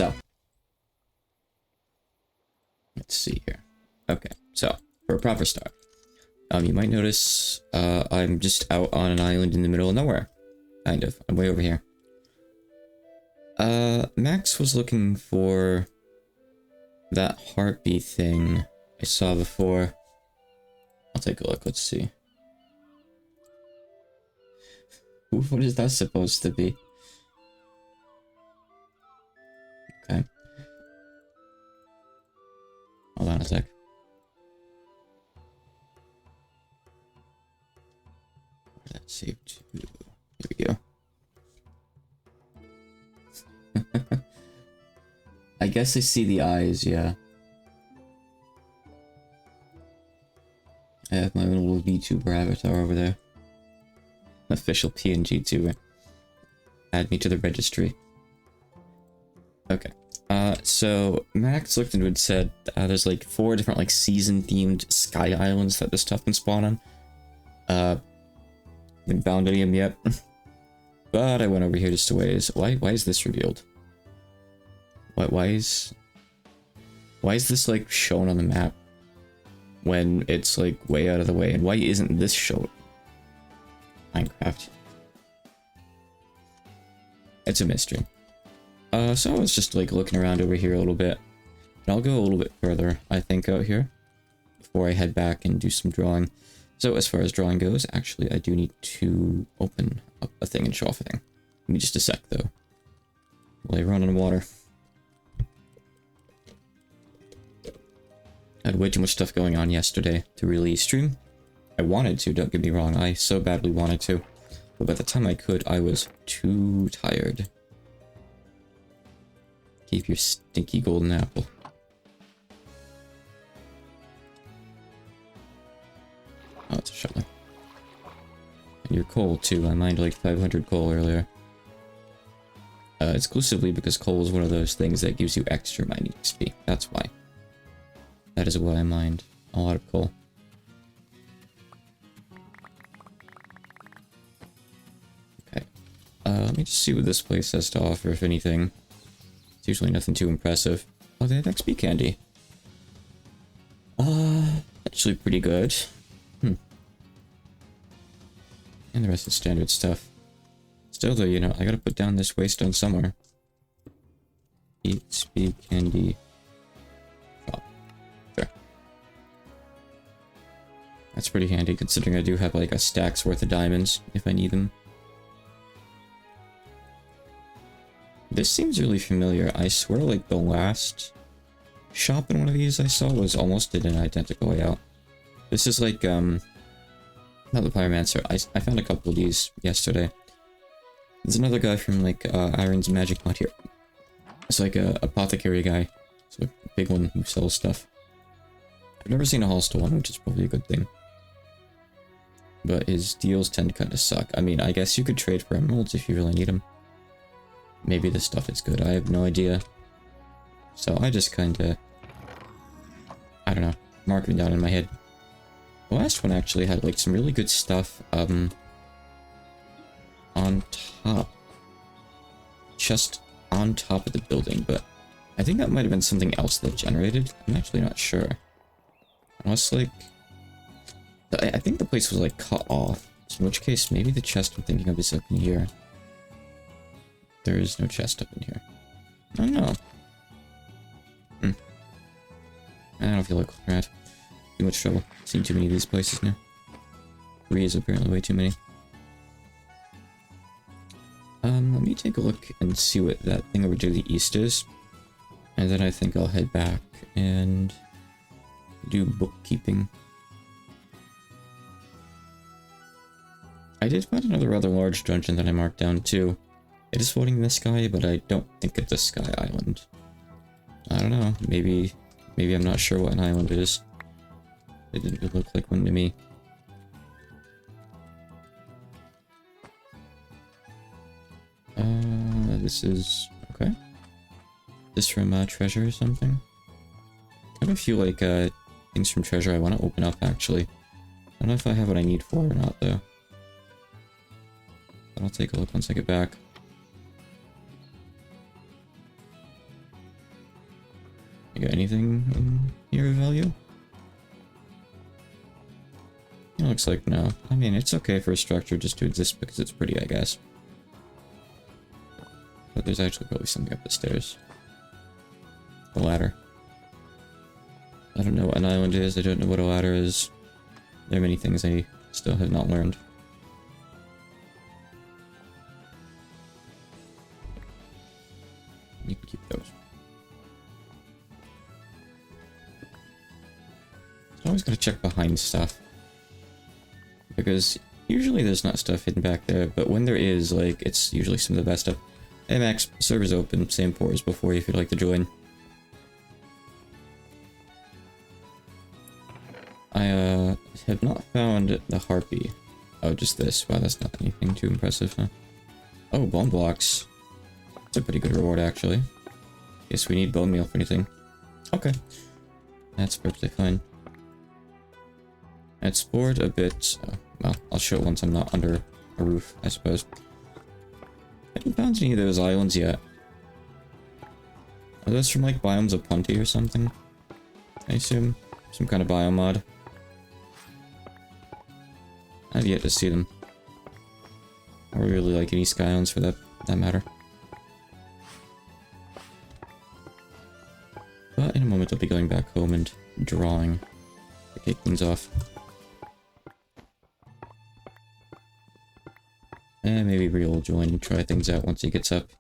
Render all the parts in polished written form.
so let's see here. Okay, so for a proper start, you might notice I'm just out on an island in the middle of nowhere. Kind of. I'm way over here. Max was looking for that heartbeat thing I saw before. I'll take a look. Let's see. What is that supposed to be? Okay. Hold on a sec. Let's save to. Here we go. I guess I see the eyes, yeah. I have my little VTuber avatar over there. Official PNG tuber. Add me to the registry. Okay. So Max looked into it and said there's like 4 different like season themed sky islands that this stuff can spawn on. Haven't found any of them yet. But I went over here just a ways. Why is this revealed? Why is this like shown on the map when it's like way out of the way? And why isn't this shown? Minecraft. It's a mystery. So I was just like looking around over here a little bit. And I'll go a little bit further, I think, out here before I head back and do some drawing. So as far as drawing goes, actually I do need to open up a thing and show off a thing. Give me just a sec though. While I run on water. I had way too much stuff going on yesterday to really stream. I wanted to, don't get me wrong, I so badly wanted to. But by the time I could, I was too tired. Keep your stinky golden apple. Oh, it's a shovel. And your coal too, I mined like 500 coal earlier. Exclusively because coal is one of those things that gives you extra mining XP, that's why. That is why I mined a lot of coal. Okay. Let me just see what this place has to offer, if anything. It's usually nothing too impressive. Oh, they have XP candy. Actually pretty good. And the rest is standard stuff. Still though, you know, I gotta put down this waystone somewhere. XP candy. Shop. Sure. That's pretty handy considering I do have like a stack's worth of diamonds if I need them. This seems really familiar. I swear like the last shop in one of these I saw was almost in an identical layout. This is like, not the Pyromancer. I found a couple of these yesterday. There's another guy from like, Iron's Magic Mod here. It's like a apothecary guy. It's a big one who sells stuff. I've never seen a Hallstone one, which is probably a good thing. But his deals tend to kind of suck. I mean, I guess you could trade for emeralds if you really need them. Maybe this stuff is good, I have no idea. So I just kinda, I don't know, marking it down in my head. The last one actually had like some really good stuff, on top. Just on top of the building, but I think that might have been something else that generated. I'm actually not sure. Unless like, I think the place was like cut off. So in which case, maybe the chest I'm thinking of is up in here. There is no chest up in here. I don't know. I don't feel like looking around. Too much trouble. Seen too many of these places now. 3 is apparently way too many. Let me take a look and see what that thing over to the east is. And then I think I'll head back and do bookkeeping. I did find another rather large dungeon that I marked down too. It is floating in the sky, but I don't think it's a sky island. I don't know, maybe I'm not sure what an island is. It didn't look like one to me. This is... okay. This from Treasure or something? I have a few, like, things from Treasure I want to open up, actually. I don't know if I have what I need for it or not, though. But I'll take a look once I get back. You got anything in here of value? It looks like no. I mean, it's okay for a structure just to exist because it's pretty, I guess. But there's actually probably something up the stairs. A ladder. I don't know what an island is, I don't know what a ladder is. There are many things I still have not learned. You can keep those. I always gotta check behind stuff. Because usually there's not stuff hidden back there, but when there is, like, it's usually some of the best stuff. Hey Max, server's open, same port as before if you'd like to join. I have not found the harpy. Oh, just this. Wow, that's not anything too impressive, huh? Oh, bone blocks. That's a pretty good reward, actually. Guess we need bone meal for anything. Okay. That's perfectly fine. I'd explored a bit. Well, I'll show it once I'm not under a roof, I suppose. I haven't found any of those islands yet. Are those from, like, Biomes of Plenty or something? I assume? Some kind of biome mod. I've yet to see them. Or really like any sky islands for that matter. But in a moment I'll be going back home and drawing to kick things off. And maybe Rio will join and try things out once he gets up.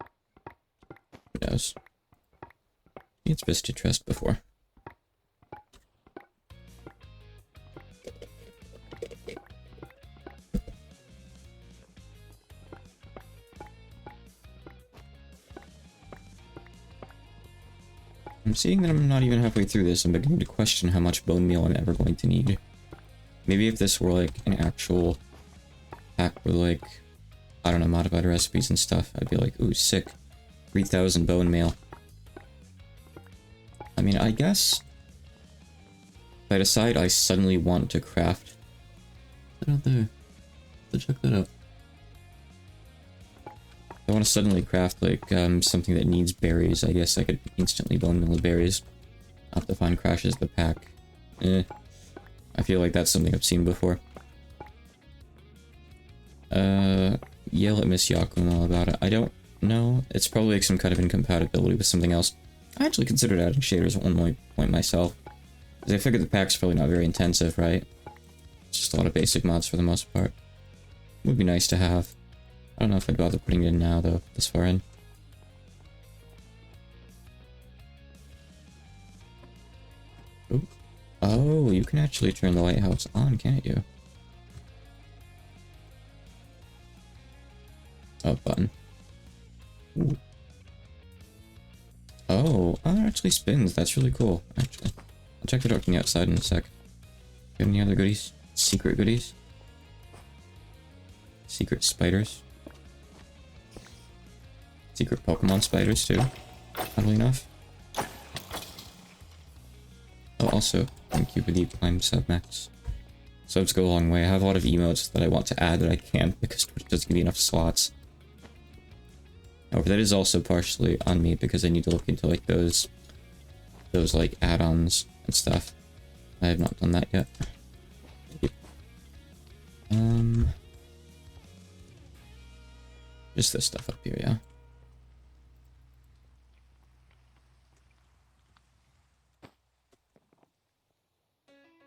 Who knows? It's best to trust before. I'm seeing that I'm not even halfway through this. I'm beginning to question how much bone meal I'm ever going to need. Maybe if this were like an actual pack with like, I don't know, modified recipes and stuff, I'd be like, ooh, sick. 3,000 bone meal. I mean, I guess if I decide I suddenly want to craft... What's that out there? Let's check that out. I want to suddenly craft, like, something that needs berries. I guess I could instantly bone meal the berries. I'll have to find crashes the pack. I feel like that's something I've seen before. Yell at Miss Yakumo about it. I don't know. It's probably like some kind of incompatibility with something else. I actually considered adding shaders at one point myself. Because I figured the pack's probably not very intensive, right? It's just a lot of basic mods for the most part. Would be nice to have. I don't know if I'd bother putting it in now, though, this far in. Ooh. Oh, you can actually turn the lighthouse on, can't you? Oh, button. Ooh. Oh, it actually spins. That's really cool, actually. I'll check it out from the outside in a sec. Got any other goodies? Secret goodies? Secret spiders? Secret Pokemon spiders, too. Oddly enough. Oh, also, thank you for the Prime sub, Max. Subs go a long way. I have a lot of emotes that I want to add that I can't because Twitch doesn't give me enough slots. However, that is also partially on me because I need to look into, like, those like, add-ons and stuff. I have not done that yet. Just this stuff up here, yeah.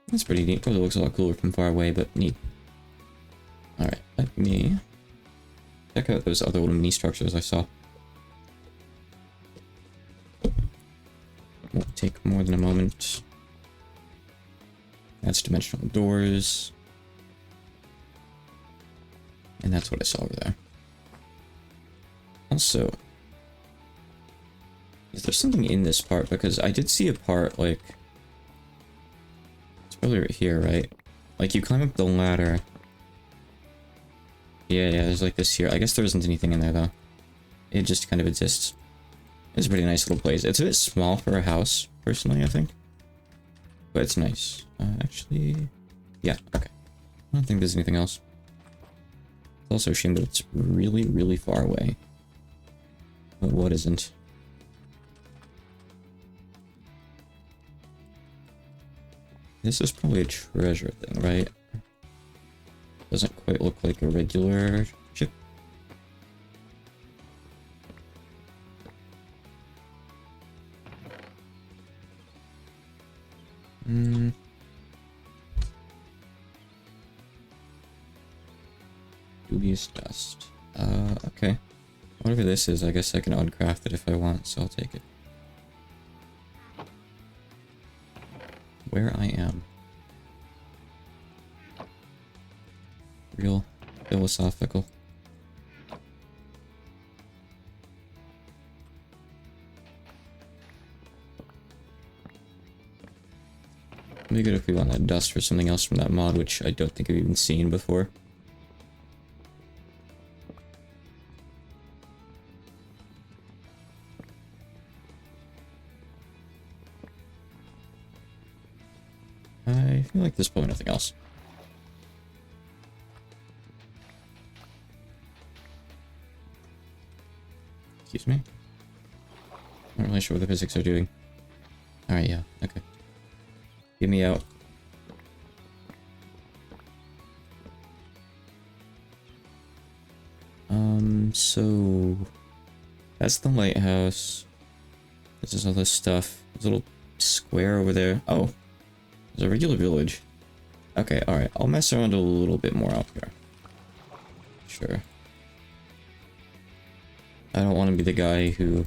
That's pretty neat. Probably looks a lot cooler from far away, but neat. Alright, let me check out those other little mini structures I saw. Won't take more than a moment. That's dimensional doors. And that's what I saw over there. Also, is there something in this part? Because I did see a part, like... It's probably right here, right? Like, you climb up the ladder. Yeah, there's like this here. I guess there isn't anything in there, though. It just kind of exists. It's a pretty nice little place. It's a bit small for a house, personally, I think. But it's nice. Actually... Yeah, okay. I don't think there's anything else. It's also a shame that it's really, really far away. But what isn't? This is probably a treasure thing, right? Doesn't quite look like a regular ship. Dubious dust. Okay. Whatever this is, I guess I can uncraft it if I want, so I'll take it. Where I am. Real philosophical. It'd be good if we want that dust for something else from that mod, which I don't think I've even seen before. I feel like there's probably nothing else. Excuse me? Not really sure what the physics are doing. Alright, yeah, okay. Get me out. So... That's the lighthouse. This is all this stuff. There's a little square over there. Oh! There's a regular village. Okay, alright. I'll mess around a little bit more out here. Sure. I don't want to be the guy who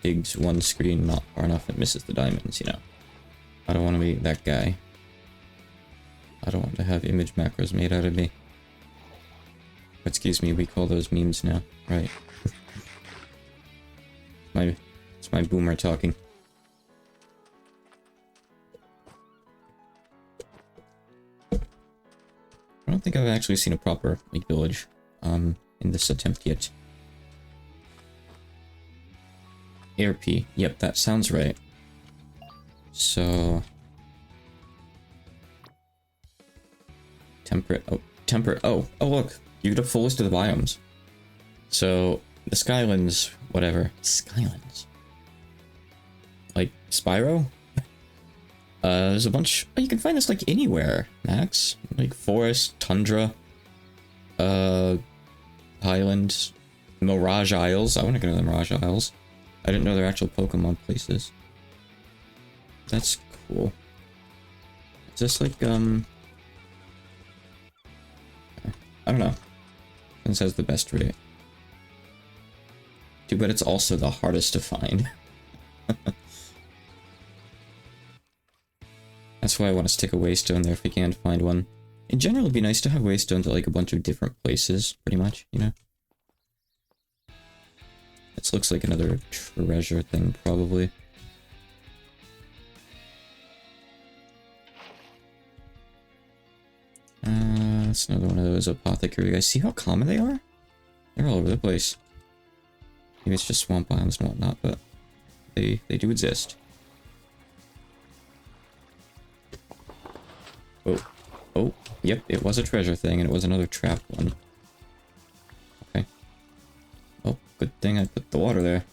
digs one screen not far enough and misses the diamonds, you know. I don't want to be that guy. I don't want to have image macros made out of me. Excuse me, we call those memes now, right? It's my boomer talking. I don't think I've actually seen a proper like village in this attempt yet. ARP. Yep, that sounds right. So temperate. Oh, temperate. Oh, look, you get a full list of the biomes. So the Skylands, whatever. Skylands. Like Spyro? There's a bunch. Oh, you can find this like anywhere, Max. Like forest, tundra, highland, Mirage Isles. I want to go to the Mirage Isles. I didn't know they're actual Pokemon places. That's cool. Is this like I don't know. This has the best rate. Too bad it's also the hardest to find. That's why I want to stick a waystone there if we can find one. In general, it'd be nice to have waystones at like a bunch of different places, pretty much, you know? This looks like another treasure thing, probably. That's another one of those apothecary guys. See how common they are? They're all over the place. Maybe it's just swamp biomes and whatnot, but they do exist. Oh, yep, it was a treasure thing, and it was another trap one. Okay. Oh, good thing I put the water there.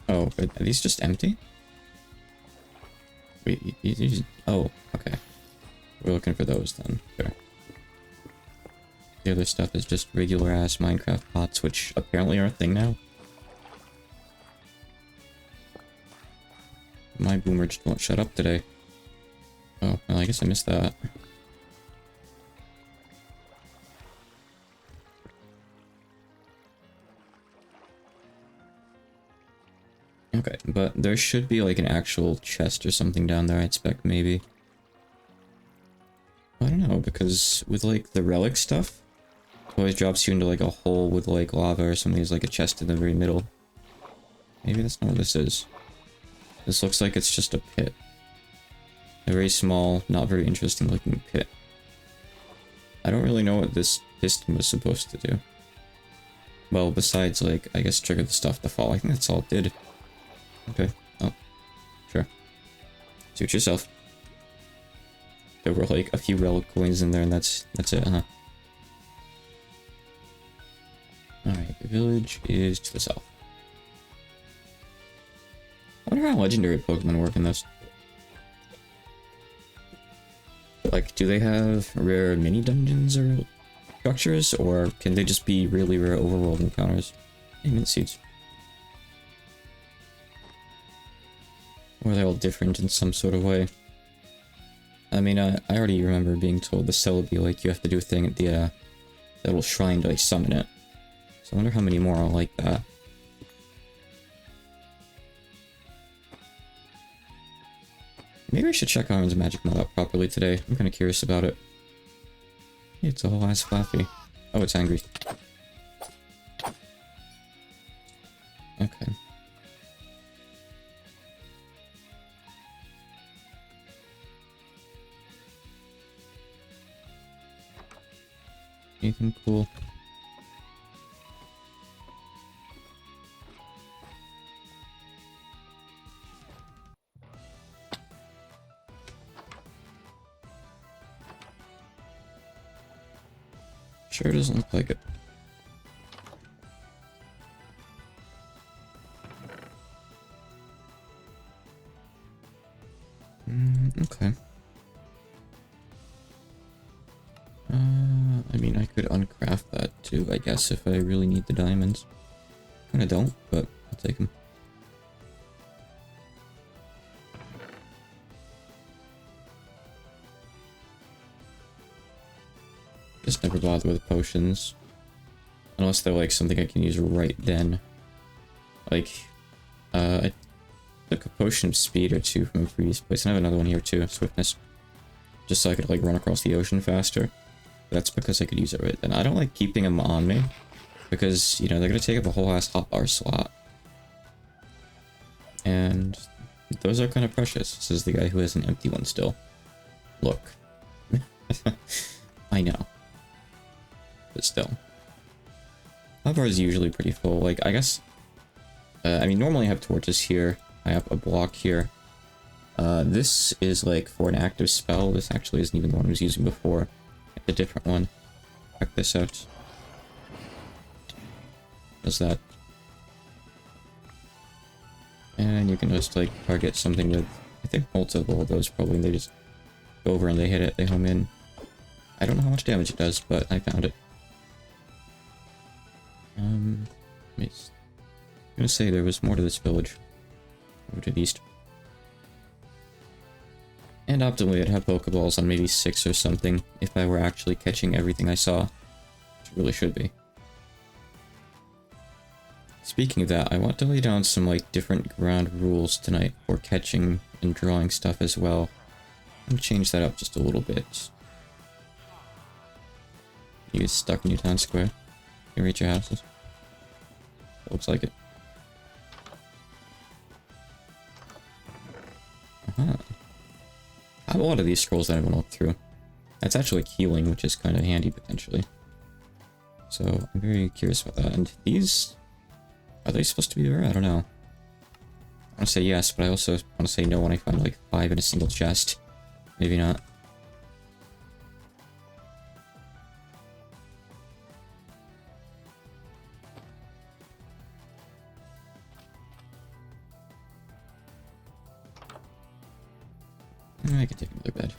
Oh, are these just empty? Wait, these... Oh, okay. We're looking for those then. Sure. The other stuff is just regular-ass Minecraft pots, which apparently are a thing now. My boomer just won't shut up today. Oh, well, I guess I missed that. Okay, but there should be like an actual chest or something down there, I expect, maybe. I don't know, because with like the relic stuff, it always drops you into like a hole with like lava or something. There's like a chest in the very middle. Maybe that's not what this is. This looks like it's just a pit. A very small, not very interesting looking pit. I don't really know what this piston was supposed to do. Well, besides, like, I guess trigger the stuff to fall. I think that's all it did. Okay. Oh. Sure. Suit yourself. There were, like, a few relic coins in there, and that's it, huh? Alright, the village is to the south. wonder how legendary Pokemon work in this. Like, do they have rare mini dungeons or structures, or can they just be really rare overworld encounters? Mint seeds. Or are they all different in some sort of way? I mean, I already remember being told the cell would be like, you have to do a thing at the, that little shrine to, like, summon it. So I wonder how many more are like that. Maybe I should check Iron's magic mod out properly today. I'm kind of curious about it. It's a whole ass flappy. Oh, it's angry. Okay. Anything cool? Sure doesn't look like it. Okay. I mean, I could uncraft that too, I guess, if I really need the diamonds. Kinda don't, but I'll take them. Just never bother with potions. Unless they're like something I can use right then. Like, I took a potion of speed or two from a previous place, and I have another one here too, swiftness. Just so I could like run across the ocean faster. That's because I could use it right then. I don't like keeping them on me, because, you know, they're gonna take up a whole ass hotbar slot. And those are kind of precious. This is the guy who has an empty one still. Look. I know. But still. Hotbar is usually pretty full. Like, I guess... I mean, normally I have torches here. I have a block here. This is like for an active spell. This actually isn't even the one I was using before. A different one. Check this out. Does that. And you can just like target something with, I think, multiple of those probably, and they just go over and they hit it, they home in. I don't know how much damage it does, but I found it. I'm gonna say there was more to this village. Over to the east. And optimally, I'd have Pokeballs on maybe 6 or something, if I were actually catching everything I saw. Which really should be. Speaking of that, I want to lay down some, like, different ground rules tonight for catching and drawing stuff as well. I'm gonna change that up just a little bit. You get stuck in your town square. You can reach your houses. Looks like it. Uh-huh. I have a lot of these scrolls that I haven't looked through. That's actually healing, which is kind of handy potentially. So I'm very curious about that. And these, are they supposed to be rare? I don't know. I want to say yes, but I also want to say no when I find like 5 in a single chest. Maybe not. I can take another bed.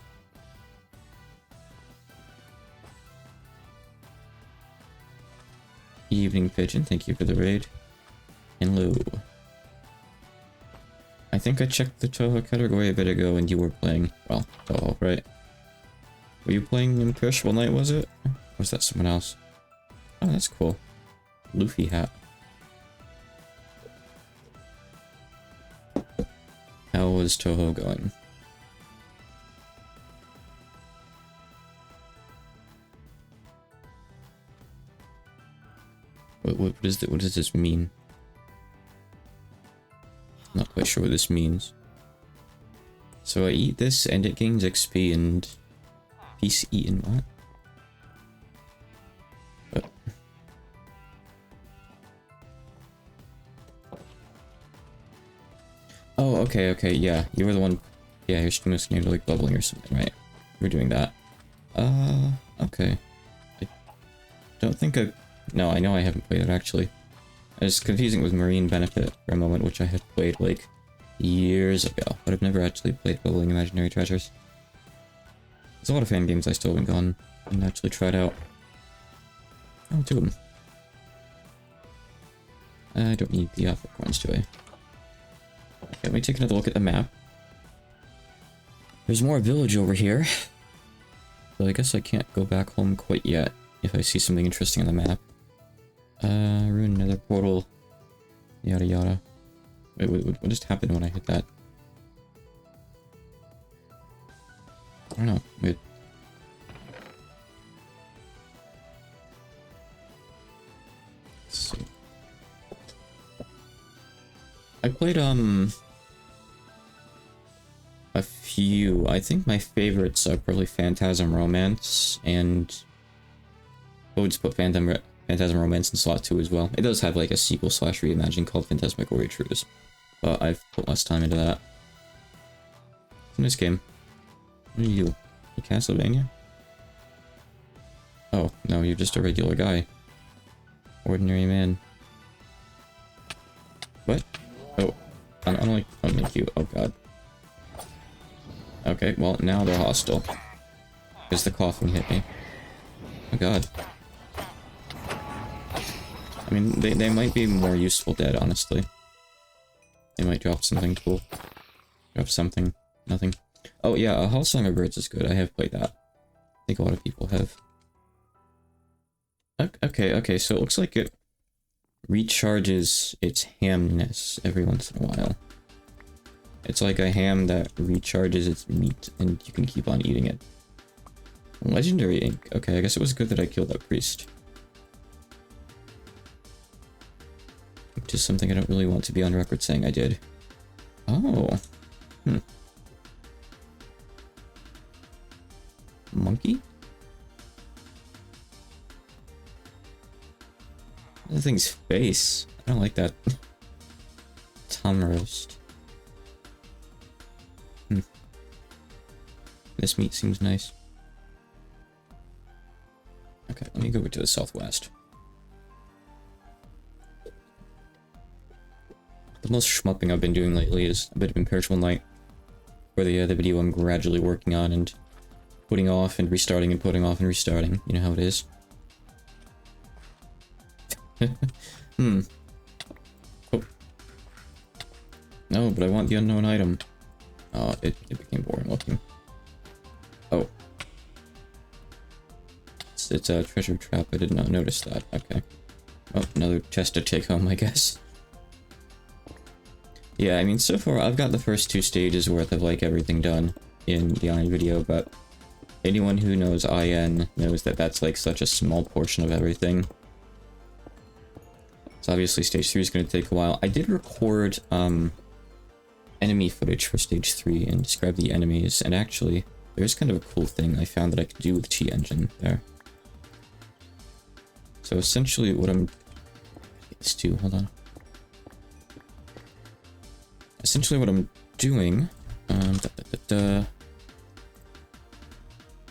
Evening Pigeon, thank you for the raid. Hello. I think I checked the Toho category a bit ago and you were playing, well, Toho, right? Were you playing Imperishable Night, was it? Or was that someone else? Oh, that's cool. Luffy hat. How was Toho going? What does this mean? Not quite sure what this means. So I eat this and it gains XP and... Piece eaten, what? What? Oh, okay, yeah. You were the one... Yeah, your stream was named like bubbling or something, right? We're doing that. Okay. I don't think I... No, I know I haven't played it, actually. I was confusing it with Marine Benefit for a moment, which I had played, like, years ago, but I've never actually played Bubbling Imaginary Treasures. There's a lot of fan games I still haven't gone and actually tried out. Oh, two of them. I don't need the alpha coins, do I? Okay, let me take another look at the map. There's more village over here. But I guess I can't go back home quite yet if I see something interesting on the map. Ruin another portal. Yada yada. Wait, what just happened when I hit that? I don't know. Wait. Let's see. I played, a few. I think my favorites are probably Phantasm Romance, and I would just put Phantasm Romance in slot 2 as well. It does have like a sequel / reimagine called Phantasmagoria Truths, but I've put less time into that. It's a nice game. What are you? You Castlevania? Oh, no, you're just a regular guy. Ordinary man. What? Oh, I don't like you. Oh god. Okay, well, now they're hostile. Because the coffin hit me. Oh god. I mean, they might be more useful dead, honestly. They might drop something cool. Drop something. Nothing. Oh yeah, a Hall Song of Birds is good. I have played that. I think a lot of people have. Okay, so it looks like it recharges its hamness every once in a while. It's like a ham that recharges its meat, and you can keep on eating it. Legendary ink. Okay, I guess it was good that I killed that priest. Which is something I don't really want to be on record saying I did. Oh. Monkey? That thing's face. I don't like that. Tom roast. This meat seems nice. Okay, let me go over to the southwest. The most schmupping I've been doing lately is a bit of Imperishable Night, for the video I'm gradually working on and putting off and restarting and putting off and restarting. You know how it is. Oh. No, but I want the unknown item. Oh, it became boring looking. Oh. It's a treasure trap. I did not notice that. Okay. Oh, another chest to take home, I guess. Yeah, I mean, so far I've got the first 2 stages worth of, like, everything done in the Iron video, but anyone who knows IN knows that that's, like, such a small portion of everything. So obviously stage 3 is going to take a while. I did record, enemy footage for stage 3 and describe the enemies, and actually, there's kind of a cool thing I found that I could do with Chi Engine there. So essentially what I'm... Let's do, hold on. Essentially what I'm doing...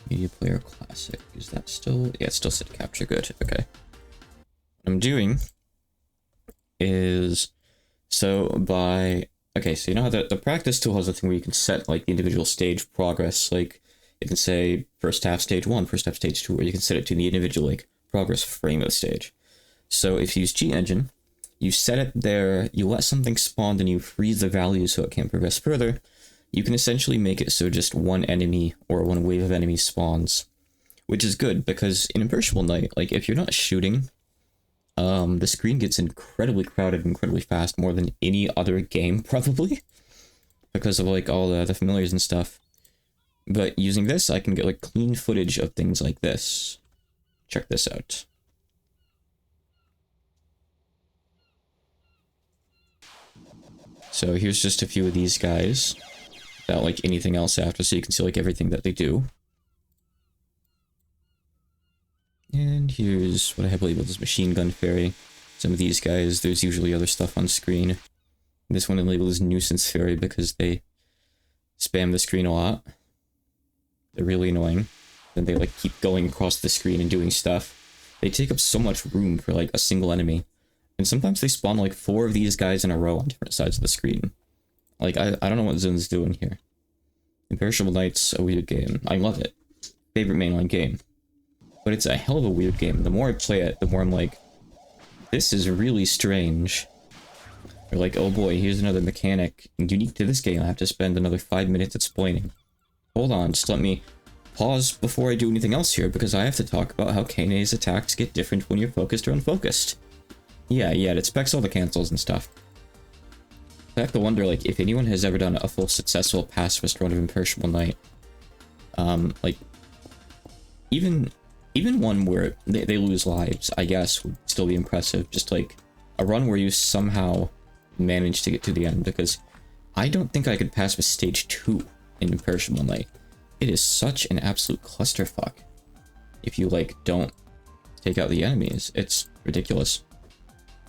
Media Player Classic, is that still... Yeah, it's still set to capture, good, okay. What I'm doing is... So by... Okay, so you know how the practice tool has a thing where you can set, like, the individual stage progress, like, you can say first half stage 1, first half stage 2, or you can set it to the individual, like, progress frame of the stage. So if you use Chi Engine, you set it there, you let something spawn, then you freeze the value so it can't progress further. You can essentially make it so just one enemy or one wave of enemies spawns, which is good because in Imperishable Night, like, if you're not shooting, the screen gets incredibly crowded incredibly fast, more than any other game, probably, because of, like, all the familiars and stuff. But using this, I can get, like, clean footage of things like this. Check this out. So here's just a few of these guys, without, like, anything else after, so you can see, like, everything that they do. And here's what I have labeled as Machine Gun Fairy. Some of these guys, there's usually other stuff on screen. This one I labeled as Nuisance Fairy because they spam the screen a lot. They're really annoying. Then they, like, keep going across the screen and doing stuff. They take up so much room for, like, a single enemy. And sometimes they spawn, like, 4 of these guys in a row on different sides of the screen. Like, I don't know what Zun's doing here. Imperishable Night's a weird game. I love it. Favorite mainline game. But it's a hell of a weird game. The more I play it, the more I'm like, this is really strange. Or like, oh boy, here's another mechanic unique to this game I have to spend another 5 minutes explaining. Hold on, just let me pause before I do anything else here, because I have to talk about how Kane's attacks get different when you're focused or unfocused. Yeah, it expects all the cancels and stuff. I have to wonder, like, if anyone has ever done a full successful pacifist run of Imperishable Night. Like, even one where they lose lives, I guess, would still be impressive. Just like a run where you somehow manage to get to the end, because I don't think I could pass with stage 2 in Imperishable Night. It is such an absolute clusterfuck. If you, like, don't take out the enemies, it's ridiculous.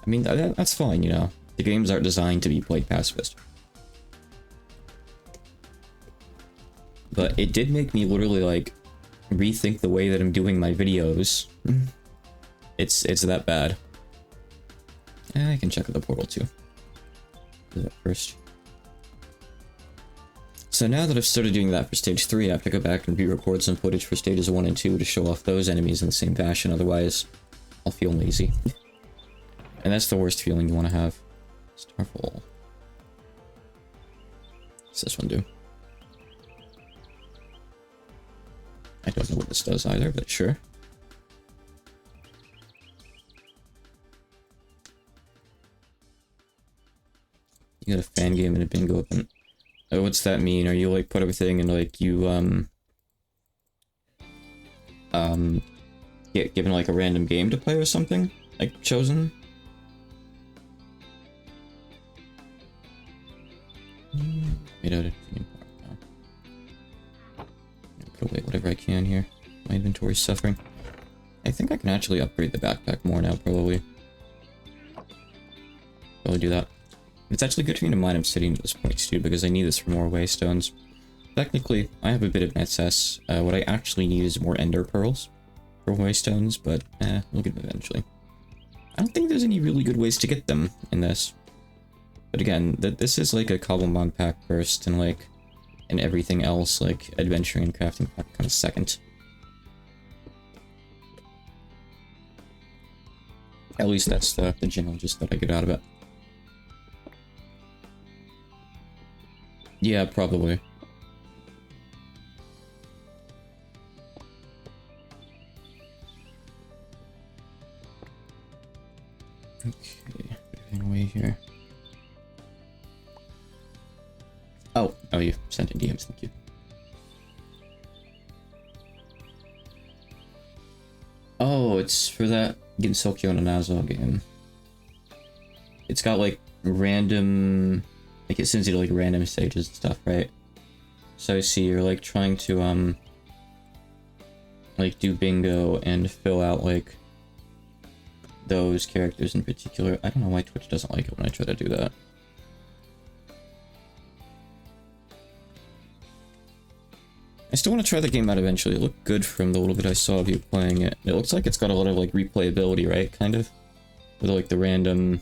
I mean, that's fine, you know. The games aren't designed to be played pacifist. But it did make me literally, like, rethink the way that I'm doing my videos. It's that bad. I can check out the portal too. Do that first. So now that I've started doing that for stage 3, I have to go back and re-record some footage for stages 1 and 2 to show off those enemies in the same fashion, otherwise I'll feel lazy. And that's the worst feeling you want to have. Starfall. What's this one do? I don't know what this does either, but sure. You got a fan game and a bingo open. Oh, what's that mean? Are you like put everything and like you get given like a random game to play or something? Like chosen? Made out of game part now. Put away whatever I can here. My inventory's suffering. I think I can actually upgrade the backpack more now, probably. Probably do that. It's actually good for me to mine obsidian at this point too, because I need this for more waystones. Technically, I have a bit of excess. What I actually need is more ender pearls for waystones, but we'll get them eventually. I don't think there's any really good ways to get them in this. But again, this is like a Cobblemon pack first, and like, and everything else, like adventuring and crafting pack kind of second. At least that's the general gist that I get out of it. Yeah, probably. Okay, everything away here. Oh, you sent in DMs, thank you. Oh, it's for that Gensokyo no Nazo game. It's got like random, like it sends you to like random stages and stuff, right? So I see you're like trying to like do bingo and fill out like those characters in particular. I don't know why Twitch doesn't like it when I try to do that. I still want to try the game out eventually. It looked good from the little bit I saw of you playing it. It looks like it's got a lot of like replayability, right? Kind of, with like the random,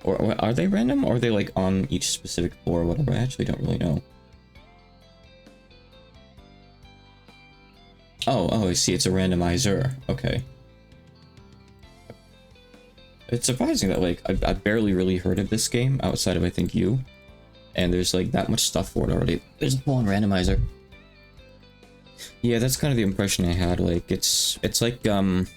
or are they random, or are they like on each specific floor or whatever? I actually don't really know. Oh, I see. It's a randomizer. Okay. It's surprising that like I barely really heard of this game outside of I think you, and there's like that much stuff for it already. There's a full-on randomizer. Yeah, that's kind of the impression I had. Like it's like big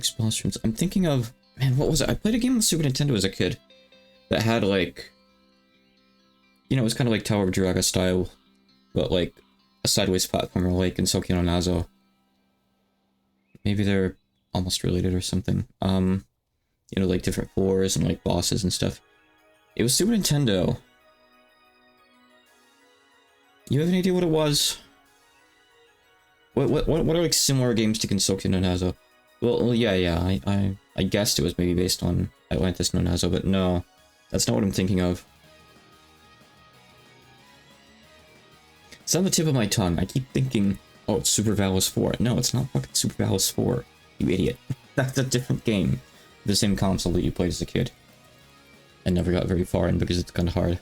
sponsors. I'm thinking of, man, what was it? I played a game on the Super Nintendo as a kid that had like, you know, it was kind of like Tower of Druaga style, but like a sideways platformer like in Gensokyo no Nazo. Maybe they're almost related or something. You know, like different floors and like bosses and stuff. It was Super Nintendo. You have any idea what it was? What are like similar games to Gensokyo no Nazo? Well, yeah. I guessed it was maybe based on Atlantis no Nazo, but no, that's not what I'm thinking of. It's on the tip of my tongue. I keep thinking, oh, it's Super Valis 4. No, it's not fucking Super Valis 4. You idiot. That's a different game. The same console that you played as a kid. I never got very far in because it's kind of hard.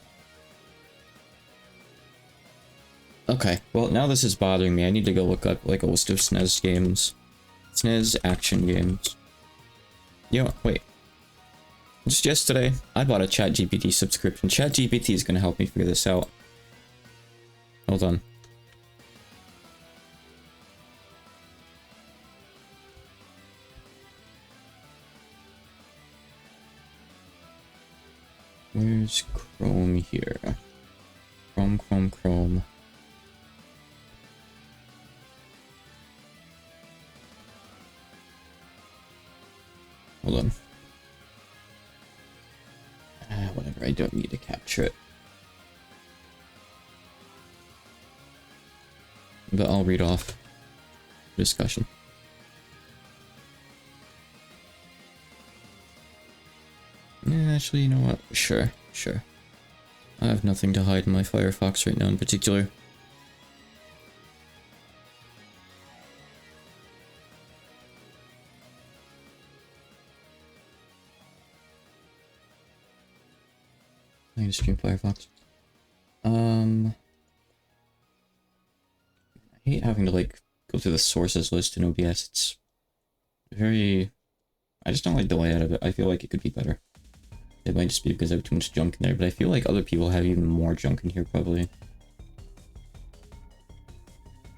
Okay, well, now this is bothering me. I need to go look up, like, a list of SNES games. SNES action games. You know, wait. Just yesterday, I bought a ChatGPT subscription. ChatGPT is gonna help me figure this out. Hold on. Where's Chrome here? Chrome. Hold on. Whatever, I don't need to capture it. But I'll read off discussion. Yeah, actually, you know what? Sure. I have nothing to hide in my Firefox right now in particular. I need to stream Firefox. I hate having to, like, go through the sources list in OBS. It's very... I just don't like the layout of it. I feel like it could be better. It might just be because I have too much junk in there, but I feel like other people have even more junk in here, probably.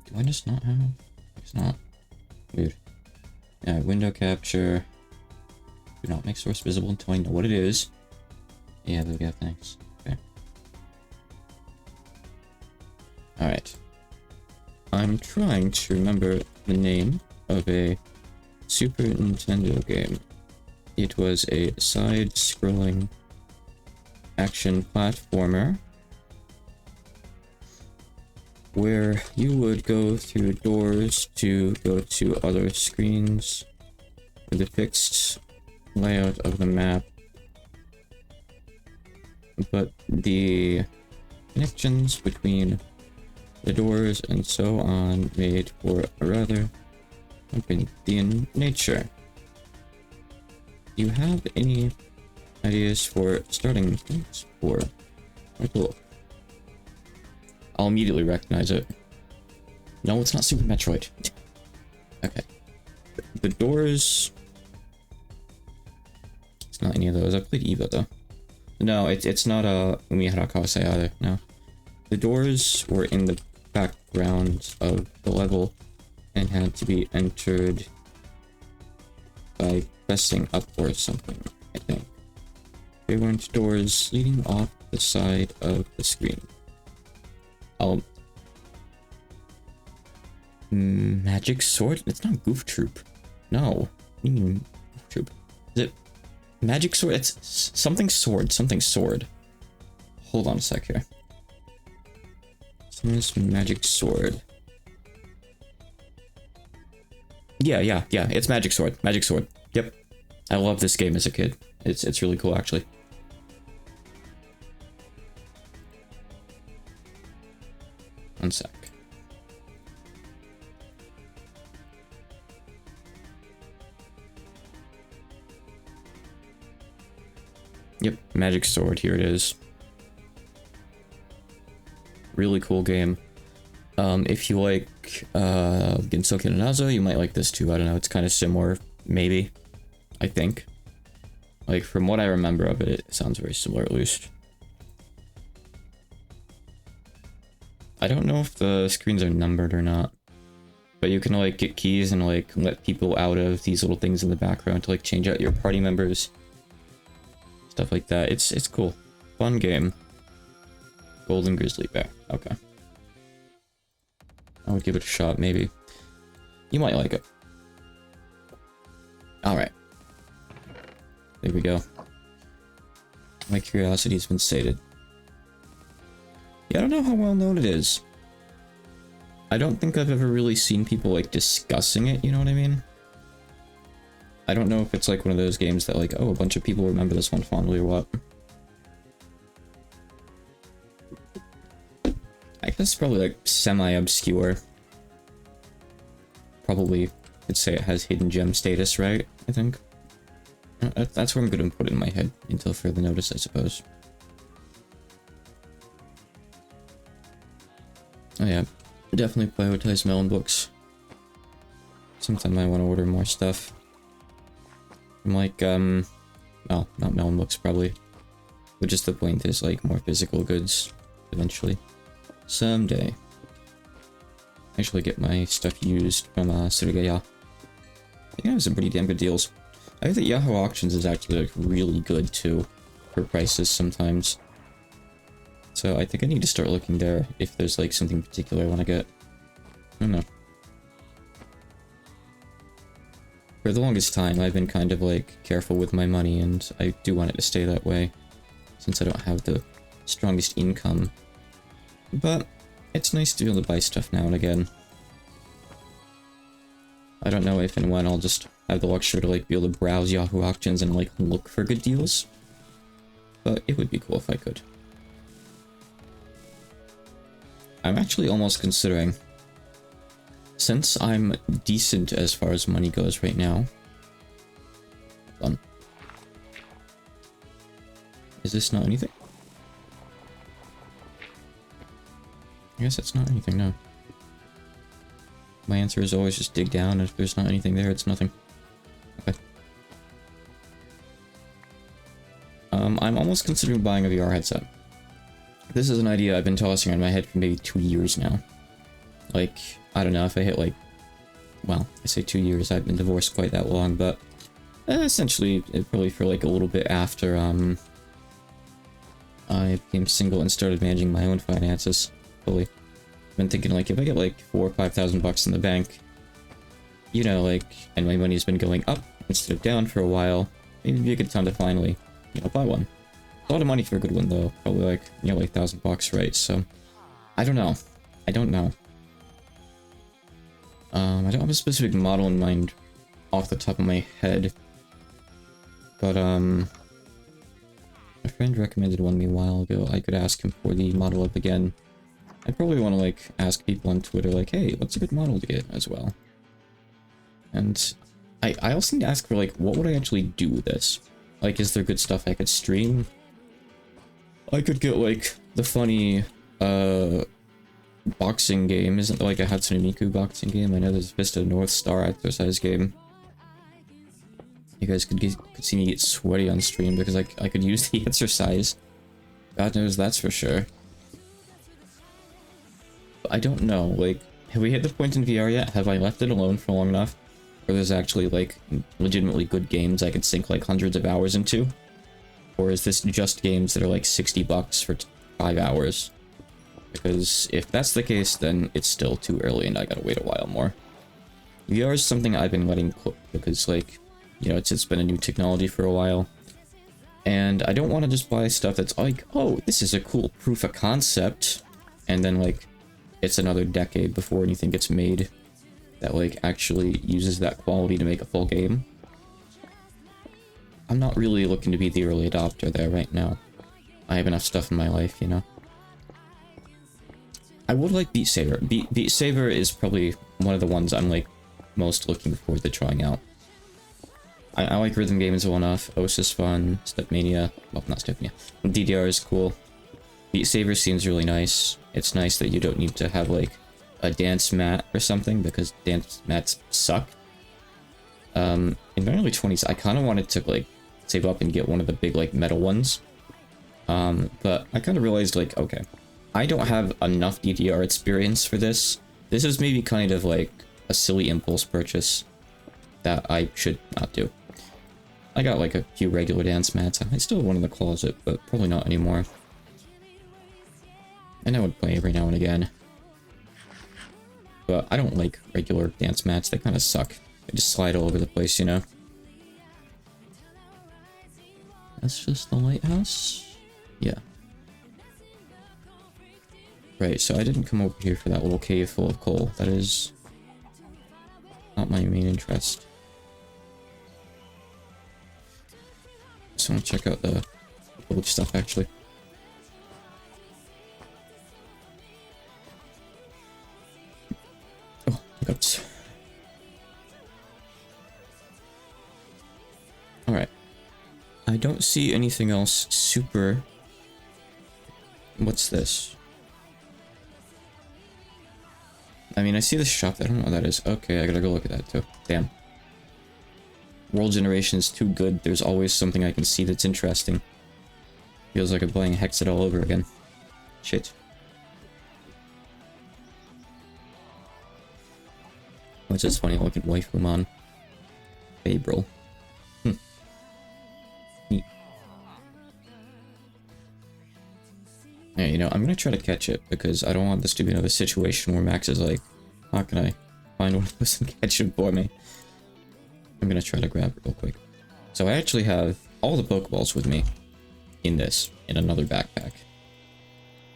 Do I just not have? It's not. Weird. Yeah, window capture. Do not make source visible until I know what it is. Yeah, there we go, thanks. Okay. Alright. I'm trying to remember the name of a Super Nintendo game. It was a side-scrolling action platformer where you would go through doors to go to other screens with a fixed layout of the map, but the connections between the doors and so on made for a rather Labyrinthian nature. Do you have any ideas for starting things for? Very cool. I'll immediately recognize it. No, it's not Super Metroid. Okay. The doors... It's not any of those. I played Eva though. No, it's not Umihara Kawase either, no. The doors were in the background of the level and had to be entered by pressing up or something, I think. They weren't doors leading off the side of the screen. Magic Sword? It's not Goof Troop. No. What do you mean Goof Troop? Is it Magic Sword? It's something sword. Hold on a sec here. Someone's Magic Sword. Yeah, it's Magic Sword. Yep. I loved this game as a kid. It's really cool, actually. One sec. Yep, Magic Sword, here it is. Really cool game. If you like Gensokyo no Nazo, you might like this too. I don't know, it's kind of similar, maybe. I think. Like, from what I remember of it, it sounds very similar at least. I don't know if the screens are numbered or not. But you can, like, get keys and, like, let people out of these little things in the background to, like, change out your party members. Stuff like that. It's cool. Fun game. Golden Grizzly Bear. Okay. I would give it a shot, maybe. You might like it. Alright. There we go. My curiosity's been sated. Yeah, I don't know how well known it is. I don't think I've ever really seen people, like, discussing it, you know what I mean? I don't know if it's, like, one of those games that, like, oh, a bunch of people remember this one fondly or what. I guess it's probably, like, semi-obscure. Probably could say it has hidden gem status, right? I think. That's where I'm going to put it in my head until further notice, I suppose. Oh yeah, definitely prioritize melon books. Sometime I want to order more stuff. I'm like, well, not melon books probably. But just the point is like more physical goods eventually. Someday. Actually get my stuff used from Surigaya. I think I have some pretty damn good deals. I think that Yahoo Auctions is actually like really good too for prices sometimes. So I think I need to start looking there if there's like something particular I want to get. I don't know. For the longest time I've been kind of like careful with my money, and I do want it to stay that way since I don't have the strongest income. But it's nice to be able to buy stuff now and again. I don't know if and when I'll just have the luxury to like be able to browse Yahoo Auctions and like look for good deals. But it would be cool if I could. I'm actually almost considering, since I'm decent as far as money goes right now. Is this not anything? I guess it's not anything, no. My answer is always just dig down, and if there's not anything there, it's nothing. Okay. I'm almost considering buying a VR headset. This is an idea I've been tossing in my head for maybe 2 years now. Like, I don't know if I hit like... Well, I say 2 years, I've been divorced quite that long, but... essentially, probably for like a little bit after, I became single and started managing my own finances fully. I've been thinking like, if I get like 4,000 or 5,000 bucks in the bank, you know, like, and my money's been going up instead of down for a while, maybe it'd be a good time to finally, you know, buy one. A lot of money for a good one though, probably like, you know, like 1,000 bucks, right? So, I don't know. I don't know. I don't have a specific model in mind off the top of my head, but a friend recommended one to me a while ago. I could ask him for the model up again. I'd probably want to like ask people on Twitter like, hey, what's a good model to get as well? And I also need to ask for like, what would I actually do with this? Like, is there good stuff I could stream? I could get like the funny boxing game. Isn't there like a Hatsune Miku boxing game? I know there's Vista North Star exercise game. You guys could see me get sweaty on stream because I could use the exercise. God knows that's for sure. But I don't know, like, have we hit the point in VR yet? Have I left it alone for long enough? Where there's actually, like, legitimately good games I could sink, like, hundreds of hours into? Or is this just games that are, like, 60 bucks for 5 hours? Because if that's the case, then it's still too early and I gotta wait a while more. VR is something I've been letting cook because, like, you know, it's been a new technology for a while. And I don't want to just buy stuff that's like, oh, this is a cool proof of concept. And then, like, it's another decade before anything gets made that, like, actually uses that quality to make a full game. I'm not really looking to be the early adopter there right now. I have enough stuff in my life, you know? I would like Beat Saber. Beat Saber is probably one of the ones I'm, like, most looking forward to trying out. I like rhythm games well enough. OS is fun. Stepmania. Well, not Stepmania. DDR is cool. Beat Saber seems really nice. It's nice that you don't need to have, like, a dance mat or something, because dance mats suck. In my early 20s, I kind of wanted to, like, save up and get one of the big, like, metal ones. But I kind of realized, like, okay, I don't have enough DDR experience for this. This is maybe kind of, like, a silly impulse purchase that I should not do. I got like a few regular dance mats. I still have one in the closet, but probably not anymore. And I would play every now and again. But I don't like regular dance mats. They kind of suck. They just slide all over the place, you know? That's just the lighthouse? Yeah. Right, so I didn't come over here for that little cave full of coal. That is not my main interest. Just want to check out the village stuff, actually. Oh, hiccups. Alright. I don't see anything else super... What's this? I mean, I see the shop. I don't know what that is. Okay, I gotta go look at that too. Damn. World generation is too good. There's always something I can see that's interesting. Feels like I'm playing Hexed all over again. Shit. What's this funny looking Waifumon? Fabril. Neat. Yeah, you know, I'm gonna try to catch it because I don't want this to be another situation where Max is like, how can I find one of those and catch it for me? I'm gonna try to grab it real quick. So I actually have all the Pokeballs with me in another backpack.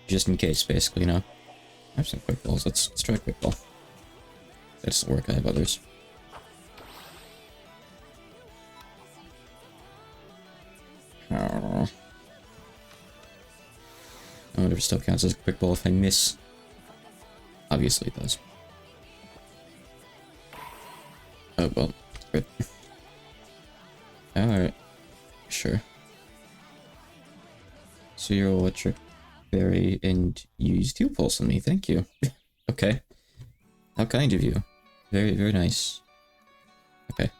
Just in case, basically, you know. I have some quick balls. Let's try a quick ball. That doesn't work, I have others. Oh. I wonder if it still counts as a quick ball if I miss. Obviously it does. Oh, well. Good. Alright. Sure. So you're electric berry and you used Heal Pulse on me, thank you. Okay. How kind of you. Very, very nice. Okay.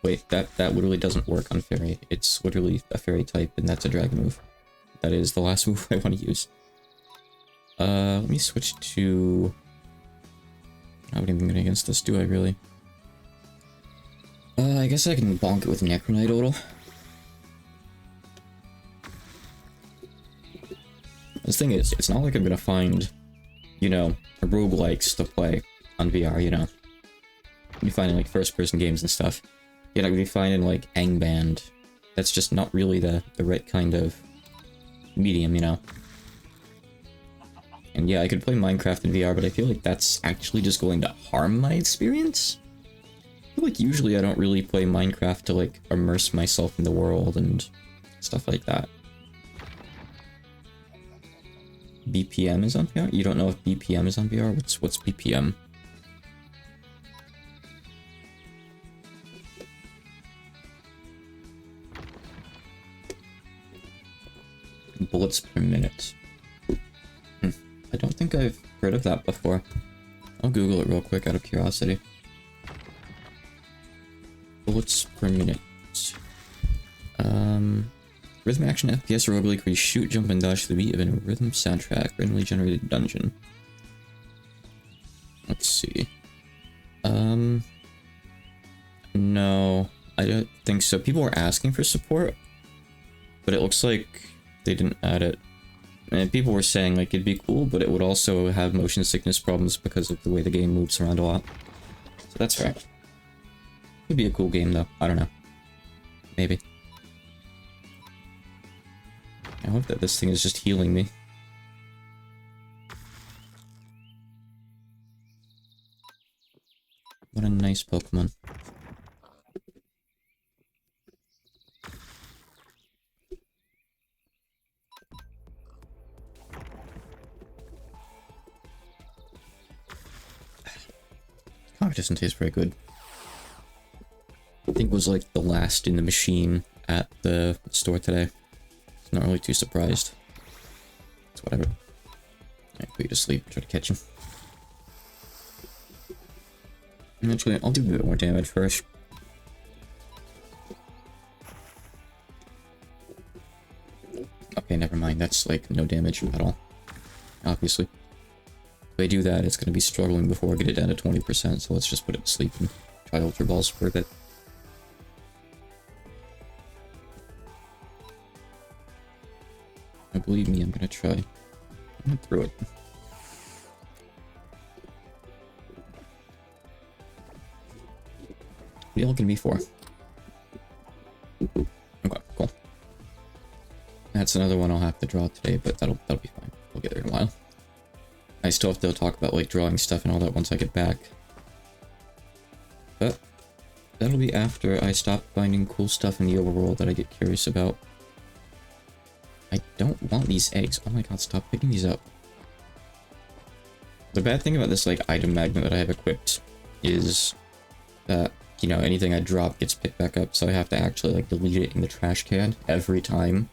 Wait, that literally doesn't work on fairy. It's literally a fairy type and that's a dragon move. That is the last move I want to use. Let me switch to... I don't have anything against this, do I really? I guess I can bonk it with Necronite a little. The thing is, it's not like I'm gonna find, you know, roguelikes to play on VR, you know. You're finding like first-person games and stuff. You're not gonna be finding like Angband. That's just not really the right kind of medium, you know. And yeah, I could play Minecraft in VR, but I feel like that's actually just going to harm my experience. I feel like usually I don't really play Minecraft to like immerse myself in the world and stuff like that. BPM is on VR? You don't know if BPM is on VR? What's BPM? Bullets per minute. I don't think I've heard of that before. I'll Google it real quick out of curiosity. Bullets per minute. Rhythm action FPS roguelike where you shoot, jump, and dodge to the beat of a rhythm soundtrack, randomly generated dungeon. Let's see. No, I don't think so. People were asking for support, but it looks like they didn't add it. And people were saying like it'd be cool, but it would also have motion sickness problems because of the way the game moves around a lot. So that's fair. It'd be a cool game though. I don't know. Maybe. I hope that this thing is just healing me. What a nice Pokemon. Oh, it doesn't taste very good. I think it was like the last in the machine at the store today. Not really too surprised. It's whatever. Alright, put you to sleep. Try to catch him. Actually, I'll do a bit more damage first. Okay, never mind. That's like no damage at all. Obviously. If I do that, it's going to be struggling before I get it down to 20%, so let's just put it to sleep and try Ultra Balls for a bit. Believe me, I'm gonna try. I'm gonna throw it. What are you looking at me for? Okay, cool. That's another one I'll have to draw today, but that'll be fine. We'll get there in a while. I still have to talk about like drawing stuff and all that once I get back. But that'll be after I stop finding cool stuff in the overworld that I get curious about. I don't want these eggs. Oh my god, stop picking these up. The bad thing about this, like, item magnet that I have equipped is that you know, anything I drop gets picked back up, so I have to actually, like, delete it in the trash can every time.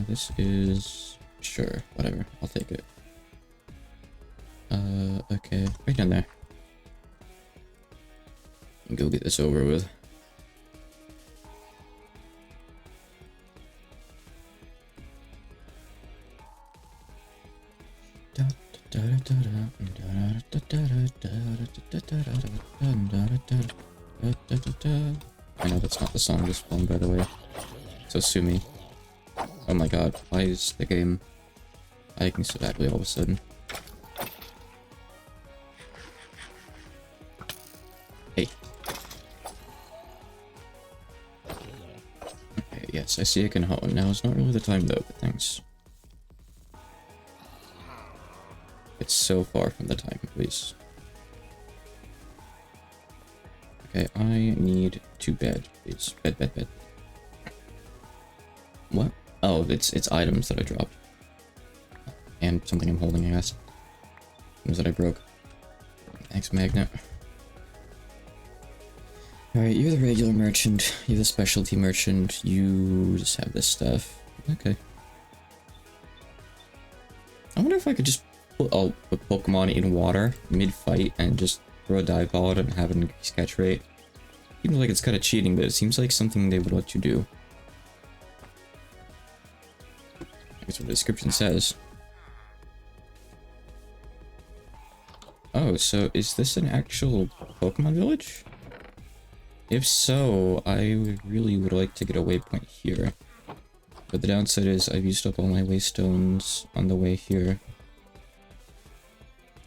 This is... Sure, whatever, I'll take it. Okay, right down there. Go get this over with. I know that's not the song of this film, by the way. So sue me. Oh my god, why is the game lagging so badly all of a sudden? Hey. Okay, yes, I see I can hold. Now it's not really the time though, but thanks. It's so far from the time, please. Okay, I need to bed, please. Bed. What? Oh, it's items that I dropped. And something I'm holding, I guess. Things that I broke. Thanks, Magnet. Alright, you're the regular merchant. You're the specialty merchant. You just have this stuff. Okay. I wonder if I could just put Pokemon in water mid-fight and just throw a dive ball and have an increased catch rate. Seems like it's kind of cheating, but it seems like something they would let you do. That's what the description says. Oh, so is this an actual Pokemon village? If so, I really would like to get a waypoint here. But the downside is I've used up all my waystones on the way here.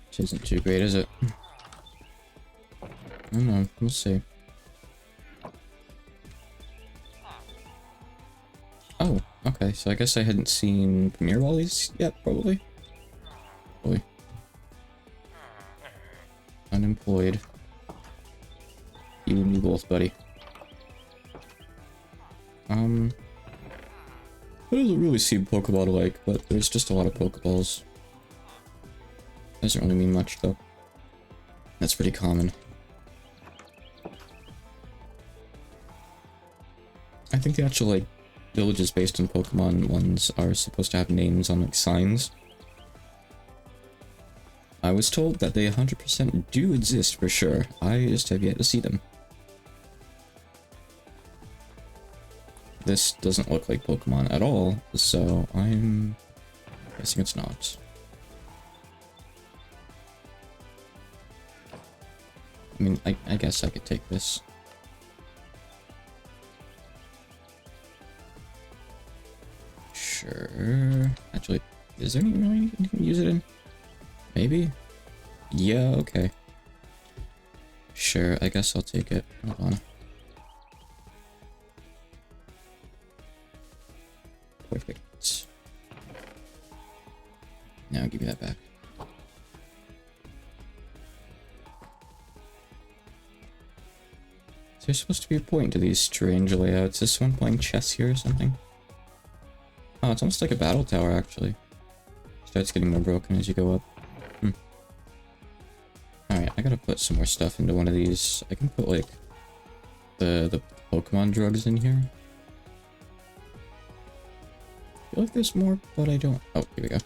Which isn't too great, is it? I don't know, we'll see. Oh, okay, so I guess I hadn't seen Premier Wallies yet, probably. Probably. Unemployed. You and me both, buddy. It doesn't really seem Pokeball-like, but there's just a lot of Pokeballs. Doesn't really mean much, though. That's pretty common. I think the actual, like, villages based on Pokemon ones are supposed to have names on, like, signs. I was told that they 100% do exist for sure. I just have yet to see them. This doesn't look like Pokemon at all, so I'm guessing it's not. I mean, I guess I could take this. Sure. Actually, is there anything you can use it in? Maybe? Yeah, okay. Sure, I guess I'll take it. Hold on. Perfect. Now give me that back. Is there supposed to be a point to these strange layouts? Is someone playing chess here or something? Oh, it's almost like a battle tower, actually. Starts getting more broken as you go up. Alright, I gotta put some more stuff into one of these. I can put, like, the Pokemon drugs in here. I feel like there's more, but I don't... Oh, here we go.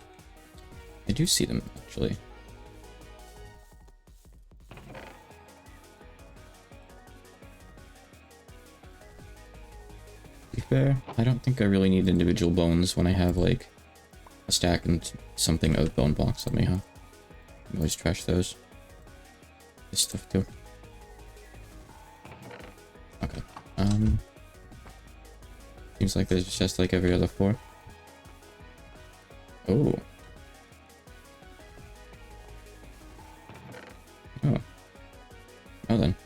I do see them, actually. To be fair, I don't think I really need individual bones when I have, like, a stack and something of bone blocks on me, huh? I can always trash those. This stuff too. Okay. Seems like there's just like every other floor. Oh. Oh. Oh then.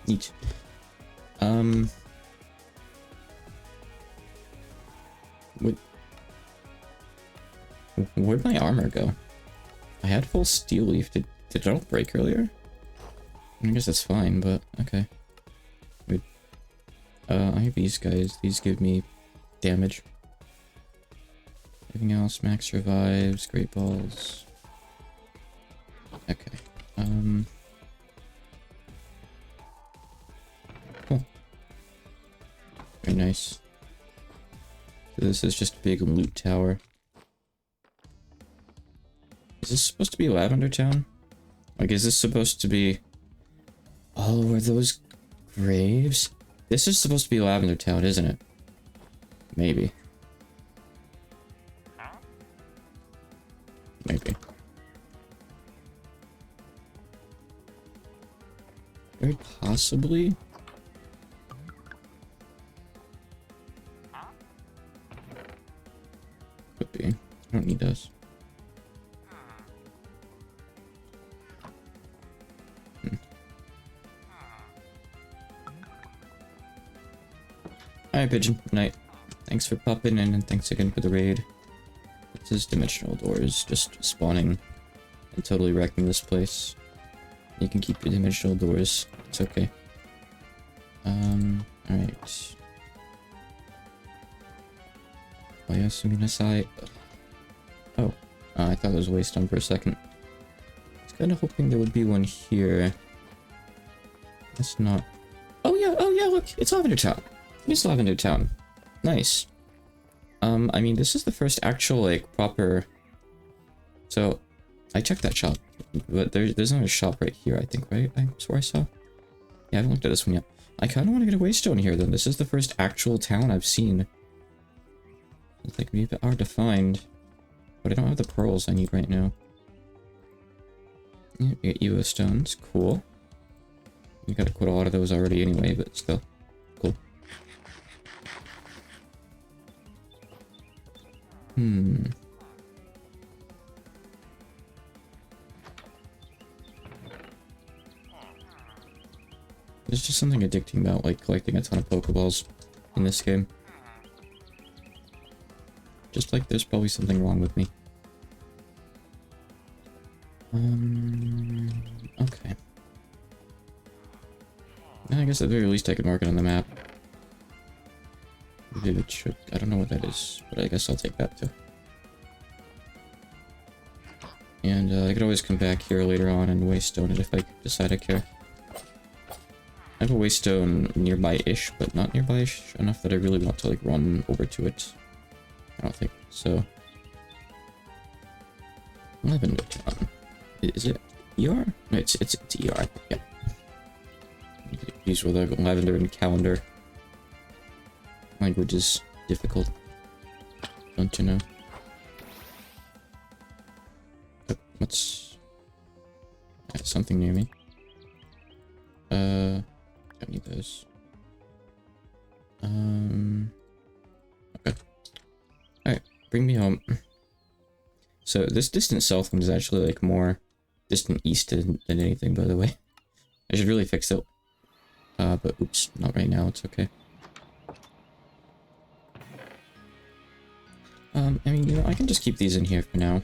Neat. Where'd my armor go? I had full steel leaf. Did it all break earlier? I guess that's fine, but okay. Weird. I have these guys. These give me damage. Everything else, max revives, great balls. Okay. Cool. Very nice. So this is just a big loot tower. Is this supposed to be Lavender Town? Like, is this supposed to be... Oh, are those graves? This is supposed to be Lavender Town, isn't it? Maybe. Maybe. Very possibly. Could be. I don't need those. Alright, Pigeon. Night. Thanks for popping in, and thanks again for the raid. This is Dimensional Doors, just spawning and totally wrecking this place. You can keep your Dimensional Doors. It's okay. Alright. Oyasuminasai. Oh. I thought there was a waystone for a second. I was kind of hoping there would be one here. That's not... oh yeah, look! It's Lavender Town! It's Lavender Town. Nice. I mean, this is the first actual, like, proper... So, I checked that shop, but there's another shop right here, I think, right? I swear I saw. Yeah, I haven't looked at this one yet. I kind of want to get a waystone here, then. This is the first actual town I've seen. It's, like, maybe a bit hard to find. But I don't have the pearls I need right now. Yeah, you get Evo stones. Cool. You got quite a lot of those already anyway, but still. Cool. There's just something addicting about, like, collecting a ton of Pokeballs in this game. Just like there's probably something wrong with me. Okay. I guess at the very least I could mark it on the map. Maybe it should. I don't know what that is, but I guess I'll take that too. And I could always come back here later on and waystone it if I decide I care. I have a waystone nearby-ish, but not nearby-ish enough that I really want to, like, run over to it. I don't think so. Lavender Town. Is it ER? No, it's ER. Yeah. These were the lavender and calendar. Language is difficult. Don't you know? What's... something near me. Don't need those. Okay. Alright, bring me home. So, this distant south one is actually, like, more distant east than anything, by the way. I should really fix it. But oops, not right now, it's okay. I mean, you know, I can just keep these in here for now.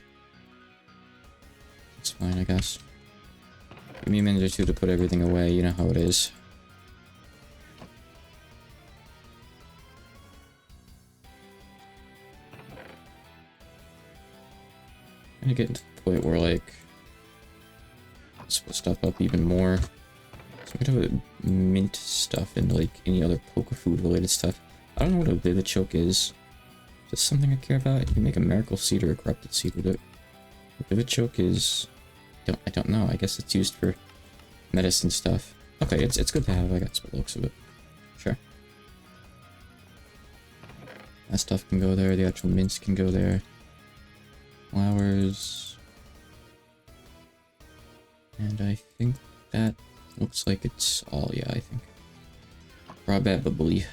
It's fine, I guess. Give me a minute or two to put everything away, you know how it is. I'm gonna get to the point where, like, split stuff up even more. So I'm gonna put mint stuff and, like, any other poke food related stuff. I don't know what a Vivichoke is. Is this something I care about? You can make a miracle seed or a corrupted seed with it. A Vivichoke is... I don't know. I guess it's used for medicine stuff. Okay, it's good to have, I guess, by the looks of it. Sure. That stuff can go there. The actual mints can go there. Flowers. And I think that looks like it's all, yeah, I think. Probably.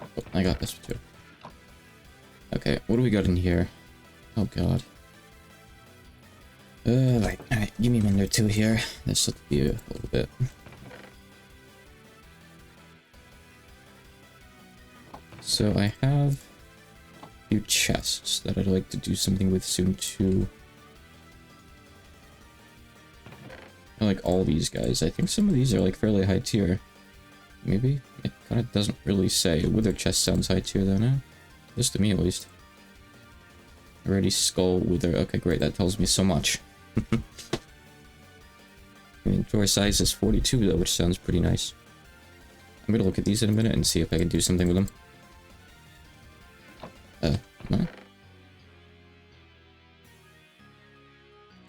Oh, I got this too. Okay, what do we got in here? Oh god. Right, alright, give me a minute or two here. This will be a little bit. So I have a few chests that I'd like to do something with soon too. I like all these guys. I think some of these are like fairly high tier. maybe? It kind of doesn't really say. Wither chest sounds high tier though, no? Just to me at least. Already skull wither. Okay, great. That tells me so much. Inventory size is 42 though, which sounds pretty nice. I'm gonna look at these in a minute and see if I can do something with them. No?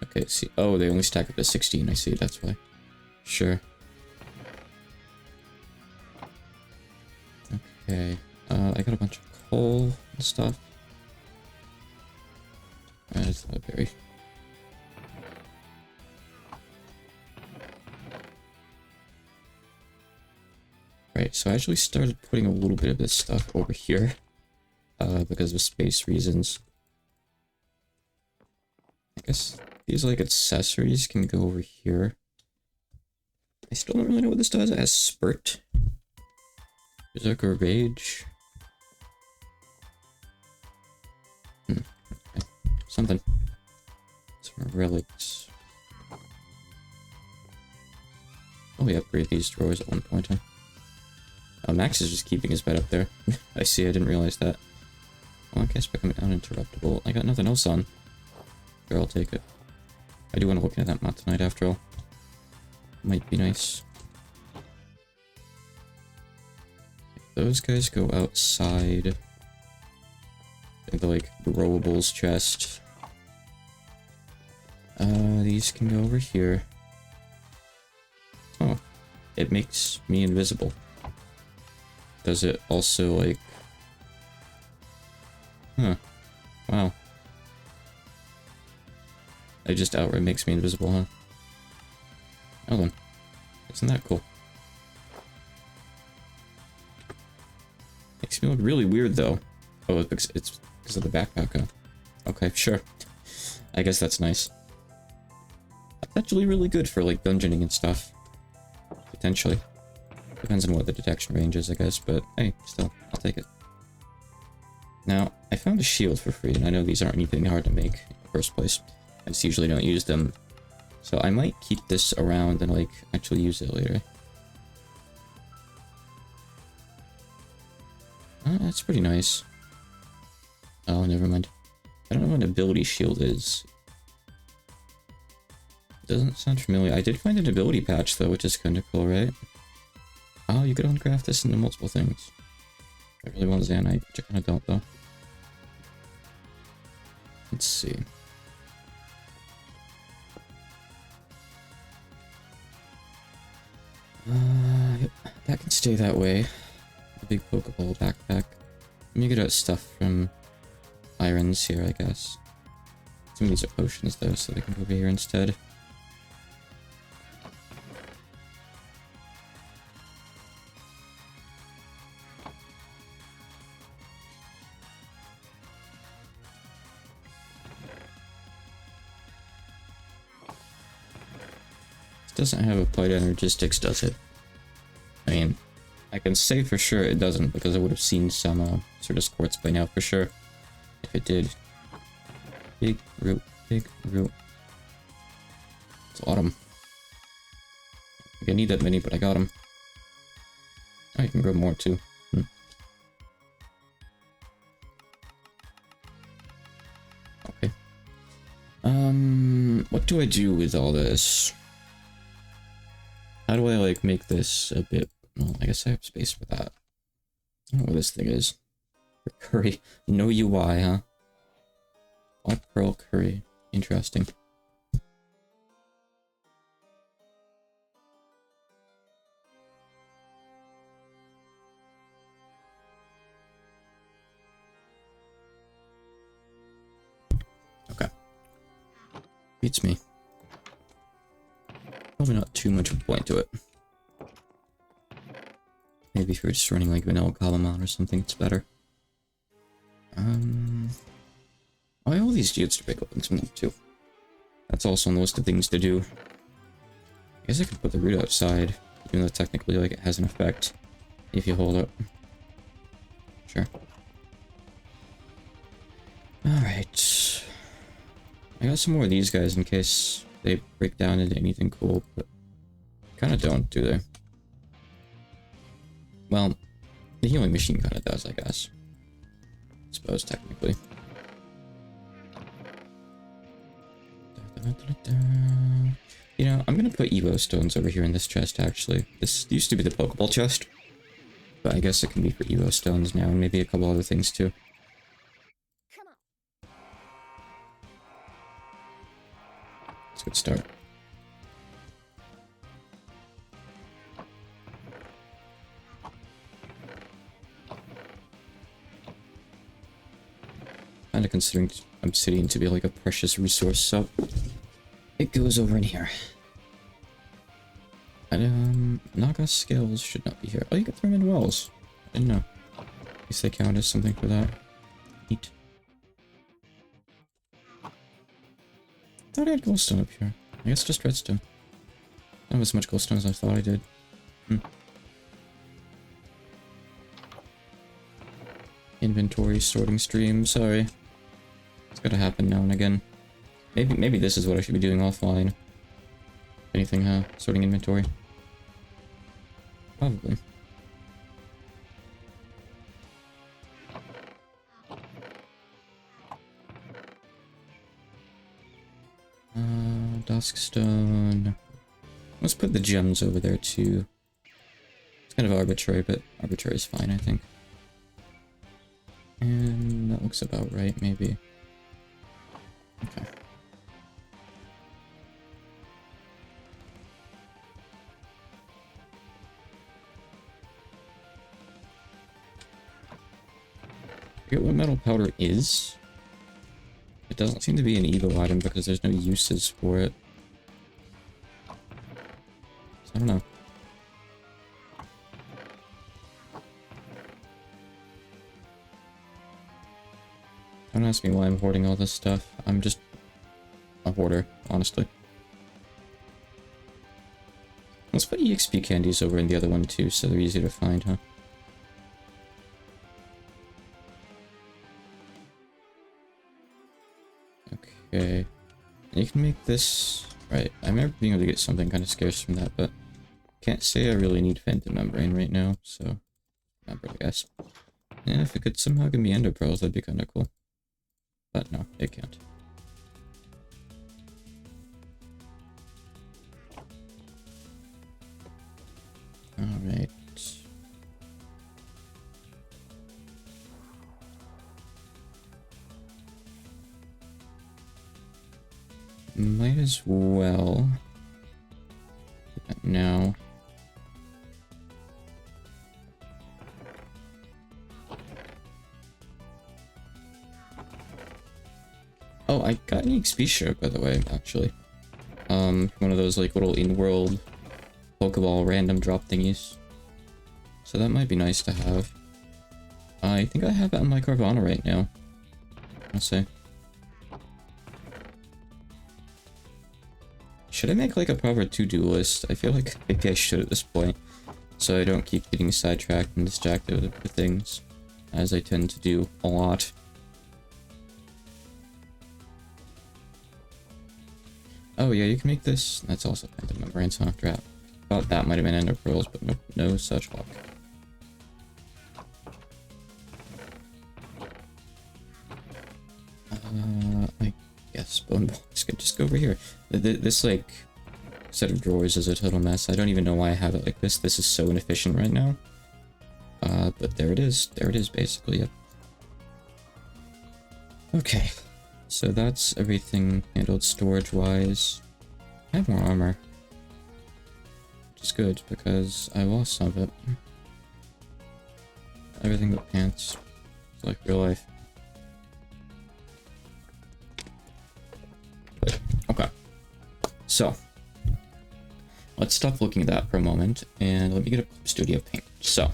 Okay, see. Oh, they only stack up to 16, I see, that's why. Sure. Okay, I got a bunch of coal and stuff. That's not a berry. Right, so I actually started putting a little bit of this stuff over here. Because of space reasons. I guess these, like, accessories can go over here. I still don't really know what this does. It has Spurt. Berserker Rage. Okay. Something. Some relics. Oh, we upgrade these drawers at one point, huh? Oh, Max is just keeping his bed up there. I see, I didn't realize that. Well, I guess becoming uninterruptible. I got nothing else on. Sure, I'll take it. I do want to look at that map tonight after all. Might be nice. Those guys go outside. I think the, like, growables chest. These can go over here. Oh, it makes me invisible. Does it also, like... Huh. Wow. It just outright makes me invisible, huh? Oh then. Isn't that cool? Makes me look really weird, though. Oh, it's because of the backpack, huh? Okay, sure. I guess that's nice. That's actually really good for, like, dungeoning and stuff. Potentially. Depends on what the detection range is, I guess, but hey, still, I'll take it. Now, I found a shield for free, and I know these aren't anything hard to make in the first place. I just usually don't use them. So I might keep this around and, like, actually use it later. That's pretty nice. Oh, never mind. I don't know what an ability shield is. It doesn't sound familiar. I did find an ability patch, though, which is kind of cool, right? Oh, you could uncraft this into multiple things. I really want Zanite, which I kind of don't, though. Let's see. Yep, that can stay that way. The big Pokeball backpack. Let me get out stuff from Irons here, I guess. Some of these are potions, though, so they can go over here instead. Doesn't have applied energistics, does it? I mean, I can say for sure it doesn't, because I would have seen some sort of quartz by now for sure. If it did. Big root, big root. It's autumn. I need that many, but I got them. Oh, you can grow more too. Okay. What do I do with all this? How do I, like, make this a bit... Well, I guess I have space for that. I don't know what this thing is. Curry. No UI, huh? All pearl curry. Interesting. Okay. Beats me. Probably not too much of a point to it. Maybe if you're just running like vanilla Cobblemon or something, it's better. Oh, all these geodes to break open some of them too. That's also on the list of things to do. I guess I could put the root outside, even though technically, like, it has an effect if you hold it. Sure. Alright. I got some more of these guys in case they break down into anything cool, but kind of don't, do they? Well, the healing machine kind of does, I guess. I suppose, technically. You know, I'm gonna put Evo stones over here in this chest, actually. This used to be the Pokeball chest. But I guess it can be for Evo stones now, and maybe a couple other things, too. It's a good start. Kinda considering obsidian to be like a precious resource, so it goes over in here. And Naga scales should not be here. Oh, you can throw them in wells. I didn't know. At least they count as something for that. Neat. Thought I had goldstone up here. I guess just redstone. Not have as much goldstone as I thought I did. Inventory sorting stream, sorry. It's gotta happen now and again. Maybe this is what I should be doing offline. Anything, huh? Sorting inventory. Probably. Duskstone. Let's put the gems over there too. It's kind of arbitrary, but arbitrary is fine, I think. And that looks about right, maybe. Okay. I forget what metal powder is. It doesn't seem to be an Evo item because there's no uses for it. So I don't know. Don't ask me why I'm hoarding all this stuff. I'm just a hoarder, honestly. Let's put EXP candies over in the other one too, so they're easy to find, huh? Okay. You can make this... Right, I remember being able to get something kind of scarce from that, but... Can't say I really need Phantom Membrane right now, so... Remember, I guess. Yeah, if it could somehow give me Ender Pearls, that'd be kind of cool. But no, it can't. Alright. Might as well. Do that now. Oh, I got an XP share, by the way, actually. One of those, like, little in-world Pokeball random drop thingies. So that might be nice to have. I think I have it on my Carvana right now. I'll say. Should I make, like, a proper to-do list? I feel like maybe I should at this point. So I don't keep getting sidetracked and distracted with other things. As I tend to do a lot. Oh yeah, you can make this. That's also Phantom Membranes, huh? Drop. Thought that might have been Ender Pearls, but nope, no such luck. I guess Bone Balls could just go over here. This, like, set of drawers is a total mess. I don't even know why I have it like this. This is so inefficient right now. But there it is. There it is, basically, yep. Okay. So that's everything handled storage-wise. I have more armor. Which is good, because I lost some of it. Everything but pants. It's like real life. But, okay. So. Let's stop looking at that for a moment, and let me get a studio paint. So.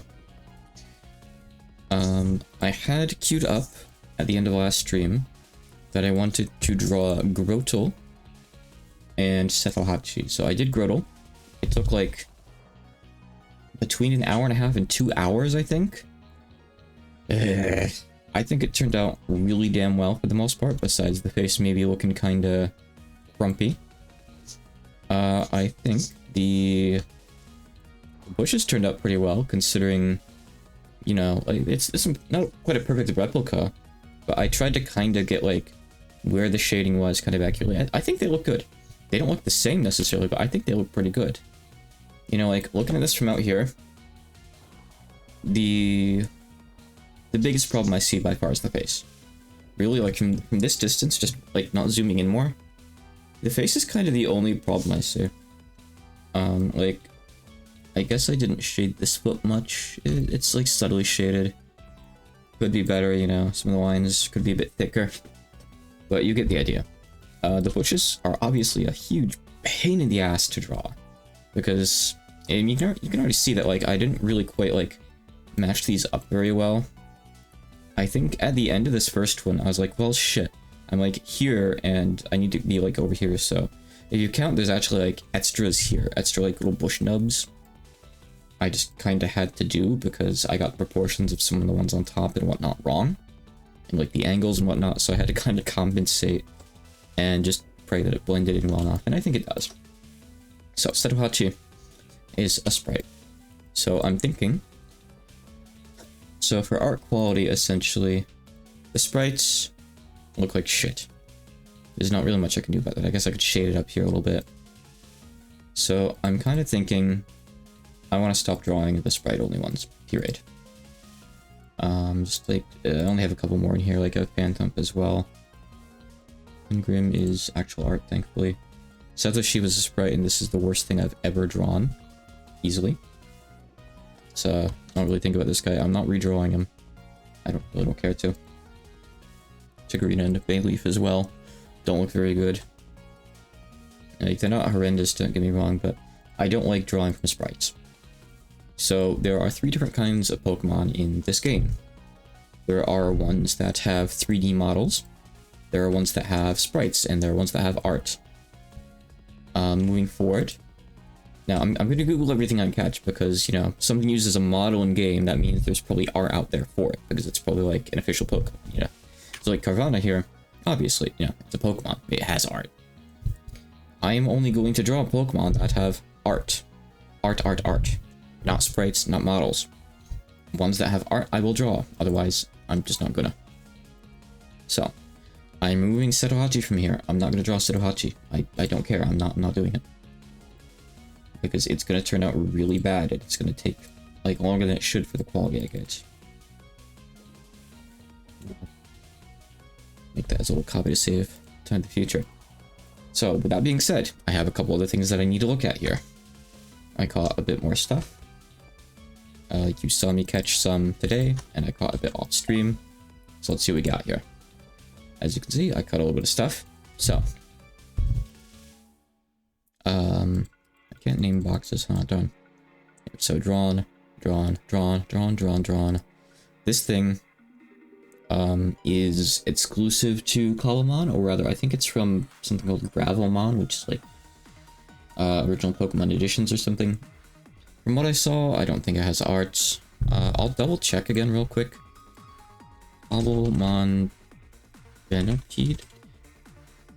I had queued up at the end of the last stream that I wanted to draw Grotle and Sethelhachi. So I did Grotle. It took like between an hour and a half and 2 hours, I think. I think it turned out really damn well for the most part, besides the face maybe looking kinda frumpy. I think the bushes turned out pretty well, considering You know, like, it's not quite a perfect replica, but I tried to kind of get, like, where the shading was kind of accurately. I think they look good. They don't look the same necessarily, but I think they look pretty good. You know, like, looking at this from out here, the biggest problem I see by far is the face. Really, like, from this distance, just, like, not zooming in more, the face is kind of the only problem I see. Like, I guess I didn't shade this foot much. It's, like, subtly shaded. Could be better, you know, some of the lines could be a bit thicker. But you get the idea. The bushes are obviously a huge pain in the ass to draw. Because, and you can already see that, like, I didn't really quite, like, match these up very well. I think at the end of this first one, I was like, well, shit. I'm, like, here, and I need to be, like, over here, so... If you count, there's actually, like, extras here. Extra, like, little bush nubs. I just kind of had to do, because I got the proportions of some of the ones on top and whatnot wrong. And, like, the angles and whatnot, so I had to kind of compensate. And just pray that it blended in well enough, and I think it does. So, Setohachi is a sprite. So, I'm thinking... So, for art quality, essentially, the sprites look like shit. There's not really much I can do about that. I guess I could shade it up here a little bit. So, I'm kind of thinking I want to stop drawing the sprite-only ones, period. Just like, I only have a couple more in here, like a Phantom as well. And Grim is actual art, thankfully. Satoshi was a sprite, and this is the worst thing I've ever drawn. Easily. So, I don't really think about this guy. I'm not redrawing him. I really don't care to. Chikorita and Bayleaf as well. Don't look very good. Like, they're not horrendous, don't get me wrong, but I don't like drawing from sprites. So, there are 3 different kinds of Pokemon in this game. There are ones that have 3D models. There are ones that have sprites, and there are ones that have art. Moving forward. Now, I'm going to Google everything I catch, because, you know, something uses a model in game, that means there's probably art out there for it, because it's probably like an official Pokemon, you know. So like Carvanha here, obviously, you know, it's a Pokemon, it has art. I am only going to draw Pokemon that have art. Art. Not sprites, not models. Ones that have art, I will draw, otherwise, I'm just not gonna. So, I'm removing Setohachi from here. I'm not gonna draw Setohachi. I don't care, I'm not doing it. Because it's gonna turn out really bad, and it's gonna take, like, longer than it should for the quality I get. Make that as a little copy to save time in the future. So, with that being said, I have a couple other things that I need to look at here. I caught a bit more stuff. You saw me catch some today, and I caught a bit off stream. So let's see what we got here. As you can see, I caught a little bit of stuff. So, I can't name boxes, huh? Done. So drawn. This thing is exclusive to Cobblemon, or rather, I think it's from something called Gravelmon, which is like original Pokemon editions or something. From what I saw, I don't think it has arts. I'll double check again real quick. Cobblemon Venipede.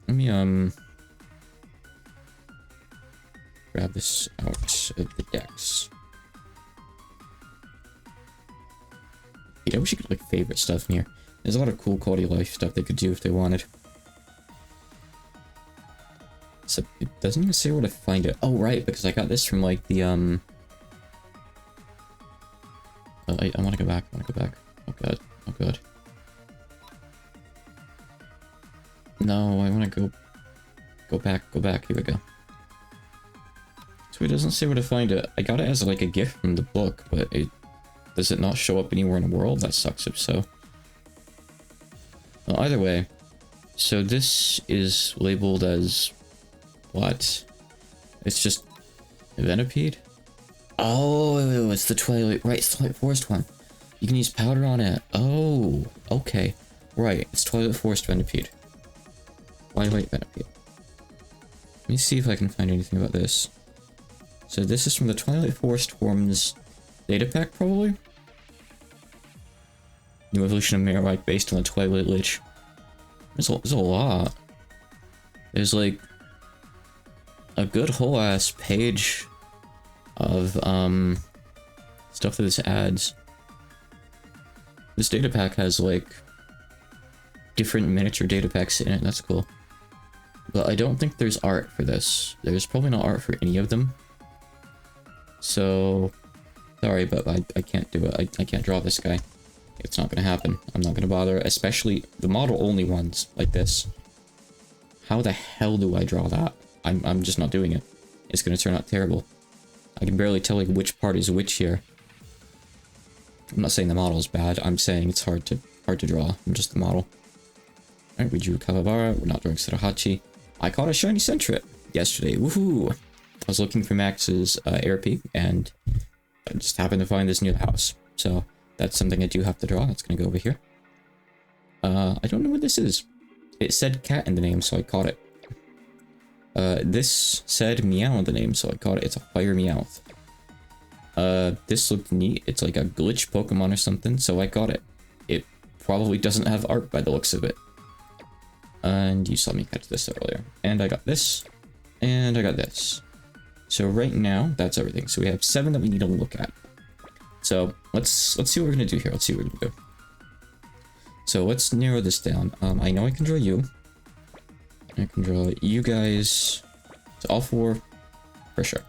Let me grab this out of the decks. I wish you could like favorite stuff in here. There's a lot of cool quality of life stuff they could do if they wanted. So it doesn't even say where to find it. Oh right, because I got this from like the I want to go back. Oh god. No, I want to go back. Here we go. So it doesn't say where to find it. I got it as like a gift from the book, but does it not show up anywhere in the world? That sucks if so. Well, either way, so this is labeled as what? It's just Venipede? Oh, it's the Twilight, right, it's the Twilight Forest one. You can use powder on it. Oh, okay. Right, it's Twilight Forest Venipede. Twilight Venipede. Let me see if I can find anything about this. So this is from the Twilight Forest Forms data pack, probably? New evolution of Marowak based on the Twilight Lich. There's a lot. There's like a good whole ass page of stuff that this adds. This data pack has, like, different miniature data packs in it. That's cool. But I don't think there's art for this. There's probably no art for any of them. So, sorry, but I can't do it. I can't draw this guy. It's not gonna happen. I'm not gonna bother, especially the model-only ones, like this. How the hell do I draw that? I'm just not doing it. It's gonna turn out terrible. I can barely tell, like, which part is which here. I'm not saying the model is bad. I'm saying it's hard to draw. I'm just the model. Alright, we drew Kawabara. We're not drawing Sarahachi. I caught a shiny Sentret yesterday. Woohoo! I was looking for Max's ARP, and I just happened to find this near the house. So, that's something I do have to draw. That's gonna go over here. I don't know what this is. It said cat in the name, so I caught it. This said meow in the name, so I caught it. It's a fire Meowth. This looked neat. It's like a glitch Pokemon or something, so I caught it. It probably doesn't have art by the looks of it. And you saw me catch this earlier. And I got this. And I got this. So right now, that's everything. So we have 7 that we need to look at. So let's see what we're gonna do here. Let's see what we're gonna do. So let's narrow this down. I know I can draw you. I can draw you guys. It's all 4 for sure.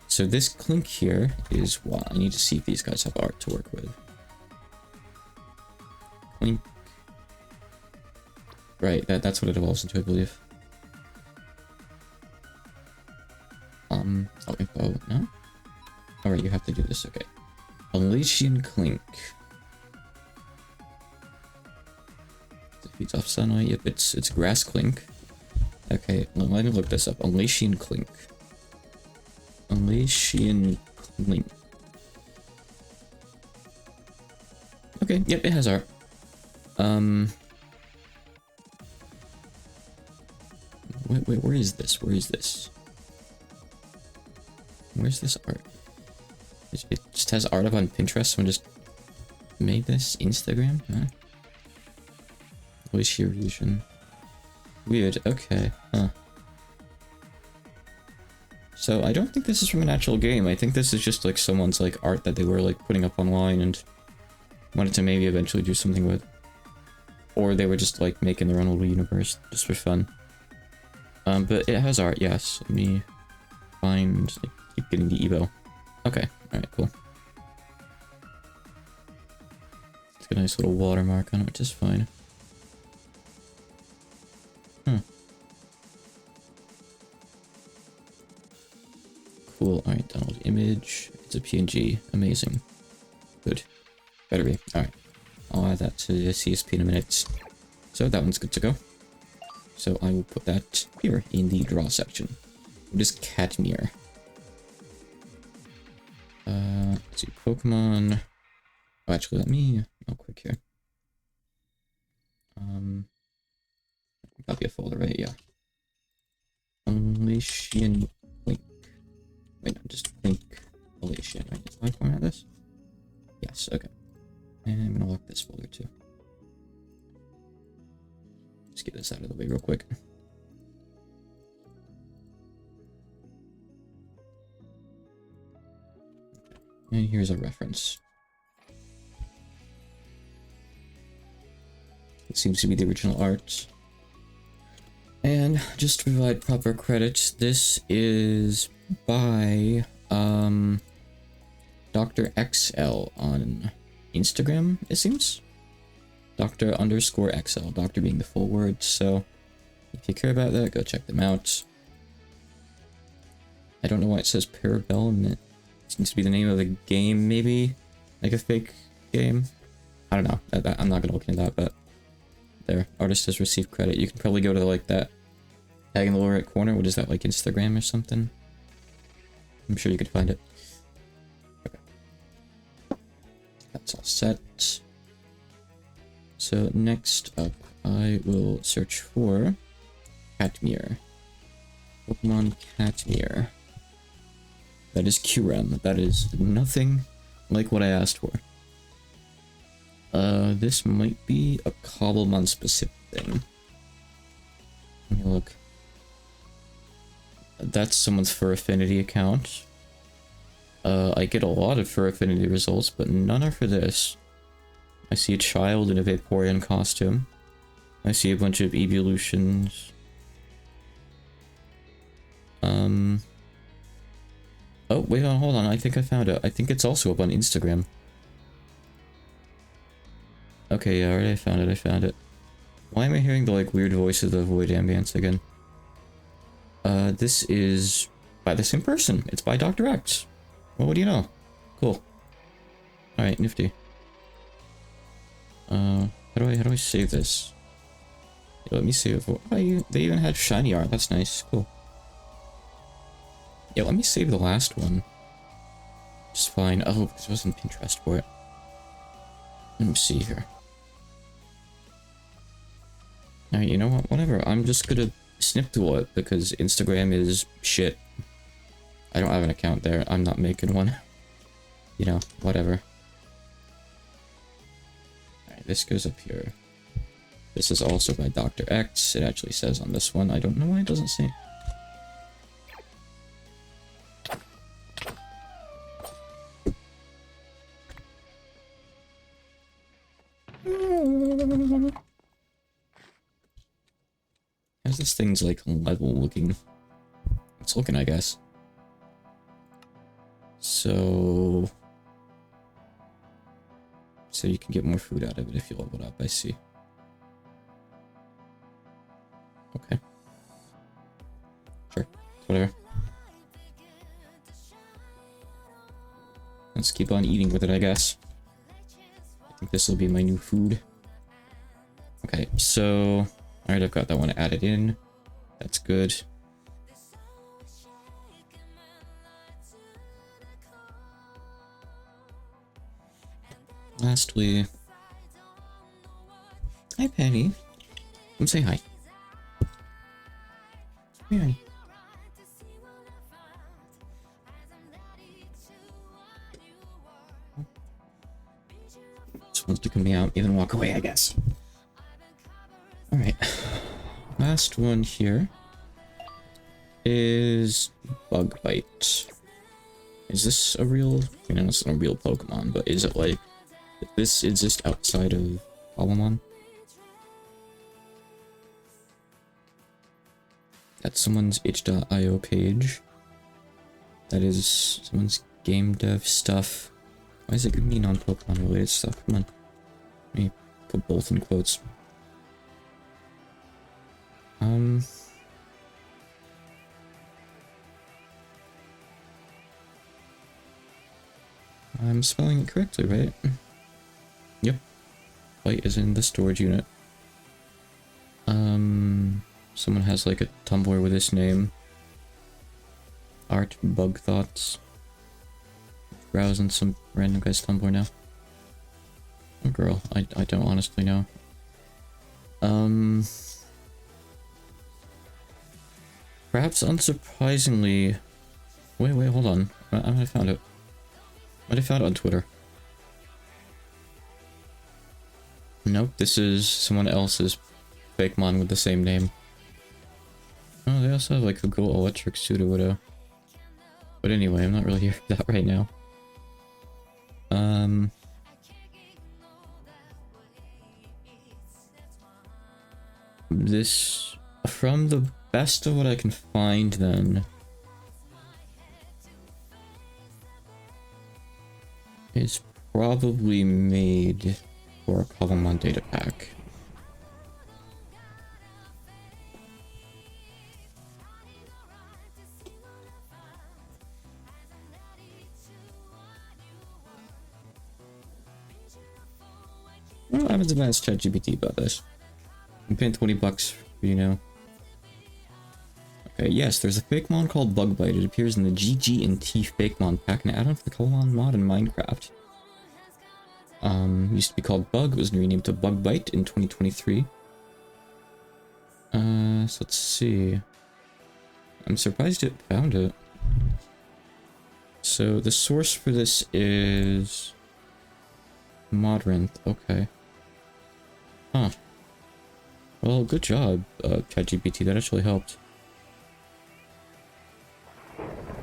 So this Clink here is what I need to see if these guys have art to work with. Clink. Right, that's what it evolves into, I believe. Oh, no? Alright, you have to do this, okay. Elysian Clink. It feeds off sunlight. Yep, it's Grass Clink. Okay, let me look this up. Elysian Clink. Elysian Clink. Okay, yep, it has art. Wait, where is this? Where is this? Where's this art? It just has art up on Pinterest. Someone just made this? Instagram? Huh? Glacier region. Weird, okay. Huh. So I don't think this is from an actual game. I think this is just like someone's like art that they were like putting up online and wanted to maybe eventually do something with. Or they were just like making their own little universe just for fun. But it has art, yes. Let me find, keep getting the Evo. Okay, alright, cool. It's got a nice little watermark on it, which is fine. Cool, alright, download image. It's a PNG. Amazing. Good. Better be. Alright. I'll add that to the CSP in a minute. So that one's good to go. So I will put that here in the draw section. Just Catmere. Let's see, Pokemon. Oh, actually, let me real quick here. That'll be a folder, right? Yeah. Elysian Link. Wait, no, just Link Elysian, right? Do I format this? Yes, okay. And I'm gonna lock this folder too. Just get this out of the way real quick. And here's a reference. It seems to be the original art. And just to provide proper credit, this is by Dr. XL on Instagram, it seems. Dr_XL, Doctor being the full word, so if you care about that, go check them out. I don't know why it says Parabellum. It seems to be the name of a game, maybe? Like a fake game? I don't know. I'm not gonna look into that, but there. Artist has received credit. You can probably go to like that tag in the lower right corner. What is that, like Instagram or something? I'm sure you could find it. Okay. That's all set. So next up, I will search for Catmere. Pokemon Catmere. That is Qrem. That is nothing like what I asked for. This might be a Cobblemon specific thing. Let me look. That's someone's Fur Affinity account. I get a lot of Fur Affinity results, but none are for this. I see a child in a Vaporeon costume. I see a bunch of evolutions. Oh, wait, hold on. I think I found it. I think it's also up on Instagram. Okay, yeah, alright, I found it. Why am I hearing the, like, weird voice of the void ambience again? This is by the same person. It's by Dr. X. Well, what do you know? Cool. Alright, nifty. How do I save this? Yeah, let me save it. Oh, they even had shiny art. That's nice. Cool. Yeah, let me save the last one. It's fine. Oh, because I was in Pinterest for it. Let me see here. Alright, you know what? Whatever. I'm just gonna snip tool it because Instagram is shit. I don't have an account there. I'm not making one. You know, whatever. Alright, this goes up here. This is also by Dr. X. It actually says on this one. I don't know why it doesn't say. How's this thing's like level looking? It's looking, I guess. So you can get more food out of it if you level it up, I see. Okay. Sure. Whatever. Let's keep on eating with it, I guess. I think this will be my new food. Okay, so... Alright, I've got that one added in. That's good. Lastly... Hi, Penny. Come say hi. Hi, honey. Just wants to come out and walk away, I guess. Alright. Last one here is Bug Bite. Is this a real... I know it's not a real Pokemon, but is it like... This exist outside of Cobblemon? That's someone's itch.io page. That is someone's game dev stuff. Why is it giving me non-Pokemon related stuff? Come on. Let me put both in quotes. I'm spelling it correctly, right? Yep. Light is in the storage unit. Someone has like a Tumblr with this name. Art Bug Thoughts. Browsing some random guy's Tumblr now. Oh girl, I don't honestly know. Perhaps unsurprisingly... Wait, hold on. I might have found it. Might have found it on Twitter. Nope, this is someone else's Fakemon with the same name. Oh, they also have like a Go Electric Pseudo-Widow. But anyway, I'm not really here for that right now. This... From the best of what I can find, then... is probably made for a Cobblemon data pack. Well, I haven't asked ChatGPT about this. I'm paying $20 for you now. Okay, yes, there's a Fakemon called Bug Bite. It appears in the GG&T Fakemon pack, an add-on for the Cobblemon mod in Minecraft. Used to be called Bug, it was renamed to Bug Bite in 2023. So let's see. I'm surprised it found it. So the source for this is... Modrinth, okay. Huh. Well, good job, ChatGPT, that actually helped.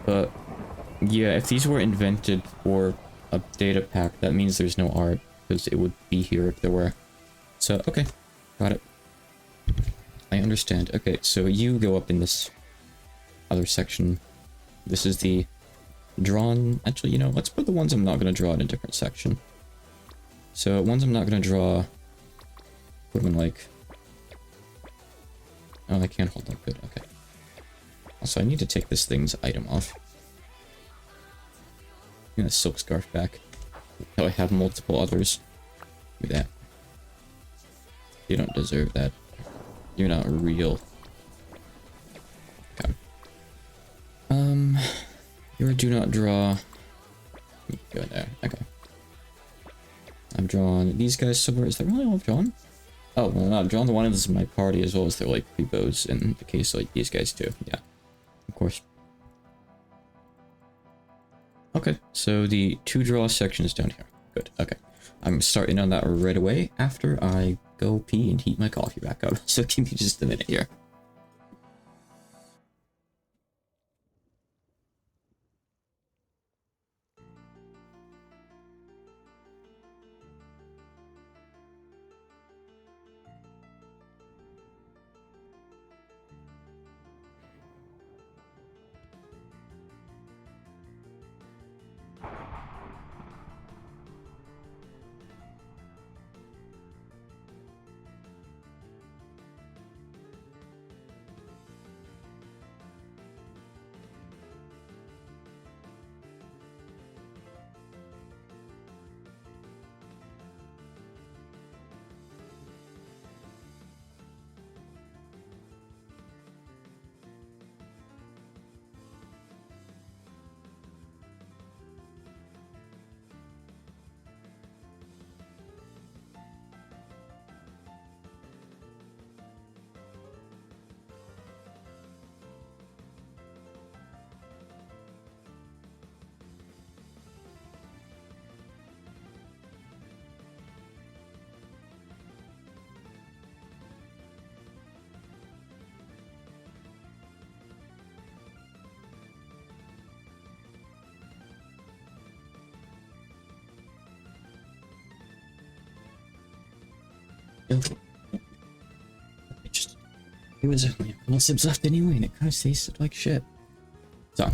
But, yeah, if these were invented for a data pack, that means there's no art. because it would be here if there were. So, okay. Got it. I understand. Okay, so you go up in this other section. This is the drawn... Actually, you know, let's put the ones I'm not going to draw in a different section. So, ones I'm not going to draw... Put them in, like... Oh, I can't hold them. Good, okay. Also, I need to take this thing's item off. Give me the silk scarf back. Though I have multiple others. Do that. You don't deserve that. You're not real. Okay. You do not draw. Go there. Okay. I've drawn these guys somewhere. Is that really all I've drawn? Oh, well, no, I've drawn the ones in my party as well as their, like, creepos in the case like these guys too. Yeah. Of course. Okay, so the 2 draw section is down here. Good, okay. I'm starting on that right away after I go pee and heat my coffee back up. So give me just a minute here. It was only a couple sips left anyway, and it kind of tasted like shit. So,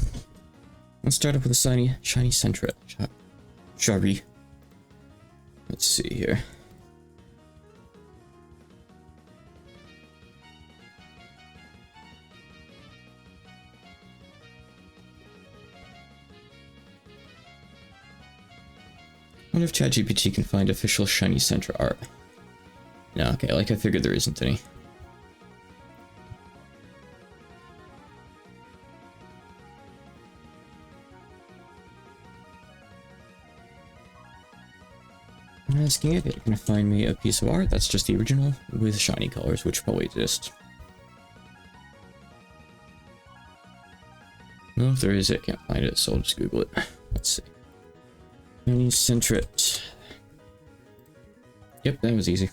let's start off with a shiny Sentra. Shari. Let's see here. I wonder if ChatGPT can find official shiny Sentra art. No, okay, like I figured there isn't any. I'm asking if it can find me a piece of art that's just the original with shiny colors, which probably exist. No, if there is, it can't find it, so I'll just Google it. Let's see. Shiny Sentret. Yep, that was easy.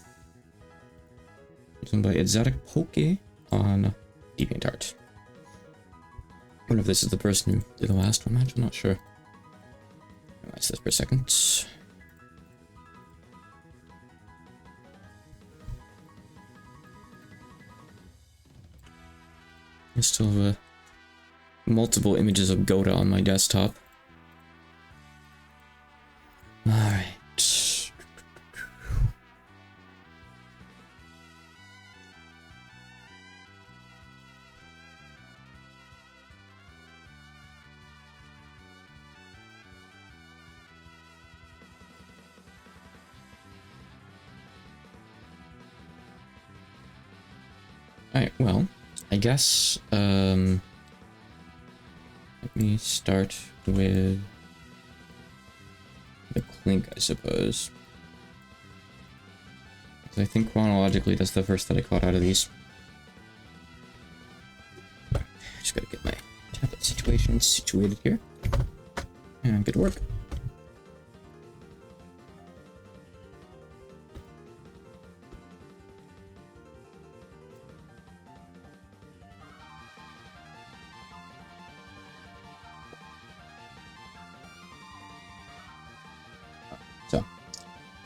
Written by Exotic Poke on DeviantArt. I wonder if this is the person who did the last one. I'm not sure. Minimize this for a second. I still have multiple images of Goda on my desktop. Alright. Alright, well, I guess, let me start with the Clink, I suppose. Because I think chronologically that's the first that I caught out of these. Just gotta get my tablet situation situated here. And good work.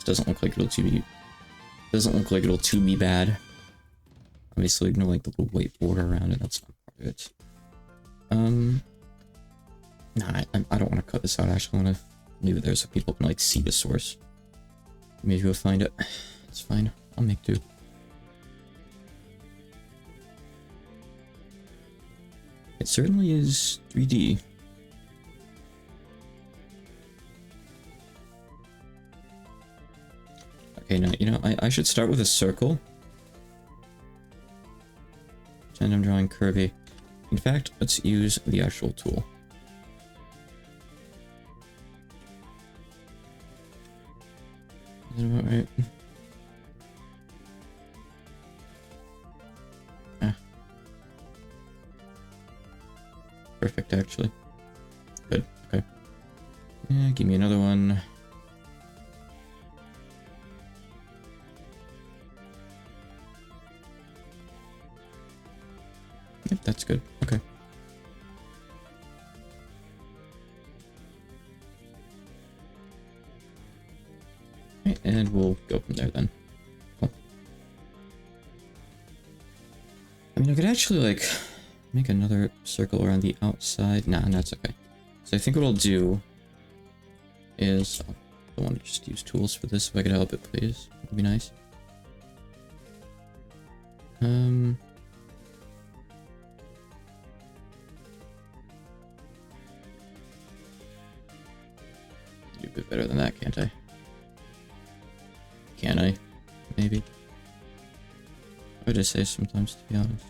doesn't look like it'll too be. Doesn't look like it'll too be bad. Obviously, ignore like the little white border around it. That's not part of it. Nah, I don't want to cut this out. I actually want to leave it there so people can like see the source. Maybe we'll find it. It's fine. I'll make do. It certainly is 3D. Okay, now, you know, I should start with a circle. Pretend I'm drawing curvy. In fact, let's use the actual tool. Is that about right? Ah. Perfect, actually. Good, okay. Yeah, give me another one. Yep, that's good. Okay. Right, and we'll go from there then. Cool. I mean, I could actually, like, make another circle around the outside. Nah, that's okay. So I think what I'll do is... I want to just use tools for this if I could help it, please. That'd be nice. Do a bit better than that, can't I? Can I? Maybe. I would just say sometimes, to be honest.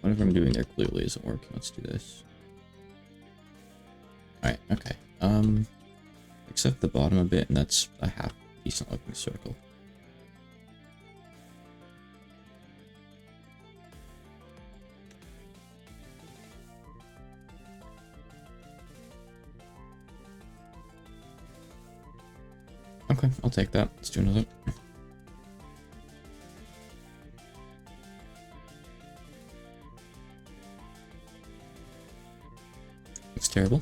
Whatever I'm doing there clearly isn't working. Let's do this. Alright, okay. Except the bottom a bit, and that's a half decent looking circle. Okay, I'll take that. Let's do another. Looks terrible.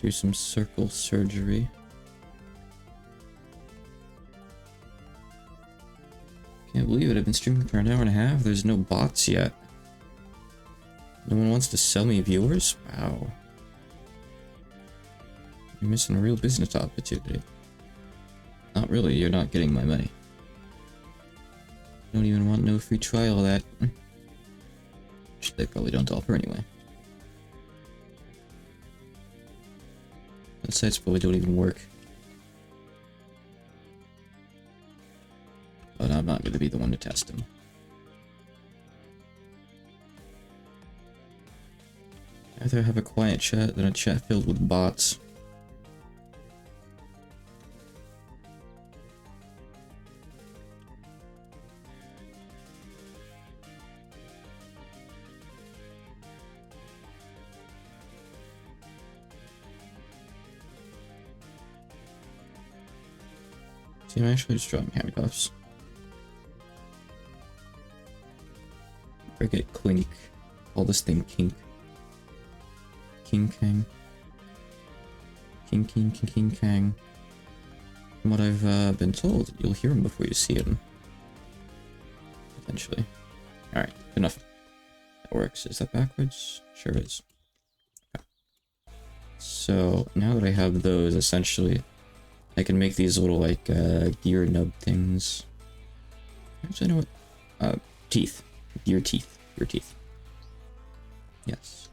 Do some circle surgery. Can't believe it. I've been streaming for an hour and a half. There's no bots yet. No one wants to sell me viewers? Wow. You're missing a real business opportunity. Not really, you're not getting my money. Don't even want no free trial of that. Which they probably don't offer anyway. The sites probably don't even work. But I'm not going to be the one to test them. I'd rather have a quiet chat than a chat filled with bots. See, I'm actually just drawing handcuffs. Forget clink. Call this thing kink. King Kang. King King King King Kang. From what I've been told, you'll hear him before you see him. Potentially. Alright, enough. That works. Is that backwards? Sure is. Okay. So, now that I have those, essentially, I can make these little, like, gear nub things. Actually, I know what? Teeth. Gear teeth. Gear teeth. Yes.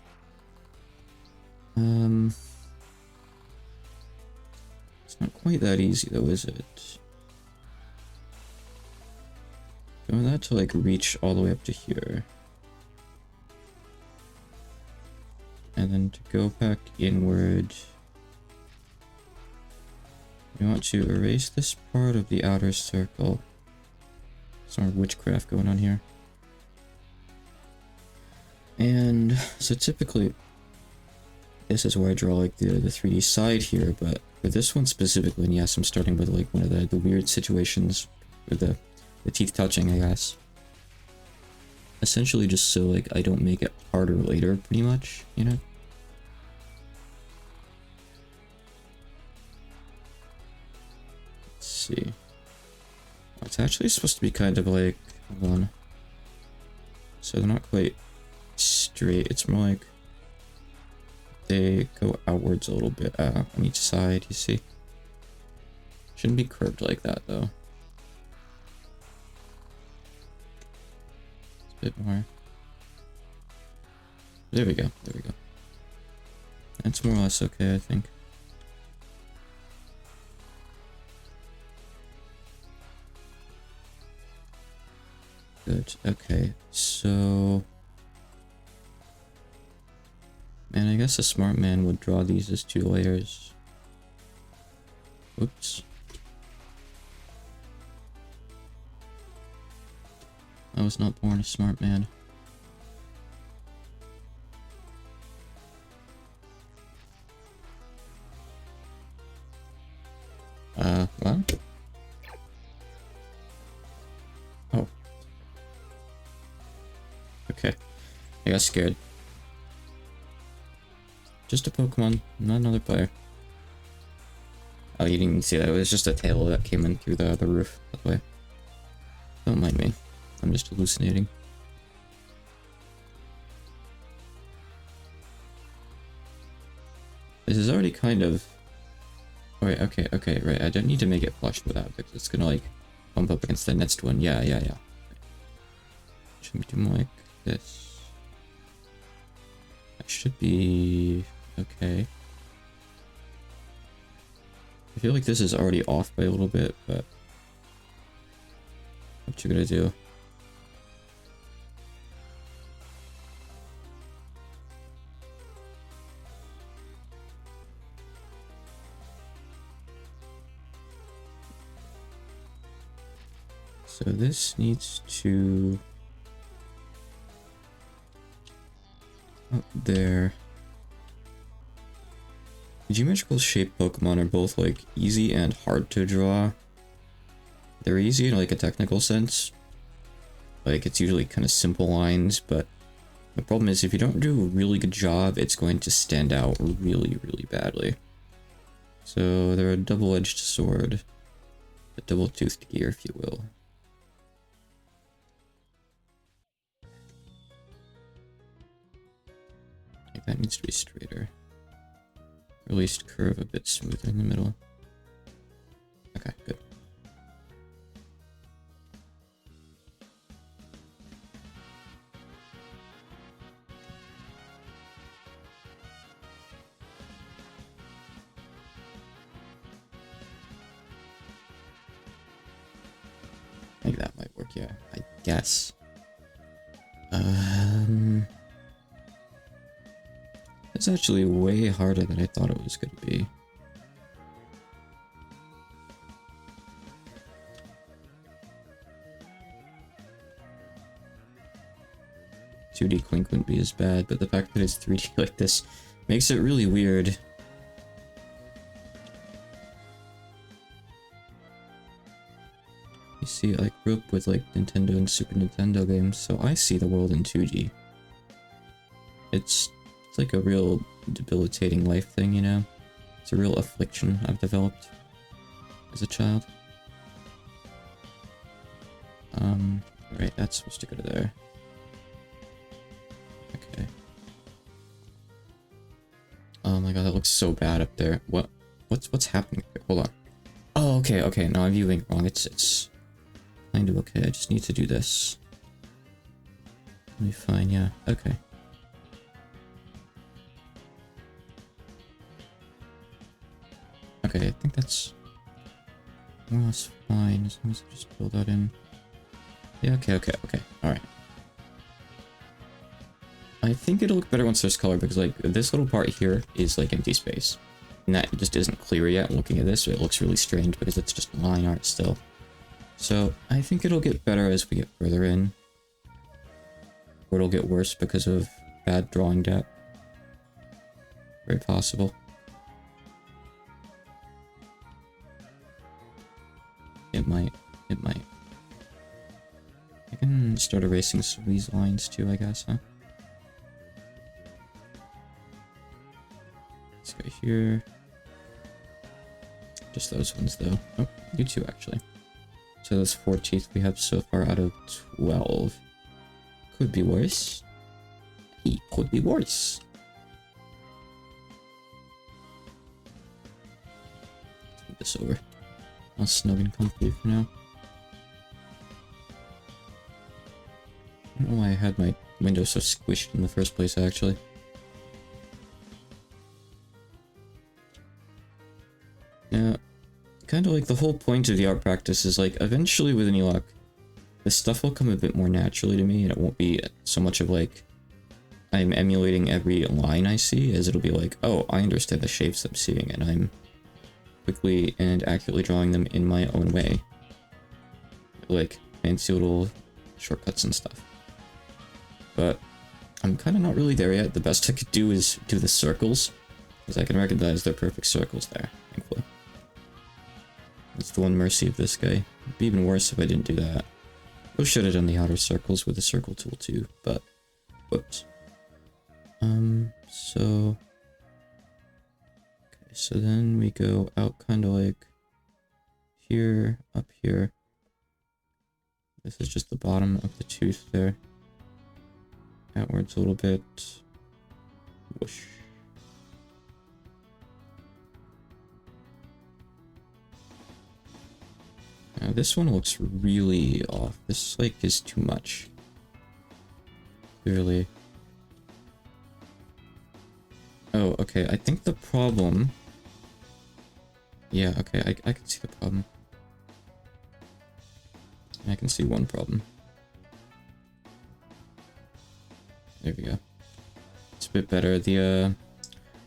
It's not quite that easy, though, is it? I want that to, like, reach all the way up to here. And then to go back inward... We want to erase this part of the outer circle Some more witchcraft going on here. And so typically, this is where I draw like the 3D side here, but for this one specifically, and yes, I'm starting with like one of the weird situations with the teeth touching, I guess. Essentially just so like I don't make it harder later, pretty much, you know? Let's see. It's actually supposed to be kind of like, hold on. So they're not quite straight, it's more like they go outwards a little bit on each side, you see? Shouldn't be curved like that though. It's a bit more. There we go, there we go. That's more or less okay, I think. Good, okay, so... Man, I guess a smart man would draw these as 2 layers. Oops. I was not born a smart man. What? Oh. Okay. I got scared. Just a Pokemon, not another player. Oh, you didn't even see that. It was just a tail that came in through the roof, by the way. Don't mind me. I'm just hallucinating. This is already kind of... Oh, wait, okay, right. I don't need to make it flush with that because it's gonna, like, bump up against the next one. Yeah. Should be doing like this. That should be... okay. I feel like this is already off by a little bit, but... what you gonna do? So this needs to... up there. The geometrical shape Pokemon are both like easy and hard to draw. They're easy in like a technical sense. Like it's usually kind of simple lines, but the problem is if you don't do a really good job, it's going to stand out really, really badly. So they're a double-edged sword. A double-toothed gear, if you will. That needs to be straighter. Or at least curve a bit smoother in the middle. Okay, good. I think that might work, yeah. I guess. It's actually way harder than I thought it was going to be. "2D Clink wouldn't be as bad, but the fact that it's 3D like this makes it really weird. You see, I grew up with like Nintendo and Super Nintendo games, so I see the world in 2D. It's like a real debilitating life thing, you know? It's a real affliction I've developed as a child. Right, that's supposed to go to there. Okay. Oh my god, that looks so bad up there. What's happening here? Hold on. Oh, okay, no, I'm viewing wrong. It's kind of okay. I just need to do this. It'll be fine, yeah. Okay. Okay, I think that's more or less fine, as long as I just fill that in. Yeah, okay, alright. I think it'll look better once there's color, because like, this little part here is like empty space. And that just isn't clear yet. Looking at this, it looks really strange because it's just line art still. So I think it'll get better as we get further in. Or it'll get worse because of bad drawing depth. Very possible. It might. It might. I can start erasing some of these lines too, I guess, huh? This guy here. Just those ones, though. Oh, you two, actually. So those 4 teeth we have so far out of 12. Could be worse. It could be worse. Let's move this over. I'll snug and comfy for now. I don't know why I had my window so squished in the first place, actually. Yeah, kind of like the whole point of the art practice is like, eventually with any luck, this stuff will come a bit more naturally to me, and it won't be so much of like, I'm emulating every line I see, as it'll be like, oh, I understand the shapes I'm seeing, and I'm quickly and accurately drawing them in my own way. Like, fancy little shortcuts and stuff. But I'm kind of not really there yet. The best I could do is do the circles, because I can recognize they're perfect circles there, thankfully. That's the one mercy of this guy. It'd be even worse if I didn't do that. I should have done the outer circles with the circle tool too, but whoops. So okay, so then we go out kind of like here, up here. This is just the bottom of the tooth there. Outwards a little bit. Whoosh. Now this one looks really off. This like is too much. Clearly. Oh, okay. I think the problem... Yeah, okay. I can see the problem. I can see one problem. There we go. It's a bit better. The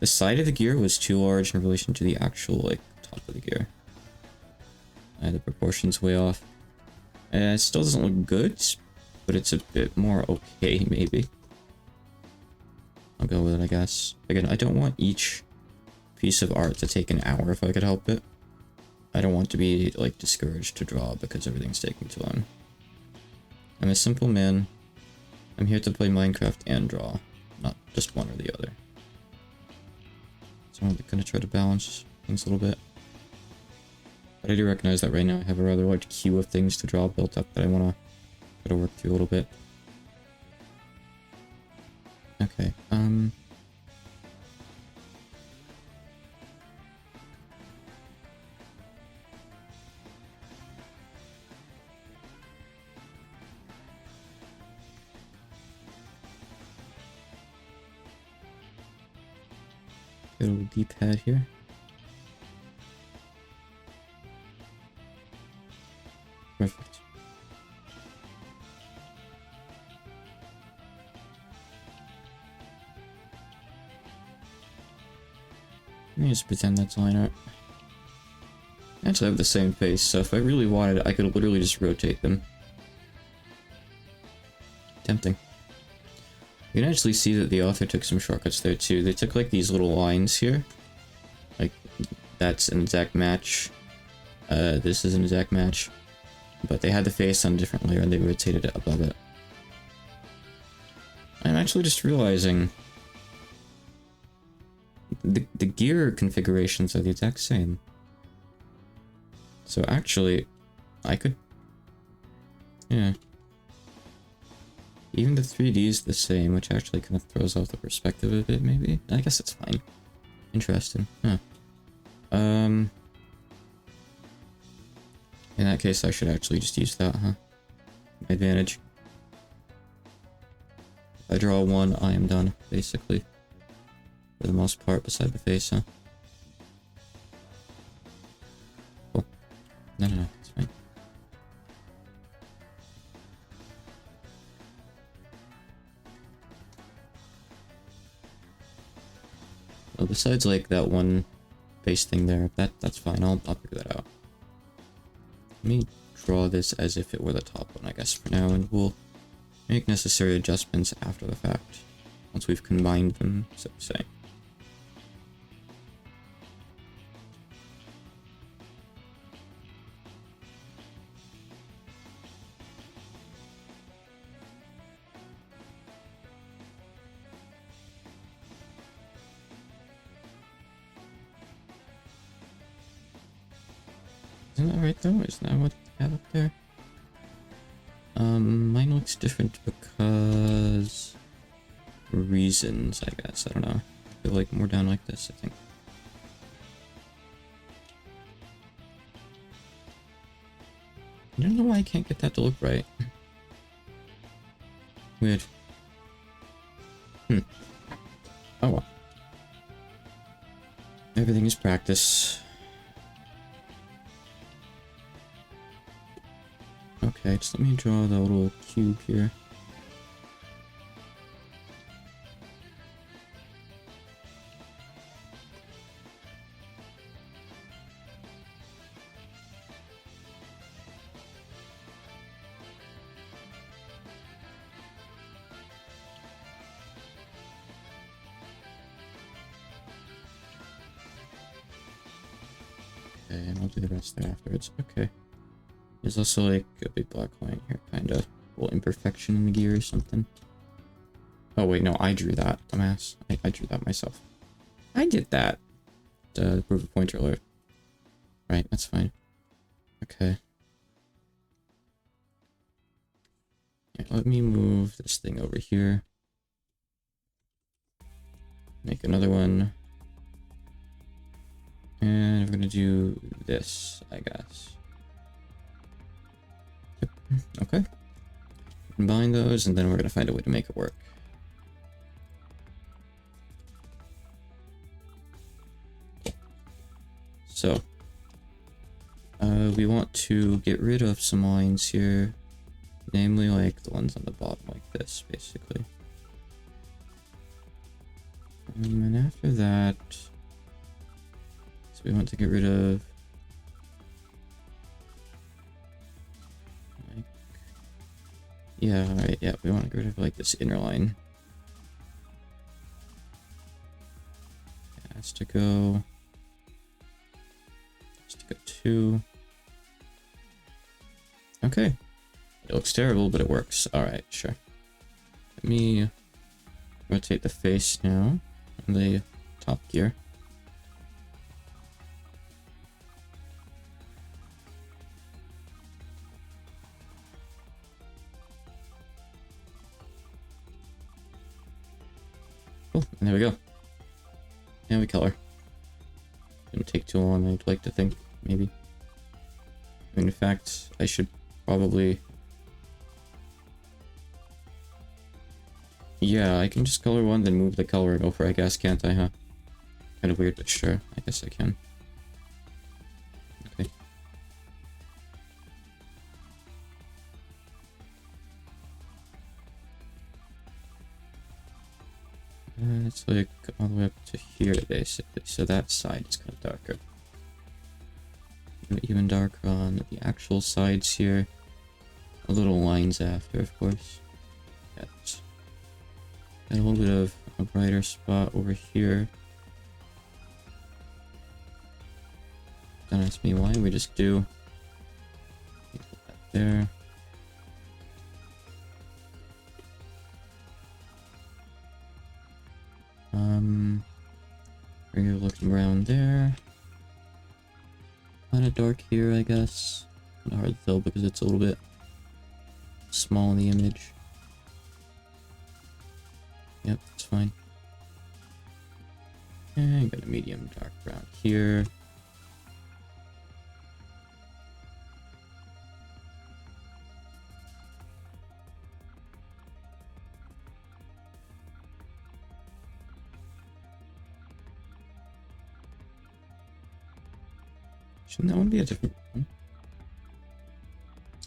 side of the gear was too large in relation to the actual, like, top of the gear. The proportion's way off. It still doesn't look good, but it's a bit more okay, maybe. I'll go with it, I guess. Again, I don't want each piece of art to take an hour if I could help it. I don't want to be, like, discouraged to draw because everything's taking too long. I'm a simple man. I'm here to play Minecraft and draw, not just one or the other. So I'm gonna try to balance things a little bit. But I do recognize that right now I have a rather large queue of things to draw built up that I want to try to work through a little bit. Okay, get a little D-pad here. Perfect. Let me just pretend that's line art. I actually have the same face, so if I really wanted, I could literally just rotate them. Tempting. You can actually see that the author took some shortcuts there too. They took like these little lines here. Like, that's an exact match. This is an exact match. But they had the face on a different layer and they rotated it above it. I'm actually just realizing the gear configurations are the exact same. So actually, I could... Yeah. Even the 3D is the same, which actually kind of throws off the perspective a bit, maybe? I guess it's fine. Interesting. Huh. In that case, I should actually just use that, huh? My advantage. If I draw one, I am done, basically. For the most part, beside the face, huh? Cool. No, it's fine. Well, besides, like, that one face thing there, that's fine. I'll figure that out. Let me draw this as if it were the top one, I guess, for now, and we'll make necessary adjustments after the fact, once we've combined them, so to say. Isn't that right though? Isn't that what we have up there? Mine looks different because reasons, I guess. I don't know. I feel like more down like this, I think. I don't know why I can't get that to look right. Weird. Oh well. Everything is practice. Okay, just let me draw the little cube here. Okay, and I'll do the rest there afterwards. Okay. There's also like a big black line here, kind of. A little imperfection in the gear or something. Oh wait, no, I drew that, dumbass. I drew that myself. I did that. The proof of pointer alert. Right, that's fine. Okay. Yeah, let me move this thing over here. Make another one. And we're gonna do this, I guess. Okay. Combine those, and then we're gonna find a way to make it work. So, we want to get rid of some lines here, namely like the ones on the bottom, like this, basically. And after that, so we want to get rid of yeah, right, yeah, we want to get rid of like this inner line. It has to go 2. Okay. It looks terrible, but it works. Alright, sure. Let me rotate the face now on the top gear. Cool, and there we go. And we color. Didn't take too long, I'd like to think, maybe. I mean, in fact, I should probably... Yeah, I can just color one, then move the coloring over, I guess, can't I, huh? Kind of weird, but sure, I guess I can. Okay. It's like all the way up to here, basically, so that side is kind of darker. Even darker on the actual sides here. A little lines after, of course. Yes. And a little bit of a brighter spot over here. Don't ask me why, we just do. Put that there. Regular looking brown there. Kind of dark here, I guess. Kind of hard to tell because it's a little bit small in the image. Yep, that's fine. And got a medium dark brown here. Shouldn't that one be a different one?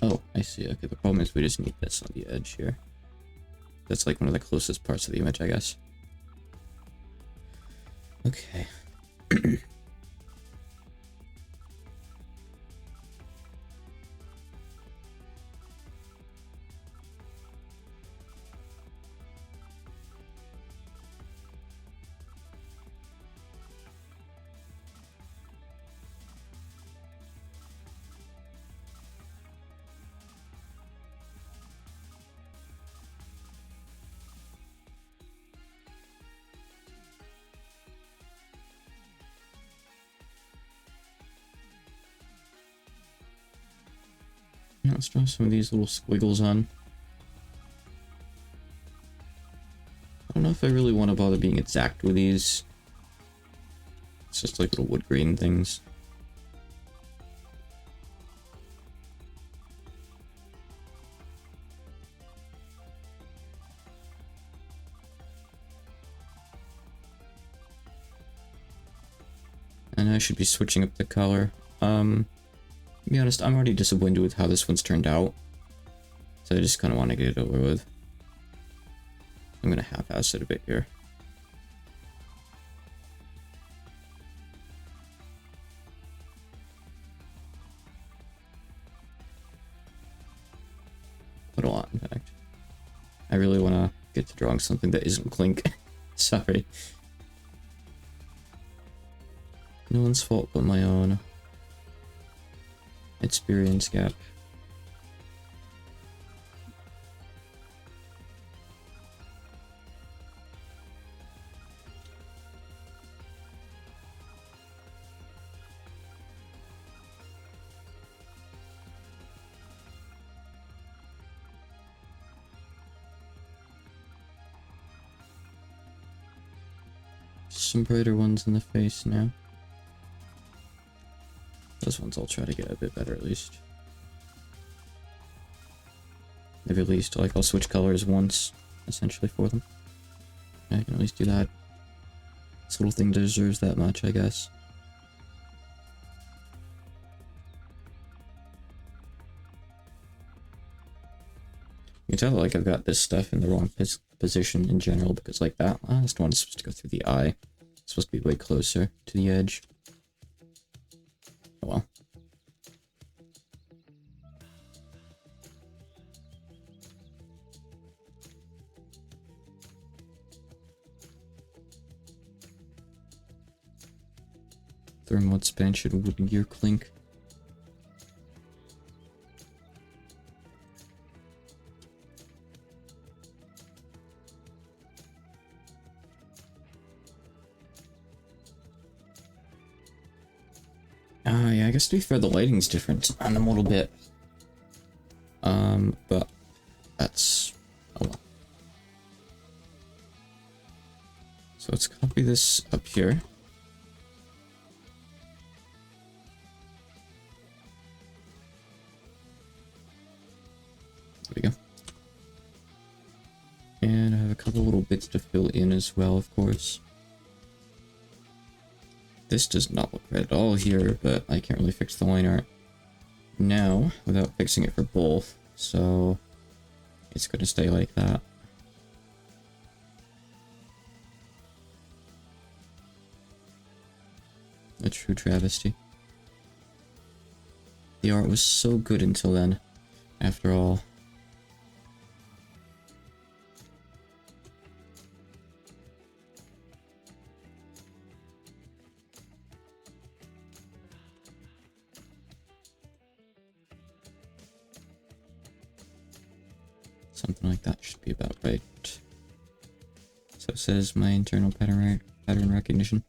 Oh, I see. Okay, the problem is we just need this on the edge here. That's like one of the closest parts of the image, I guess. Okay. let's draw some of these little squiggles on. I don't know if I really want to bother being exact with these. It's just like little wood grain things. And I should be switching up the color. To be honest, I'm already disappointed with how this one's turned out. So I just kind of want to get it over with. I'm going to half-ass it a bit here. Put a lot, in fact. I really want to get to drawing something that isn't Clink. Sorry. No one's fault but my own. Experience gap. Some brighter ones in the face now. Those ones I'll try to get a bit better at least. Maybe at least, like, I'll switch colors once, essentially, for them. I can at least do that. This little thing deserves that much, I guess. You can tell, like, I've got this stuff in the wrong position in general, because, like, that last one is supposed to go through the eye. It's supposed to be way closer to the edge. Oh well. Thermal expansion wooden gear Clink. Yeah, I guess to be fair, the lighting's different on them a little bit. But that's, oh well. So let's copy this up here. There we go. And I have a couple little bits to fill in as well, of course. This does not look right at all here, but I can't really fix the line art now without fixing it for both, so it's going to stay like that. A true travesty. The art was so good until then, after all. Something like that should be about right. So it says my internal pattern recognition.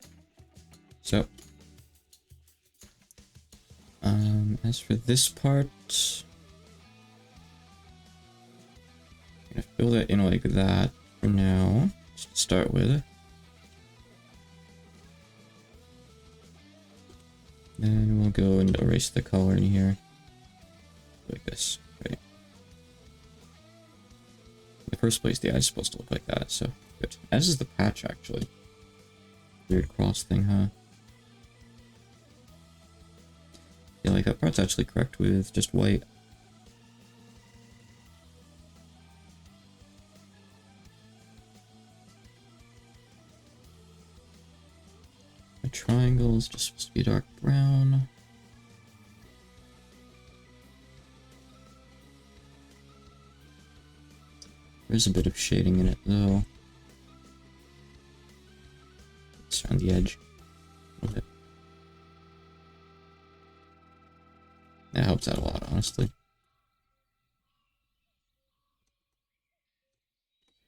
So, as for this part, I'm gonna fill that in like that for now, just to start with. Then we'll go and erase the color in here, like this. Right. In the first place, the eye's supposed to look like that, so good. As is the patch, actually. Weird cross thing, huh? Yeah, like that part's actually correct with just white. My triangle is just supposed to be dark brown. There's a bit of shading in it, though. It's around the edge. A little bit. That helps out a lot, honestly.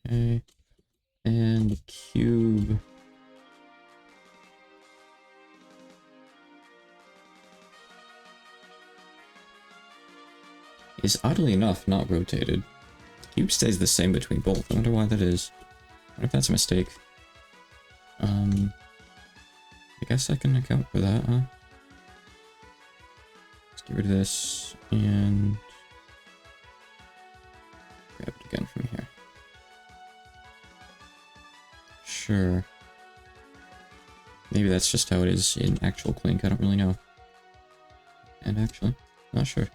Okay. And the cube. is oddly enough not rotated. The cube stays the same between both. I wonder why that is. I wonder if that's a mistake. I guess I can account for that, huh? Let's get rid of this and grab it again from here. Sure. Maybe that's just how it is in actual Clink, I don't really know. And actually, not sure.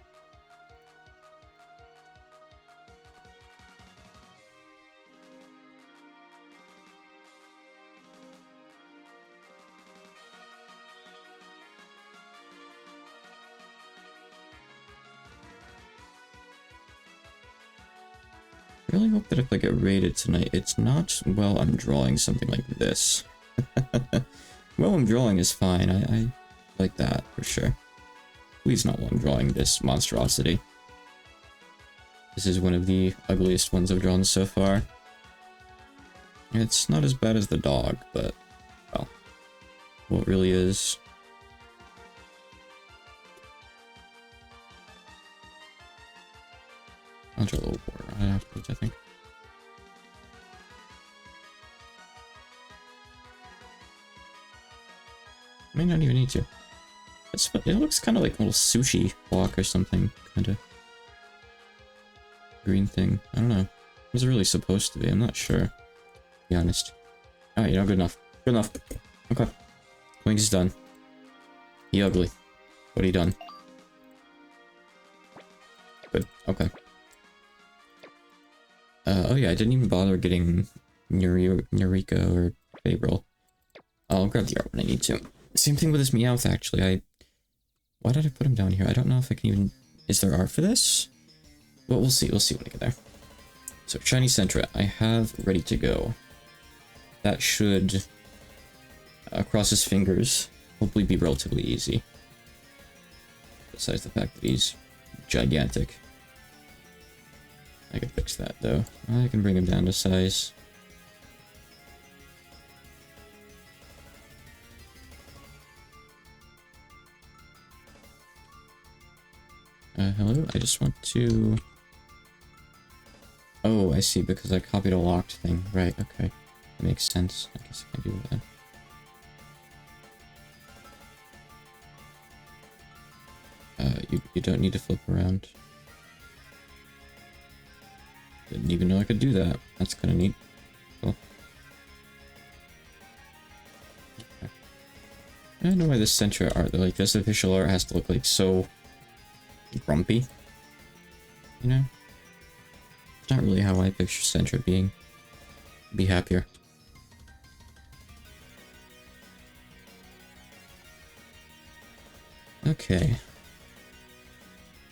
I really hope that if I get rated tonight, it's not, well, I'm drawing something like this. Well, I'm drawing is fine. I like that, for sure. Please not while I'm drawing this monstrosity. This is one of the ugliest ones I've drawn so far. It's not as bad as the dog, but, well, what really is. I'll draw a little border on it afterwards, I think. May not even need to. It looks kind of like a little sushi block or something, kind of green thing. I don't know. Was it really supposed to be? I'm not sure, to be honest. Alright, you know, good enough. Good enough. Okay. Wings is done. He ugly. What he done? Good. Okay. Oh yeah, I didn't even bother getting Eureka or Fabril. I'll grab the art when I need to. Same thing with this Meowth, actually. Why did I put him down here? I don't know if I can even... Is there art for this? Well, we'll see. We'll see when I get there. So, Shiny Sentra, I have ready to go. That should, cross his fingers, hopefully be relatively easy. Besides the fact that he's gigantic. I can fix that, though. I can bring him down to size. Hello? I just want to... Oh, I see, because I copied a locked thing. Right, okay. That makes sense. I guess I can do that. You don't need to flip around. Didn't even know I could do that. That's kind of neat. Cool. Okay. I don't know why this Sentra art, like this official art has to look like so grumpy. You know? It's not really how I picture Sentra being. Be happier. Okay.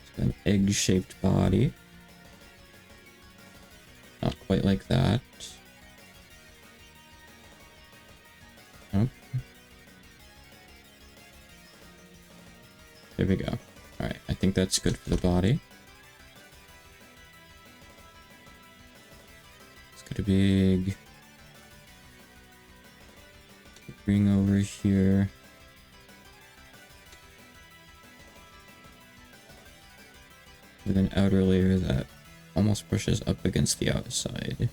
It's got an egg-shaped body. Not quite like that. Nope. There we go. Alright, I think that's good for the body. Let's get a big ring over here. With an outer layer that almost pushes up against the outside.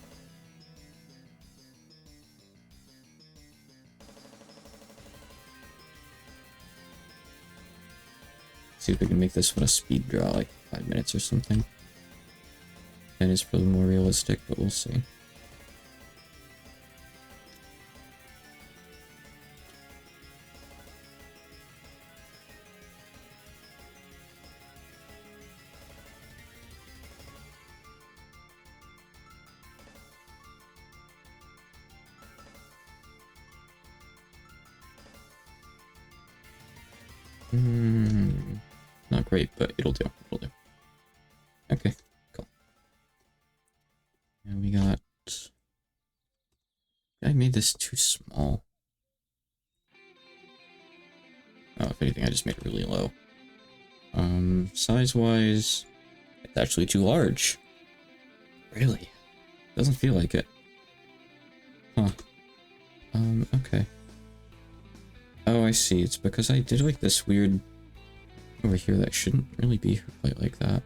See if we can make this one a speed draw, like 5 minutes or something. And it's probably more realistic, but we'll see. Not great, but it'll do. It'll do. Okay, cool. And we got... I made this too small. Oh, if anything, I just made it really low. Size-wise, it's actually too large. Really? Doesn't feel like it. Huh. Okay. Oh, I see. It's because I did like this weird over here that shouldn't really be quite like that.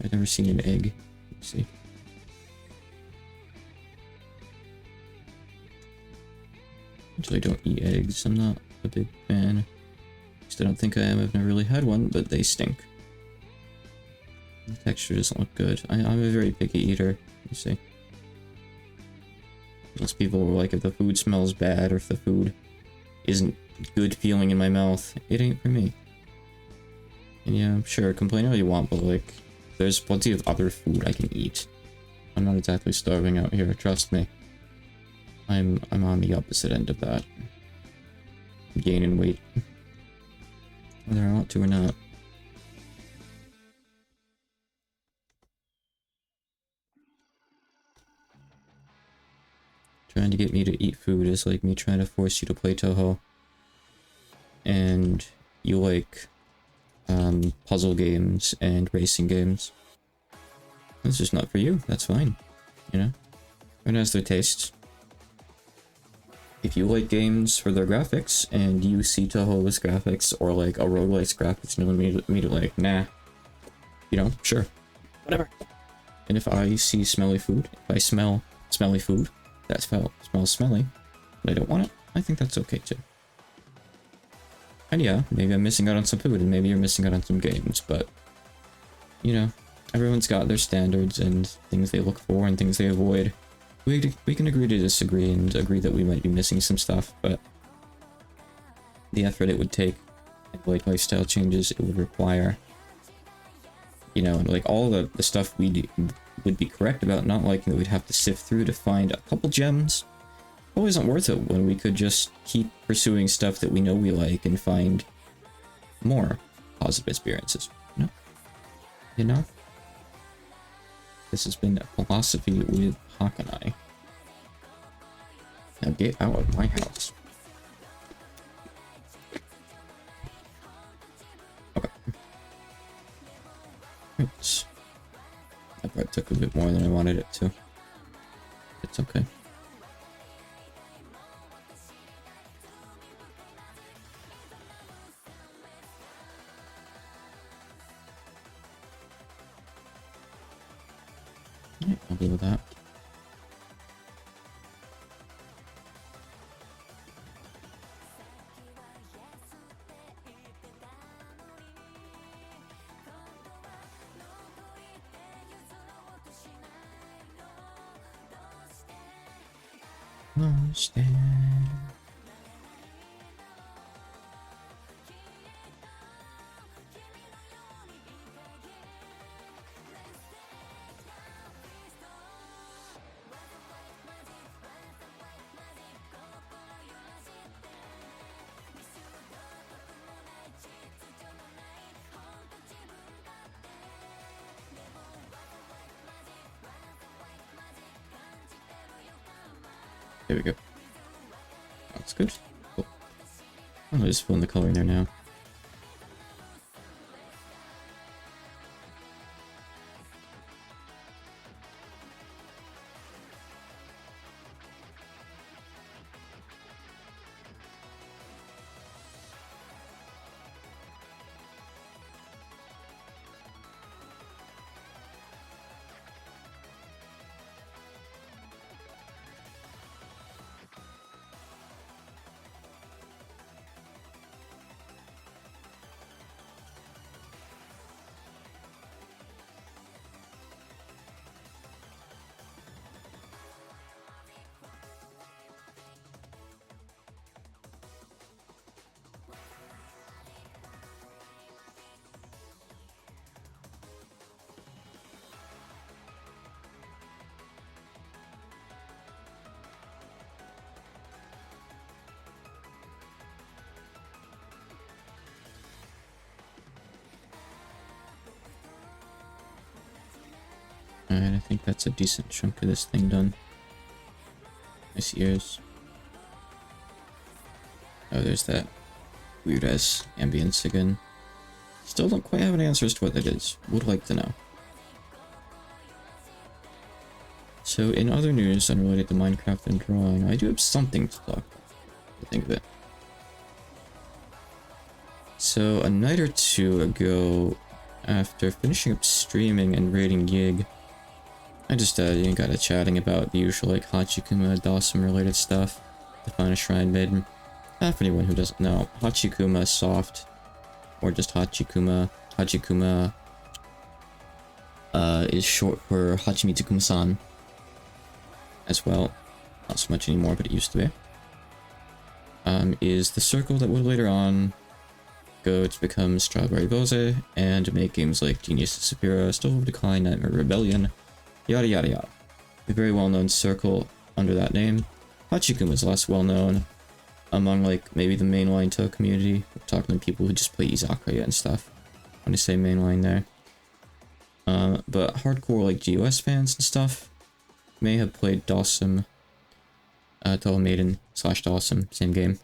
I've never seen an egg. Let's see. Usually don't eat eggs. I'm not a big fan. At least I don't think I am. I've never really had one, but they stink. The texture doesn't look good. I'm a very picky eater, you see. Most people were like, if the food smells bad or if the food isn't good feeling in my mouth, it ain't for me. And yeah, sure, complain all you want, but like, there's plenty of other food I can eat. I'm not exactly starving out here, trust me. I'm on the opposite end of that. Gaining weight. Whether I want to or not. Trying to get me to eat food is like me trying to force you to play Toho. And you like puzzle games and racing games. That's just not for you, that's fine. You know? Everyone has their tastes. If you like games for their graphics, and you see Toho's graphics, or like a roguelike's graphics, and you're immediately like, nah. You know, sure. Whatever. And if I see smelly food, if I smell smelly food, that smells smelly, but I don't want it, I think that's okay too. And yeah, maybe I'm missing out on some food, and maybe you're missing out on some games, but, you know, everyone's got their standards and things they look for and things they avoid. We can agree to disagree and agree that we might be missing some stuff, but the effort it would take, and like lifestyle changes it would require, you know, and like all the stuff we would be correct about not liking that we'd have to sift through to find a couple gems, probably isn't worth it when we could just keep pursuing stuff that we know we like and find more positive experiences, you know? You know? This has been Philosophy with Hawk and I. Now get out of my house. Okay. Right. That part took a bit more than I wanted it to. It's okay. Yeah, I'll deal with that. Understand. There we go. That's good. Cool. I'll just fill in the color in there now. Alright, I think that's a decent chunk of this thing done. Nice ears. Oh, there's that weird ass ambience again. Still don't quite have any answers to what that is. Would like to know. So, in other news unrelated to Minecraft and drawing, I do have something to talk about. To think of it. So, a night or two ago, after finishing up streaming and raiding Yig, I just got chatting about the usual like Hachikuma Dawson related stuff to find a shrine maiden. For anyone who doesn't know, Hachikuma soft, or just Hachikuma, is short for Hachimitsu-kuma-san as well. Not so much anymore, but it used to be. Is the circle that would later on go to become Strawberry Bose and make games like Genius Sapphira, Still of Decline, Nightmare Rebellion, yada yada yada. A very well-known circle under that name. Hachikuma is less well-known among like maybe the mainline Toho community. We're talking to people who just play Izakaya and stuff when I say mainline there. But hardcore like GOS fans and stuff may have played Dawson, Toho Maiden / Dawson, same game.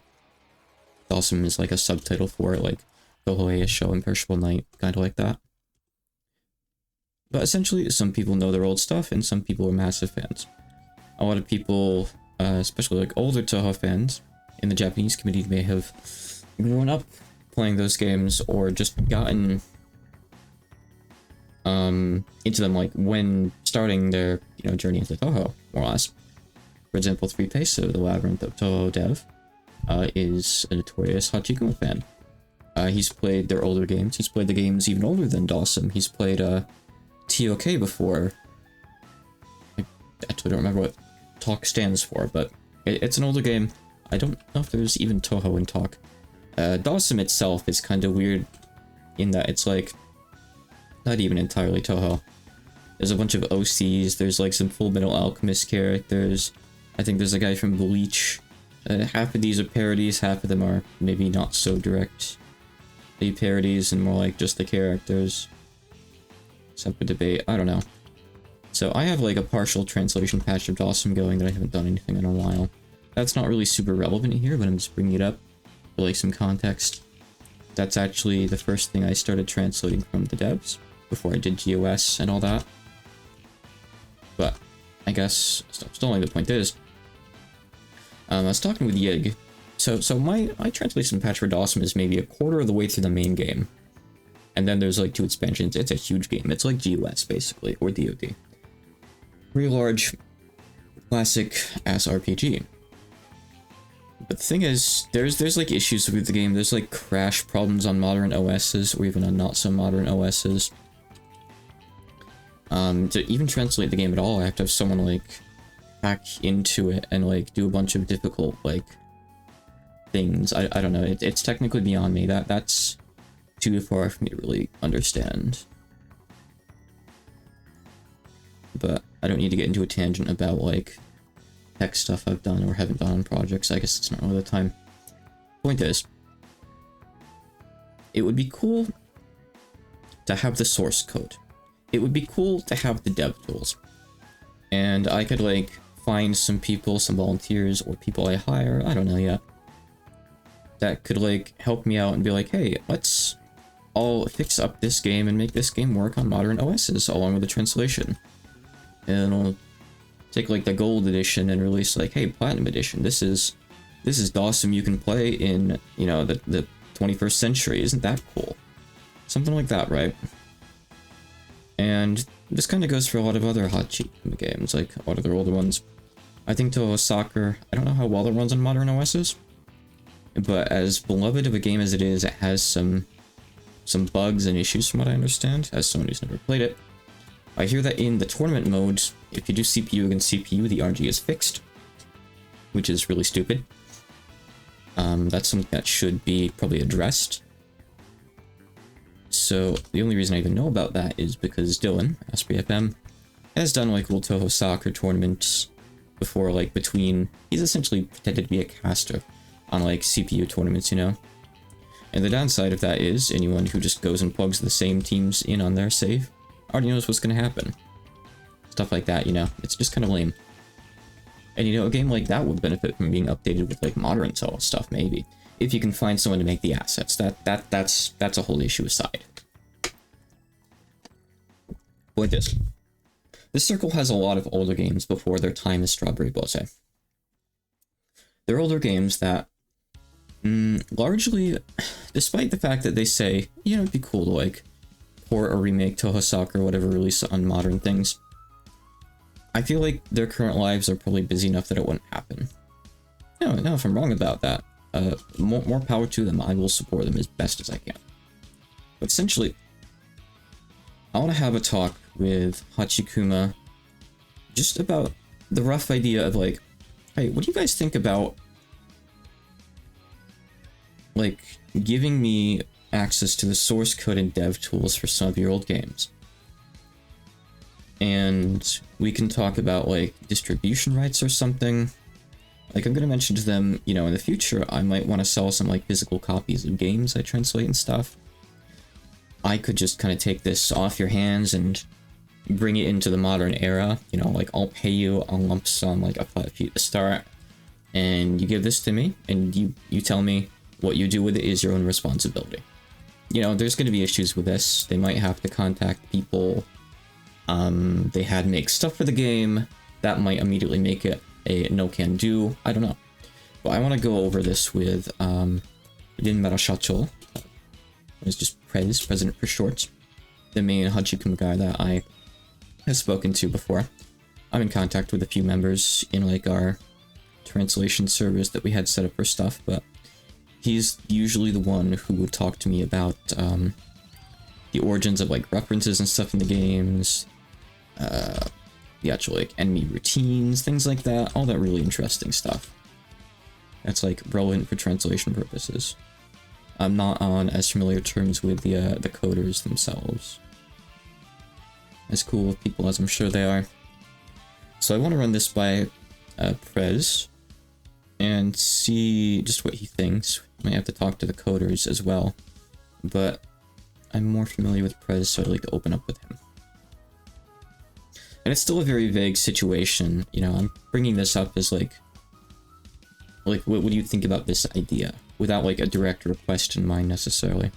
Dawson is like a subtitle for it, like Toho Show Imperishable Night, kind of like that. But essentially, some people know their old stuff, and some people are massive fans. A lot of people, especially like older Toho fans in the Japanese community, may have grown up playing those games or just gotten into them like when starting their journey into Toho, more or less. For example, 3 Peso, the Labyrinth of Toho dev, is a notorious Hachikuma fan. He's played their older games. He's played the games even older than Dawson. He's played TOK before. I actually don't remember what TOK stands for, but it's an older game. I don't know if there's even Toho in TOK. Dawson itself is kind of weird in that it's like not even entirely Toho. There's a bunch of OCs, there's like some Full Metal Alchemist characters. I think there's a guy from Bleach. Half of these are parodies, half of them are maybe not so direct. The parodies and more like just the characters. It's up for debate, I don't know. So I have like a partial translation patch of Dawson going that I haven't done anything in a while. That's not really super relevant here, but I'm just bringing it up for like some context. That's actually the first thing I started translating from the devs before I did GOS and all that. But I guess still only the point is, I was talking with Yig. So my translation patch for Dawson is maybe a quarter of the way through the main game. And then there's like 2 expansions. It's a huge game. It's like GOS basically, or DoD. Pretty large, classic ass RPG. But the thing is, there's like issues with the game. There's like crash problems on modern OSs, or even on not so modern OSs. To even translate the game at all, I have to have someone like hack into it and like do a bunch of difficult like things. I don't know. It's technically beyond me. That's too far for me to really understand. But I don't need to get into a tangent about like tech stuff I've done or haven't done on projects. I guess it's not really the time. Point is, it would be cool to have the source code. It would be cool to have the dev tools. And I could like find some people, some volunteers, or people I hire, I don't know yet, that could like help me out and be like, hey, let's all fix up this game and make this game work on modern OSs along with the translation. And I'll take like the gold edition and release like, hey, platinum edition, this is Dawson you can play in, the 21st century. Isn't that cool? Something like that, right? And this kind of goes for a lot of other Hachikuma games, like a lot of their older ones. I think Toho Soccer, I don't know how well it runs on modern OSs, but as beloved of a game as it is, it has some bugs and issues from what I understand, as someone who's never played it. I hear that in the tournament mode, if you do CPU against CPU, the RNG is fixed, which is really stupid. That's something that should be probably addressed. So the only reason I even know about that is because Dylan, AspBFM, has done like little Toho Soccer tournaments before, like between, he's essentially pretended to be a caster on like CPU tournaments, And the downside of that is anyone who just goes and plugs the same teams in on their save already knows what's going to happen. Stuff like that, it's just kind of lame. And a game like that would benefit from being updated with like modern Toho stuff, maybe. If you can find someone to make the assets, that's a whole issue aside. Point is, this circle has a lot of older games before their time as Strawberry Bose. They're older games that, largely, despite the fact that they say, it'd be cool to like port or remake Toho Soccer or whatever release on modern things. I feel like their current lives are probably busy enough that it wouldn't happen. No, if I'm wrong about that, more power to them. I will support them as best as I can. But essentially, I want to have a talk with Hachikuma just about the rough idea of like, hey, what do you guys think about like giving me access to the source code and dev tools for some of your old games? And we can talk about like distribution rights or something. Like, I'm going to mention to them, you know, in the future, I might want to sell some like physical copies of games I translate and stuff. I could just kind of take this off your hands and bring it into the modern era. You know, like, I'll pay you a lump sum, like a flat fee at the start, and you give this to me, and you tell me what you do with it is your own responsibility. You know, there's going to be issues with this. They might have to contact people they had make stuff for the game. That might immediately make it a no-can-do. I don't know. But I want to go over this with Rinmara Shacho. It's just President for short. The main Hachikuma guy that I have spoken to before. I'm in contact with a few members in like our translation servers that we had set up for stuff, but he's usually the one who would talk to me about the origins of like references and stuff in the games, the actual like enemy routines, things like that, all that really interesting stuff. That's like relevant for translation purposes. I'm not on as familiar terms with the coders themselves. As cool with people as I'm sure they are. So I want to run this by Prez and see just what he thinks. Might have to talk to the coders as well, but I'm more familiar with Prez, so I'd like to open up with him. And it's still a very vague situation, you know. I'm bringing this up as like what do you think about this idea, without like a direct request in mind necessarily.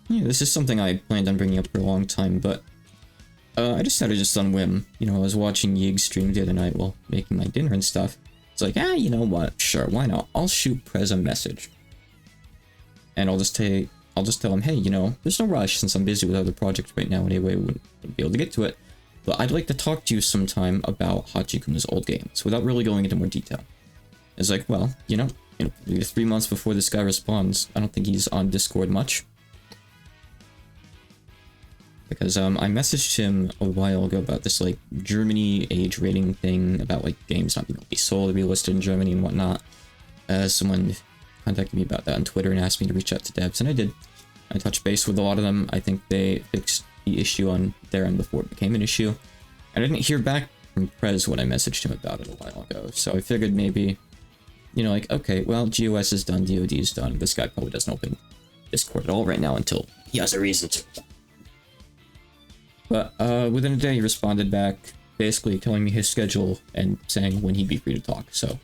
Yeah, this is something I planned on bringing up for a long time, but I decided just on whim. You know, I was watching Yig stream the other night while making my dinner and stuff. It's like, you know what? Sure, why not? I'll shoot Prez a message, and I'll just tell him, hey, you know, there's no rush since I'm busy with other projects right now. Anyway, we wouldn't be able to get to it. But I'd like to talk to you sometime about Hachikuma's old games without really going into more detail. It's like, well, you know, 3 months before this guy responds, I don't think he's on Discord much. Because I messaged him a while ago about this like Germany age rating thing about like games not being able to be sold or be listed in Germany and whatnot. Someone contacted me about that on Twitter and asked me to reach out to devs, and I did. I touched base with a lot of them. I think they fixed the issue on their end before it became an issue. And I didn't hear back from Prez when I messaged him about it a while ago, so I figured maybe, you know, like, okay, well, GOS is done, DOD is done. This guy probably doesn't open Discord at all right now until he has a reason to. But within a day, he responded back, basically telling me his schedule and saying when he'd be free to talk. So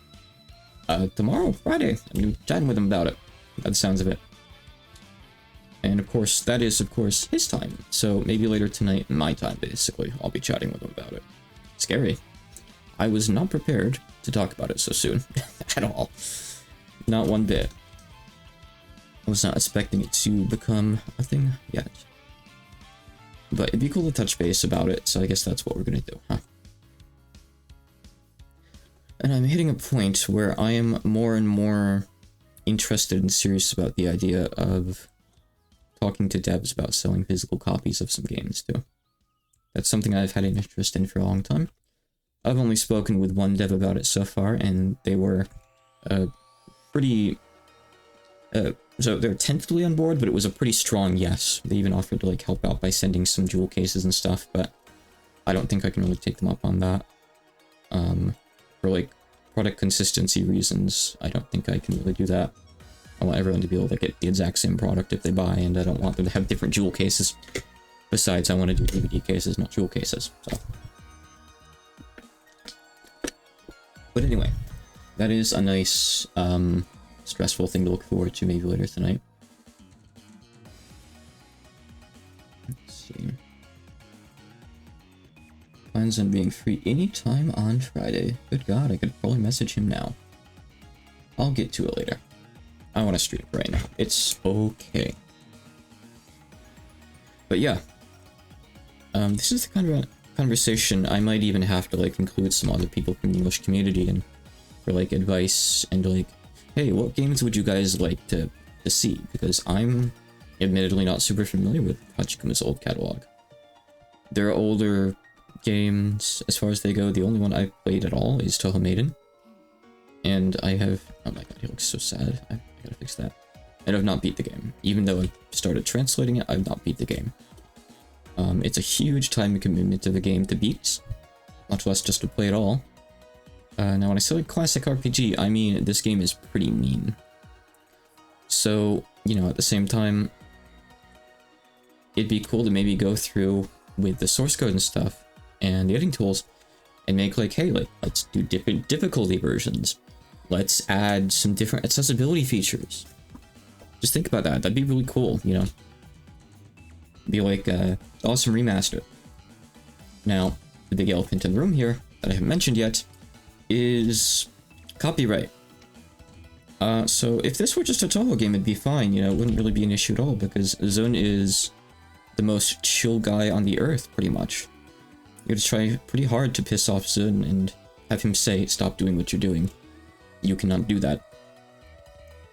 tomorrow, Friday, I'm chatting with him about it, by the sounds of it. And of course, that is, of course, his time. So maybe later tonight, my time, basically, I'll be chatting with him about it. Scary. I was not prepared to talk about it so soon, at all. Not one bit. I was not expecting it to become a thing yet. But it'd be cool to touch base about it, so I guess that's what we're gonna do, huh? And I'm hitting a point where I am more and more interested and serious about the idea of talking to devs about selling physical copies of some games, too. That's something I've had an interest in for a long time. I've only spoken with one dev about it so far, and they were pretty... so they're tentatively on board, but it was a pretty strong yes. They even offered to like help out by sending some jewel cases and stuff, but I don't think I can really take them up on that. For like product consistency reasons, I don't think I can really do that. I want everyone to be able to get the exact same product if they buy, and I don't want them to have different jewel cases. Besides, I want to do DVD cases, not jewel cases, so. But anyway, that is a nice, stressful thing to look forward to maybe later tonight. Let's see. Plans on being free anytime on Friday. Good God, I could probably message him now. I'll get to it later. I want to stream right now. It's okay. But yeah, this is the kind of conversation I might even have to like include some other people from the English community in for like advice and like, hey, what games would you guys like to see? Because I'm admittedly not super familiar with Hachikuma's old catalog. There are older games as far as they go. The only one I've played at all is Toho Maiden. And I have... Oh my god, he looks so sad. I gotta fix that. And I've not beat the game. Even though I started translating it, I've not beat the game. It's a huge time commitment of a game to beat. Much less just to play at all. Now when I say like classic RPG, I mean this game is pretty mean. So, you know, at the same time, it'd be cool to maybe go through with the source code and stuff and the editing tools and make like, hey, like, let's do different difficulty versions. Let's add some different accessibility features. Just think about that. That'd be really cool, you know? Be like, awesome remaster. Now, the big elephant in the room here that I haven't mentioned yet is copyright. So if this were just a Toho game, it'd be fine, you know, it wouldn't really be an issue at all, because Zun is the most chill guy on the earth, pretty much. You gotta try pretty hard to piss off Zun and have him say, stop doing what you're doing. You cannot do that.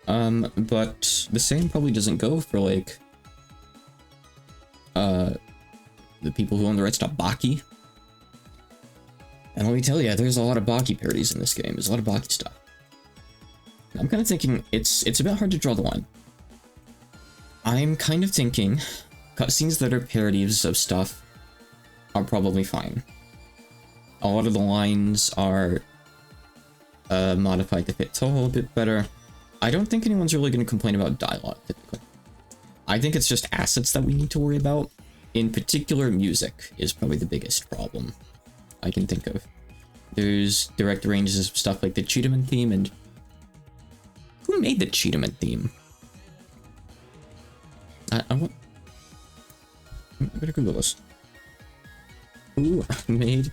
But the same probably doesn't go for, like, the people who own the rights to Baki. And let me tell you, there's a lot of Baki parodies in this game. There's a lot of Baki stuff. I'm kind of thinking it's a bit hard to draw the line. I'm kind of thinking cutscenes that are parodies of stuff are probably fine. A lot of the lines are modified to fit Toho a bit better. I don't think anyone's really going to complain about dialogue, typically. I think it's just assets that we need to worry about. In particular, music is probably the biggest problem I can think of. There's direct ranges of stuff like the Cheetahman theme, and who made the Cheetahman theme? I'm gonna Google this. Who made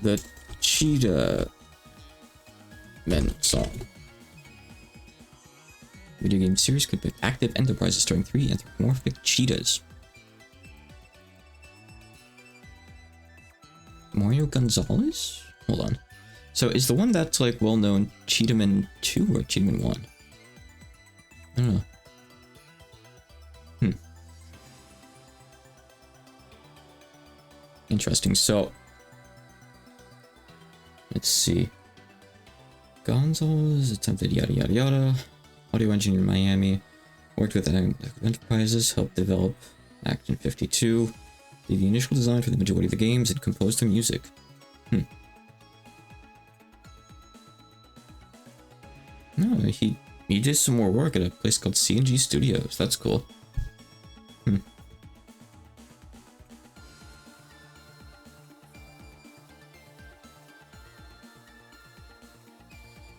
the Cheetahman song? Video game series could be active enterprises starring 3 anthropomorphic cheetahs. Mario Gonzalez? Hold on. So is the one that's like well known Cheetahman 2 or Cheetahman 1? I don't know. Interesting. So let's see. Gonzalez attempted yada yada yada. Audio engineer in Miami. Worked with enterprises. Helped develop Action 52. Did the initial design for the majority of the games and composed the music. No, he did some more work at a place called C&G Studios. That's cool.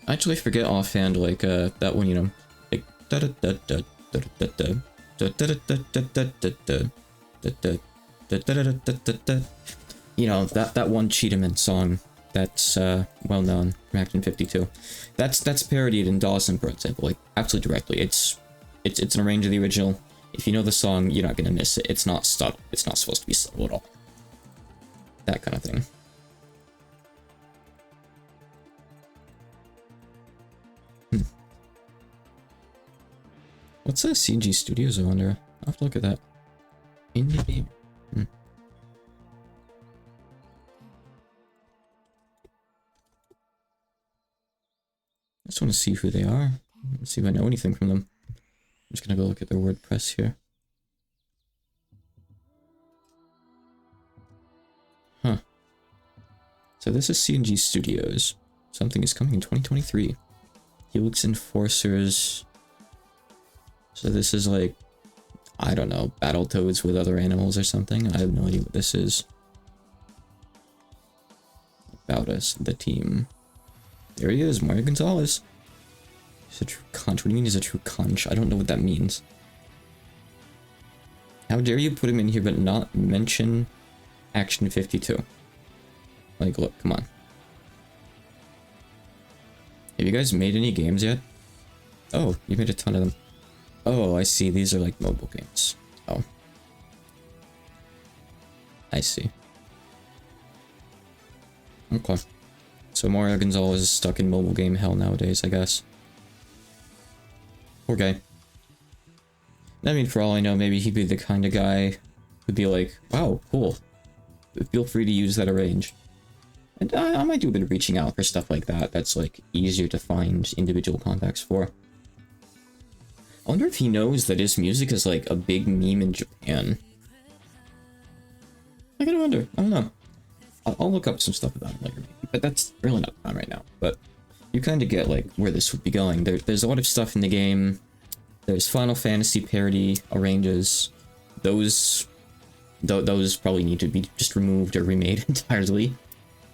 I actually forget offhand, like, that one, you know, like, you know, that one Cheetahman song that's well known from Action 52. That's parodied in Dawson, for example, like absolutely directly. It's an arrange of the original. If you know the song, you're not gonna miss it. It's not subtle. It's not supposed to be subtle at all. That kind of thing. What's a CG Studios, I wonder? I'll have to look at that. In the game. I just want to see who they are. Let's see if I know anything from them. I'm just gonna go look at their WordPress here. Huh. So this is C&G Studios. Something is coming in 2023. Helix Enforcers. So this is like, I don't know, Battletoads with other animals or something. I have no idea what this is. About us, the team. There he is, Mario Gonzalez. He's a true conch. What do you mean he's a true conch? I don't know what that means. How dare you put him in here but not mention Action 52? Like, look, come on. Have you guys made any games yet? Oh, you made a ton of them. Oh, I see. These are like mobile games. Oh. I see. Okay. So Mario Gonzalez is stuck in mobile game hell nowadays, I guess. Poor guy. I mean, for all I know, maybe he'd be the kind of guy who'd be like, wow, cool. Feel free to use that arrange. And I might do a bit of reaching out for stuff like that. That's, like, easier to find individual contacts for. I wonder if he knows that his music is, like, a big meme in Japan. I gotta wonder. I don't know. I'll look up some stuff about him later, maybe. But that's really not the time right now. But you kind of get, like, where this would be going. There's a lot of stuff in the game. There's Final Fantasy parody arranges. Those probably need to be just removed or remade entirely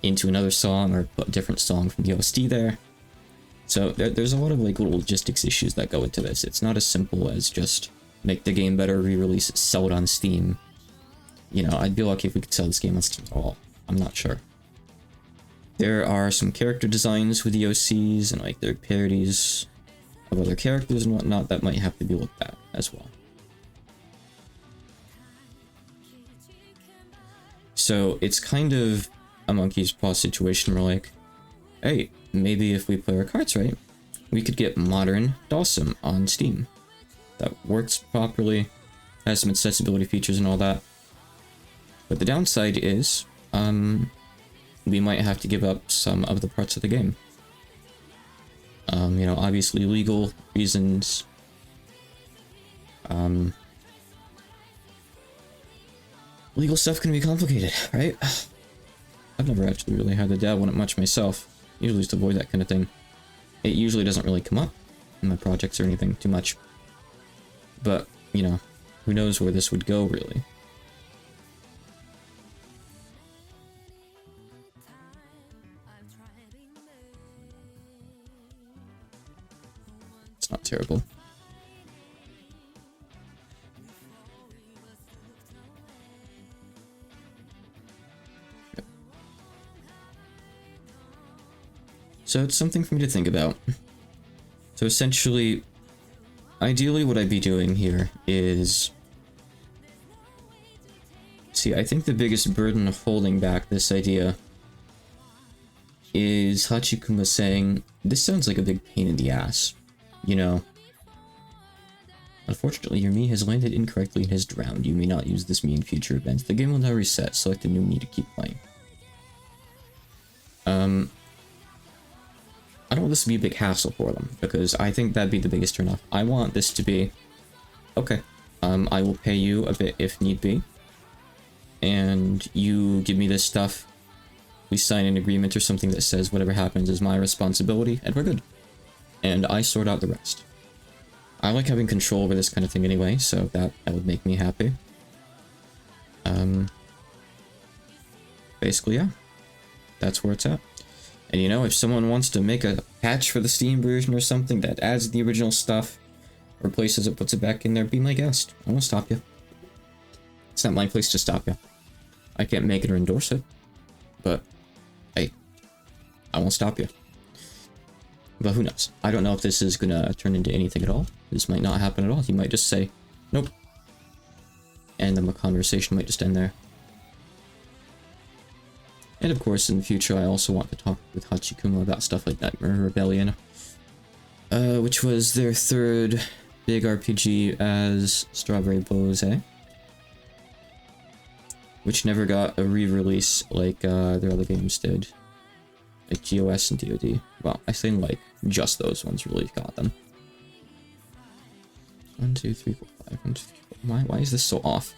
into another song, or put a different song from the OST there. So there's a lot of like little logistics issues that go into this. It's not as simple as just make the game better, re-release it, sell it on Steam. You know, I'd be lucky if we could sell this game on Steam at all. I'm not sure. There are some character designs with the OCs and like their parodies of other characters and whatnot that might have to be looked at as well. So it's kind of a monkey's paw situation where like, hey, maybe if we play our cards right, we could get modern Dawson on Steam. That works properly, has some accessibility features and all that. But the downside is, we might have to give up some of the parts of the game. You know, obviously legal reasons. Legal stuff can be complicated, right? I've never actually really had to dabble in it much myself. Usually just avoid that kind of thing. It usually doesn't really come up in my projects or anything too much. But, you know, who knows where this would go, really. It's not terrible. So it's something for me to think about. So essentially, ideally what I'd be doing here is... See, I think the biggest burden of holding back this idea is Hachikuma saying, this sounds like a big pain in the ass, you know? Unfortunately, your Mii has landed incorrectly and has drowned. You may not use this Mii in future events. The game will now reset. Select a new Mii to keep playing. I don't want this to be a big hassle for them, because I think that'd be the biggest turnoff. I want this to be, okay, I will pay you a bit if need be, and you give me this stuff, we sign an agreement or something that says whatever happens is my responsibility, and we're good. And I sort out the rest. I like having control over this kind of thing anyway, so that would make me happy. Basically, yeah. That's where it's at. And you know, if someone wants to make a patch for the Steam version or something that adds the original stuff, replaces it, puts it back in there, be my guest. I won't stop you. It's not my place to stop you. I can't make it or endorse it. But, hey, I won't stop you. But who knows? I don't know if this is gonna turn into anything at all. This might not happen at all. He might just say, nope. And then the conversation might just end there. And of course, in the future, I also want to talk with Hachikuma about stuff like Nightmare Rebellion, which was their third big RPG as Strawberry Bose, which never got a re-release like their other games did, like GOS and DoD. Well, I say like just those ones really got them. 1, 2, 3, 4, 5. 1, 2, 3, 4. Why is this so off?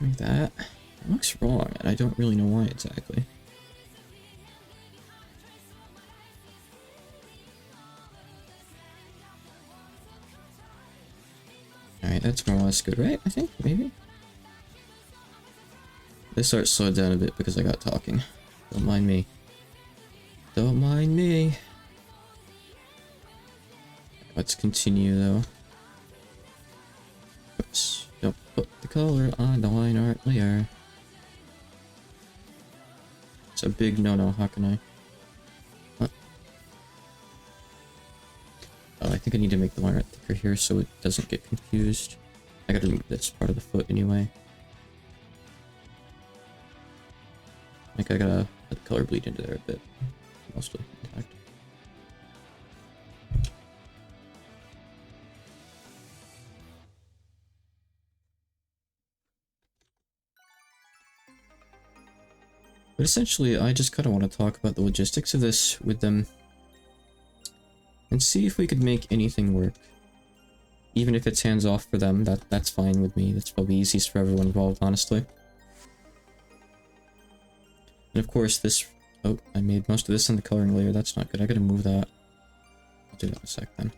Like that. It looks wrong, and I don't really know why exactly. Alright, that's more or less good, right? I think, maybe? This art slowed down a bit because I got talking. Don't mind me. Don't mind me. Let's continue, though. Oops. Don't put the color on the line art layer. It's a big no-no, how can I? Oh, I think I need to make the line thicker here so it doesn't get confused. I gotta remove this part of the foot anyway. Like I gotta let the color bleed into there a bit. Mostly intact. But essentially, I just kind of want to talk about the logistics of this with them and see if we could make anything work. Even if it's hands-off for them, that's fine with me. That's probably easiest for everyone involved, honestly. And of course, this... Oh, I made most of this in the coloring layer. That's not good. I gotta move that. I'll do that in a sec, then.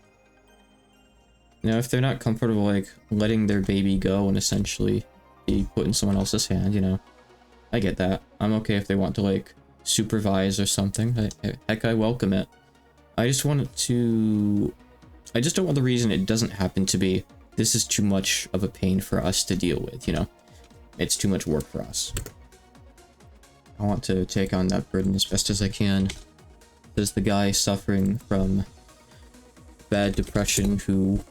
Now, if they're not comfortable, like, letting their baby go and essentially be put in someone else's hand, you know, I get that. I'm okay if they want to, like, supervise or something. Heck, I welcome it. I just want it to... I just don't want the reason it doesn't happen to be, this is too much of a pain for us to deal with, you know? It's too much work for us. I want to take on that burden as best as I can. There's the guy suffering from bad depression who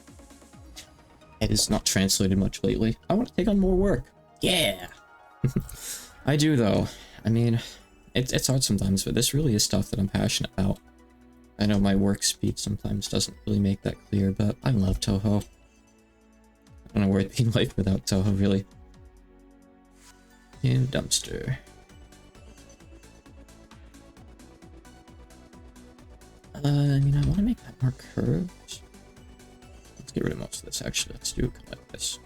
has not translated much lately. I want to take on more work. Yeah! I do, though. I mean, it's hard sometimes, but this really is stuff that I'm passionate about. I know my work speed sometimes doesn't really make that clear, but I love Toho. I don't know where it'd be like without Toho, really. And dumpster. I mean, I want to make that more curved. Let's get rid of most of this, actually. Let's do it kind of like this.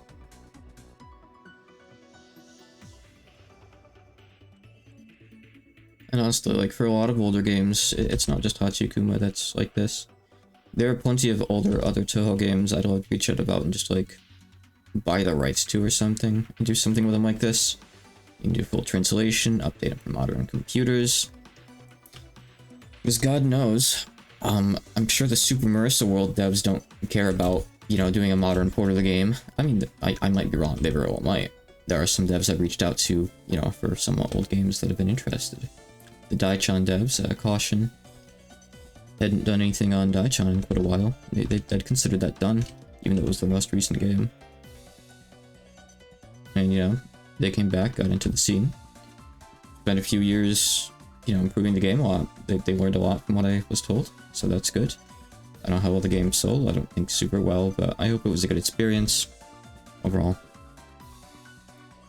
And honestly, like, for a lot of older games, it's not just Hachikuma that's like this. There are plenty of older other Toho games I'd love to reach out about and just, like, buy the rights to or something, and do something with them like this. You can do full translation, update them for modern computers. Because God knows, I'm sure the Super Marissa World devs don't care about, you know, doing a modern port of the game. I mean, I might be wrong, they very well might. There are some devs I've reached out to, you know, for somewhat old games that have been interested. The Daichan devs, caution. They hadn't done anything on Daichan in quite a while. They'd considered that done, even though it was their most recent game. And, you know, they came back, got into the scene. Spent a few years, you know, improving the game a lot. They learned a lot from what I was told, so that's good. I don't know how well the game sold, I don't think super well, but I hope it was a good experience overall.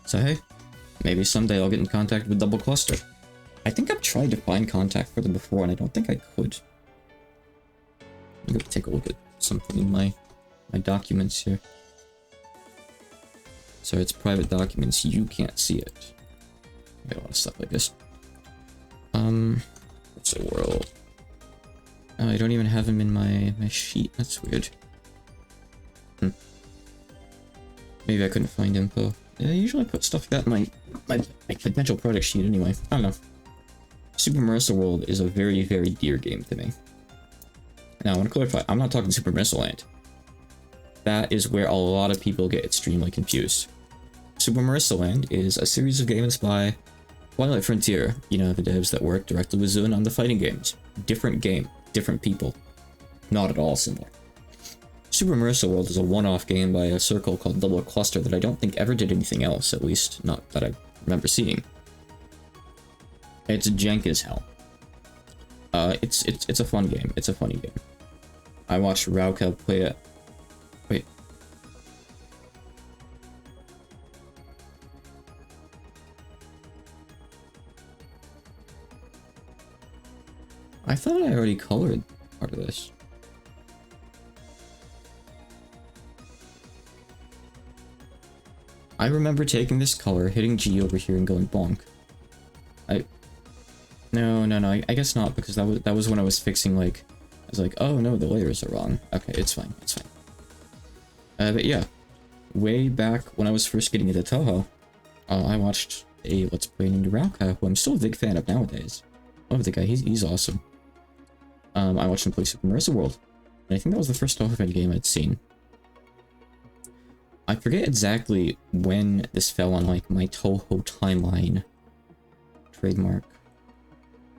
So hey, maybe someday I'll get in contact with Double Cluster. I think I've tried to find contact for them before, and I don't think I could. I'm gonna take a look at something in my documents here. So it's private documents, you can't see it. I got a lot of stuff like this. What's the world? Oh, I don't even have them in my sheet, that's weird. Maybe I couldn't find info. Yeah, I usually put stuff like that in my potential product sheet anyway. I don't know. Super Marissa World is a very, very dear game to me. Now, I want to clarify, I'm not talking Super Marissa Land. That is where a lot of people get extremely confused. Super Marissa Land is a series of games by Twilight Frontier, you know, the devs that work directly with Zune on the fighting games. Different game, different people. Not at all similar. Super Marissa World is a one-off game by a circle called Double Cluster that I don't think ever did anything else, at least not that I remember seeing. It's jank as hell. It's a fun game. It's a funny game. I watched Rauka play it. Wait. I thought I already colored part of this. I remember taking this color, hitting G over here, and going bonk. No, I guess not, because that was when I was fixing, like, I was like, oh no, the layers are wrong. Okay, it's fine, it's fine. But yeah, way back when I was first getting into Toho, I watched a Let's Play named Rauka, who I'm still a big fan of nowadays. I love the guy, he's awesome. I watched him play Super Marissa World, and I think that was the first Toho fan game I'd seen. I forget exactly when this fell on, like, my Toho timeline trademark,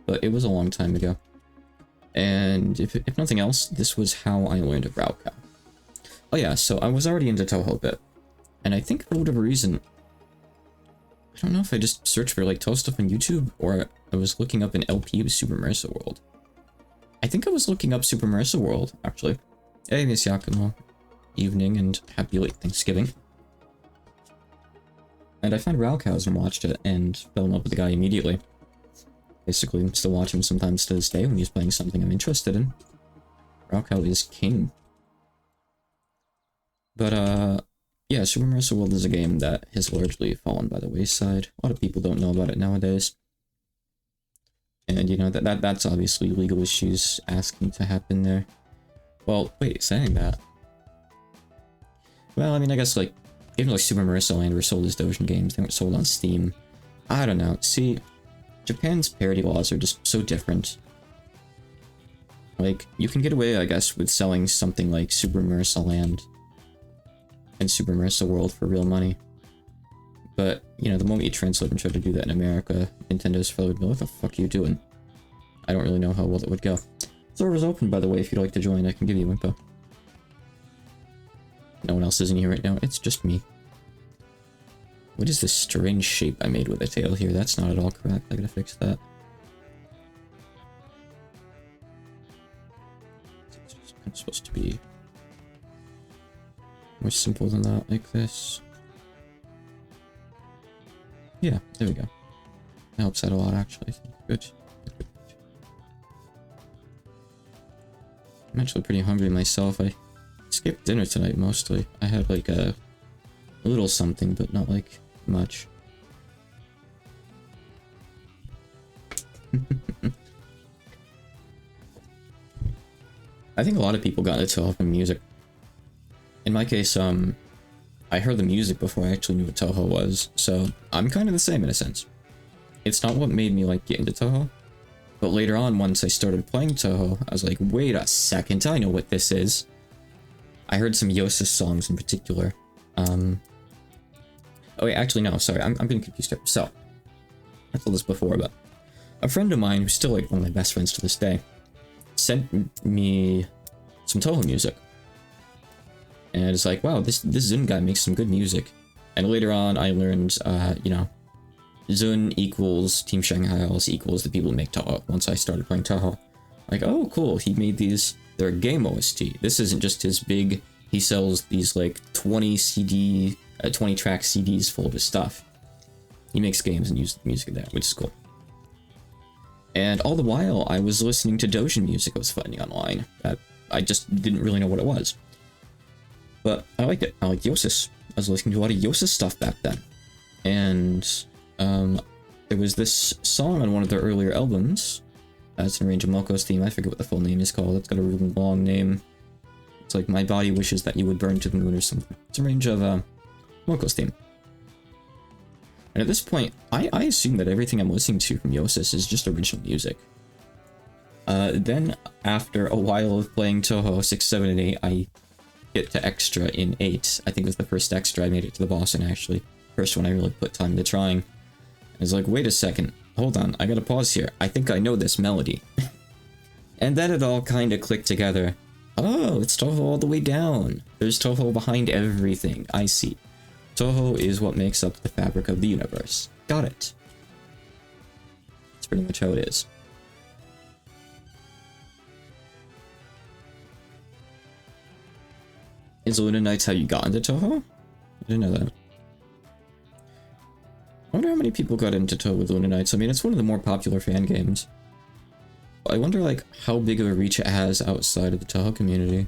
but it was a long time ago. And if nothing else, this was how I learned of Raocow. Oh yeah, so I was already into Touhou a bit. And I think for whatever reason, I don't know if I just searched for like Touhou stuff on YouTube, or I was looking up an LP of Super Mario World. I think I was looking up Super Mario World, actually. Hey, Miss Yakumo. Evening and happy late Thanksgiving. And I found Raocow and watched it and fell in love with the guy immediately. Basically, I'm still watching him sometimes to this day when he's playing something I'm interested in. Raocow is king. But, yeah, Super Mario World is a game that has largely fallen by the wayside. A lot of people don't know about it nowadays. And, you know, that's obviously legal issues asking to happen there. Well, wait, saying that. Well, I mean, I guess, like, even like Super Mario Land were sold as Dojin games, they weren't sold on Steam. I don't know. See, Japan's parody laws are just so different. Like, you can get away, I guess, with selling something like Super Mario Land and Super Mario World for real money. But, you know, the moment you translate and try to do that in America, Nintendo's probably like, what the fuck are you doing? I don't really know how well it would go. Server's open, by the way, if you'd like to join, I can give you info. No one else is in here right now, it's just me. What is this strange shape I made with a tail here? That's not at all correct, I gotta fix that. It's kind of supposed to be more simple than that, like this. Yeah, there we go. That helps out a lot, actually. Good. I'm actually pretty hungry myself. I skipped dinner tonight, mostly. I had, like, a little something, but not, like, much. I think a lot of people got into Touhou from music. In my case, I heard the music before I actually knew what Touhou was, so I'm kind of the same in a sense. It's not what made me, like, get into Touhou, but later on, once I started playing Touhou, I was like, wait a second, I know what this is. I heard some Yosa songs in particular. Oh wait, actually no, sorry, I'm getting confused here. So, I told this before, but a friend of mine, who's still like one of my best friends to this day, sent me some Touhou music. And it's like, wow, this Zun guy makes some good music. And later on, I learned, you know, Zun equals Team Shanghai also equals the people who make Touhou. Once I started playing Touhou, like, oh cool, he made these. They're a game OST. This isn't just his big. He sells these like 20 track CDs full of his stuff. He makes games and uses the music of that, which is cool. And all the while, I was listening to Dojin music I was finding online. I just didn't really know what it was. But I liked it. I liked Yosis. I was listening to a lot of Yosis stuff back then. And there was this song on one of their earlier albums. It's an arrange of Moko's theme. I forget what the full name is called. It's got a really long name. It's like My Body Wishes That You Would Burn to the Moon or something. It's a range of Moko's theme. And at this point, I assume that everything I'm listening to from Yosis is just original music. Then, after a while of playing Touhou 6, 7, and 8, I get to Extra in 8. I think it was the first Extra I made it to the boss in, actually. First one I really put time to trying. I was like, wait a second. Hold on, I gotta pause here. I think I know this melody. And then it all kind of clicked together. Oh, it's Touhou all the way down. There's Touhou behind everything. I see. Touhou is what makes up the fabric of the universe. Got it. That's pretty much how it is. Is Luna Nights how you got into Touhou? I didn't know that. I wonder how many people got into Touhou with Luna Nights. I mean, it's one of the more popular fan games. I wonder, like, how big of a reach it has outside of the Touhou community.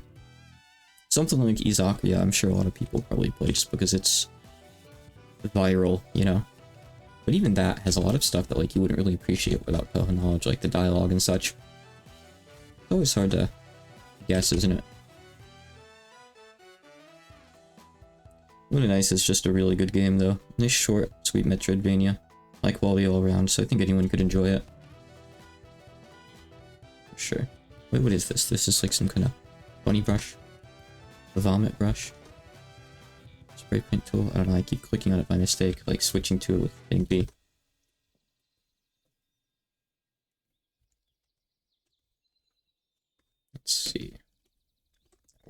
Something like Izakaya, I'm sure a lot of people probably play just because it's viral, you know? But even that has a lot of stuff that, like, you wouldn't really appreciate without Touhou knowledge, like the dialogue and such. It's always hard to guess, isn't it? Luna Nights is just a really good game, though. Nice, short, sweet Metroidvania. High quality all around, so I think anyone could enjoy it. For sure. Wait, what is this? This is like some kind of bunny brush? The vomit brush? Spray paint tool? I don't know, I keep clicking on it by mistake, like switching to it with hitting B.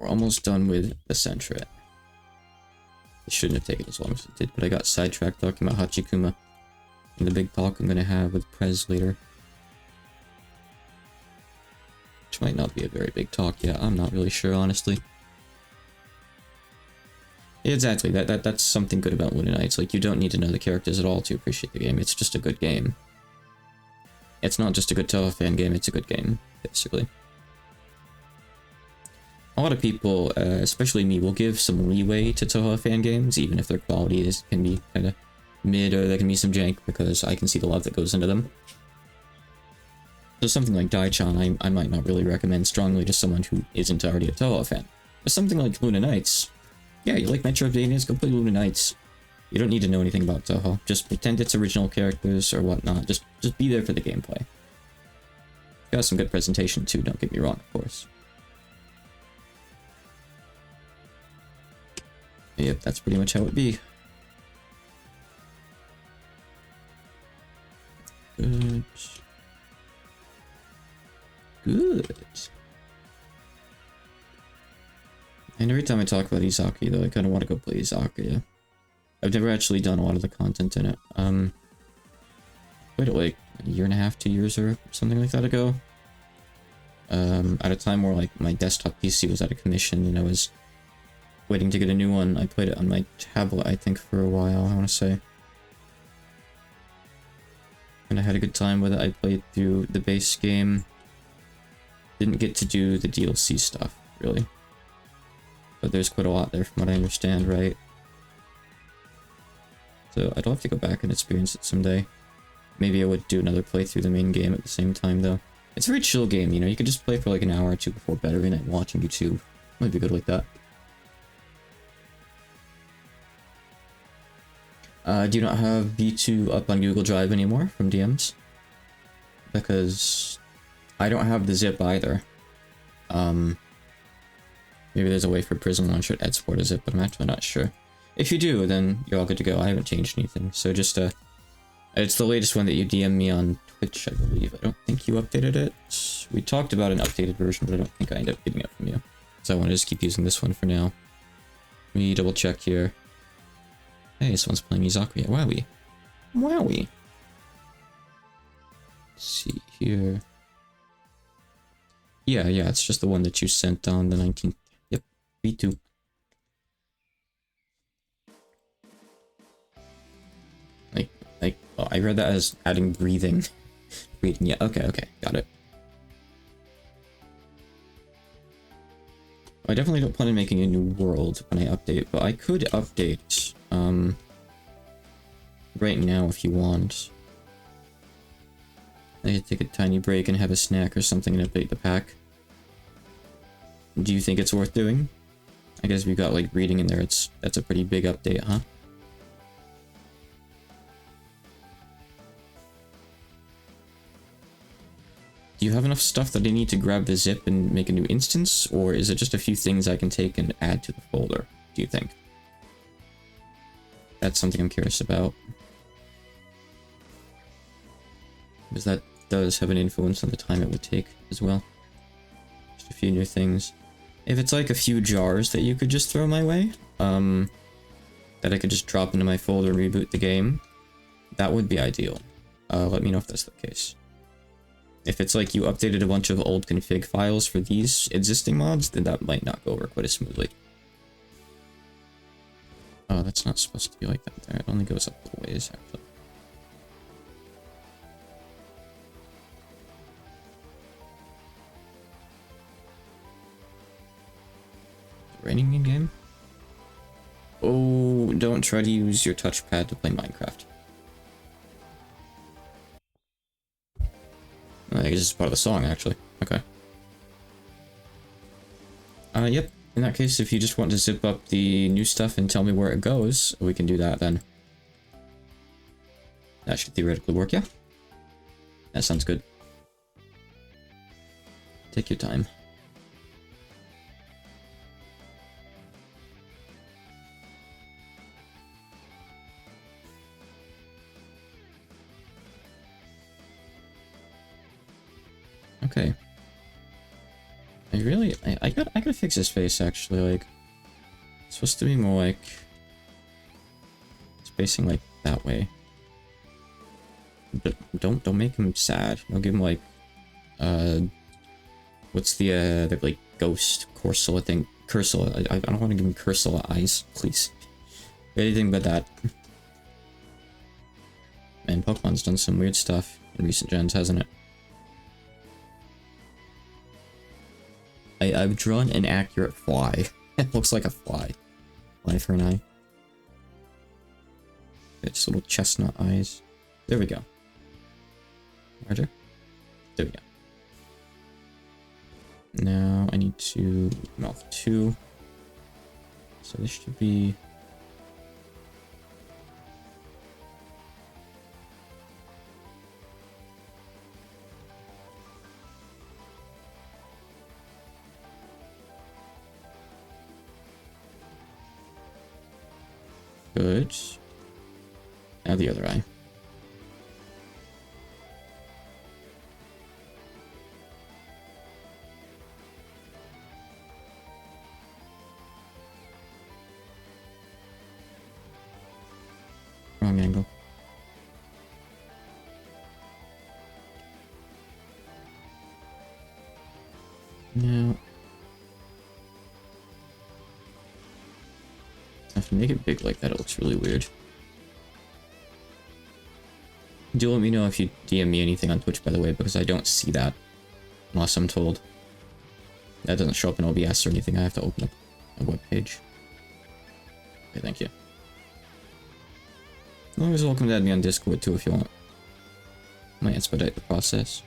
We're almost done with the Centret. It shouldn't have taken as long as it did, but I got sidetracked talking about Hachikuma and the big talk I'm gonna have with Prez later. Which might not be a very big talk yet, I'm not really sure, honestly. Exactly, that's something good about Luna Knights. Like, you don't need to know the characters at all to appreciate the game, it's just a good game. It's not just a good Touhou fan game, it's a good game, basically. A lot of people, especially me, will give some leeway to Touhou fan games, even if their quality can be kind of mid or there can be some jank, because I can see the love that goes into them. So something like Daichan, I might not really recommend strongly to someone who isn't already a Touhou fan. But something like Luna Knights, yeah, you like Metroidvanias, go play Luna Knights. You don't need to know anything about Touhou. Just pretend it's original characters or whatnot. Just be there for the gameplay. Got some good presentation too, don't get me wrong, of course. Yep, that's pretty much how it be. Good. Good. And every time I talk about Izaki, though, I kind of want to go play Izaki. I've never actually done a lot of the content in it. Played it like a year and a half, 2 years or something like that ago. At a time where like my desktop PC was out of commission and I was waiting to get a new one. I played it on my tablet, I think, for a while, I want to say. And I had a good time with it. I played through the base game. Didn't get to do the DLC stuff, really. But there's quite a lot there from what I understand, right? So I'd love to go back and experience it someday. Maybe I would do another playthrough of the main game at the same time, though. It's a very chill game, you know? You could just play for like an hour or two before bed every night watching YouTube. Might be good like that. Do you not have V2 up on Google Drive anymore from DMs? Because I don't have the zip either. Maybe there's a way for Prism Launcher to export a zip, but I'm actually not sure. If you do, then you're all good to go. I haven't changed anything. So just, it's the latest one that you DM me on Twitch, I believe. I don't think you updated it. We talked about an updated version, but I don't think I ended up getting it from you. So I want to just keep using this one for now. Let me double check here. Hey, someone's playing Izaki. Wowie. Wowie. Let's see here. Yeah, it's just the one that you sent on the 19th. Yep, V2. Oh, I read that as adding breathing. Breathing, yeah, okay, got it. I definitely don't plan on making a new world when I update, but I could update, right now if you want. I could take a tiny break and have a snack or something and update the pack. Do you think it's worth doing? I guess if you got like reading in there, that's a pretty big update, huh? Do you have enough stuff that I need to grab the zip and make a new instance, or is it just a few things I can take and add to the folder, do you think? That's something I'm curious about. Because that does have an influence on the time it would take as well. Just a few new things. If it's like a few jars that you could just throw my way, that I could just drop into my folder and reboot the game, that would be ideal. Let me know if that's the case. If it's like you updated a bunch of old config files for these existing mods, then that might not go over quite as smoothly. Oh, that's not supposed to be like that there. It only goes up a little ways, actually. Is it raining in-game? Oh, don't try to use your touchpad to play Minecraft. I guess it's part of the song, actually. Okay. Yep. In that case, if you just want to zip up the new stuff and tell me where it goes, we can do that then. That should theoretically work, yeah? That sounds good. Take your time. Okay. I gotta fix his face actually, like it's supposed to be more like it's facing like that way. But don't make him sad. Don't give him like what's the like ghost Corsola thing? Cursula. I don't want to give him Cursula eyes, please. Anything but that. Man, Pokemon's done some weird stuff in recent gens, hasn't it? I've drawn an accurate fly. It looks like a fly. Fly for an eye. It's little chestnut eyes. There we go. Larger. There we go. Now I need to mouth 2. So this should be... Good. Now the other eye. Wrong angle. Now, I have to make it big like that. It looks really weird. Do let me know if you DM me anything on Twitch, by the way, because I don't see that unless I'm told. That doesn't show up in OBS or anything. I have to open up a web page. Okay, thank you. You're always welcome to add me on Discord too if you want. Might expedite the process.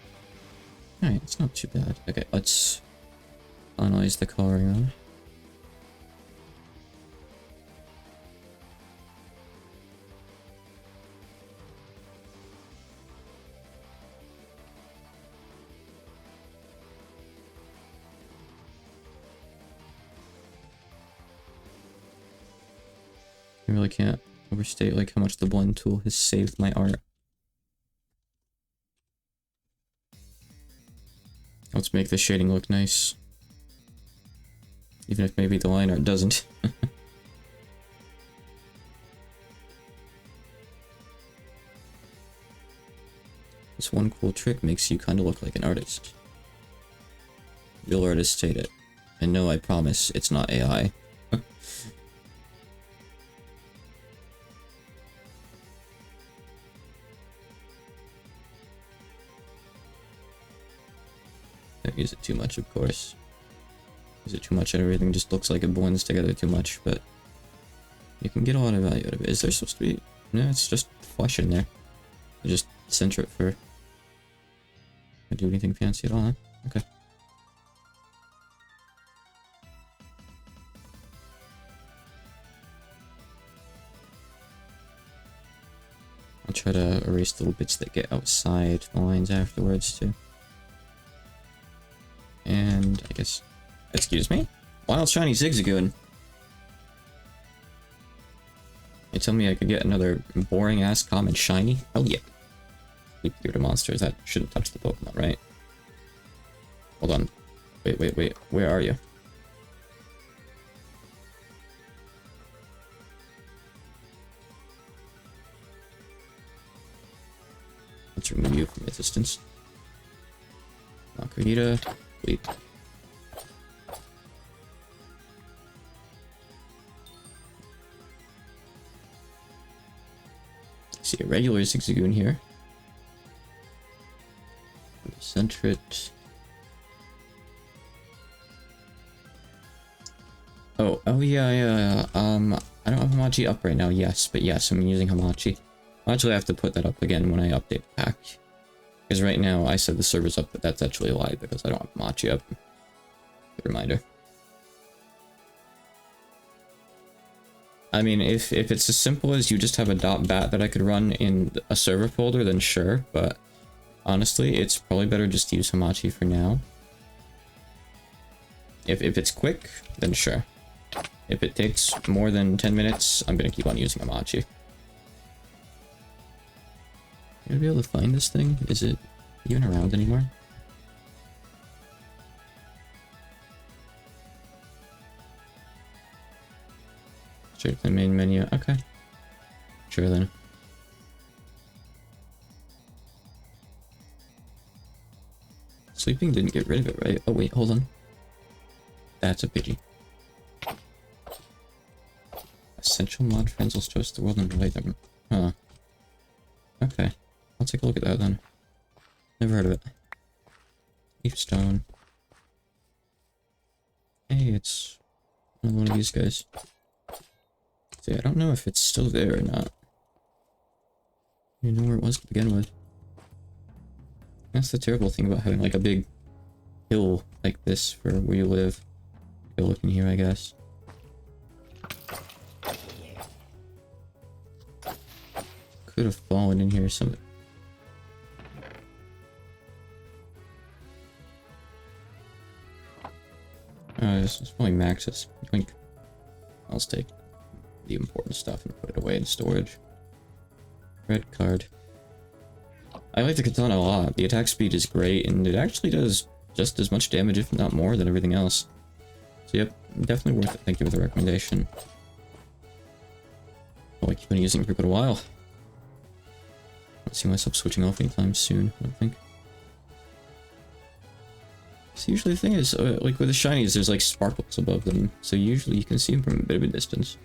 Alright, it's not too bad. Okay, let's finalize the coloring on. I really can't overstate like how much the blend tool has saved my art. Let's make the shading look nice. Even if maybe the line art doesn't. This one cool trick makes you kind of look like an artist. Real artists hate it. And no, I promise, it's not AI. Don't use it too much, of course. Use it too much and everything just looks like it blends together too much, but you can get a lot of value out of it. Is there supposed to be... No, it's just flesh in there. I just center it for... Can't do anything fancy at all, huh? Okay. I'll try to erase the little bits that get outside the lines afterwards, too. And I guess, excuse me? Wild Shiny Zigzagoon. You tell me I could get another boring ass common shiny? Oh yeah. Leap through the monsters, that shouldn't touch the Pokemon, right? Hold on. Wait. Where are you? Let's remove you from resistance. Makuhita. Wait. See a regular Zigzagoon here. Center it. Oh yeah. I don't have Hamachi up right now. Yes, but yes, I'm using Hamachi. I'll actually have to put that up again when I update the pack. Because right now I said the server's up, but that's actually a lie because I don't have Machi up. Good reminder. I mean, if it's as simple as you just have a .bat that I could run in a server folder, then sure, but honestly, it's probably better just to use Hamachi for now. If it's quick, then sure. If it takes more than 10 minutes, I'm gonna keep on using Hamachi. You gonna be able to find this thing? Is it even around anymore? Straight to the main menu. Okay. Sure then. Sleeping didn't get rid of it, right? Oh wait, hold on. That's a Pidgey. Essential mod friends will show us the world and relate them. Huh. Okay. I'll take a look at that then. Never heard of it. Leaf stone. Hey, it's one of these guys. See, I don't know if it's still there or not. You know where it was to begin with. That's the terrible thing about having like a big hill like this for where you live. You're looking here, I guess. Could have fallen in here something. It's probably Max's. I think I'll take the important stuff and put it away in storage. Red card. I like the katana a lot. The attack speed is great, and it actually does just as much damage, if not more, than everything else. So yep, definitely worth it. Thank you for the recommendation. Oh, I've been using it for quite a while. I don't see myself switching off anytime soon, I don't think. So usually the thing is, like with the shinies, there's like sparkles above them, so usually you can see them from a bit of a distance.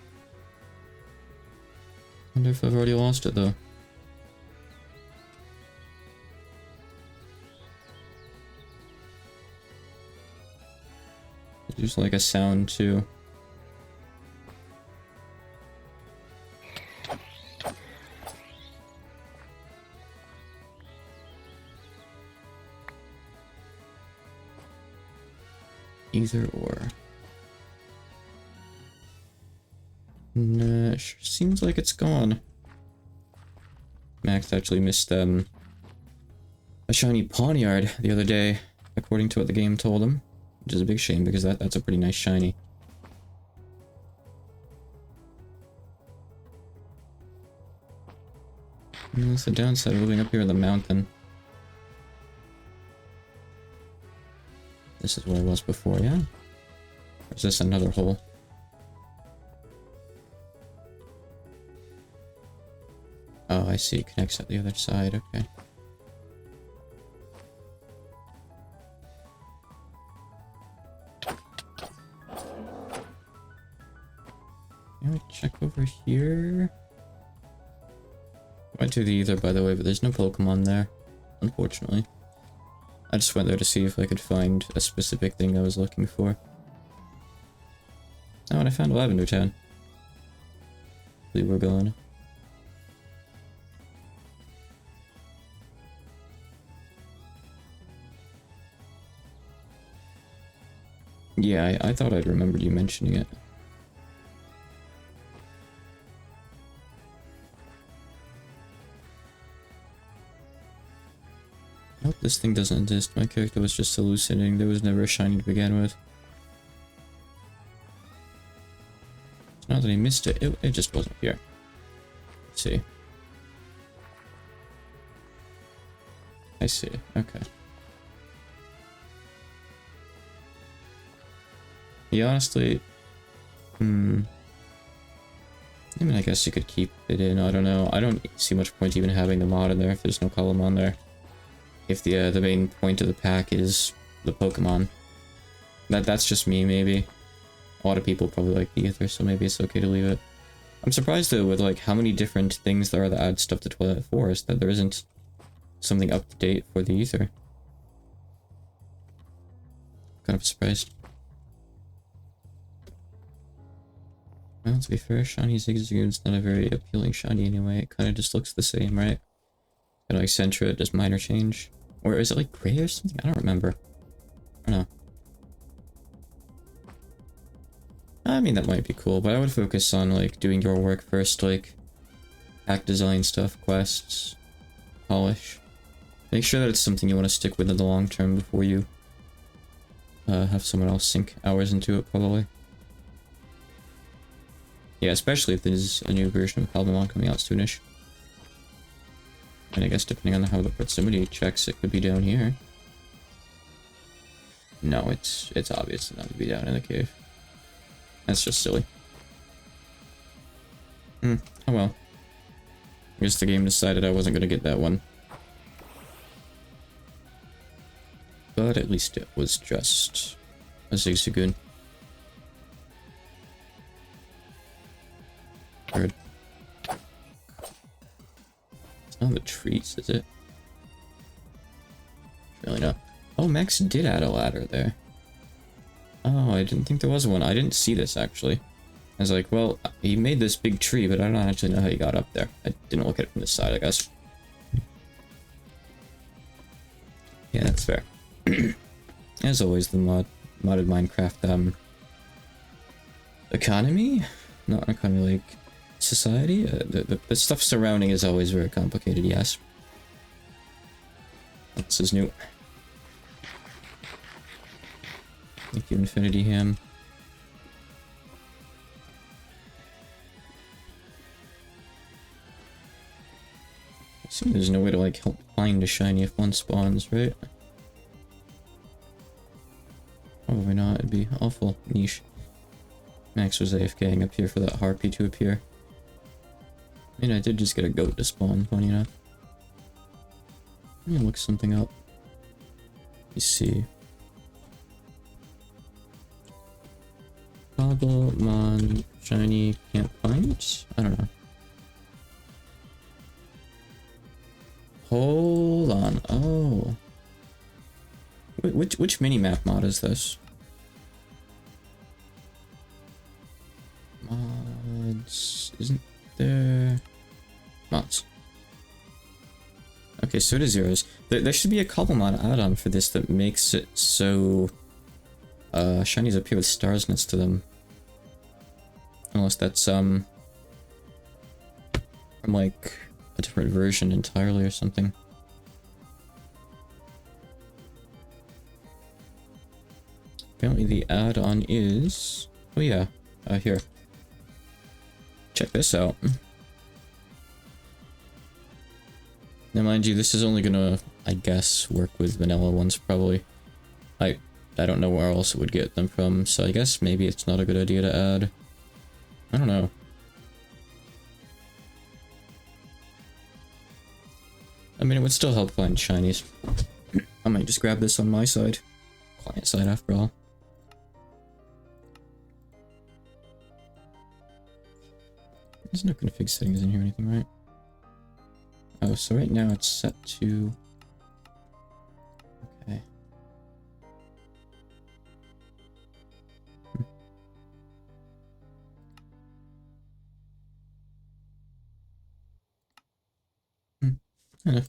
Wonder if I've already lost it though. There's like a sound too. Either or. Nah, sure seems like it's gone. Max actually missed a shiny Pawniard the other day, according to what the game told him. Which is a big shame because that's a pretty nice shiny. And that's the downside of living up here in the mountain. This is where I was before, yeah? Or is this another hole? Oh, I see. It connects at the other side. Okay. Can we check over here? Went to the Ether, by the way, but there's no Pokemon there, unfortunately. I just went there to see if I could find a specific thing I was looking for. Oh, and I found Lavender Town. Hopefully we're going. Yeah, I thought I'd remembered you mentioning it. Nope, this thing doesn't exist. My character was just hallucinating. There was never a shiny to begin with. It's not that I missed it. It just wasn't here. Let's see. I see. Okay. Yeah, honestly... I mean, I guess you could keep it in. I don't know. I don't see much point even having the mod in there if there's no Cobblemon there. If the main point of the pack is the Pokemon. That's just me, maybe. A lot of people probably like the Ether, so maybe it's okay to leave it. I'm surprised though with like how many different things there are that add stuff to Twilight Forest that there isn't something up to date for the Ether. Kind of surprised. Well, to be fair, shiny Zigzagoon's not a very appealing shiny anyway. It kind of just looks the same, right? Kind of like Sentra, just minor change. Or is it like gray or something? I don't remember. I don't know. I mean, that might be cool, but I would focus on like doing your work first, like pack design stuff, quests, polish. Make sure that it's something you want to stick with in the long term before you have someone else sink hours into it, probably. Yeah, especially if there's a new version of Cobblemon coming out soonish. And I guess depending on how the proximity checks, it could be down here. No, it's obvious not to be down in the cave. That's just silly. Oh well. I guess the game decided I wasn't gonna get that one. But at least it was just a Zigzagoon. Bird. It's not the trees, is it? Really not. Oh, Max did add a ladder there. Oh, I didn't think there was one. I didn't see this, actually. I was like, well, he made this big tree, but I don't actually know how he got up there. I didn't look at it from this side, I guess. Yeah, that's fair. As always, the modded Minecraft, economy? Not economy, like, society? The stuff surrounding is always very complicated, yes. This is new. Thank you, Infinity Ham. I assume there's no way to, like, help find a shiny if one spawns, right? Probably not, it'd be awful niche. Max was AFKing up here for that harpy to appear. I mean, I did just get a goat to spawn, funny enough. Let me look something up. You see. Cobblemon shiny can't find? I don't know. Hold on. Oh. Which mini-map mod is this? Mods... Isn't there... Mods. Okay, so it is zeros. There should be a Cobblemon add-on for this that makes it so... shinies appear with stars next to them. Unless that's, from, like, a different version entirely or something. Apparently the add-on is... Oh yeah, here. Check this out. Now mind you, this is only gonna, I guess, work with vanilla ones probably. I don't know where else it would get them from, so I guess maybe it's not a good idea to add. I don't know. I mean, it would still help find shinies. I might just grab this on my side. Client side, after all. There's no config settings in here or anything, right? Oh, so right now it's set to... Okay. I know.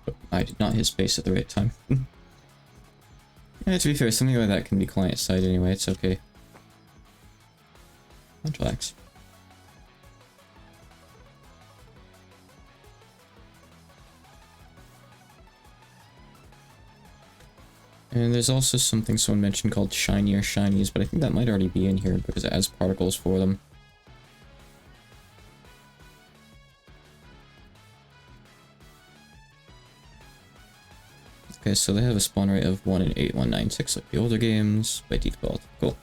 But I did not hit space at the right time. Yeah, to be fair, something like that can be client-side anyway, it's okay. Don't relax. And there's also something someone mentioned called shiny or shinies, but I think that might already be in here because it has particles for them. Okay, so they have a spawn rate of 1 in 8196 like the older games by default. Cool.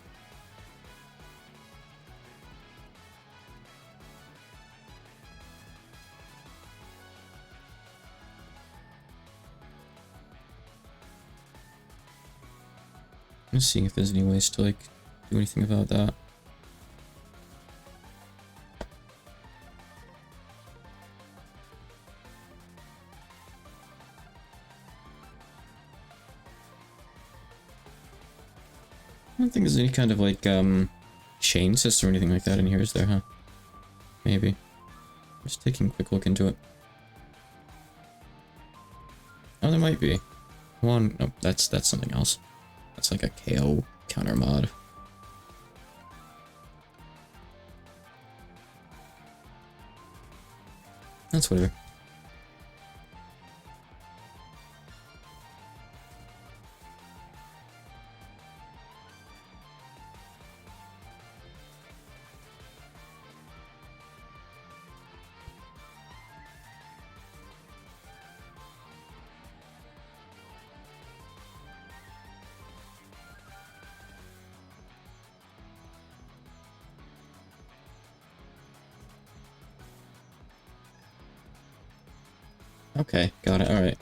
I'm just seeing if there's any ways to, like, do anything about that. I don't think there's any kind of, like, chain system or anything like that in here, is there, huh? Maybe. Just taking a quick look into it. Oh, there might be. One, nope, that's something else. That's like a KO counter mod. That's whatever. Okay, got it, alright.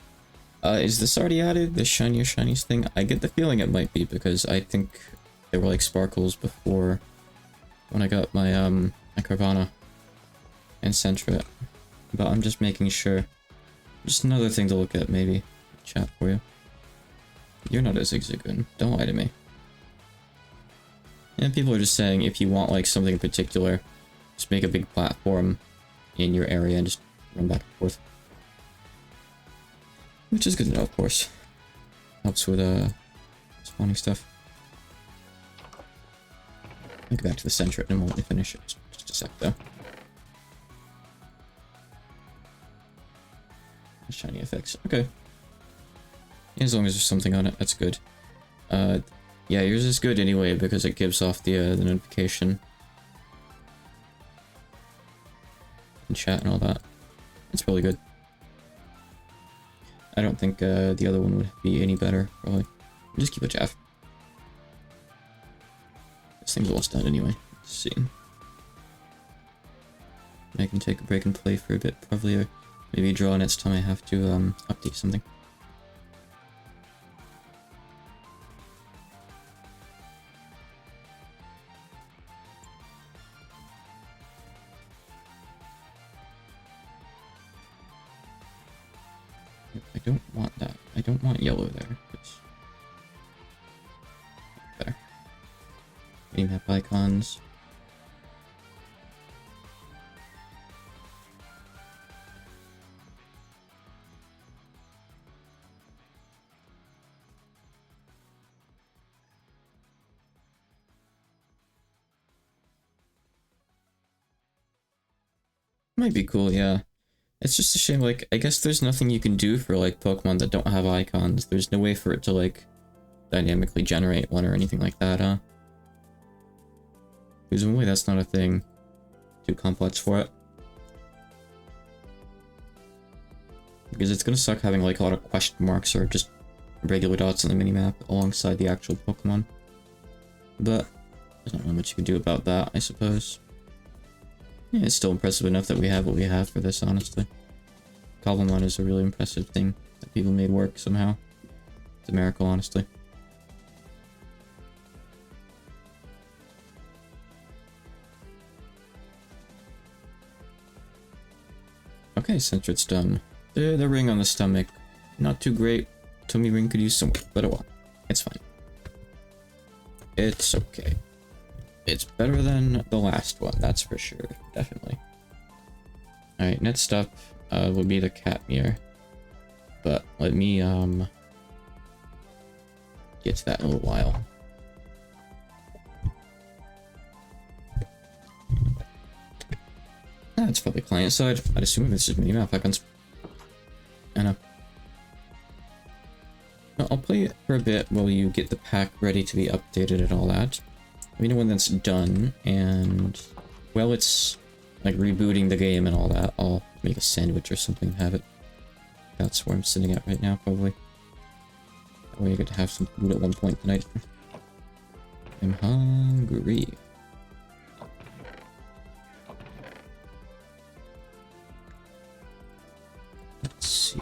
Is this already added? The shiniest thing? I get the feeling it might be, because I think they were like sparkles before when I got my, my Carvana and Centra. But I'm just making sure. Just another thing to look at, maybe. Chat for you. You're not a Zigzagoon. Don't lie to me. And people are just saying if you want like something in particular, just make a big platform in your area and just run back and forth. Which is good to know, of course. Helps with spawning stuff. I'll go back to the center in a moment to finish it. Just a sec though. Shiny effects. Okay. As long as there's something on it, that's good. Yeah, yours is good anyway because it gives off the notification. And chat and all that. It's really good. I don't think the other one would be any better, probably. Just keep a tab. This thing's almost done anyway. Let's see. I can take a break and play for a bit, probably, or maybe draw next time I have to update something. I don't want that. I don't want yellow there. It's better. Map icons. Might be cool, yeah. It's just a shame, like, I guess there's nothing you can do for, like, Pokemon that don't have icons. There's no way for it to, like, dynamically generate one or anything like that, huh? Presumably that's not a thing. Too complex for it. Because it's gonna suck having, like, a lot of question marks or just regular dots on the minimap alongside the actual Pokemon. But there's not really much you can do about that, I suppose. Yeah, it's still impressive enough that we have what we have for this, honestly. Cobblemon is a really impressive thing that people made work somehow. It's a miracle, honestly. Okay, since it's done. The ring on the stomach, not too great. Tummy ring could use some work, but oh well. It's fine. It's okay. It's better than the last one, that's for sure. Definitely. Alright, next up will be the cat mirror. But let me get to that in a little while. It's probably client side. I'd assume this is minimap icons. I know. I'll play it for a bit while you get the pack ready to be updated and all that. Let me know when that's done, and while it's like rebooting the game and all that, I'll make a sandwich or something and have it. That's where I'm sitting at right now, probably. That way I get to have some food at one point tonight. I'm hungry. Let's see.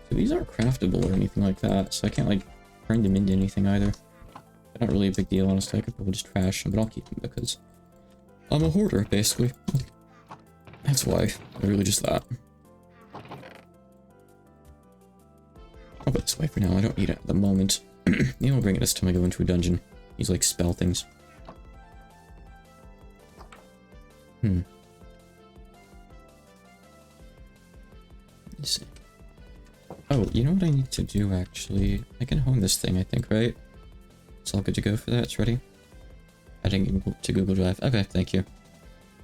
So these aren't craftable or anything like that, so I can't like turn them into anything either. They're not really a big deal, honestly. I could probably just trash them, but I'll keep them because I'm a hoarder, basically. That's why. Really just that. I'll put it this way for now. I don't need it at the moment. Maybe I'll bring it this time I go into a dungeon. Use like spell things. Let's see. Oh, you know what I need to do, actually? I can hone this thing, I think, right? It's all good to go for that. It's ready. Adding to Google Drive. Okay, thank you.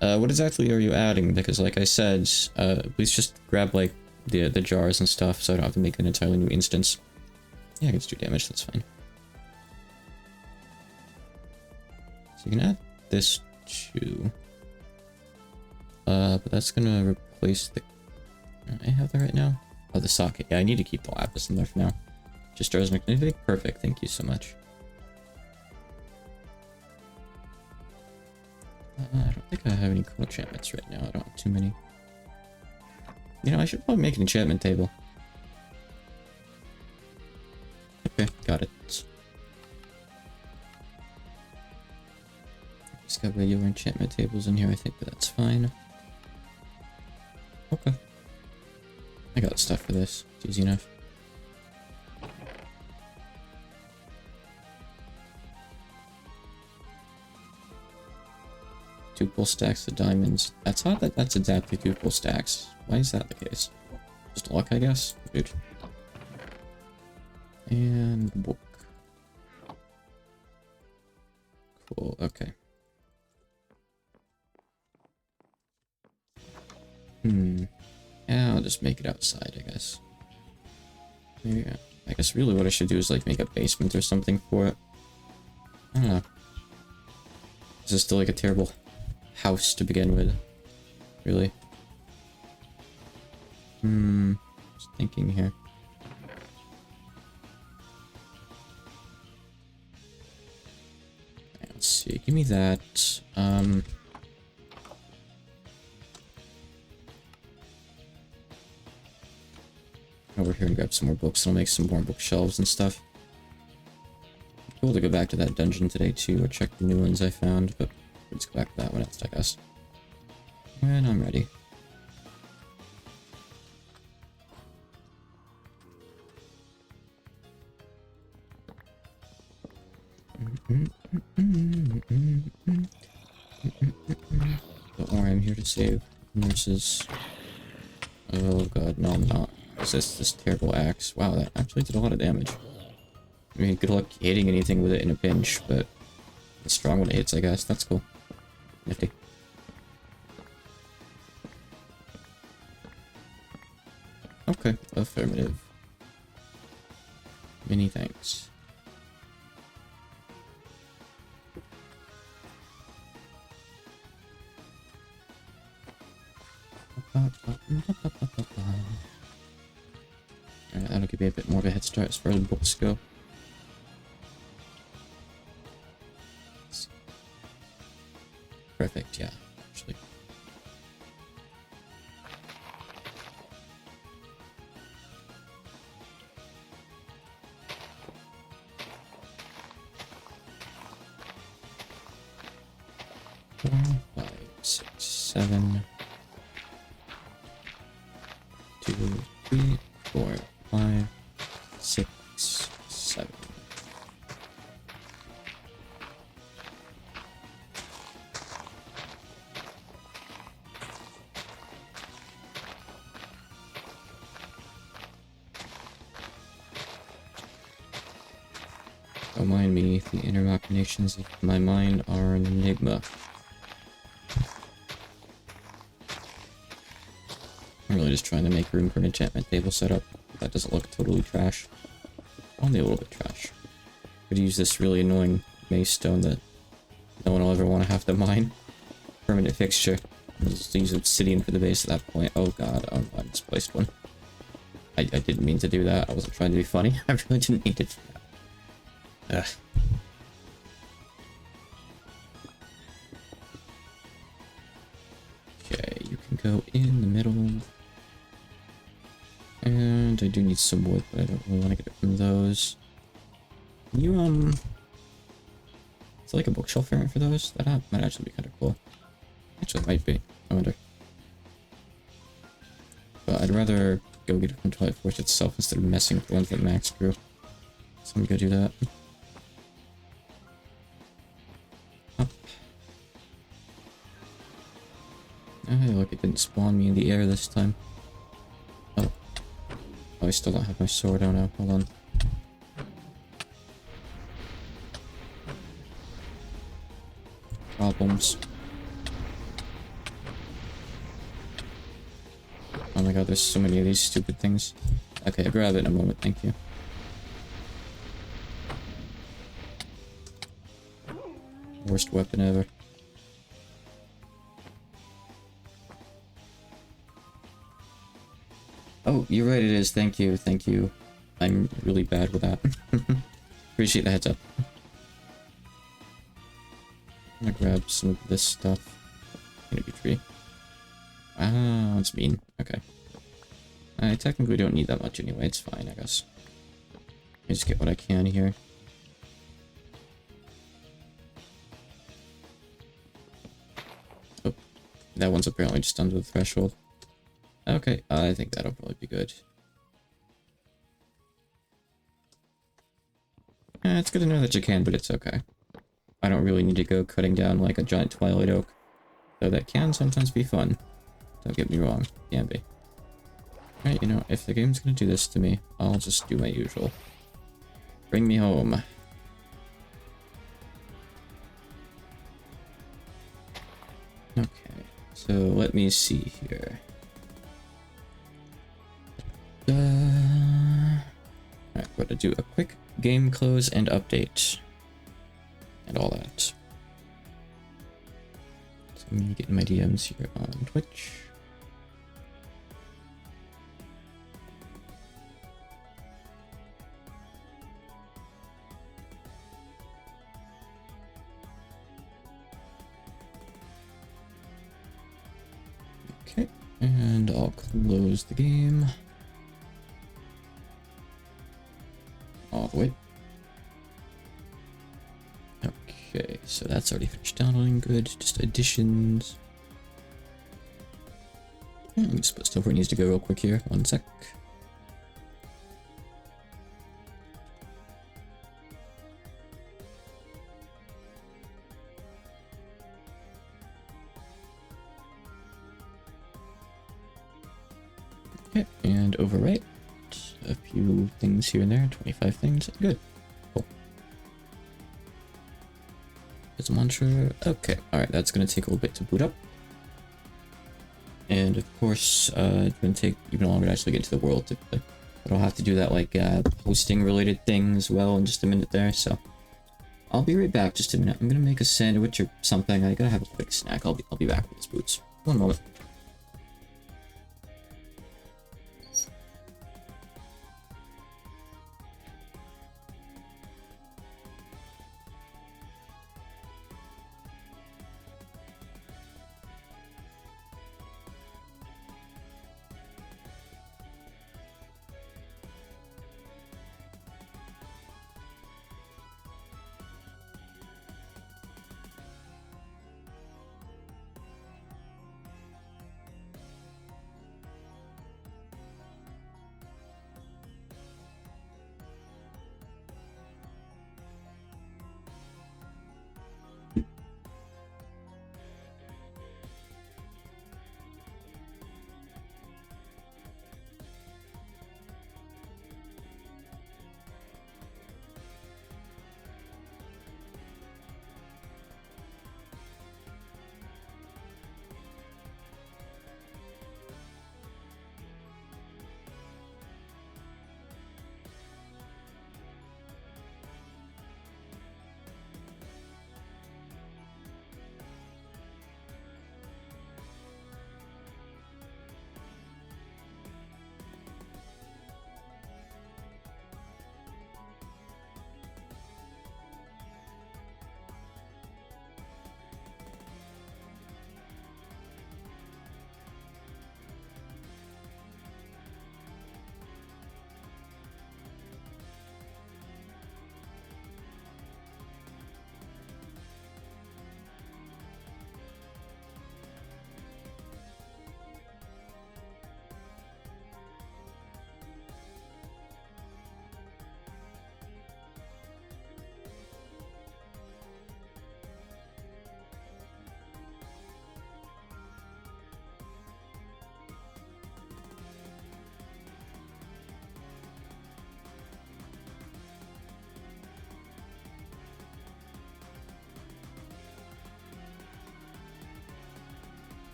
What exactly are you adding? Because, like I said, please just grab, like, the jars and stuff so I don't have to make an entirely new instance. Yeah, it gets 2 damage. That's fine. So you can add this too. But that's gonna replace the... I have that right now? Oh, the socket. Yeah, I need to keep the lapis in there for now. Just jars magnetic. Perfect. Thank you so much. I don't think I have any cool enchantments right now. I don't have too many. You know, I should probably make an enchantment table. Okay, got it. Just got regular enchantment tables in here, I think, but that's fine. Okay. I got stuff for this. It's easy enough. Two full stacks of diamonds. That's odd that that's exactly two full stacks. Why is that the case? Just luck, I guess? Dude. And book. Cool, okay. Yeah, I'll just make it outside, I guess. Maybe, I guess really what I should do is like make a basement or something for it. I don't know. This is still like a terrible house to begin with. Really. Just thinking here. Let's see, give me that. Over here and grab some more books. I'll make some more bookshelves and stuff. Cool to go back to that dungeon today too, or check the new ones I found, but let's go back to that one next, I guess. When I'm ready. Don't worry, I'm here to save nurses. Oh god, no I'm not. It's just this terrible axe. Wow, that actually did a lot of damage. I mean, good luck hitting anything with it in a pinch, but it's strong when it hits, I guess. That's cool. Nifty. Okay, affirmative. Many thanks. Alright, that'll give me a bit more of a head start as far as the books go. Perfect, yeah, actually. Four, 5, 6, 7. 2, 3, 4, 5, 6, 7. Don't mind me, the inner machinations of my mind are an enigma. I'm really just trying to make room for an enchantment table setup. That doesn't look totally trash. Only a little bit trash. Could use this really annoying maze stone that no one will ever want to have to mine. Permanent fixture. I'll just use obsidian for the base at that point. Oh god, oh, I misplaced one. I didn't mean to do that. I wasn't trying to be funny. I really didn't mean to do that. Ugh. Okay, you can go in the middle. And I do need some wood, but I don't really want to get it from those. Can you, is there like a bookshelf variant for those? That might actually be kind of cool. Actually, it might be. I wonder. But I'd rather go get it from Twilight Force itself instead of messing with the ones that Max drew. So I'm gonna go do that. Up. Oh, look, it didn't spawn me in the air this time. Oh. Oh, I still don't have my sword. Oh no, hold on. Problems. Oh my god, there's so many of these stupid things. Okay, I'll grab it in a moment, thank you. Worst weapon ever. Oh, you're right, it is. Thank you, thank you. I'm really bad with that. Appreciate the heads up. I'm gonna grab some of this stuff. Gonna be tree. Ah, it's mean. Okay. I technically don't need that much anyway. It's fine, I guess. I just get what I can here. Oh, that one's apparently just under the threshold. Okay, I think that'll probably be good. It's good to know that you can, but it's okay. I don't really need to go cutting down like a giant twilight oak. Though that can sometimes be fun. Don't get me wrong, can be. Right, you know, if the game's gonna do this to me, I'll just do my usual. Bring me home. Okay, so let me see here. Alright, we're gonna do a quick game close and update. And all that. So I'm gonna get my DMs here on Twitch. Okay, and I'll close the game. All the way. Okay, so that's already finished downloading. Good. Just additions. Let me just put stuff where it needs to go real quick here. One sec. Okay, and overwrite. A few things here and there. 25 things. Good. Cool. There's a mantra. Okay, alright, that's gonna take a little bit to boot up. And of course, it's gonna take even longer to actually get to the world typically. But I'll have to do that like posting related thing as well in just a minute there, so I'll be right back. Just a minute. I'm gonna make a sandwich or something. I gotta have a quick snack. I'll be back with this boots. One moment.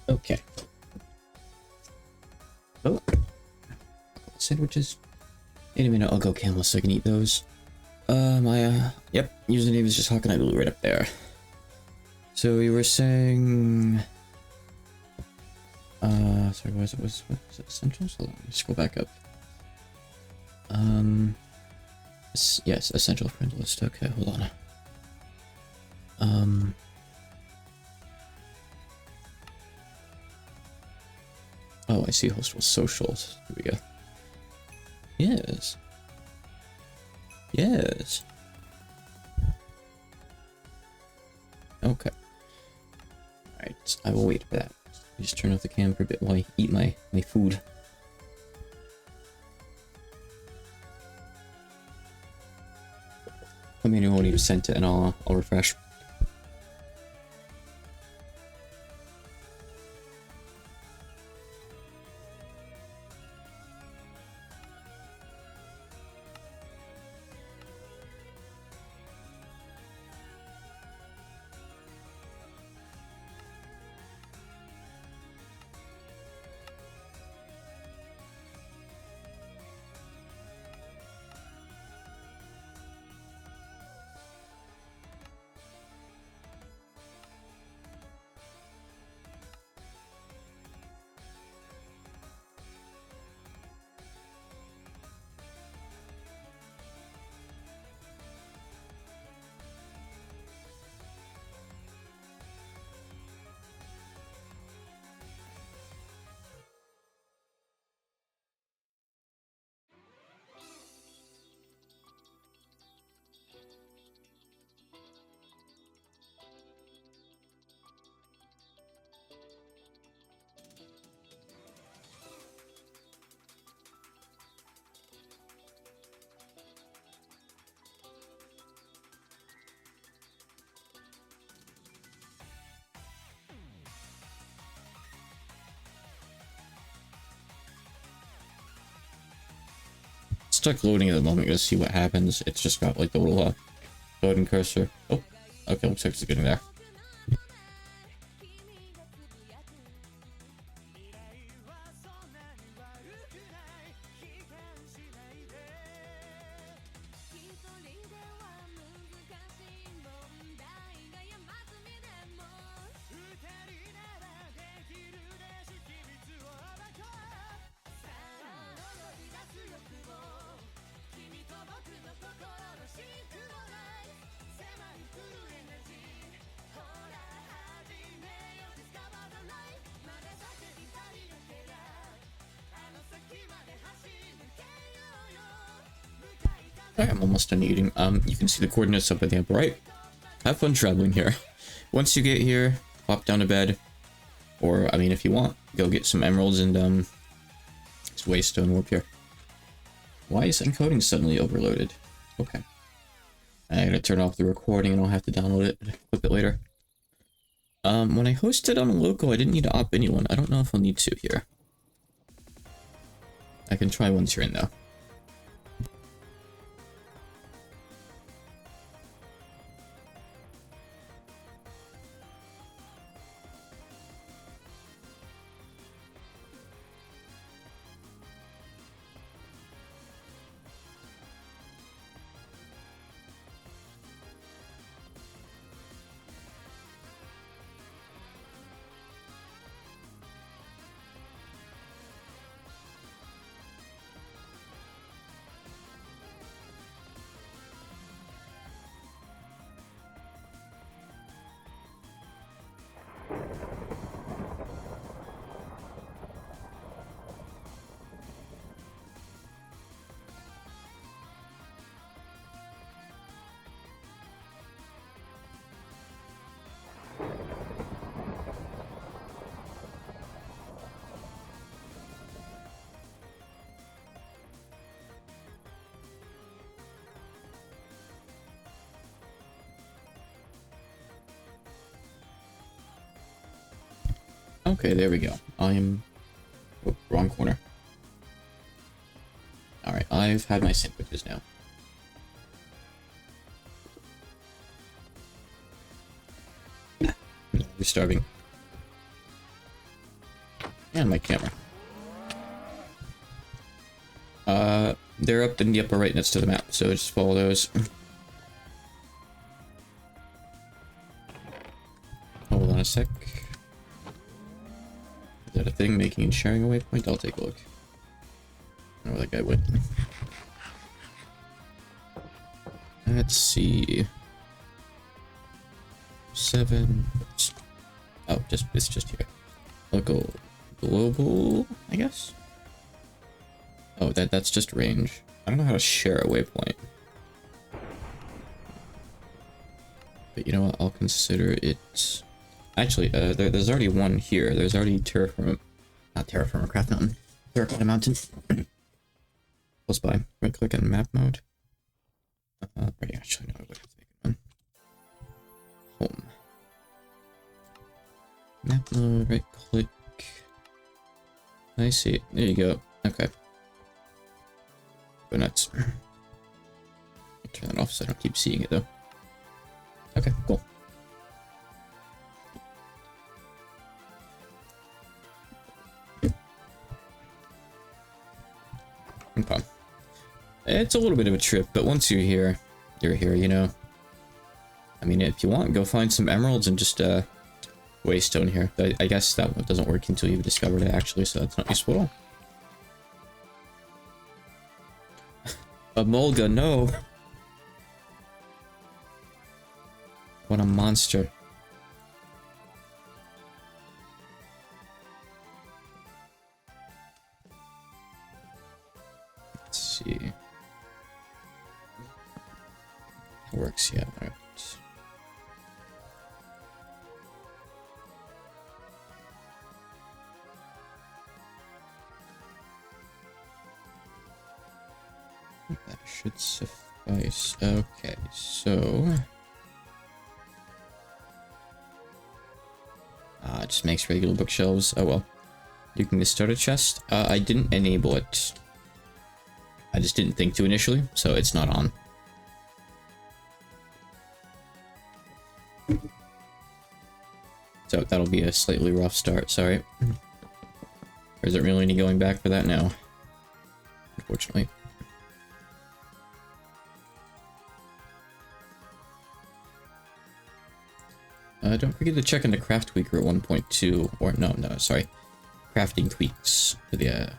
Okay. Oh. Sandwiches. In a minute, I'll go camel so I can eat those. Yep, username is just Hawk and I right up there. So you were saying... sorry, what was it essentials? Hold on, let me scroll back up. Yes, essential friend list. Okay, hold on. Oh, I see host socials. Here we go. Yes. Yes. Okay. Alright, I will wait for that. Just turn off the cam for a bit while I eat my food. I mean, I won't even send it and I'll refresh. Stuck loading at the moment to see what happens. It's just got like the little loading cursor. Oh, okay, looks like it's getting there. Alright, I'm almost done eating. You can see the coordinates up at the upper right. Have fun traveling here. Once you get here, pop down to bed. Or, I mean, if you want, go get some emeralds and, it's waystone warp here. Why is encoding suddenly overloaded? Okay. I gotta turn off the recording and I'll have to download it and clip it later. When I hosted on local, I didn't need to op anyone. I don't know if I'll need to here. I can try once you're in, though. Okay, there we go. I am... Oh, wrong corner. Alright, I've had my sandwiches now. No, we're starving. And my camera. They're up in the upper right next to the map, so just follow those. Hold on a sec. Is that a thing, making and sharing a waypoint? I'll take a look. I don't know where that guy went. Let's see. 7. Oh, it's just here. Local global, I guess. Oh, that's just range. I don't know how to share a waypoint. But you know what? I'll consider it. Actually, there's already one here. There's already not Terraform, Craft Mountain. Terracotta Mountain. Close by. Right click on map mode. Right, actually, no, I would have to make it one. Home. Map mode, right click. I see it. There you go. Okay. Go nuts. I'll turn that off so I don't keep seeing it though. Okay, cool. Okay. It's a little bit of a trip, but once you're here, you know. I mean, if you want, go find some emeralds and just waystone here. I guess that one doesn't work until you've discovered it actually, so that's not useful at all. Amolga, no! What a monster. Let's see. It works, yeah, right. That should suffice. Okay, so... it just makes regular bookshelves. Oh well. You can just start a chest. I didn't enable it. I just didn't think to initially, so it's not on. So that'll be a slightly rough start, sorry. Or is it really any going back for that? No. Unfortunately. Don't forget to check into Craft Tweaker at 1.2, or no, sorry. Crafting tweaks for the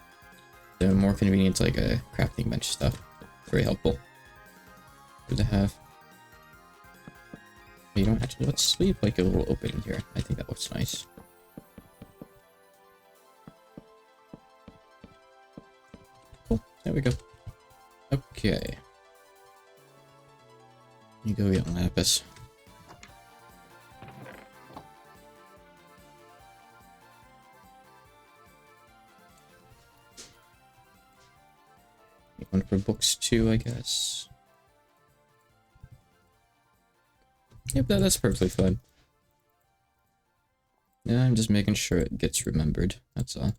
more convenient, like, crafting bench stuff. Very helpful. Good to have. You don't actually, let's leave, like, a little opening here. I think that looks nice. Cool, there we go. Okay. You go get lapis. One for books too, I guess. Yep, that's perfectly fine. Yeah, I'm just making sure it gets remembered, that's all.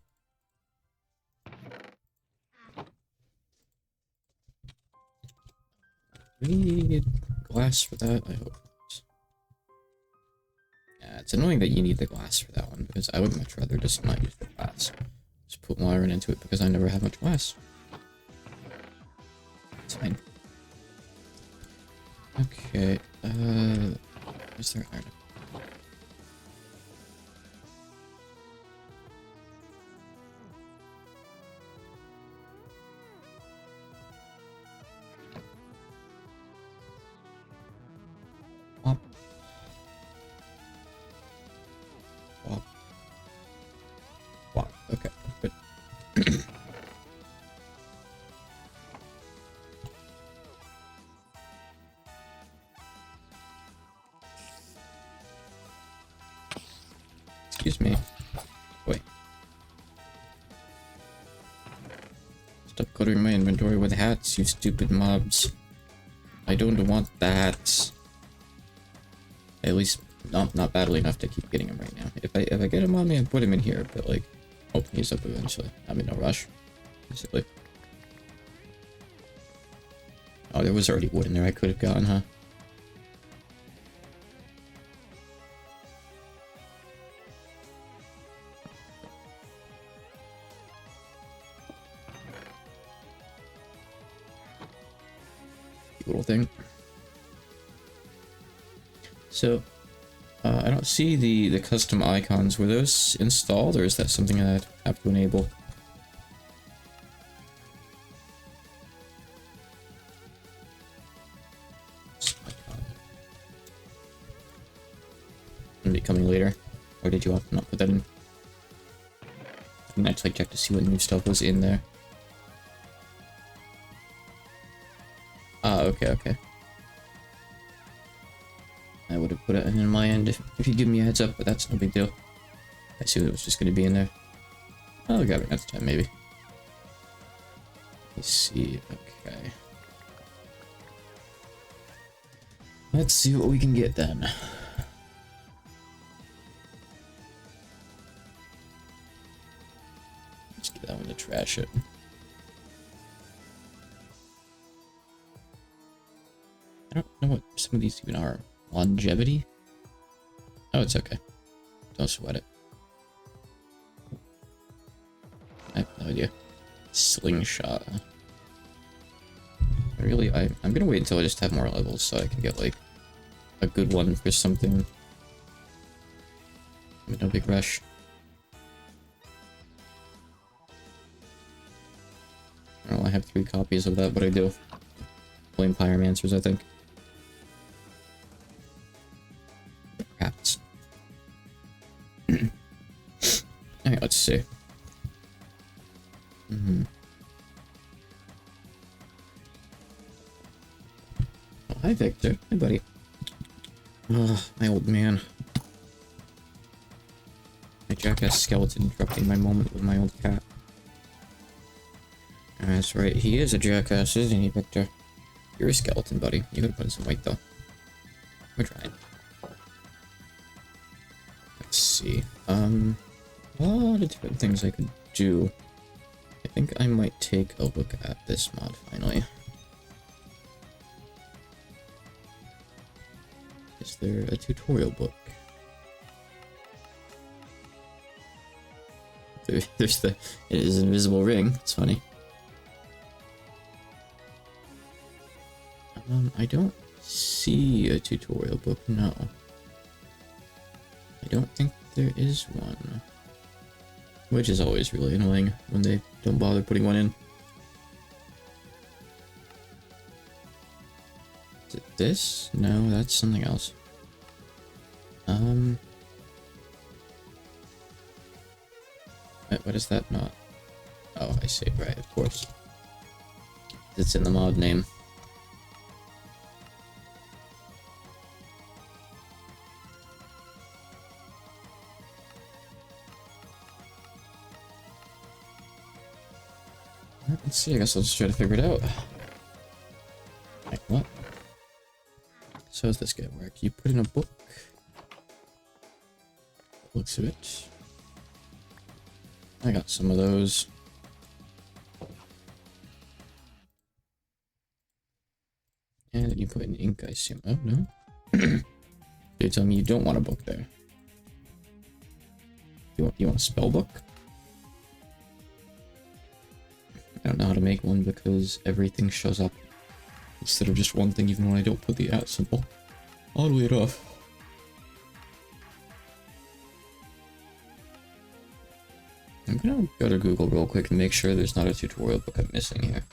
We need glass for that, I hope. Yeah, it's annoying that you need the glass for that one, because I would much rather just not use the glass. Just put iron into it, because I never have much glass. It's fine. Okay, is there iron? Wop. Wop. Wop. Okay, good. Excuse me. Wait. Stop cluttering my inventory with hats, you stupid mobs. I don't want the hats. At least not badly enough to keep getting them right now. If I get him on me, I put him in here, but like, hope he's up eventually. I'm in no rush, basically. Oh, there was already wood in there I could have gotten, huh? little thing. So, I don't see the custom icons. Were those installed, or is that something I'd have to enable? Gonna be coming later, or did you not put that in? I can actually check to see what new stuff was in there. Ah, okay. I would have put it in my end if you give me a heads up, but that's no big deal. I assumed it was just gonna be in there. I'll grab it next time, maybe. Let's see, okay. Let's see what we can get then. Let's get that one to trash it. I don't know what some of these even are. Longevity? Oh, it's okay. Don't sweat it. I have no idea. Slingshot. I'm gonna wait until I just have more levels so I can get like a good one for something. No big rush. I don't know, I have 3 copies of that, but I do. Flame Pyromancers, I think. Perhaps. Alright, let's see. Oh, hi, Victor. Hi, buddy. Oh, my old man. My jackass skeleton interrupting my moment with my old cat. That's right, he is a jackass, isn't he, Victor? You're a skeleton, buddy. You gotta put in some weight, though. We're trying. Let's see. A lot of different things I could do. I think I might take a look at this mod, finally. Is there a tutorial book? There's it is an invisible ring. It's funny. I don't see a tutorial book, no. I don't think there is one. Which is always really annoying when they don't bother putting one in. Is it this? No, that's something else. What is that not? Oh, I see, right, of course. It's in the mod name. Let's see, I guess I'll just try to figure it out. Like what? So how's this gonna work? You put in a book. Looks of it. I got some of those. And you put in ink, I assume. Oh, no. You tell me you don't want a book there. You want a spell book? I don't know how to make one because everything shows up instead of just one thing, even when I don't put the @ symbol. Oddly enough. I'm gonna go to Google real quick and make sure there's not a tutorial book I'm missing here.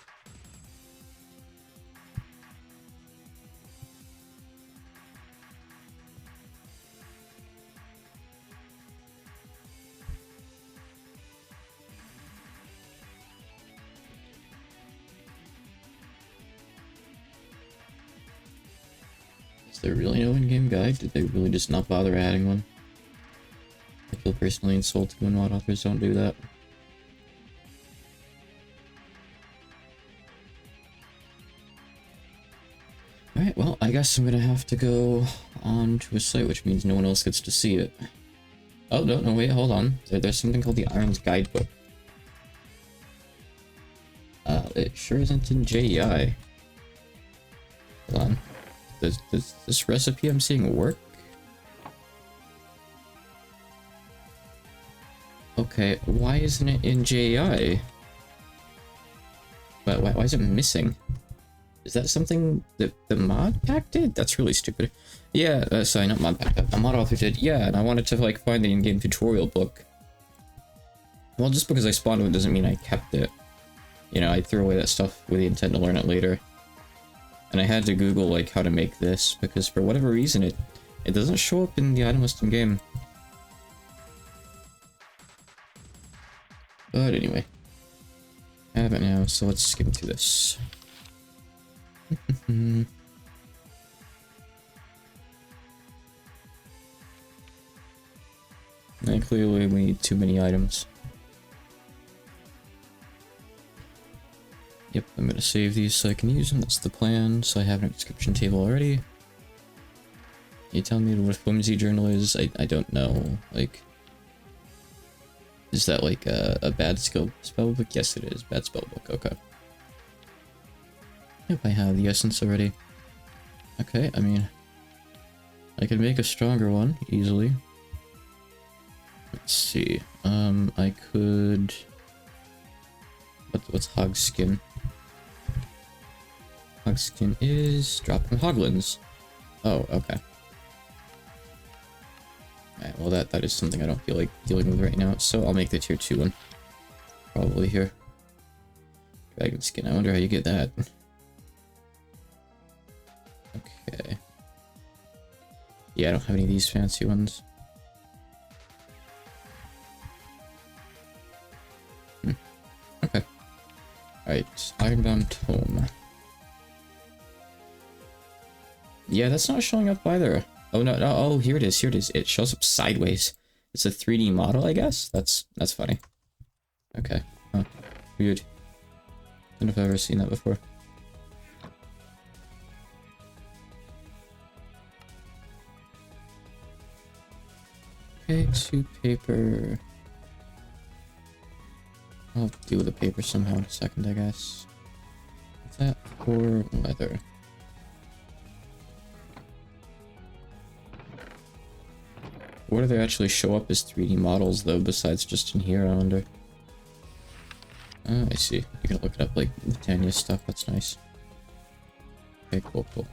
Is there really no in-game guide? Did they really just not bother adding one? I feel personally insulted when mod authors don't do that. Alright, well, I guess I'm gonna have to go on to a site, which means no one else gets to see it. Oh, no, wait, hold on. There's something called the Irons Guidebook. It sure isn't in JEI. Hold on. Does this recipe I'm seeing work? Okay, why isn't it in JEI? But why is it missing? Is that something that the mod pack did? That's really stupid. Yeah, sorry, not mod pack, the mod author did. Yeah, and I wanted to like find the in-game tutorial book. Well, just because I spawned it doesn't mean I kept it. You know, I threw away that stuff with the intent to learn it later. And I had to Google like how to make this because for whatever reason it doesn't show up in the item list in game. But anyway, I have it now, so let's skip through this. And clearly we need too many items. Yep, I'm gonna save these so I can use them. That's the plan. So I have an description table already. You tell me what a flimsy journal is? I don't know. Like, is that like a bad spell book? Yes, it is. Bad spell book. Okay. Yep, I have the essence already. Okay, I mean, I can make a stronger one easily. Let's see. I could. What's hog skin? Hog skin is dropping hoglins. Oh, okay. Alright, well that is something I don't feel like dealing with right now, so I'll make the tier 2 one. Probably here. Dragon skin, I wonder how you get that. Okay. Yeah, I don't have any of these fancy ones. Okay. Alright, Ironbound Tome. Yeah, that's not showing up either. Oh no, oh, here it is, here it is. It shows up sideways. It's a 3D model, I guess? That's funny. Okay. Huh. Weird. I don't know if I've ever seen that before. Okay, 2 paper. I'll deal with the paper somehow in a second, I guess. What's that? 4 leather. Where do they actually show up as 3D models, though, besides just in here, I wonder? Oh, I see. You can look it up, like, Tanya stuff. That's nice. Okay, cool, cool.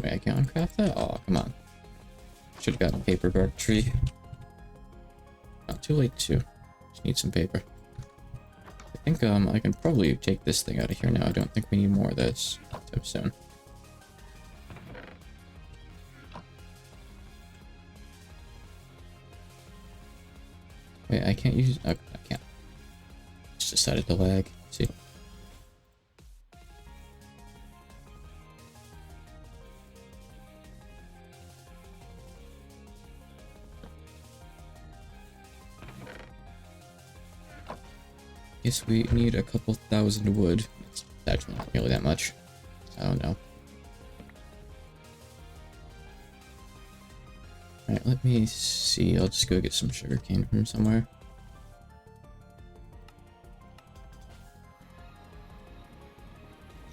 Wait, I can't uncraft that? Oh, come on. Should've gotten a paper bark tree. Not too late, too. Just need some paper. I think, I can probably take this thing out of here now. I don't think we need more of this so soon. Wait, I can't use... Okay, I can't. Just decided to lag. Let's see. Guess we need a couple thousand wood. It's actually not really that much. Oh no. Alright, let me see. I'll just go get some sugarcane from somewhere.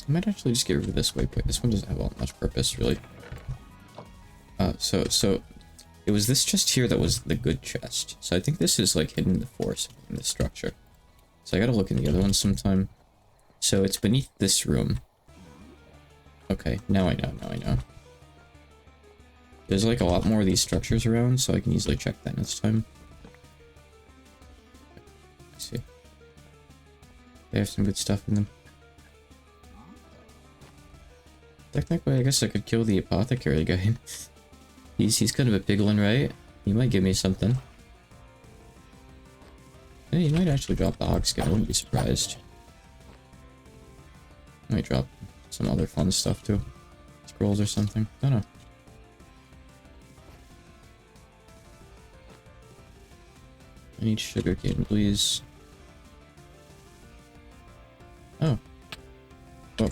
I might actually just get rid of this waypoint. This one doesn't have all much purpose, really. So it was this chest here that was the good chest. So I think this is like hidden in the forest in the structure. So I gotta look in the other one sometime. So it's beneath this room. Okay, now I know. There's like a lot more of these structures around, so I can easily check that next time. Let's see. They have some good stuff in them. Technically, I guess I could kill the apothecary guy. He's kind of a piglin, right? He might give me something. Yeah, he might actually drop the hog skin, I wouldn't be surprised. He might drop some other fun stuff too. Scrolls or something, don't know. I need sugarcane, please. Oh. Oh.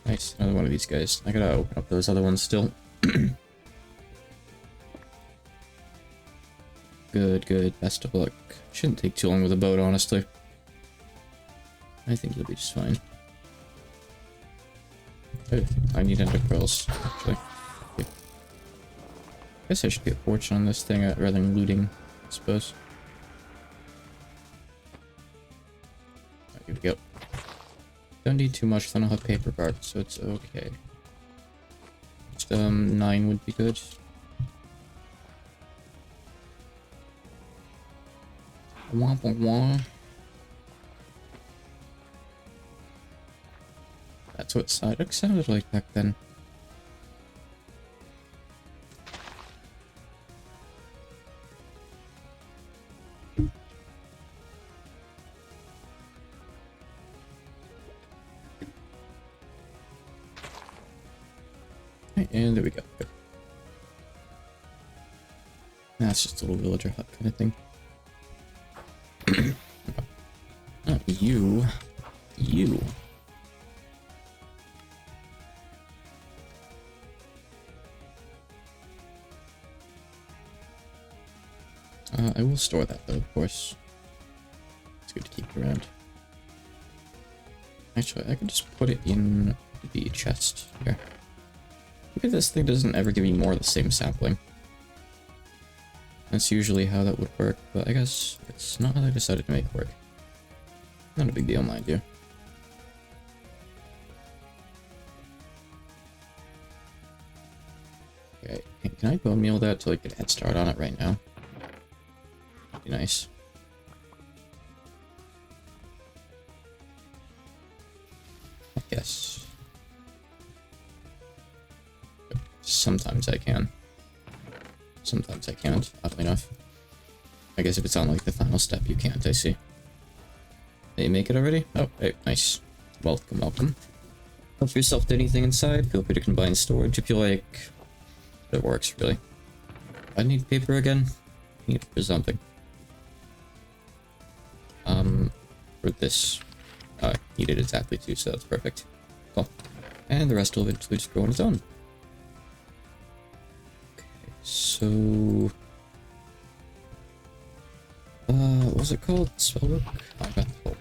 Nice, another one of these guys. I gotta open up those other ones still. Good. Best of luck. Shouldn't take too long with a boat, honestly. I think you'll be just fine. Oh, I need ender pearls, actually. Okay. Guess I should get fortune on this thing rather than looting, I suppose. Here we go. Don't need too much, then I'll have paper guards, so it's okay. Just, 9 would be good. Wah, wah, wah. That's what Psyduck sounded like back then. Okay, and there we go. Good. That's just a little villager hut kind of thing. Oh, you. I will store that though, of course. It's good to keep around. Actually, I can just put it in the chest here. Maybe this thing doesn't ever give me more of the same sapling. That's usually how that would work, but I guess it's not how they decided to make it work. Not a big deal, mind you. Okay, can I bone meal that to like get a head start on it right now? Be nice. Yes. Sometimes I can. Sometimes I can't, oddly enough. I guess if it's on like the final step, you can't, I see. Did you make it already? Oh, hey, nice. Welcome, welcome. Help yourself to anything inside. Feel free to combine storage if you like. It works, really. I need paper again. I need it for something. For this. I need it exactly too, so that's perfect. Cool. And the rest will eventually just grow on its own. So, what was it called? Spellbook? Oh, I got the whole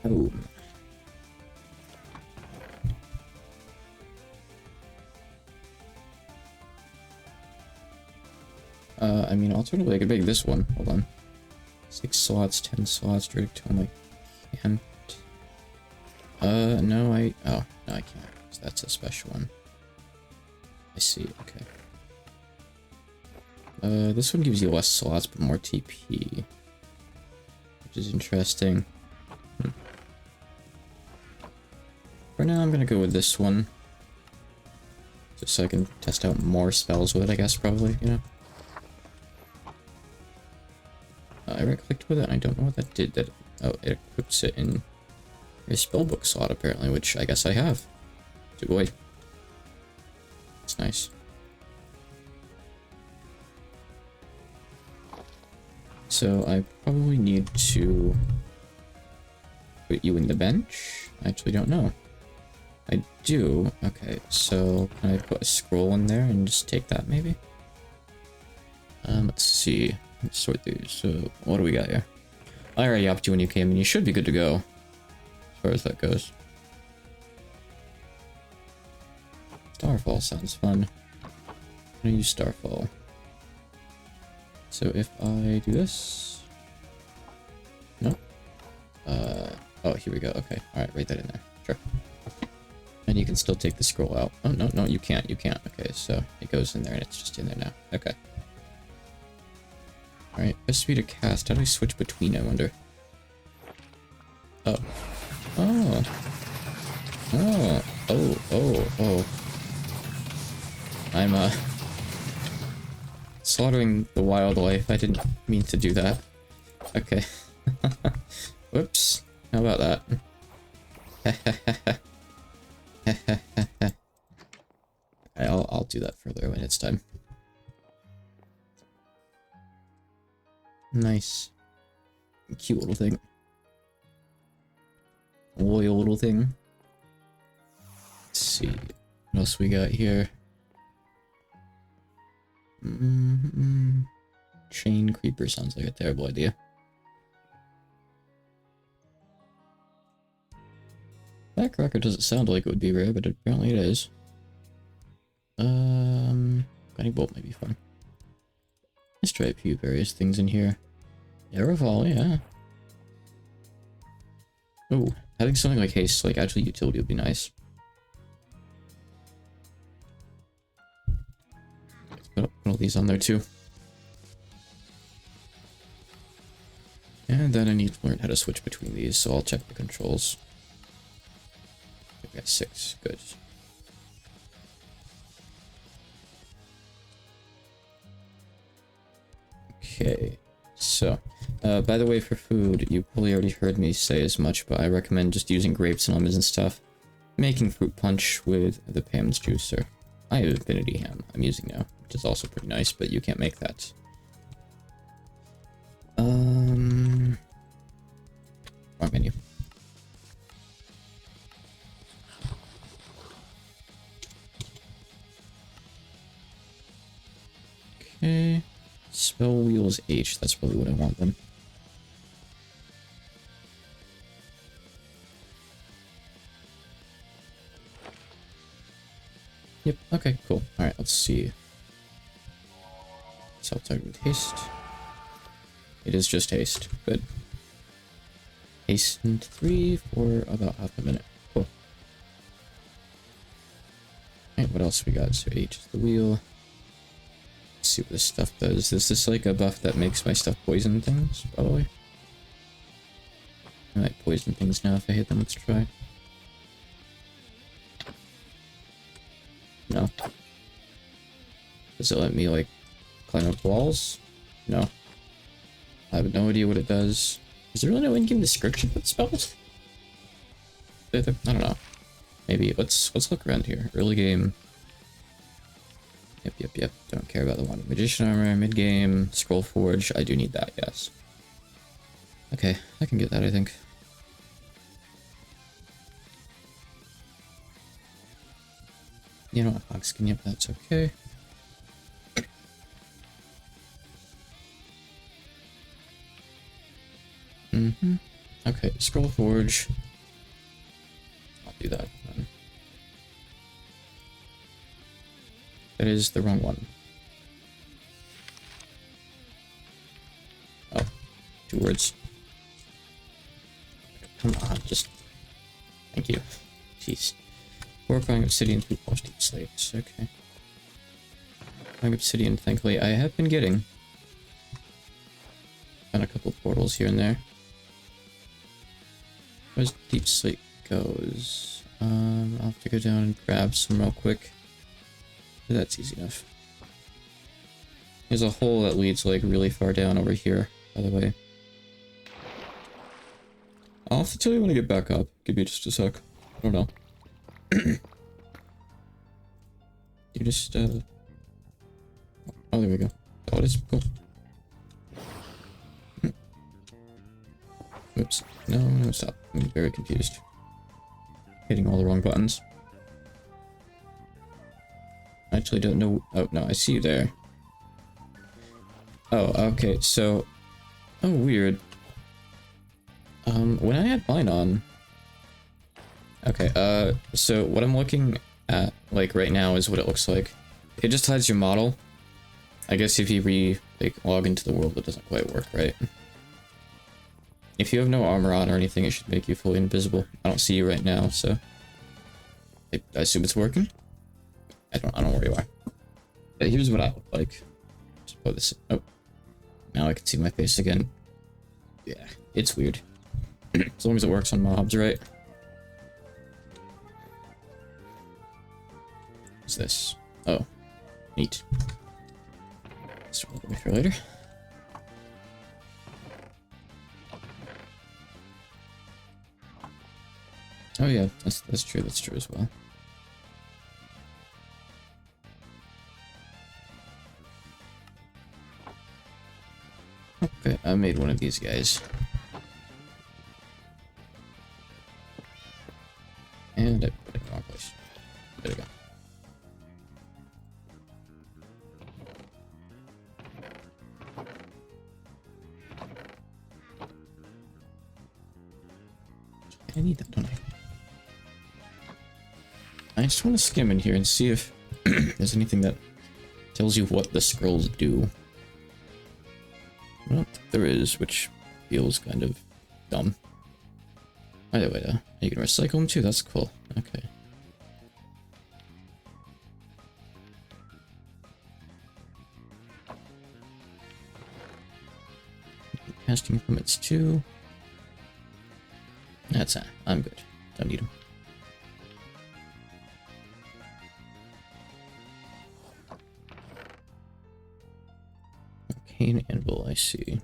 home. I mean, alternatively, I could make this one. Hold on. 6 slots, 10 slots, direct tome. I can't. No, no, I can't. So that's a special one. I see, okay. This one gives you less slots, but more TP. Which is interesting. For now, I'm gonna go with this one. Just so I can test out more spells with it, I guess, probably, you know? I right-clicked with it, and I don't know what that did. Oh, it equips it in your spellbook slot, apparently, which I guess I have. So, boy. It's nice. So I probably need to put you in the bench. I actually don't know. I do. Okay, so can I put a scroll in there and just take that maybe? Let's see. Let's sort these. So what do we got here? I already upped you when you came in. You should be good to go as far as that goes. Starfall sounds fun. I'm gonna use Starfall. So if I do this... No? Oh, here we go. Okay. Alright, write that in there. Sure. And you can still take the scroll out. Oh, no, no, you can't. You can't. Okay, so it goes in there and it's just in there now. Okay. Alright, best speed to cast. How do I switch between, I wonder? Oh. Oh. Oh. Oh, oh, oh. I'm, slaughtering the wildlife. I didn't mean to do that. Okay. Whoops. How about that? I'll do that further when it's time. Nice. Cute little thing. Loyal little thing. Let's see. What else we got here? Chain creeper sounds like a terrible idea. Backcracker doesn't sound like it would be rare, but apparently it is. Guiding bolt might be fun. Let's try a few various things in here. Aerovol, yeah. Oh, having something like haste, like actually utility would be nice. Put all these on there too. And then I need to learn how to switch between these, so I'll check the controls. I got 6, good. Okay, so, by the way, for food, you probably already heard me say as much, but I recommend just using grapes and lemons and stuff. Making fruit punch with the Pam's juicer. I have Infinity Ham I'm using now, which is also pretty nice, but you can't make that. Wrong menu. Okay. Spell wheels H, that's probably what I want then. Yep, okay, cool. Alright, let's see. Self-target with haste. It is just haste. Good. Hasten 3 for about half a minute. Cool. Alright, what else we got? So H is the wheel. Let's see what this stuff does. Is this like a buff that makes my stuff poison things? Probably. I might poison things now if I hit them. Let's try. No. Does it let me, like, climb up walls? No. I have no idea what it does. Is there really no in-game description for the spells? I don't know. Maybe. Let's look around here. Early game. Yep. Don't care about the one. Magician armor, mid-game, scroll forge. I do need that, yes. Okay, I can get that, I think. You know what, fox skin, yep, that's okay. Okay, scroll forge. I'll do that then. That is the wrong one. Oh, 2 words. Come on, just... Thank you. Jeez. Horrifying obsidian through polished deep slates. Okay. Horrifying obsidian, thankfully, I have been getting. Found a couple portals here and there. Where's deep slate goes? I'll have to go down and grab some real quick. That's easy enough. There's a hole that leads like really far down over here, by the way. I'll have to tell you when I get back up. Give me just a sec. I don't know. You just, oh, there we go. Oh, it is cool. Oops. No, stop. I'm very confused. Hitting all the wrong buttons. I actually don't know. Oh, no, I see you there. Oh, okay, so... Oh, weird. When I had mine on... Okay, so what I'm looking at, like, right now is what it looks like. It just hides your model. I guess if you log into the world, it doesn't quite work, right? If you have no armor on or anything, it should make you fully invisible. I don't see you right now, so... I assume it's working? I don't know where you are. But here's what I look like. Just put this in. Oh. Now I can see my face again. Yeah, it's weird. As long as it works on mobs, right? What's this? Oh. Neat. Store that away for later. Oh yeah, that's true as well. Okay, I made one of these guys. And I put it in the wrong place. There we go. I need that, don't I? I just want to skim in here and see if there's anything that tells you what the scrolls do. I don't think there is, which feels kind of dumb. By the way, though, you can recycle them too. That's cool. Okay. Casting implements too. That's it. I'm good. Don't need them. Arcane anvil, I see.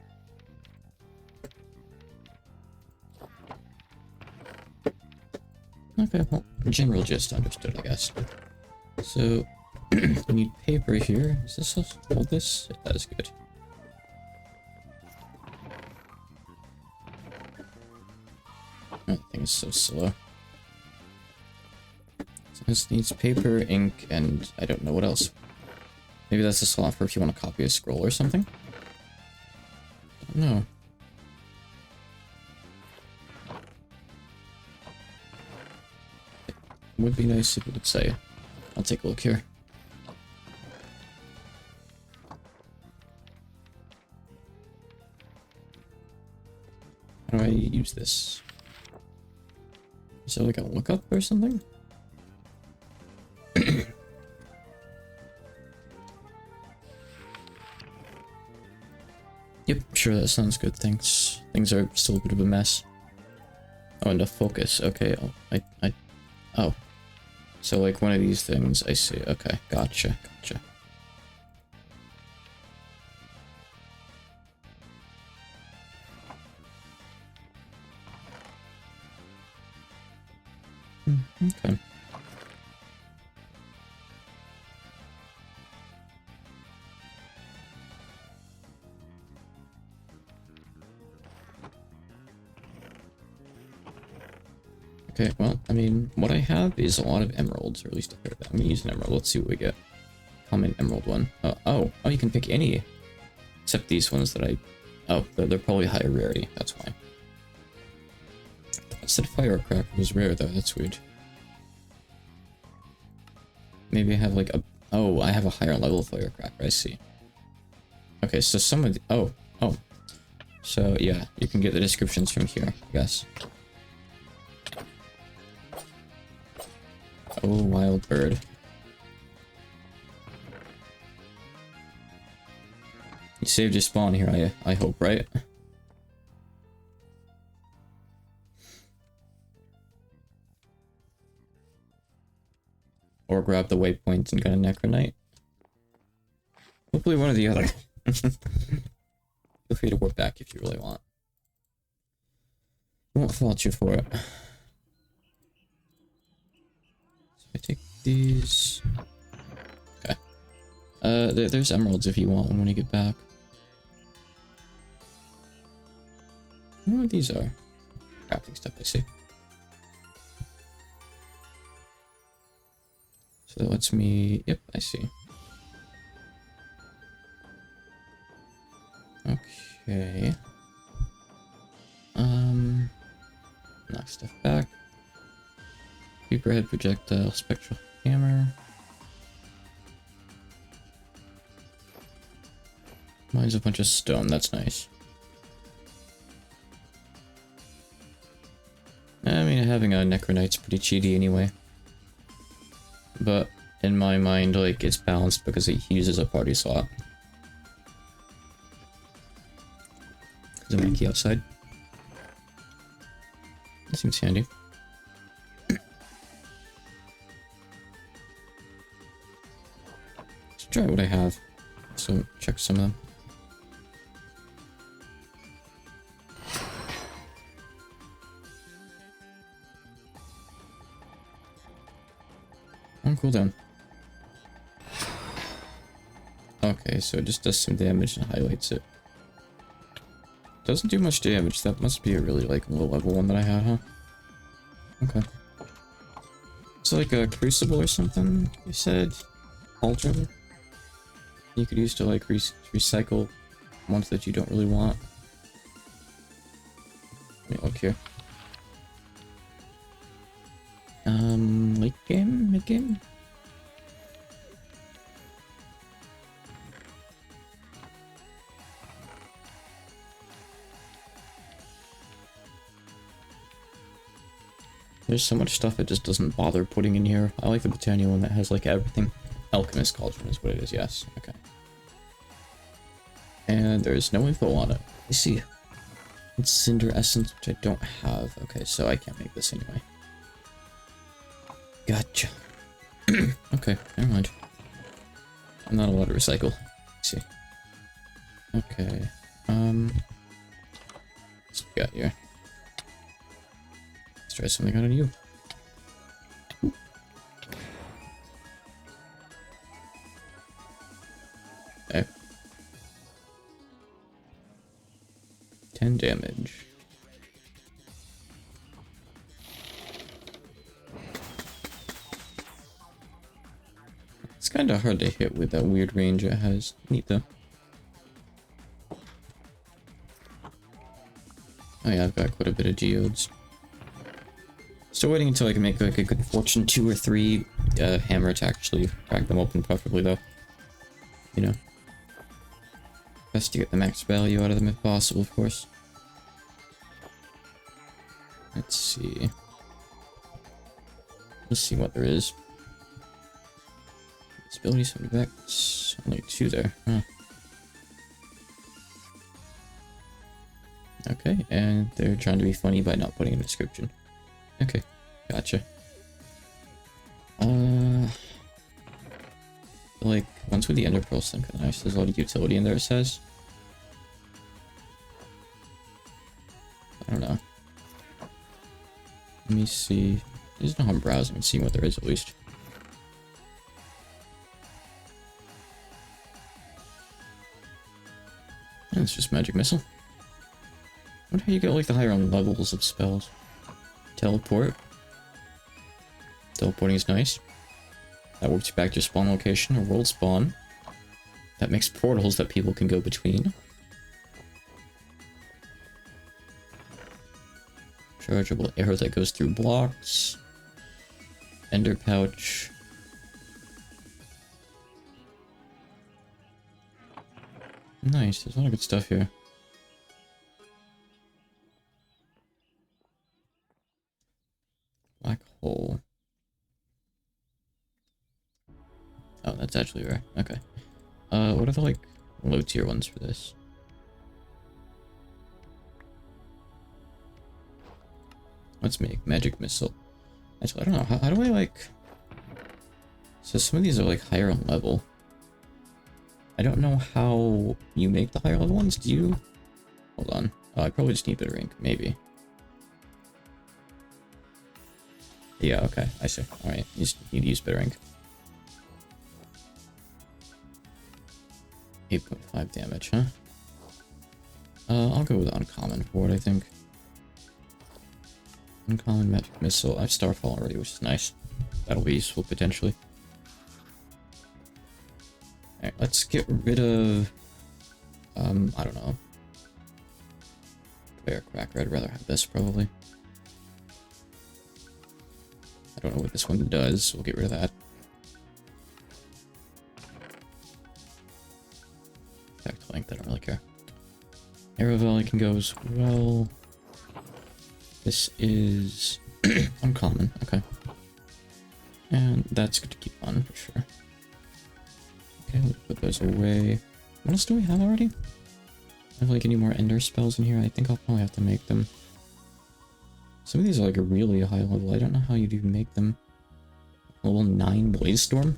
Okay, well, general gist understood, I guess. So, we need paper here. Does this hold this? It does, good. Oh, the thing is so slow. So this needs paper, ink, and I don't know what else. Maybe that's a slot for if you want to copy a scroll or something? I don't know. It would be nice if it would say. I'll take a look here. How do I use this? Is there like a lookup or something? Yep, sure, that sounds good, thanks. Things are still a bit of a mess. Oh, and a focus, okay. Oh. So like one of these things, I see. Okay, gotcha. Okay. Okay, well, I mean, what I have is a lot of emeralds, or at least a fair bit. I'm gonna use an emerald. Let's see what we get. Common emerald one. Oh, you can pick any. Except these ones that I... Oh, they're probably higher rarity. That's why. I said firecracker was rare, though. That's weird. Maybe I have like a... Oh, I have a higher level firecracker. I see. Okay, so some of the... Oh. So, yeah, you can get the descriptions from here, I guess. Oh, wild bird. You saved your spawn here, I hope, right? Or grab the waypoint and get a necronite. Hopefully one or the other. Feel free to warp back if you really want. I won't fault you for it. I take these. Okay. There's emeralds if you want them when you get back. I don't know what these are. Crafting stuff, I see. So that lets me... Yep, I see. Okay. Knock stuff back. Creeperhead projectile, spectral hammer. Mine's a bunch of stone, that's nice. I mean, having a necronite's pretty cheaty anyway. But in my mind, like, it's balanced because it uses a party slot. Is there my key outside? That seems handy. Let's try what I have. So check some of them. On cooldown. Okay, so it just does some damage and highlights it. Doesn't do much damage. That must be a really, like, low level one that I had, huh? Okay. It's like a crucible or something, you said? Cauldron? You could use to, like, recycle ones that you don't really want. Let me look here. Late game? Mid game? There's so much stuff it just doesn't bother putting in here. I like the Botania one that has like everything. Alchemist Cauldron is what it is, yes. Okay. And there's no info on it. I see. It's Cinder Essence, which I don't have. Okay, so I can't make this anyway. Gotcha. Okay, never mind. I'm not allowed to recycle. Let's see. Okay. What's we got here? Let's try something out on you. Okay. 10 damage. It's kind of hard to hit with that weird range it has. Neat though. Oh yeah, I've got quite a bit of geodes. Still waiting until I can make like a good fortune 2 or 3 hammer to actually crack them open preferably though. You know. Best to get the max value out of them if possible, of course. Let's see. Let's see what there is. Ability 70 vex. Only 2 there. Huh. Okay, and they're trying to be funny by not putting a description. Okay, gotcha. Like, once with the Ender Pearl seems kind of nice. There's a lot of utility in there, it says. I don't know. Let me see. There's no harm browsing and seeing what there is, at least. And it's just Magic Missile. I wonder how you get, like, the higher levels of spells. Teleport. Teleporting is nice. That works back to your spawn location, or world spawn. That makes portals that people can go between. Chargeable arrow that goes through blocks. Ender pouch. Nice, there's a lot of good stuff here. Black hole. Oh, that's actually rare. Okay. What are the, like, low tier ones for this? Let's make Magic Missile. Actually, I don't know. How do I, like... So some of these are, like, higher on level. I don't know how you make the higher level ones. Do you? Hold on. Oh, I probably just need bitter ink. Maybe. Yeah, okay. I see. Alright. You just need to use bitter ink. 8.5 damage, huh? I'll go with uncommon for it, I think. Uncommon Magic Missile. I have Starfall already, which is nice. That'll be useful, potentially. Alright, let's get rid of... I don't know. Firecracker, I'd rather have this, probably. I don't know what this one does, we'll get rid of that. Back to length, I don't really care. Arrow Valley can go as well. This is uncommon, okay. And that's good to keep on, for sure. Okay, we'll put those away. What else do we have already? I have like any more ender spells in here? I think I'll probably have to make them. Some of these are like a really high level. I don't know how you'd even make them. Level 9 Blaze Storm?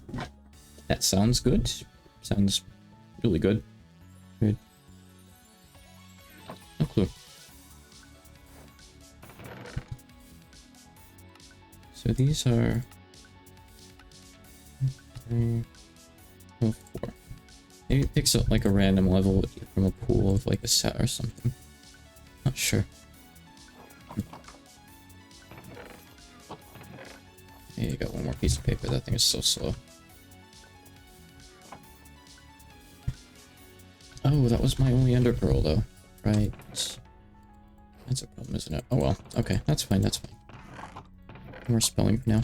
That sounds good. Sounds really good. Good. No clue. So these are... 3, 4. Maybe it picks up like a random level from a pool of like a set or something. Not sure. Yeah, you got one more piece of paper. That thing is so slow. Oh, that was my only ender pearl though. Right. That's a problem, isn't it? Oh well. Okay, that's fine, that's fine. No more spelling for now.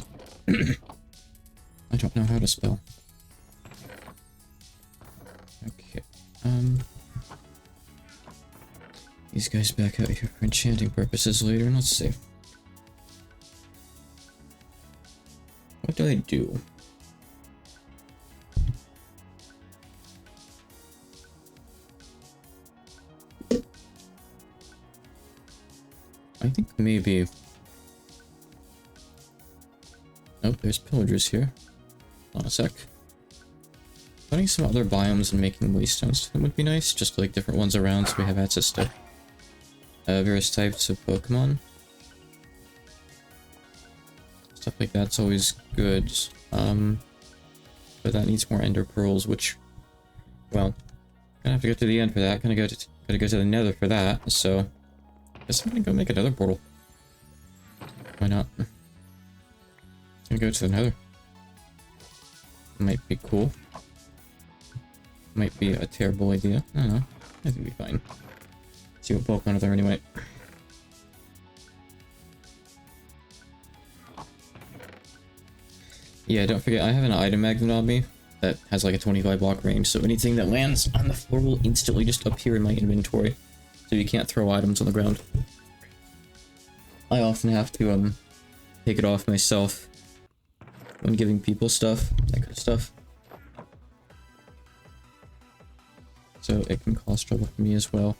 I don't know how to spell. Okay. These guys back out here for enchanting purposes later, and let's see. What do I do? I think maybe... Nope, there's pillagers here. Hold on a sec. Finding some other biomes and making waystones to them would be nice, just like different ones around so we have access to various types of Pokemon. Stuff like that's always good. But that needs more Ender Pearls, which, well, gonna have to go to the end for that. Gotta go to the Nether for that. So, guess I'm gonna go make another portal. Why not? Gonna go to the Nether. Might be cool. Might be a terrible idea. I don't know. I think it'll be fine. See what Pokemon are there anyway. Yeah, don't forget, I have an item magnet on me that has like a 25 block range, so anything that lands on the floor will instantly just appear in my inventory. So you can't throw items on the ground. I often have to take it off myself when giving people stuff, that kind of stuff. So it can cause trouble for me as well.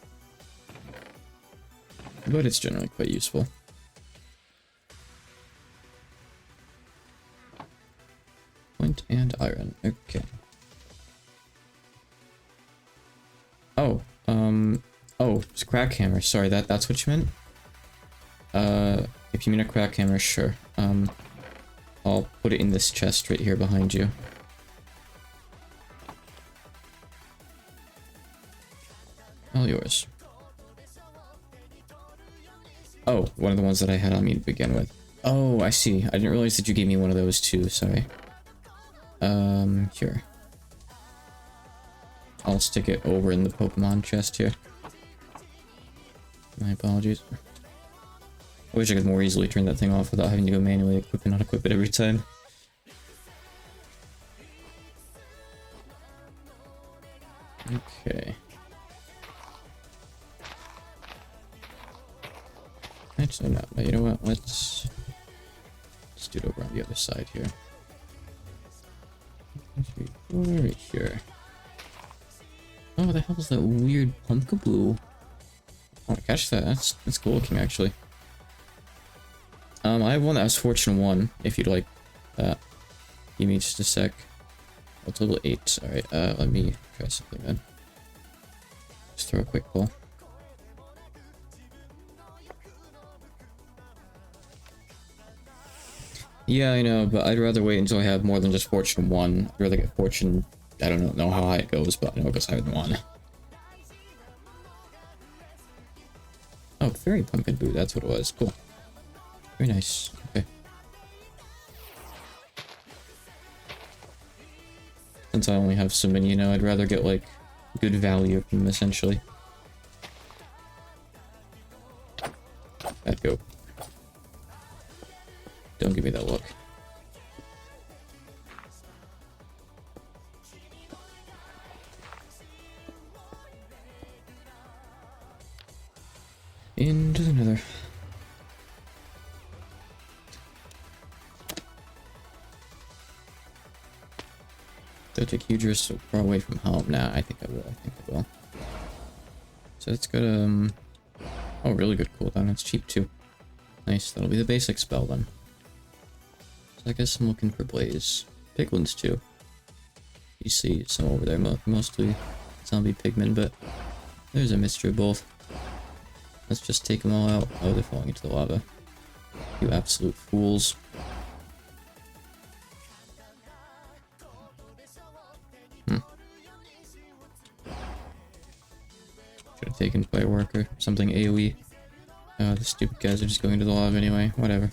But it's generally quite useful. Flint and iron. Okay. Oh, it's a crack hammer. Sorry, that's what you meant? If you mean a crack hammer, sure. I'll put it in this chest right here behind you. All yours. Oh, one of the ones that I had on me to begin with. Oh, I see. I didn't realize that you gave me one of those too, sorry. Here. I'll stick it over in the Pokemon chest here. My apologies. I wish I could more easily turn that thing off without having to go manually equip and unequip it every time. Okay. Actually, no. You know what? Let's do it over on the other side here. Right here. Oh, what the hell is that weird pumpkaboo? I want to catch that. That's cool looking, actually. I have one that has Fortune 1, if you'd like that. Give me just a sec. Oh, it's level 8. Alright, let me try something then. Just throw a quick pull. Yeah, I know, but I'd rather wait until I have more than just Fortune 1. I'd rather get Fortune... I don't know how high it goes, but I know it goes higher than 1. Oh, Fairy Pumpkin Boot, that's what it was. Cool. Very nice. Okay. Since I only have so many, you know, I'd rather get, like, good value from them, essentially. That'd go. Don't give me that look. Into the Nether. Don't take huge risks so far away from home. Nah, I think I will. So let's go to, oh, really good cooldown. It's cheap too. Nice, that'll be the basic spell then. So I guess I'm looking for Blaze. Piglins too. You see some over there, mostly zombie pigmen, but there's a mixture of both. Let's just take them all out. Oh, they're falling into the lava. You absolute fools. Should have taken Fireworker, something AoE. The stupid guys are just going to the lava anyway, whatever.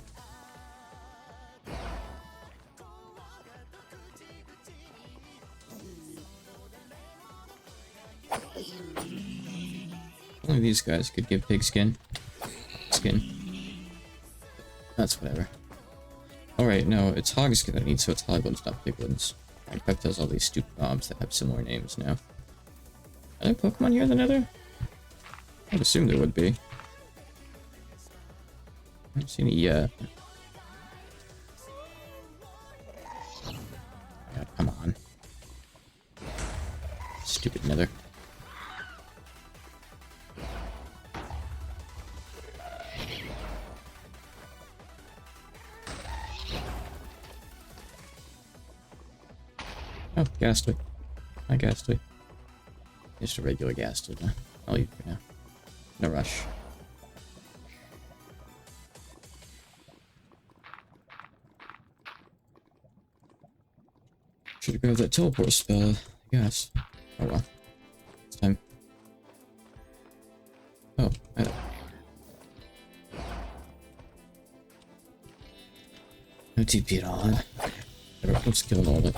Only these guys could give pig skin. That's whatever. Alright, no, it's hog skin that I need, so it's hoglins, not piglins. Minecraft has all these stupid mobs that have similar names now. Are there Pokemon here in the Nether? I'd assume there would be. I haven't seen it yet. Come on. Stupid nether. Oh, ghastly. Hi, ghastly. Just a regular ghastly. Huh? I'll leave for now. No rush. Should have grabbed that teleport spell, I guess. Oh well. It's time. Oh, I don't. No TP at all, huh? Let's kill all of it.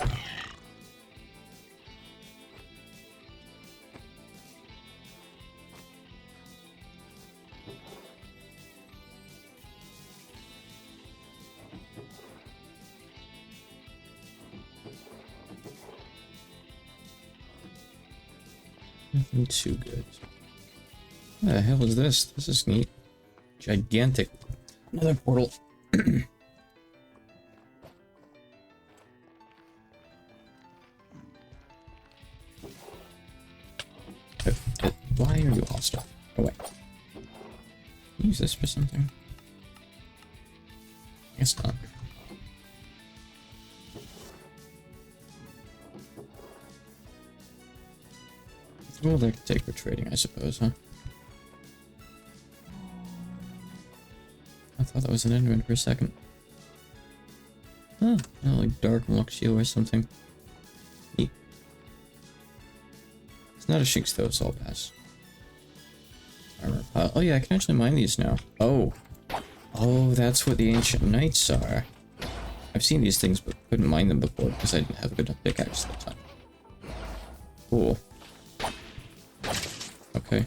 Nothing too good. What the hell is this? This is neat. Gigantic. Another portal. Why are you hostile? Oh wait. Use this for something? I guess not. Well, they could take for trading, I suppose, huh? I thought that was an enderman for a second. Huh, like dark Luxio or something. Neat. It's not a Shinx though, so I'll pass. Armor pile. Oh yeah, I can actually mine these now. Oh. Oh, that's what the Ancient Knights are. I've seen these things but couldn't mine them before because I didn't have a good enough pickaxe at the time. Cool. Okay.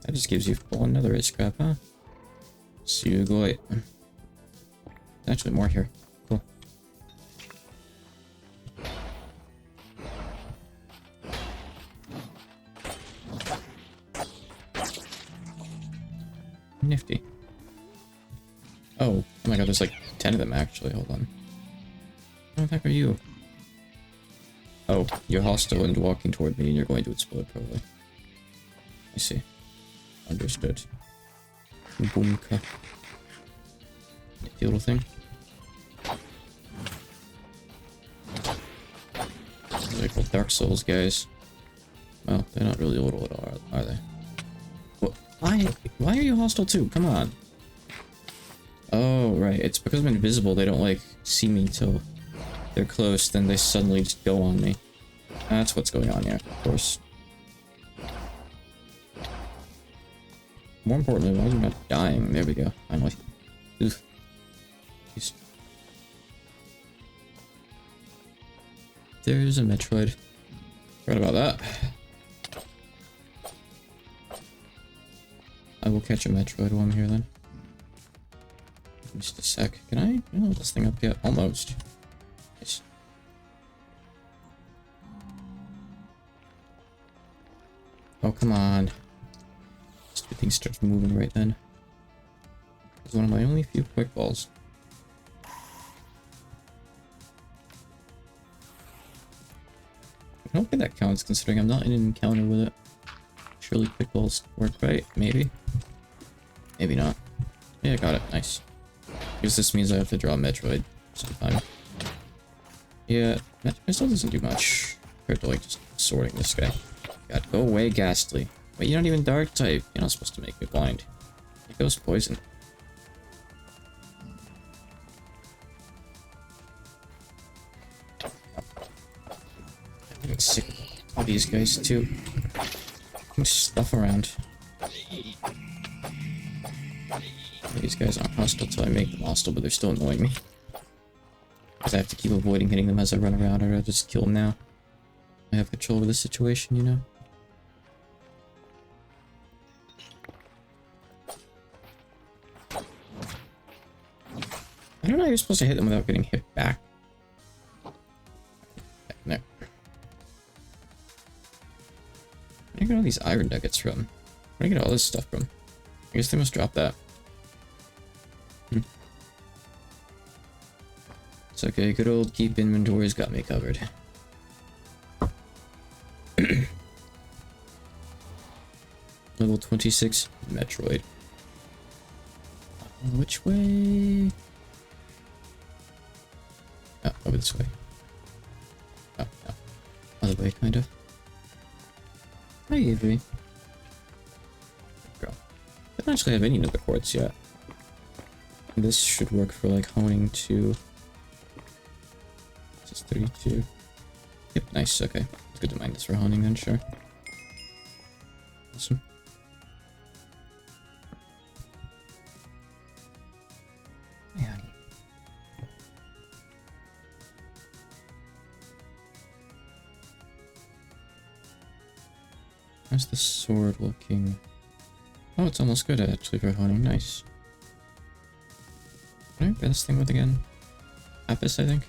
That just gives you full netherite scrap, huh? Sugoi. There's actually more here. Cool. Nifty. Oh my god, there's like 10 of them actually. Hold on. What the heck are you? Oh, you're hostile and walking toward me and you're going to explode probably. I see. Understood. Boomka. Nifty little thing. They're called Dark Souls guys. Well, they're not really little at all, are they? What? Why are you hostile too? Come on. Oh, right. It's because I'm invisible. They don't, like, see me till they're close. Then they suddenly just go on me. That's what's going on here, of course. More importantly, why is he not dying? There we go. Finally. Oof. Jeez. There's a Metroid. Forgot about that. I will catch a Metroid while I'm here then. Just a sec. Can I hold this thing up yet? Almost. Nice. Oh, come on. Stupid thing starts moving right then. It's one of my only few quick balls. I don't think that counts considering I'm not in an encounter with it. Surely quick balls work right? Maybe? Maybe not. Yeah, I got it. Nice. Because this means I have to draw a Metroid sometime. Yeah, Metroid still doesn't do much compared to like just sorting this guy. God, go away, Ghastly. Wait, you're not even dark type. You're not supposed to make me blind. It goes poison. I'm getting sick of these guys too. Much stuff around. These guys aren't hostile till I make them hostile, but they're still annoying me. Because I have to keep avoiding hitting them as I run around, or I'll just kill them now. I have control over the situation, you know? I don't know how you're supposed to hit them without getting hit back. Back there. Where do you get all these iron nuggets from? Where do you get all this stuff from? I guess they must drop that. okay. Good old keep inventory's got me covered. Level 26 Metroid. Which way? Oh, over this way. Oh, no. Other way, kind of. Hi, Avery. Girl. I don't actually have any nether quartz yet. This should work for, like, honing to... This is 32. Yep, nice, okay. It's good to mine this for honing then, sure. Awesome. Man. How's the sword looking? Oh, it's almost good actually for honing. Nice. What did I get this thing with again? Lapis, I think?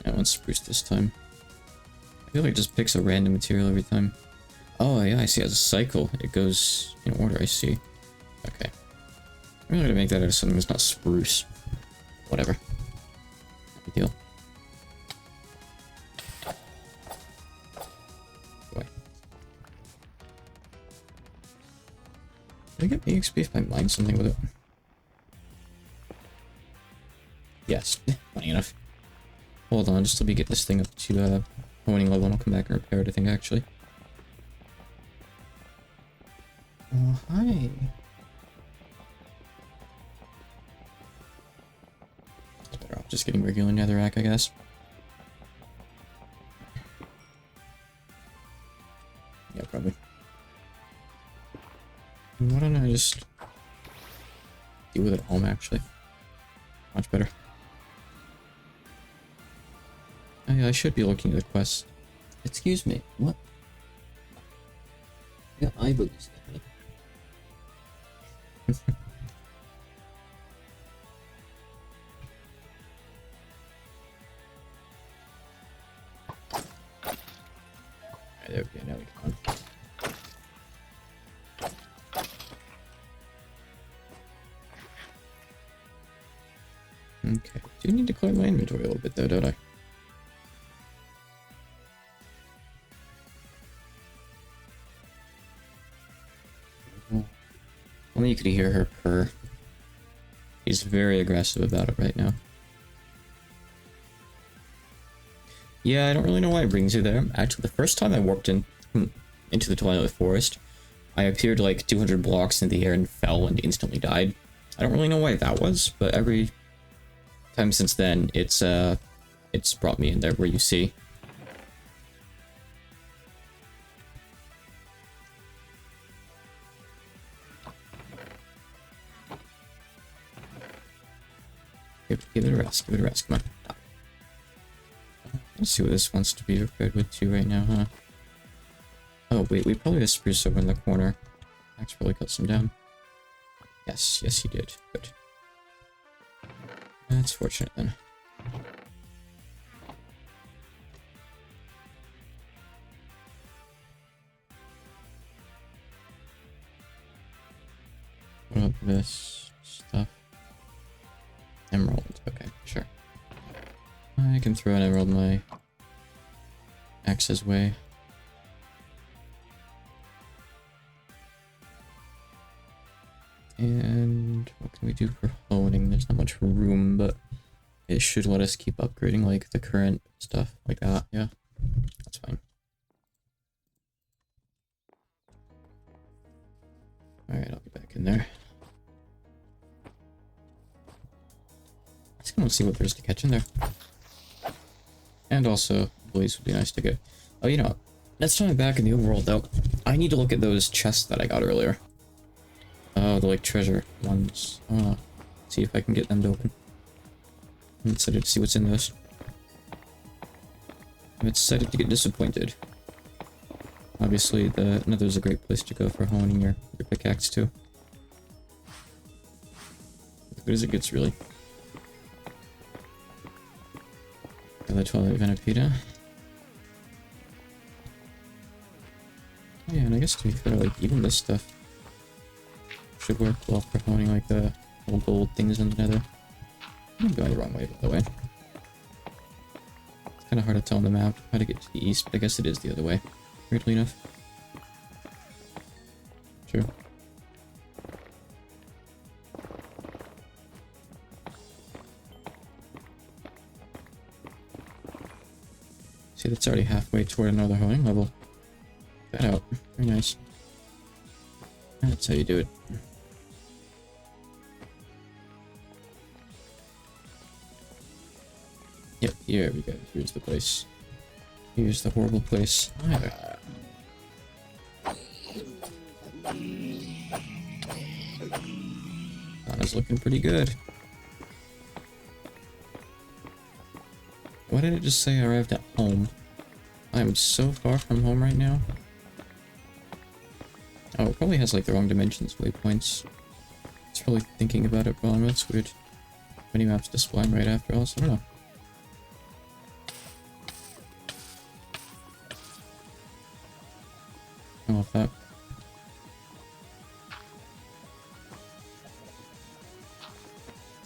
Yeah, I want spruce this time. I feel like it just picks a random material every time. Oh, yeah, I see. It has a cycle. It goes in order, I see. Okay. I'm really gonna make that out of something that's not spruce. Whatever. No big deal. Boy. Did I get EXP if I mine something with it? Yes. Funny enough. Hold on, just let me get this thing up to honing level and I'll come back and repair it, I think, actually. Oh, hi. Better off just getting regular netherrack, I guess. Yeah, probably. Why don't I just deal with it at home, actually? Much better. Oh, yeah, I should be looking at the quest. Excuse me, what? Yeah, eye booties. There we go, now we can. Okay, do need to clear my inventory a little bit though, don't I? Only you could hear her purr. She's very aggressive about it right now. Yeah, I don't really know why it brings you there. Actually, the first time I warped into the Twilight Forest, I appeared like 200 blocks in the air and fell and instantly died. I don't really know why that was, but every time since then, it's brought me in there where you see. Give it a rest, give it a rest, come on. Let's see what this wants to be repaired with too right now, huh? Oh wait, we probably have spruce over in the corner. Max probably cut some down. Yes, yes he did. Good. That's fortunate then. What about this stuff? Emerald, okay, sure. I can throw an emerald my axe's way. And what can we do for honing? There's not much room, but it should let us keep upgrading like the current stuff like that. Yeah, that's fine. Alright, I'll be back in there. Let's go and see what there's to catch in there. And also, blaze would be nice to get. Oh, you know, next time I'm back in the overworld though, I need to look at those chests that I got earlier. Oh, the like treasure ones. See if I can get them to open. I'm excited to see what's in those. I'm excited to get disappointed. Obviously, the nether's a great place to go for honing your pickaxe too. As good as it gets, really. The Twilight Venipeda. Oh, yeah, and I guess to be fair, like, even this stuff should work well for honing, like, the little gold things in the nether. I'm going the wrong way, by the way. Kind of hard to tell on the map how to get to the east, but I guess it is the other way. Weirdly enough. Sure. See, that's already halfway toward another hoeing level. That out. Very nice. That's how you do it. Yep, here we go. Here's the place. Here's the horrible place. Donna's looking pretty good. Why did it just say I arrived at home? I am so far from home right now. Oh, it probably has like the wrong dimensions waypoints. It's probably thinking about it wrong. That's weird. Many maps display them right after all, so I don't know. I love that.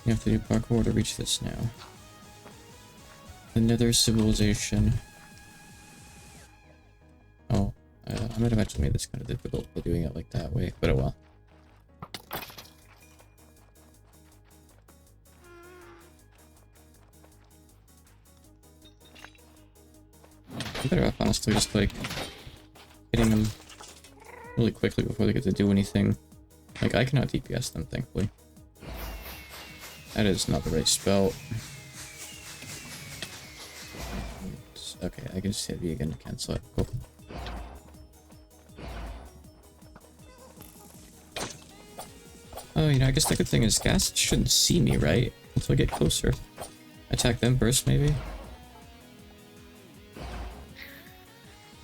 You have to do parkour to reach this now. The Nether civilization. Oh, I might have actually made this kind of difficult by doing it like that way, but oh well. I'm better off, honestly, just like hitting them really quickly before they get to do anything. Like, I cannot DPS them, thankfully. That is not the right spell. Okay, I can just hit V again to cancel it. Cool. Oh, you know, I guess the good thing is gas shouldn't see me, right? Until I get closer. Attack them first, maybe?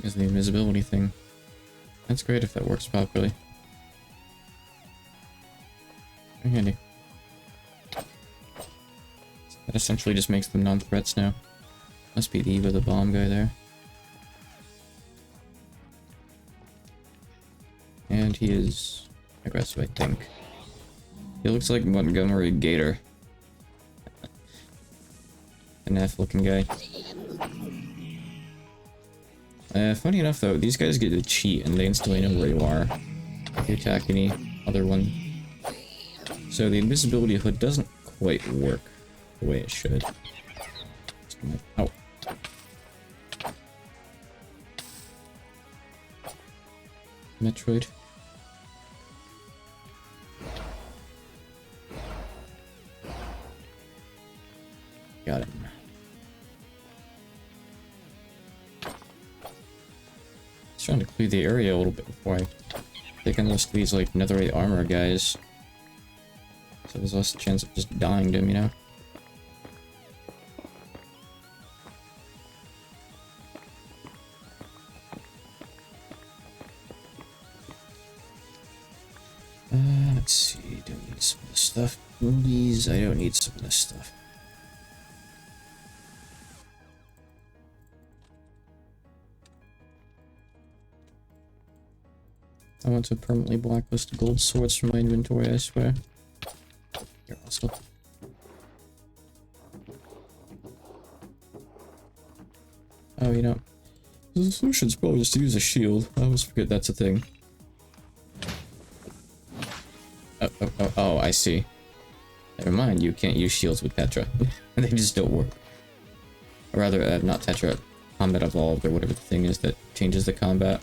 Is the invisibility thing. That's great if that works properly. Very handy. That essentially just makes them non-threats now. Must be the Eve of the bomb guy there. And he is aggressive, I think. He looks like Montgomery Gator. An F-looking guy. Funny enough though, these guys get to cheat and they instantly know where you are. If you attack any other one. So the invisibility hood doesn't quite work the way it should. Oh. Metroid. Got him. Trying to clear the area a little bit before I take on most of these like netherite armor guys. So there's less chance of just dying to him, you know? Let's see, don't need some of this stuff. Please, I don't need some of this stuff. I want to permanently blacklist gold swords from my inventory, I swear. You're awesome. Oh, you know, the solution's probably just to use a shield. I always forget that's a thing. Oh, I see. Never mind, you can't use shields with Tetra. They just don't work. Or rather, not Tetra, Combat Evolved, or whatever the thing is that changes the combat.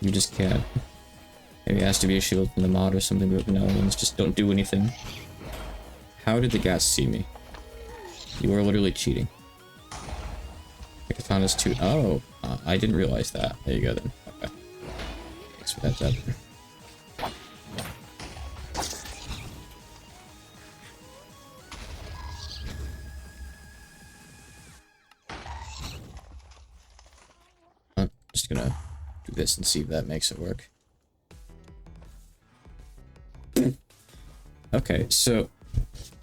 You just can't. Maybe it has to be a shield from the mod or something, but no, ones just don't do anything. How did the gas see me? You are literally cheating. Picathon too. Oh, I didn't realize that. There you go then. Okay. Thanks for that, Deb. I'm just gonna do this and see if that makes it work. Okay, so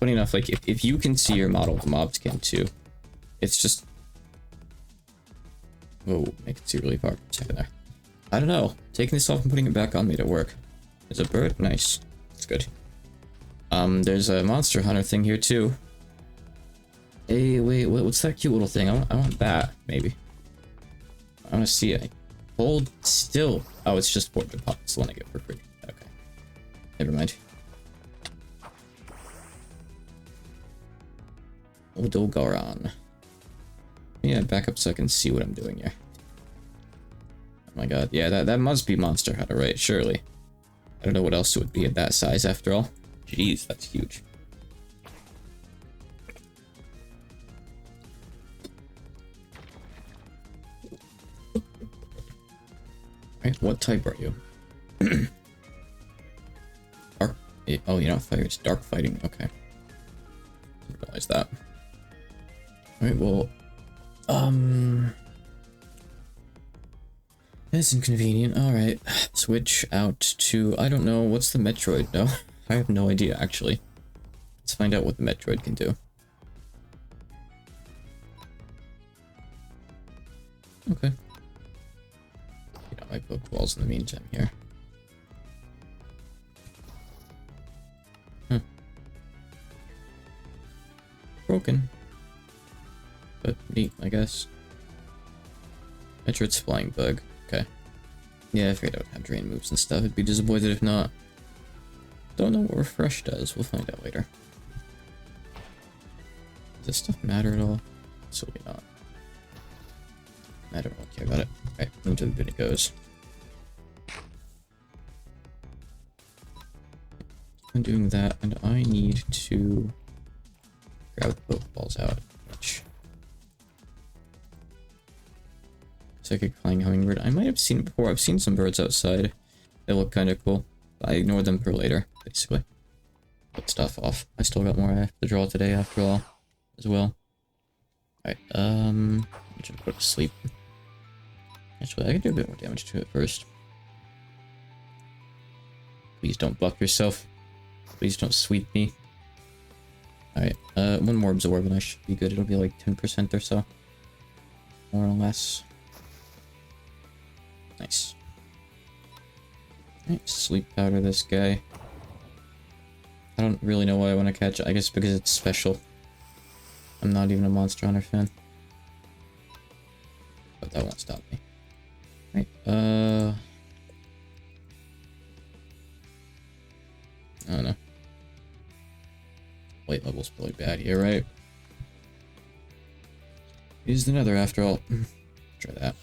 funny enough, like if you can see your model, the mobs can too. It's just, whoa, make it see really far for a second there. I don't know. Taking this off and putting it back on made it work. There's a bird, nice. That's good. There's a monster hunter thing here too. Hey, wait, what's that cute little thing? I want that, maybe. I want to see it. Hold still. Oh, it's just portrait pop. It's the one I get for free. Okay. Never mind. Odogaron. Yeah, back up so I can see what I'm doing here. Oh my god. Yeah, that must be Monster Hunter, right? Surely. I don't know what else it would be at that size after all. Jeez, that's huge. Right, what type are you? Dark. Oh, you're not fire, it's dark fighting. Okay. Didn't realize that. Alright, well. That's inconvenient. Alright. Switch out to. I don't know. What's the Metroid? No. I have no idea, actually. Let's find out what the Metroid can do. Okay. Get out my Pokeballs in the meantime here. Broken. But neat, I guess. Metroid's Flying Bug. Okay. Yeah, I figured I would have drain moves and stuff. I'd be disappointed if not. Don't know what Refresh does. We'll find out later. Does this stuff matter at all? Absolutely not. I don't really care about it. Alright, into the bit it goes. I'm doing that, and I need to grab the Pokeballs out. Psychic Flying Hummingbird. I might have seen it before. I've seen some birds outside. They look kind of cool. I ignore them for later, basically. Put stuff off. I still got more I have to draw today after all, as well. Alright, I'm just gonna go to sleep. Actually, I can do a bit more damage to it first. Please don't buck yourself. Please don't sweep me. Alright, one more absorb and I should be good. It'll be like 10% or so. More or less. Nice. Alright, sleep powder this guy. I don't really know why I want to catch it. I guess because it's special. I'm not even a Monster Hunter fan. But that won't stop me. Right, I don't know. Weight level's probably bad here, right? Use the nether after all. Try that.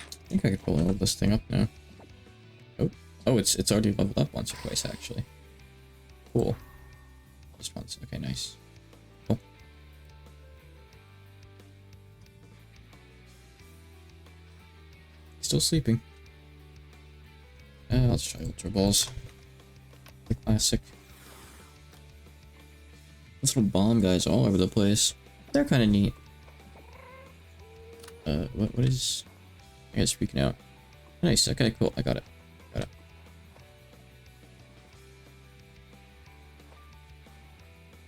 I think I could probably level this thing up now. Oh, it's already leveled up once or twice actually. Cool. Just once. Okay, nice. Cool. Still sleeping. Let's try Ultra Balls. The classic. Those little bomb guys all over the place. They're kind of neat. What is? I guess freaking out. Nice. Okay, cool. I got it. Got it.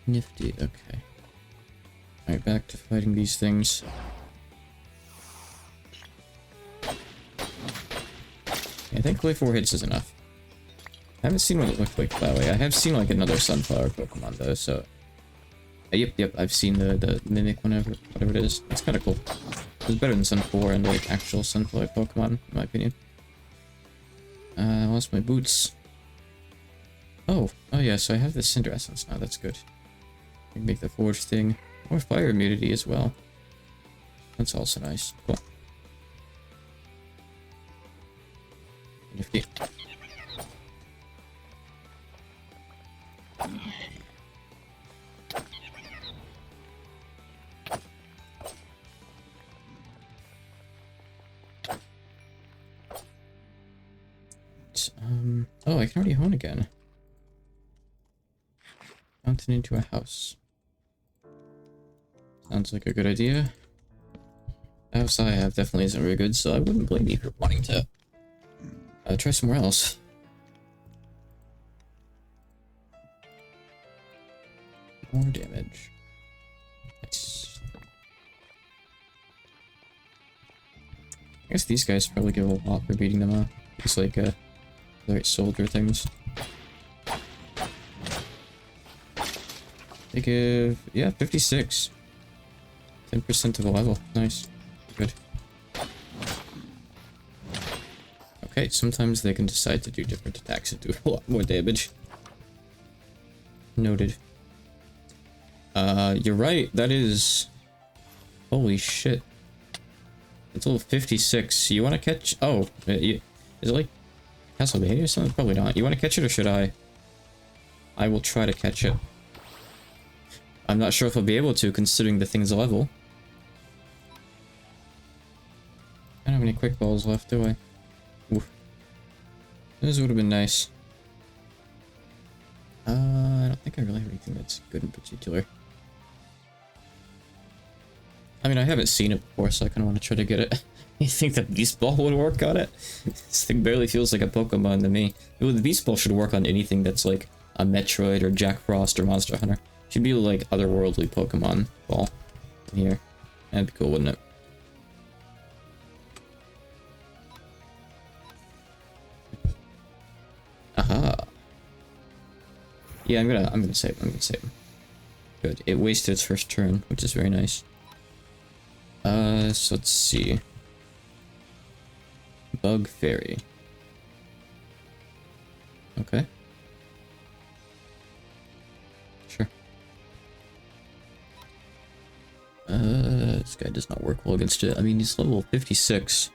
Nifty. Okay. All right, back to fighting these things. I think like 4 hits is enough. I haven't seen what it looked like that way. I have seen like another sunflower Pokemon though, so... Yep, I've seen the mimic whatever it is. It's kind of cool. It's better than Sun 4 and like actual sunflower Pokemon, in my opinion. I lost my boots. Oh yeah, so I have the Cinder Essence now, that's good. I can make the Forge thing. More fire immunity as well. That's also nice. Cool. Nifty. Oh, I can already hone again. Mountain into a house. Sounds like a good idea. The house I have definitely isn't very good, so I wouldn't blame you for wanting to try somewhere else. More damage. Nice. I guess these guys probably give a lot for beating them up. It's like the right soldier things. They give, yeah, 56. 10% of a level. Nice. Good. Okay, sometimes they can decide to do different attacks and do a lot more damage. Noted. You're right, that is... Holy shit. It's level 56. You want to catch... Oh, is it like Castlevania or something? Probably not. You want to catch it or should I? I will try to catch it. I'm not sure if I'll be able to, considering the thing's level. I don't have any quick balls left, do I? Oof. Those would have been nice. I don't think I really have anything that's good in particular. I mean, I haven't seen it before, so I kind of want to try to get it. You think the Beast Ball would work on it? This thing barely feels like a Pokemon to me. Well, the Beast Ball should work on anything that's like a Metroid or Jack Frost or Monster Hunter. Should be like otherworldly Pokemon ball in here. That'd be cool, wouldn't it? Aha. Yeah, I'm gonna save him. I'm gonna save him. Good. It wasted its first turn, which is very nice. So let's see. Bug Fairy. Okay. Sure. This guy does not work well against it. I mean, he's level 56.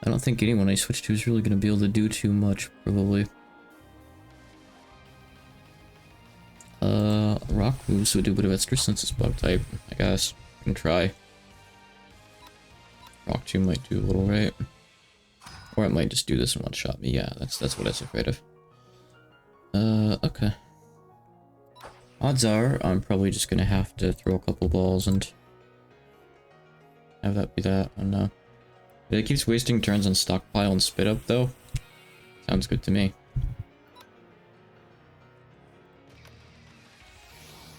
I don't think anyone I switch to is really going to be able to do too much, probably. Rock moves would do a bit of extra since it's bug type, I guess. I can try. Rock Tomb might do a little, right? Or it might just do this and one-shot me. Yeah, that's what I was afraid of. Okay. Odds are, I'm probably just gonna have to throw a couple balls and have that be that. I don't know. But it keeps wasting turns on stockpile and spit up, though. Sounds good to me.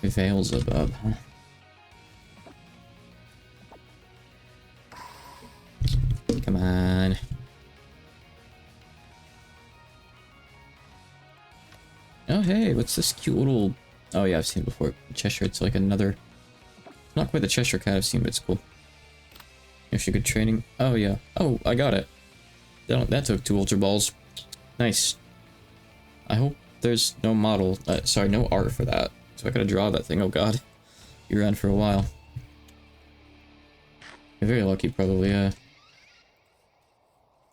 Beelzebub, huh? Come on. Oh, hey, what's this cute little... Oh, yeah, I've seen it before. Cheshire, it's like another... Not quite the Cheshire cat I've seen, but it's cool. Actually, good training. Oh, yeah. Oh, I got it. That took 2 Ultra Balls. Nice. I hope there's no model... sorry, no art for that. So I gotta draw that thing. Oh, God. You're around for a while. You're very lucky, probably, yeah.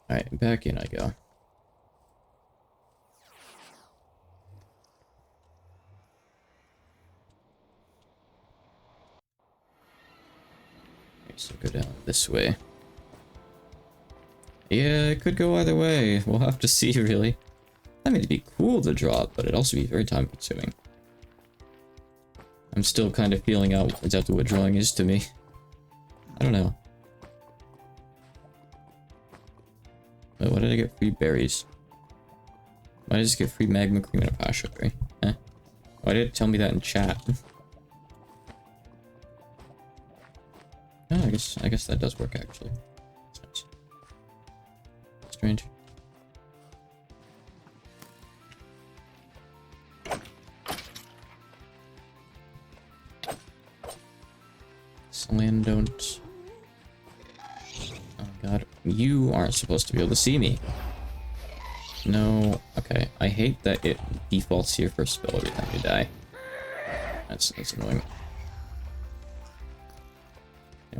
Alright, back in I go. Okay, so go down this way. Yeah, it could go either way. We'll have to see, really. I mean, it'd be cool to draw, but it'd also be very time-consuming. I'm still kind of feeling out exactly what drawing is to me. I don't know. Wait, why did I get free berries? Why did I just get free magma cream and a passion berry? Eh? Why did it tell me that in chat? Oh, I guess that does work actually. That's nice. Strange. Land don't. Oh god, you aren't supposed to be able to see me. No, okay. I hate that it defaults here for a spell every time you die. That's annoying.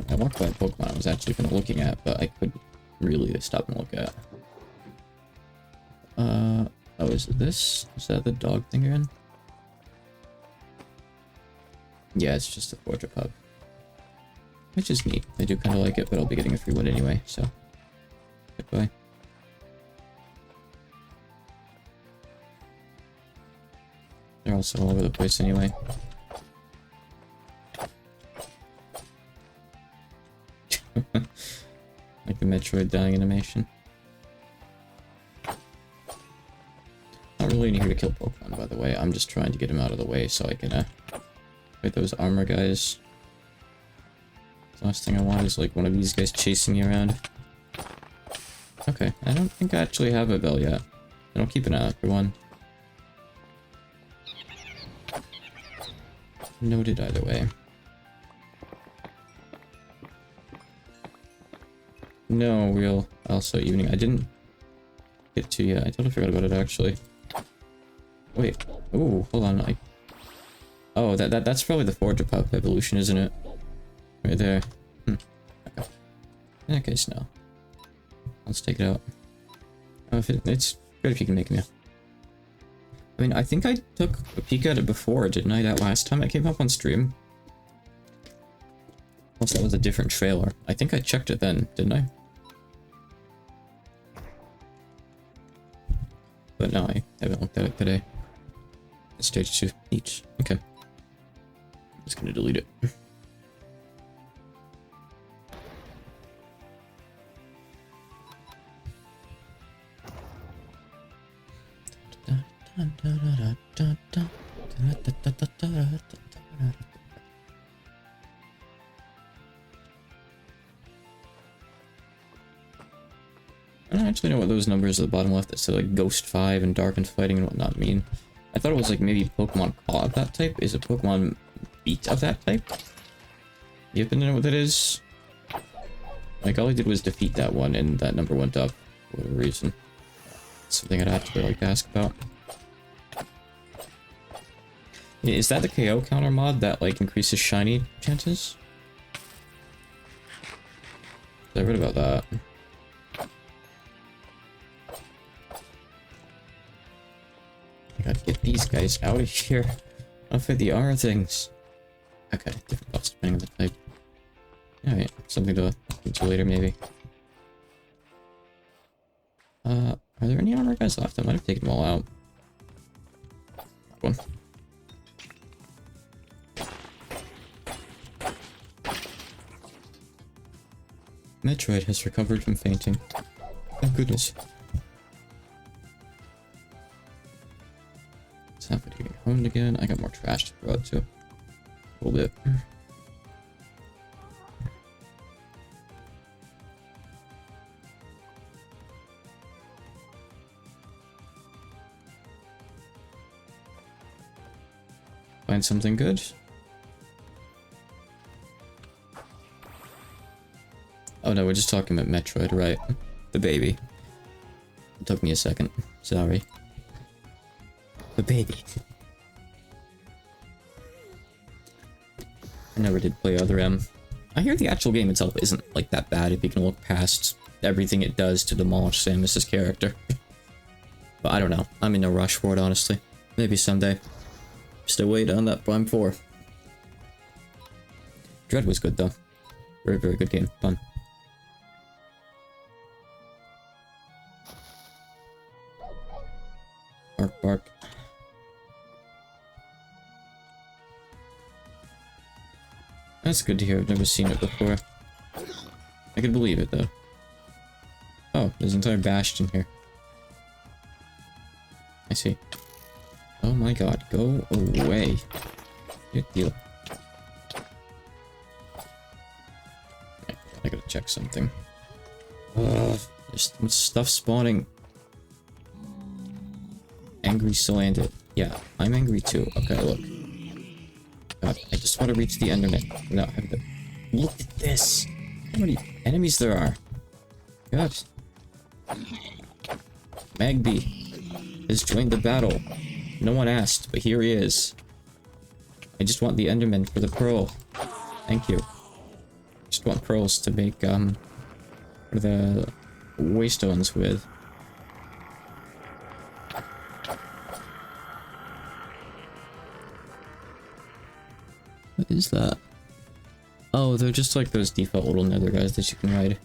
I walked by a Pokemon I was actually kind of looking at, but I couldn't really stop and look at. Oh, is it this? Is that the dog thing again? Yeah, it's just a Forger Pub. Which is neat. I do kind of like it, but I'll be getting a free one anyway, so... Goodbye. They're also all over the place anyway. Like the Metroid dying animation. Not really in here to kill Pokemon, by the way. I'm just trying to get him out of the way so I can, fight those armor guys. The last thing I want is like one of these guys chasing me around. Okay, I don't think I actually have a bell yet. I don't keep an eye out for one. Noted either way. No real also evening. I didn't get to yet. I totally forgot about it actually. Wait. Oh, hold on. Oh, that's probably the Forger Pup evolution, isn't it? Right there. Okay. In that case, no. Let's take it out. Oh, it's great if you can make me. I mean, I think I took a peek at it before, didn't I? That last time I came up on stream. Unless that was a different trailer. I think I checked it then, didn't I? But no, I haven't looked at it today. Stage 2 each. Okay. I'm just gonna delete it. I don't actually know what those numbers at the bottom left that say like Ghost 5 and Darkened Fighting and whatnot mean. I thought it was like maybe Pokemon Call of that type. Is it Pokemon Beat of that type? You happen to know what that is? Like all I did was defeat that one and that number went up for whatever reason. Something I'd have to like ask about. Is that the KO counter mod that like increases shiny chances? I read about that. I gotta get these guys out of here. I'll fit the R things. Okay, different buffs depending on the type. Alright, something to look into later maybe. Are there any armor guys left? I might have taken them all out. One. Metroid has recovered from fainting. Thank goodness. It's not getting honed again. I got more trash to throw out too. A little bit. Find something good. Oh no, we're just talking about Metroid, right? The baby. It took me a second. Sorry. The baby. I never did play Other M. I hear the actual game itself isn't like that bad if you can look past everything it does to demolish Samus's character. But I don't know. I'm in no rush for it, honestly. Maybe someday. Still waiting on that Prime 4. Dread was good though. Very, very good game. Fun. Bark, bark. That's good to hear. I've never seen it before. I could believe it though. Oh, there's an entire bastion here. I see. Oh my god, go away. Good deal. I gotta check something. There's stuff spawning. Angry Solandit. Yeah, I'm angry too. Okay, look. God, I just want to reach the Enderman without having to... Look at this! How many enemies there are. God. Magby has joined the battle. No one asked, but here he is. I just want the Enderman for the pearl. Thank you. Just want pearls to make, the waystones with. What is that? Oh, they're just like those default little nether guys that you can ride.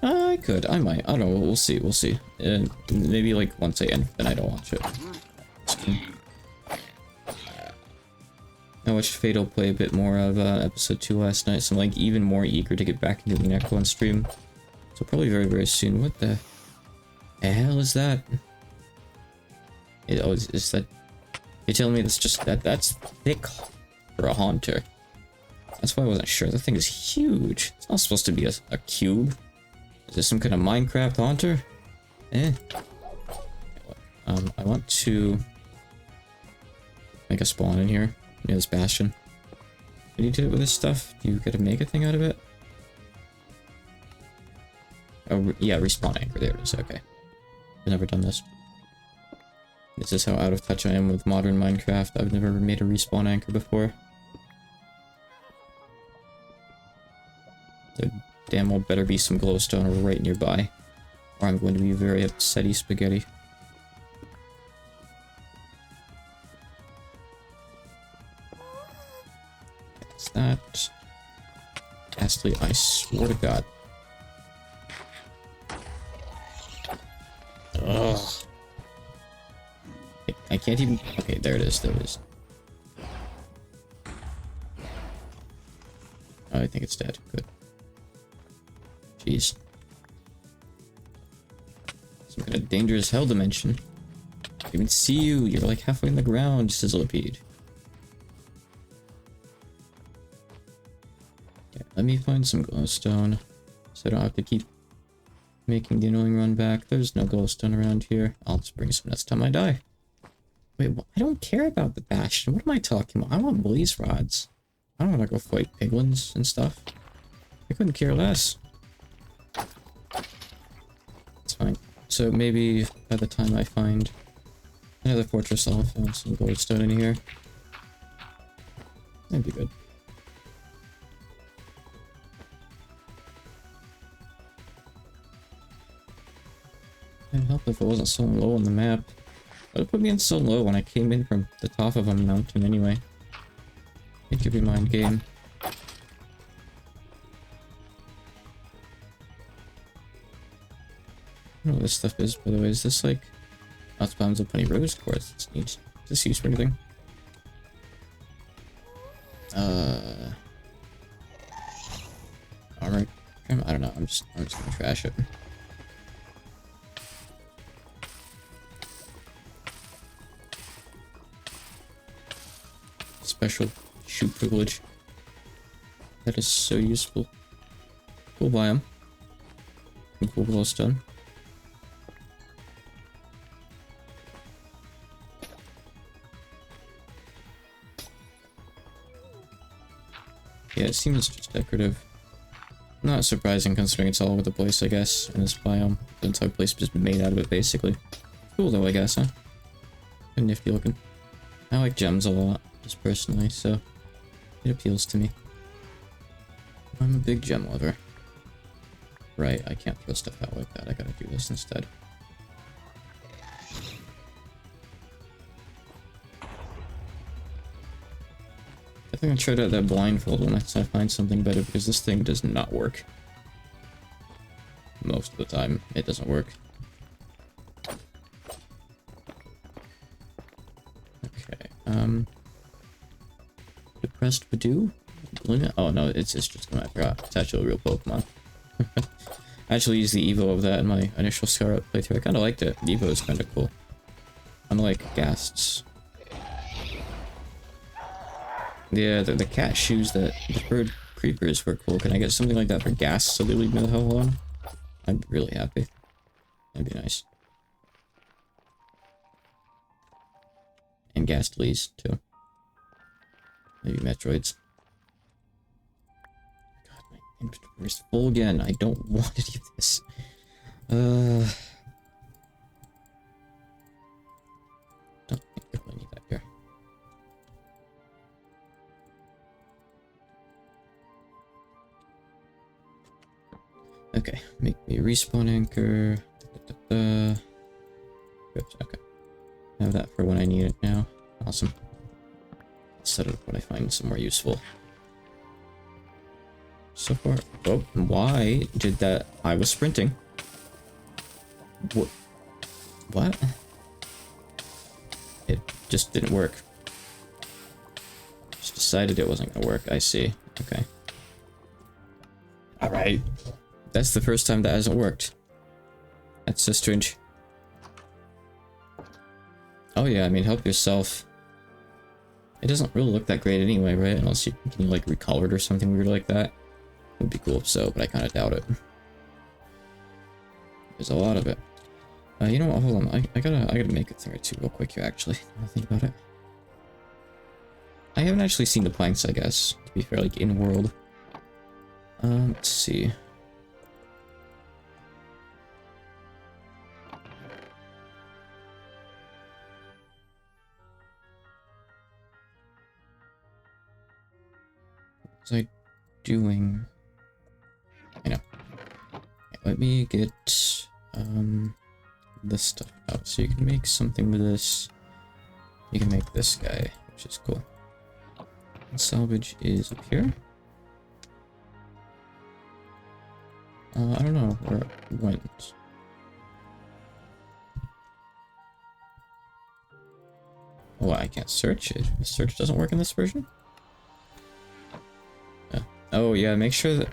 I could, I might, I don't know, we'll see, we'll see. Maybe like once I end the night I'll watch it. I watched Fatal play a bit more of episode 2 last night, so I'm like even more eager to get back into the Neko on stream. So probably very, very soon. What the hell is that? Is that... You're telling me that's just... That's thick for a Haunter. That's why I wasn't sure. That thing is huge. It's not supposed to be a cube. Is this some kind of Minecraft Haunter? Eh. I want to make a spawn in here. You know, this bastion. What do you do with this stuff? Do you get a mega thing out of it? Oh, yeah, respawn anchor. There it is. Okay. I've never done this. This is how out of touch I am with modern Minecraft. I've never made a respawn anchor before. There damn well better be some glowstone right nearby, or I'm going to be very upsetty spaghetti. What's that? Ghastly, I swear to God. Ugh. I can't even... Okay, there it is, there it is. Oh, I think it's dead. Good. Jeez. Some kind of dangerous hell dimension. I can't even see you. You're like halfway in the ground, Sizzlipede. Yeah, let me find some glowstone, so I don't have to keep making the annoying run back. There's no glowstone around here. I'll just bring some next time I die. Wait, I don't care about the bastion. What am I talking about? I want blaze rods. I don't want to go fight piglins and stuff. I couldn't care less. It's fine. So maybe by the time I find another fortress, I'll find some glowstone in here. That'd be good. It'd help if it wasn't so low on the map. But it put me in so low when I came in from the top of a mountain anyway. Make up your mind, game. I don't know what this stuff is, by the way. Is this like... Oh, it's bounds of Punny Rose Quartz. It's neat. Is this used for anything? Alright. I don't know. I'm just gonna trash it. Special shoe privilege. That is so useful. Cool biome. And cool glowstone. Yeah, it seems just decorative. Not surprising considering it's all over the place, I guess, in this biome. The entire place has just been made out of it, basically. Cool though, I guess, huh? Good nifty looking. I like gems a lot, just personally, so it appeals to me. I'm a big gem lover. Right, I can't throw stuff out like that. I gotta do this instead. I think I tried out that blindfold when I find something better, because this thing does not work. Most of the time, it doesn't work. Okay, Depressed Badoo? Oh no, it's just I forgot. It's actually a real Pokemon. I actually used the Evo of that in my initial Scarlet playthrough. I kinda liked it. The Evo is kinda cool. Unlike Ghasts. Yeah, the cat shoes that the bird creepers were cool. Can I get something like that for Ghasts so they leave me the hell alone? I'd be really happy. That'd be nice. And Ghastlies, too. Maybe Metroids. God, my inventory's full again. I don't want to do this. Don't think I need that here. Okay, make me a respawn anchor. Good, okay. Have that for when I need it now. Awesome. I'll set it up when I find somewhere useful. So far. Oh, why did that? I was sprinting. What? What? It just didn't work. Just decided it wasn't gonna work. I see. Okay. Alright. That's the first time that hasn't worked. That's so strange. Oh yeah, I mean, help yourself. It doesn't really look that great anyway, right? Unless you can like recolor it or something weird like that. Would be cool if so, but I kind of doubt it. There's a lot of it. You know what? Hold on. I gotta make a thing or two real quick here. Actually, now I think about it. I haven't actually seen the planks, I guess, to be fair, like, in-world. Let's see. What was I doing? I know. Okay, let me get, this stuff out. So you can make something with this. You can make this guy, which is cool. And salvage is up here. I don't know where it went. Oh, I can't search it. The search doesn't work in this version? Oh yeah, make sure that...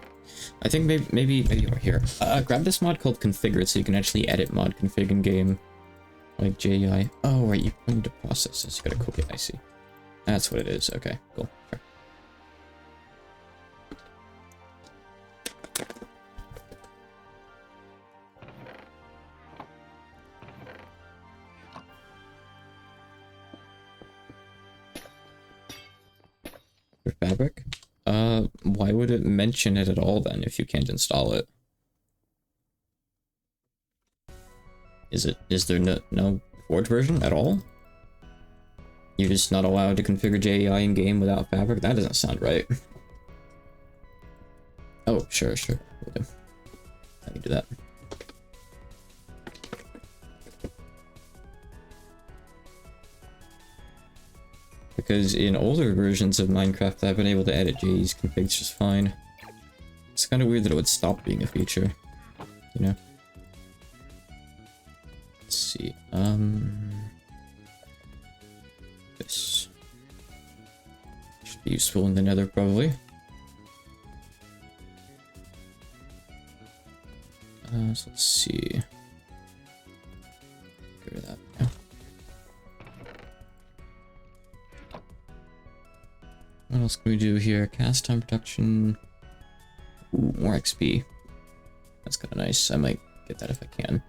I think maybe over here. Grab this mod called Configure so you can actually edit mod config in game. Like JEI. Oh, right, you need to process this. You gotta cook it, I see. That's what it is. Okay, cool. Sure. For fabric? Why would it mention it at all then if you can't install it? Is there no Forge version at all? You're just not allowed to configure JEI in game without fabric? That doesn't sound right. Oh, sure. We'll do. I can do that. Because in older versions of Minecraft, I've been able to edit JE's configs just fine. It's kind of weird that it would stop being a feature, you know? Let's see, this should be useful in the nether, probably. So let's see. Get rid of that now. What else can we do here? Cast time production. Ooh, more XP. That's kind of nice. I might get that if I can.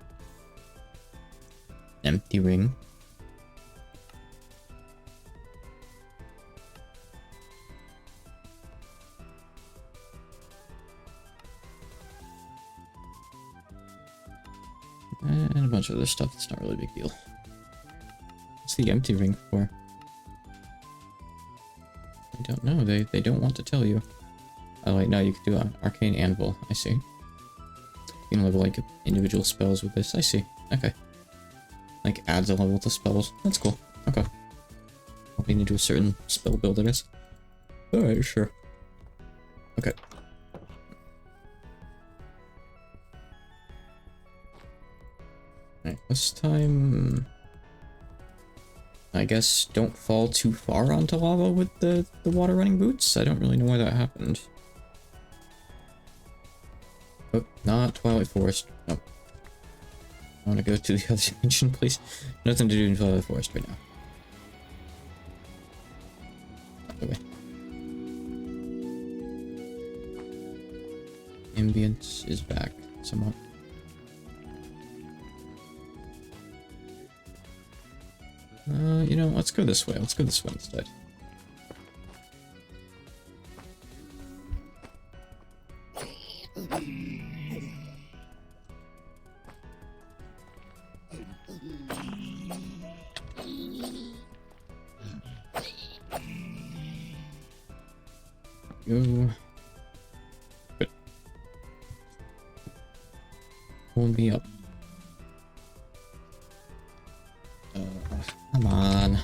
Empty ring. And a bunch of other stuff that's not really a big deal. What's the empty ring for? I don't know. They don't want to tell you. Oh wait, no, you can do an arcane anvil. I see. You can level like individual spells with this. I see. Okay. Like adds a level to spells. That's cool. Okay. Hoping to do a certain spell build, I guess. Alright, sure. Okay. Alright, this time... I guess don't fall too far onto lava with the water running boots. I don't really know why that happened. Oh, not Twilight Forest. No. I want to go to the other dimension, please. Nothing to do in Twilight Forest right now. Okay. Ambience is back somewhat. You know, let's go this way. Let's go this way instead. Go. Good. Pull me up. Come on.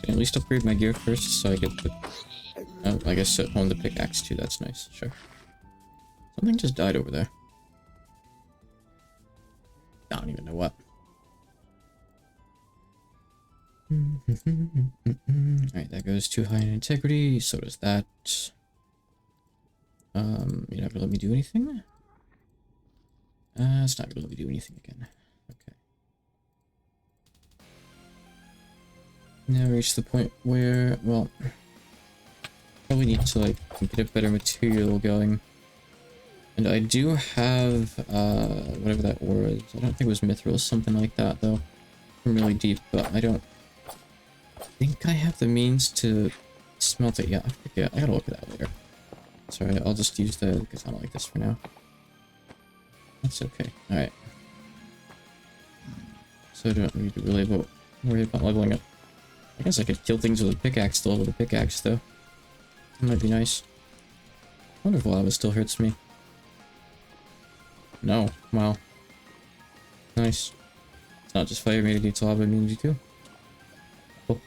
Can I at least upgrade my gear first so I get the... Oh, I guess on the pickaxe too, that's nice, sure. Something just died over there. I don't even know what. Alright, that goes too high in integrity, so does that. You're not gonna let me do anything? It's not gonna let me do anything again. Okay. Now reach the point where, well, probably need to like get a better material going. And I do have, whatever that was. I don't think it was mithril, something like that though. I'm really deep, but I don't think I have the means to smelt it. Yeah, I gotta look at that later. Sorry, I'll just use the katana like this for now. That's okay. Alright. So I don't need to really worry about leveling up. I guess I could kill things with a pickaxe still with a pickaxe though. That might be nice. I wonder if lava still hurts me. No. Wow. Nice. It's not just fire immunity, it's lava immunity too. Cool.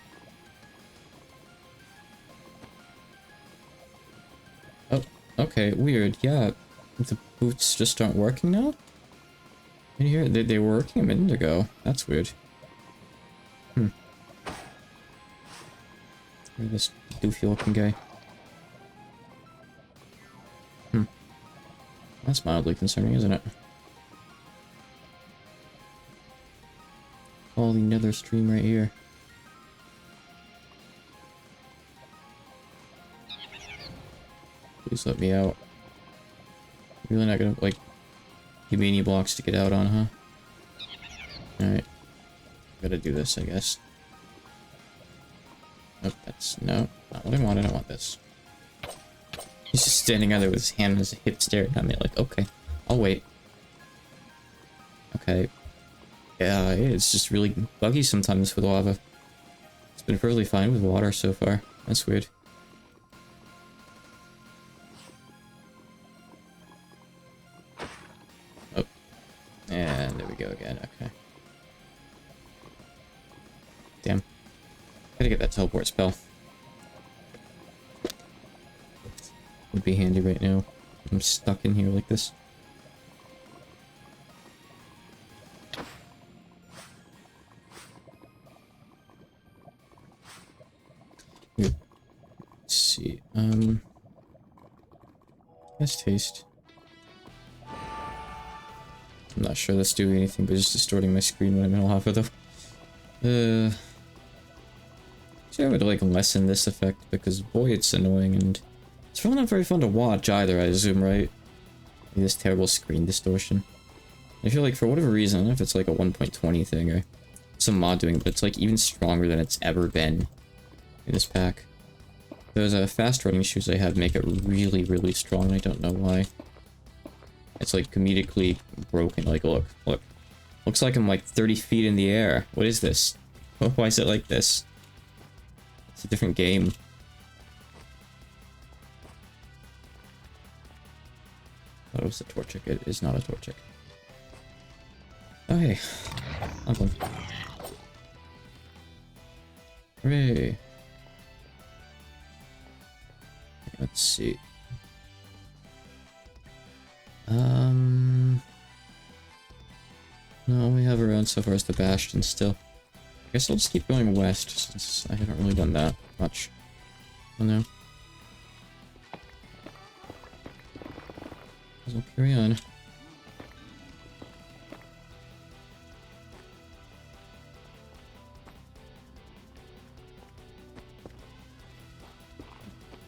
Oh, okay, weird. Yeah, the boots just aren't working now? In here, they were working a minute ago. That's weird. Look at this doofy looking guy. That's mildly concerning, isn't it? Oh, the nether stream right here. Please let me out. You're really not gonna, like, give me any blocks to get out on, huh? Alright. Gotta do this, I guess. Oh, that's... no. Not what I want. I don't want this. He's just standing out there with his hand on his hip staring at me like, okay, I'll wait. Okay. Yeah, it's just really buggy sometimes with lava. It's been fairly fine with water so far. That's weird. Oh. And there we go again, okay. Damn. Gotta get that teleport spell. Would be handy right now. I'm stuck in here like this. Let's see. Let's taste. I'm not sure that's doing anything, but just distorting my screen when I'm in lava though. See, I would like lessen this effect because boy, it's annoying and it's probably not very fun to watch either, I assume, right? This terrible screen distortion. I feel like for whatever reason, I don't know if it's like a 1.20 thing or some mod doing it, but it's like even stronger than it's ever been in this pack. Those fast running shoes I have make it really, really strong. I don't know why. It's like comedically broken. Like, look. Looks like I'm like 30 feet in the air. What is this? Why is it like this? It's a different game. That was a Torchic. It is not a Torchic. Okay. Ugly. Hooray. Let's see. No, we have around so far as the Bastion still. I guess I'll just keep going west since I haven't really done that much. Oh no. I'll carry on.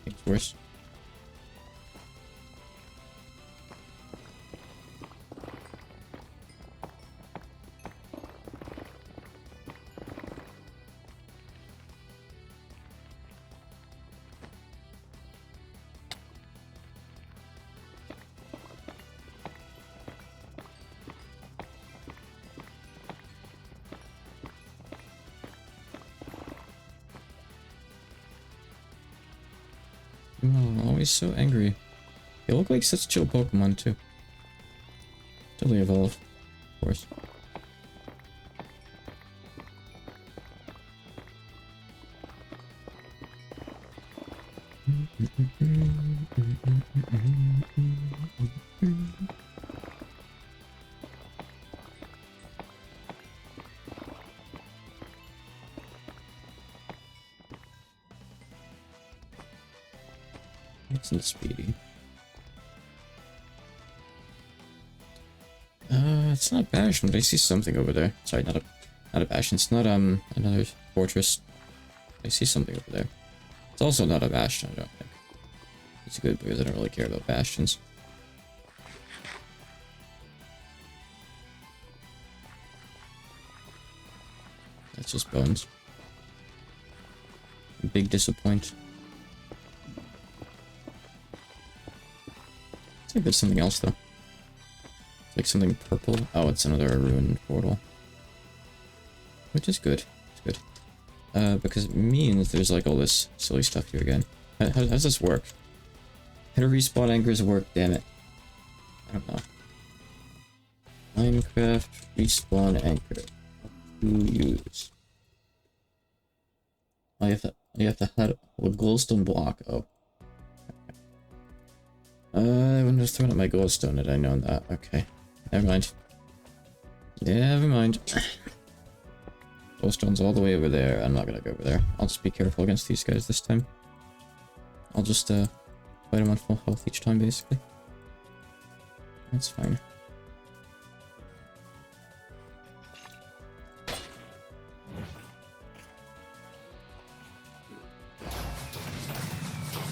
It's worse. Oh, always so angry. They look like such chill Pokemon too. Totally evolve, of course. It's not speedy. It's not Bastion, but I see something over there. Sorry, not a Bastion. It's not another fortress. I see something over there. It's also not a Bastion, I don't think. It's good because I don't really care about Bastions. That's just bones. Big disappoint. I think there's something else though. It's like something purple. Oh, it's another ruined portal. Which is good. It's good. Because it means there's like all this silly stuff here again. How does this work? How do respawn anchors work? Damn it. I don't know. Minecraft respawn anchor. How to use? Oh, you have to have a glowstone block. Oh. I wouldn't have thrown up my glowstone had I known that. Okay. Never mind. Never mind. Glowstone's all the way over there. I'm not gonna go over there. I'll just be careful against these guys this time. I'll just fight them on full health each time, basically. That's fine.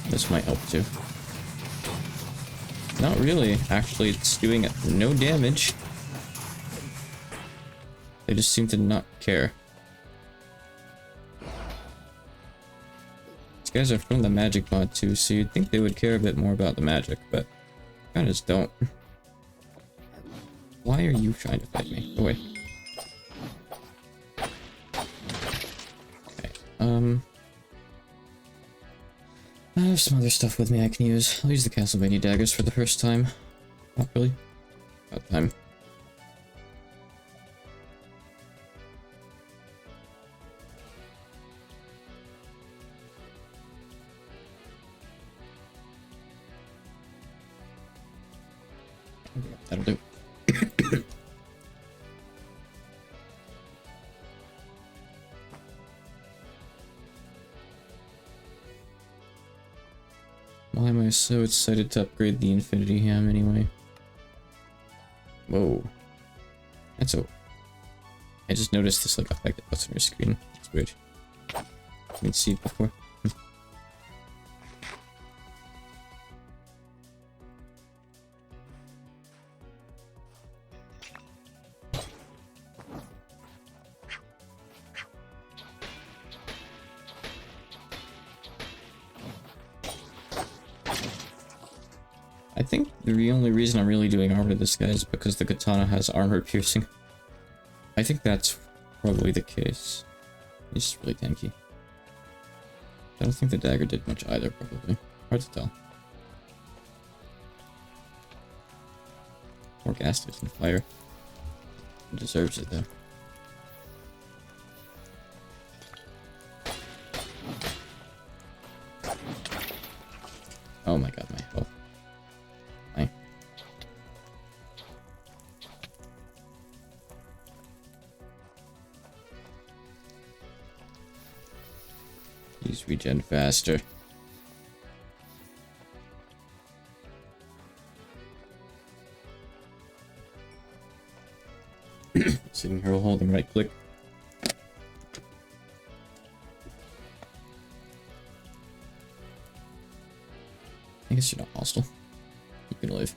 This might help too. Not really. Actually, it's doing no damage. They just seem to not care. These guys are from the magic mod too, so you'd think they would care a bit more about the magic, but I just don't. Why are you trying to fight me? Go away. Okay, I have some other stuff with me I can use. I'll use the Castlevania daggers for the first time. Not really. About time. That'll do. Why am I so excited to upgrade the Infinity Ham anyway? Whoa. That's a... I just noticed this like effect that puts on your screen. It's weird. I didn't see it before. I think the only reason I'm really doing armor to this guy is because the katana has armor piercing. I think that's probably the case. He's just really tanky. I don't think the dagger did much either, probably. Hard to tell. Poor Ghastly's in fire. He deserves it though. Oh my god, my health. Hi. Please regen faster. Sitting here holding right click. I guess you're not hostile. You can live.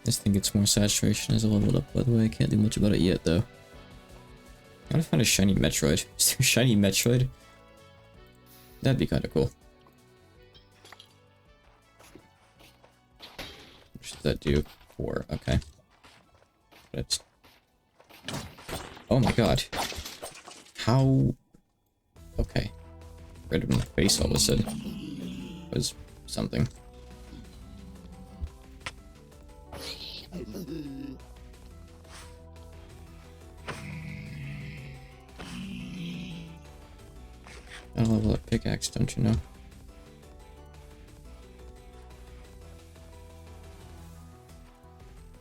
This thing gets more saturation as I level it up, by the way. I can't do much about it yet, though. I gotta find a shiny Metroid. Is there a shiny Metroid? That'd be kinda cool. What does that do? 4, okay. But oh my god. How... Okay. Red in the face all of a sudden. Was something. Gotta level up pickaxe, don't you know?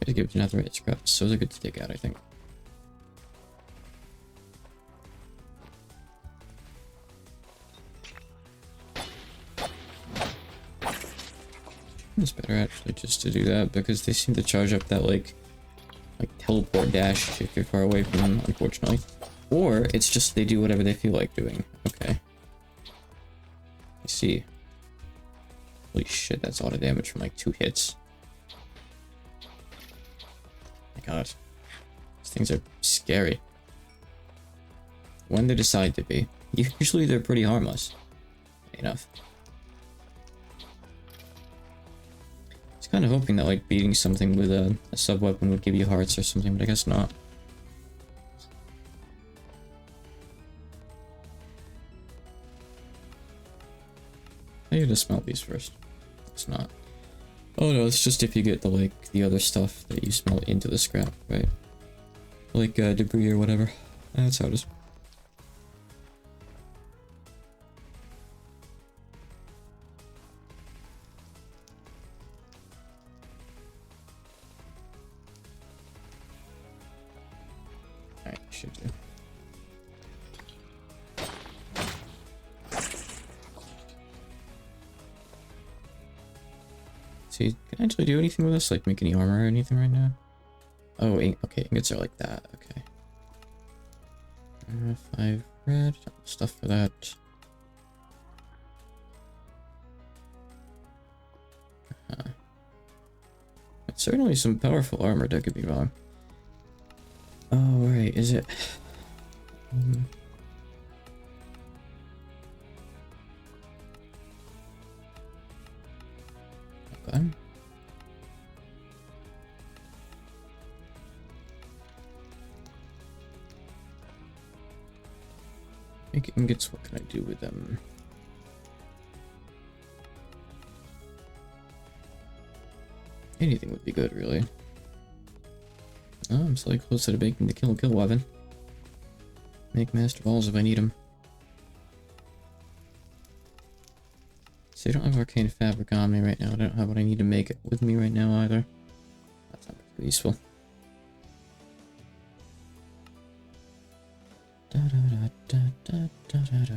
Gotta give it another hit scrap. So they're good to take out, I think. It's better actually just to do that because they seem to charge up that like teleport dash if you're far away from them, unfortunately. Or it's just they do whatever they feel like doing. Okay. I see. Holy shit, that's a lot of damage from like 2 hits. My god. These things are scary. When they decide to be. Usually they're pretty harmless. be enough. I was kind of hoping that like beating something with a sub-weapon would give you hearts or something, but I guess not. I need to smelt these first. It's not. Oh no, it's just if you get the like the other stuff that you smelt into the scrap, right? Like debris or whatever. That's how it is. Alright, should do. See, can I actually do anything with this? Like make any armor or anything right now? Oh, okay, ingots are like that. Okay. 5 red, stuff for that. It's certainly some powerful armor, don't get me wrong. Oh, right, is it? Okay. Make ingots, what can I do with them? Anything would be good, really. Oh, I'm slightly closer to making the kill weapon. Make master balls if I need them. So I don't have arcane fabric on me right now. I don't have what I need to make it with me right now either. That's not particularly useful. Da da da da da da da da.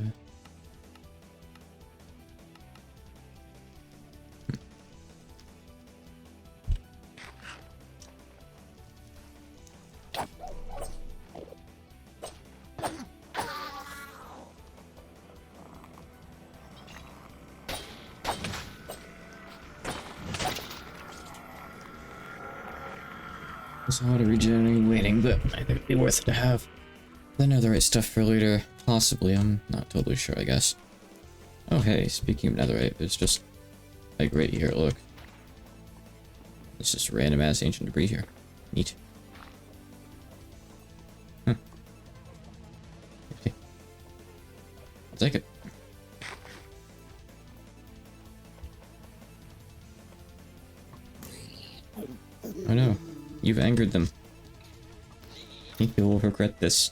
There's a lot of regenerating waiting, but I think it'd be worth it to have. Then netherite stuff for later, possibly. I'm not totally sure, I guess. Oh hey, speaking of netherite, there's just like right here, look. There's just random ass ancient debris here. Neat. Huh. Okay. I'll take it. Oh no, you've angered them. You will regret this.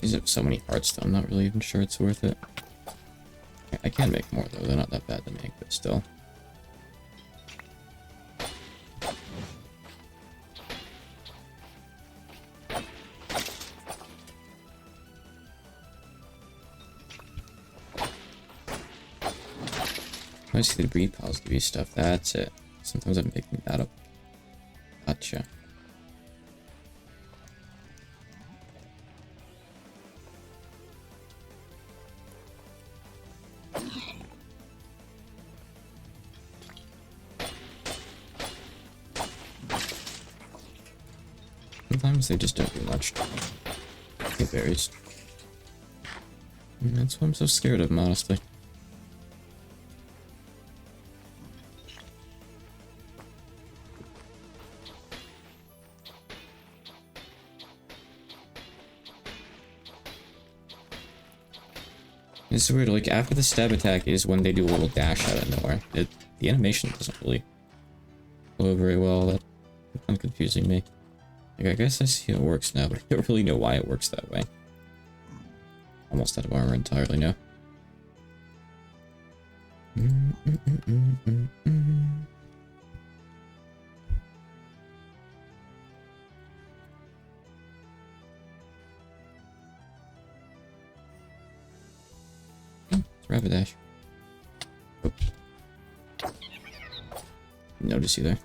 These have so many hearts though, I'm not really even sure it's worth it. I can make more though, they're not that bad to make, but still. I see the debris piles give you stuff, that's it. Sometimes I'm making that up. Gotcha. Sometimes they just don't do much. It varies. And that's why I'm so scared of them, honestly. It's weird, like, after the stab attack is when they do a little dash out of nowhere. The animation doesn't really flow very well. That's kind of confusing me. Like, I guess I see how it works now, but I don't really know why it works that way. Almost out of armor entirely now. Rapidash. Oh. Notice you there.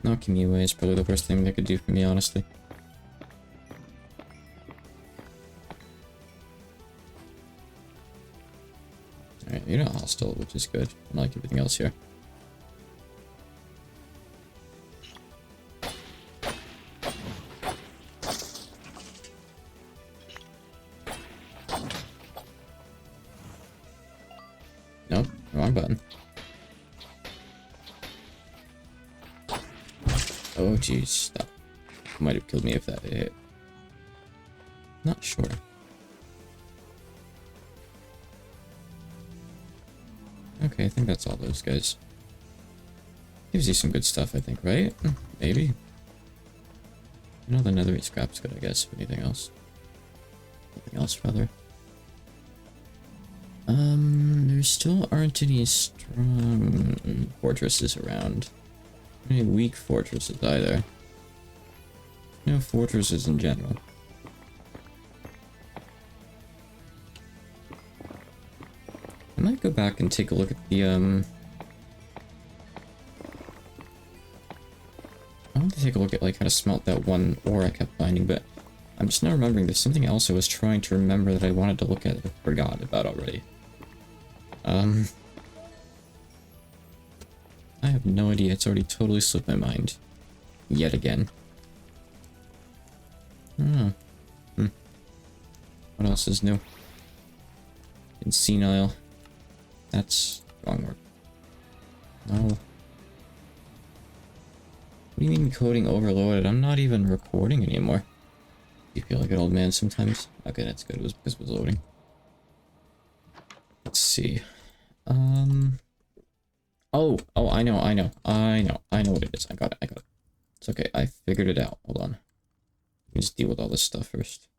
Knocking me away is probably the worst thing they could do for me, honestly. Alright, you're not hostile, which is good. Unlike everything else here. Nope, wrong button. Oh jeez, stop. Might have killed me if that hit. Not sure. Okay, I think that's all those guys. Gives you some good stuff, I think, right? Maybe. I know the netherite scrap's good, I guess, if anything else. Nothing else, rather. There still aren't any strong fortresses around. Any weak fortresses either. No fortresses in general. I might go back and take a look at the, I want to take a look at, like, how to smelt that one ore I kept finding, but I'm just now remembering there's something else I was trying to remember that I wanted to look at that I forgot about already. I have no idea. It's already totally slipped my mind. Yet again. Oh. What else is new? In senile. That's wrong word. No. What do you mean coding overloaded? I'm not even recording anymore. You feel like an old man sometimes? Okay, that's good. It was because it was loading. Let's see. Oh, I know what it is. I got it. It's okay. I figured it out. Hold on. Let me just deal with all this stuff first.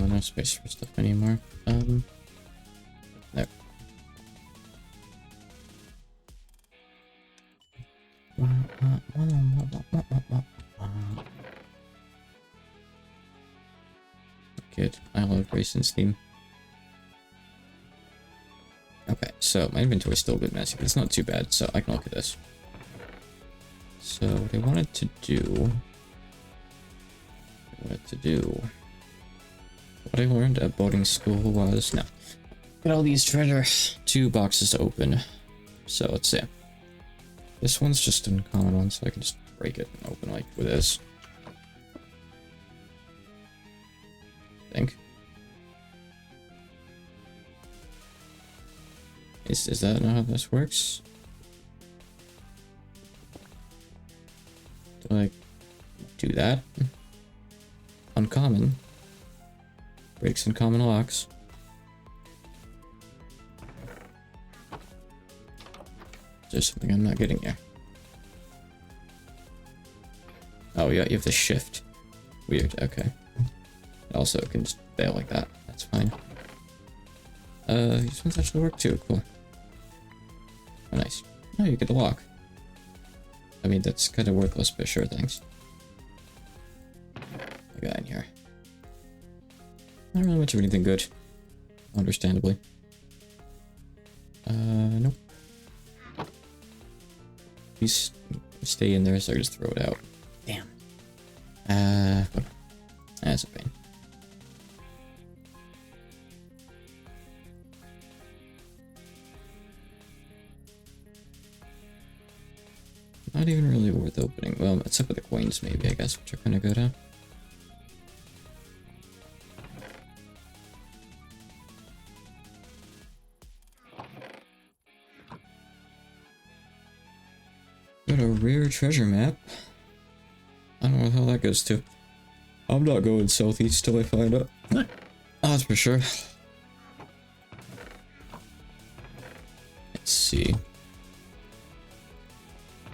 No space for stuff anymore. There. Good. I love Grayson's theme. Okay, so my inventory's still a bit messy, but it's not too bad, so I can look at this. So what I wanted to do... What I learned at boating school was... No. Got all these treasures. 2 boxes to open. So let's see. This one's just an uncommon one, so I can just break it and open like with this. I think. Is that not how this works? Do I do that? Uncommon. Breaks uncommon locks. There's something I'm not getting here. Oh, yeah, you have to shift. Weird, okay. Also, it can just fail like that. That's fine. These ones actually work too. Cool. Oh, nice. Oh, you get the lock. I mean, that's kind of worthless, but sure, thanks. I got in here. Not really much of anything good. Understandably. Nope. Please stay in there so I just throw it out. Damn. That's a pain. Not even really worth opening. Well, except for the coins maybe, I guess, which are kind of good, huh? Got a rare treasure map. I don't know how that goes to. I'm not going southeast till I find it. Oh, that's for sure. Let's see.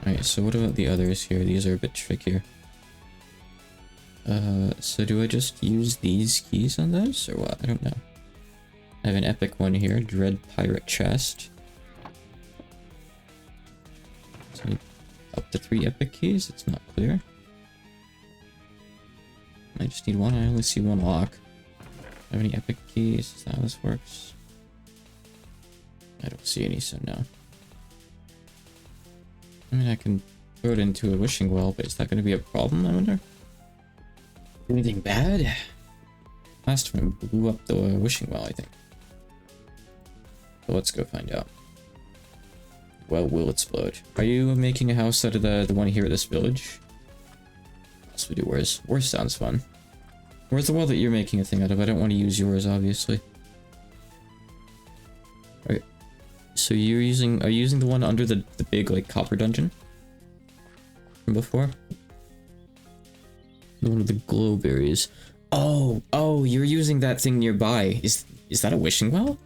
Alright, so what about the others here? These are a bit trickier. So do I just use these keys on those, or what? I don't know. I have an epic one here, Dread Pirate Chest. So up to 3 epic keys, it's not clear. I just need one, I only see one lock. Do I have any epic keys? Is that how this works? I don't see any, so no. I mean, I can throw it into a wishing well, but is that going to be a problem, I wonder? Anything bad? Last time it blew up the wishing well, I think. So let's go find out. Well, will explode. Are you making a house out of the one here at this village? Yes, we do. Where's sounds fun. Where's the wall that you're making a thing out of? I don't want to use yours, obviously. Alright. So you're using... Are you using the one under the big, like, copper dungeon? From before? The one with the glow berries. Oh! Oh, you're using that thing nearby. Is that a wishing well?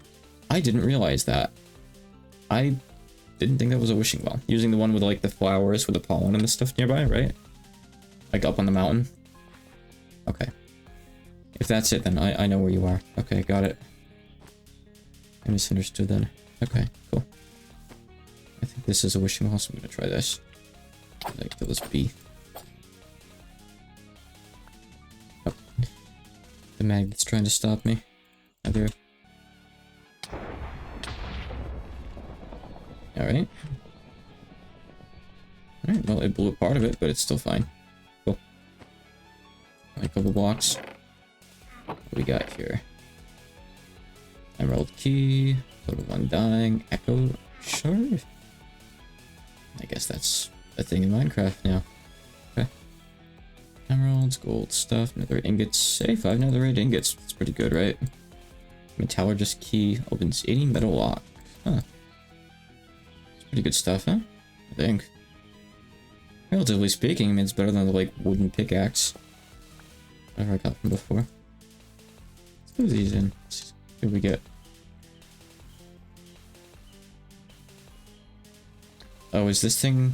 I didn't realize that. I didn't think that was a wishing well. Using the one with, like, the flowers with the pollen and the stuff nearby, right? Like, up on the mountain? Okay. If that's it, then I know where you are. Okay, got it. I misunderstood then. Okay, cool. I think this is a wishing well, so I'm gonna try this. Like, kill this bee. Oh. The magnet's trying to stop me. There. Alright. Alright, well, it blew a part of it, but it's still fine. Cool. A couple blocks. What do we got here? Emerald key, total undying, echo shard? I guess that's a thing in Minecraft now. Okay. Emeralds, gold stuff, netherite ingots. Say 5 netherite ingots. That's pretty good, right? Metallurgist key opens 80 metal lock. Huh. It's pretty good stuff, huh? I think. Relatively speaking, I mean, it's better than the, like, wooden pickaxe. Whatever I got from before. Let's move these in. Let's see what we get. Oh, is this thing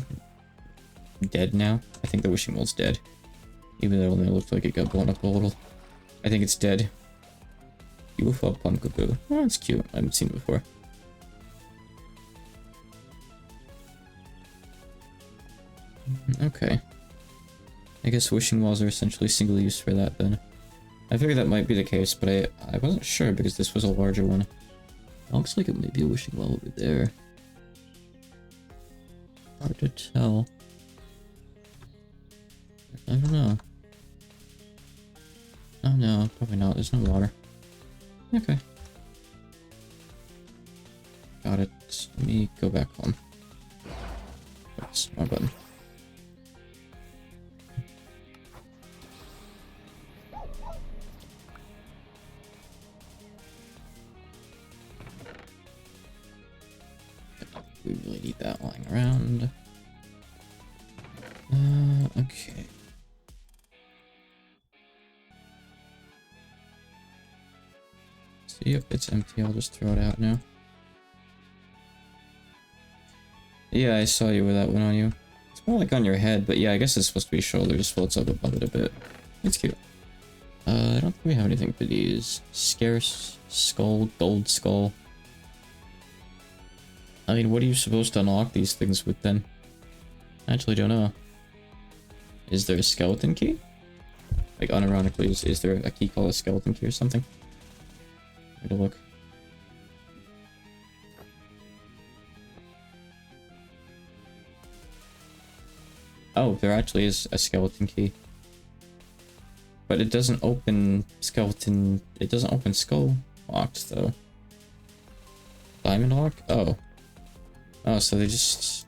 dead now? I think the wishing well's dead. Even though it only looked like it got blown up a little. I think it's dead. UFO pumpkaboo. Oh, that's cute. I haven't seen it before. Okay. I guess wishing wells are essentially single use for that then. I figured that might be the case, but I wasn't sure because this was a larger one. It looks like it may be a wishing well over there. Hard to tell. I don't know. Oh no, probably not. There's no water. Okay. Got it. Let me go back home. Oops, wrong button. We really need that lying around. Okay. So, yep, it's empty. I'll just throw it out now. Yeah, I saw you with that one on you. It's more like on your head, but yeah, I guess it's supposed to be shoulder. Just floats up above it a bit. It's cute. I don't think we have anything for these. Scarce skull, gold skull. I mean, what are you supposed to unlock these things with then? I actually don't know. Is there a skeleton key? Like, unironically, is there a key called a skeleton key or something? Take a look. Oh, there actually is a skeleton key. But it doesn't open skeleton... It doesn't open skull locks, though. Diamond lock? Oh. Oh, so they just...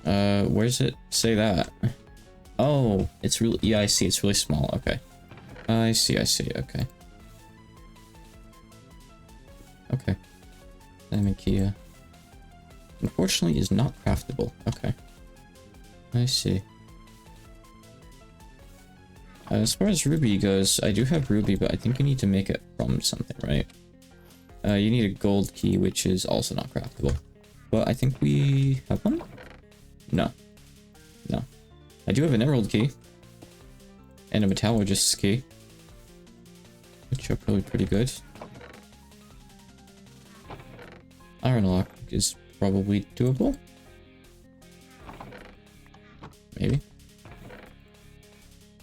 Where's it say that? Oh, it's really, yeah, I see, it's really small, okay. I see, okay. Okay. Kia. Unfortunately, is not craftable, okay. I see. As far as ruby goes, I do have ruby, but I think you need to make it from something, right? You need a gold key, which is also not craftable. But I think we have one? No. No. I do have an emerald key. And a metallurgist's key. Which are probably pretty good. Iron lock is probably doable. Maybe.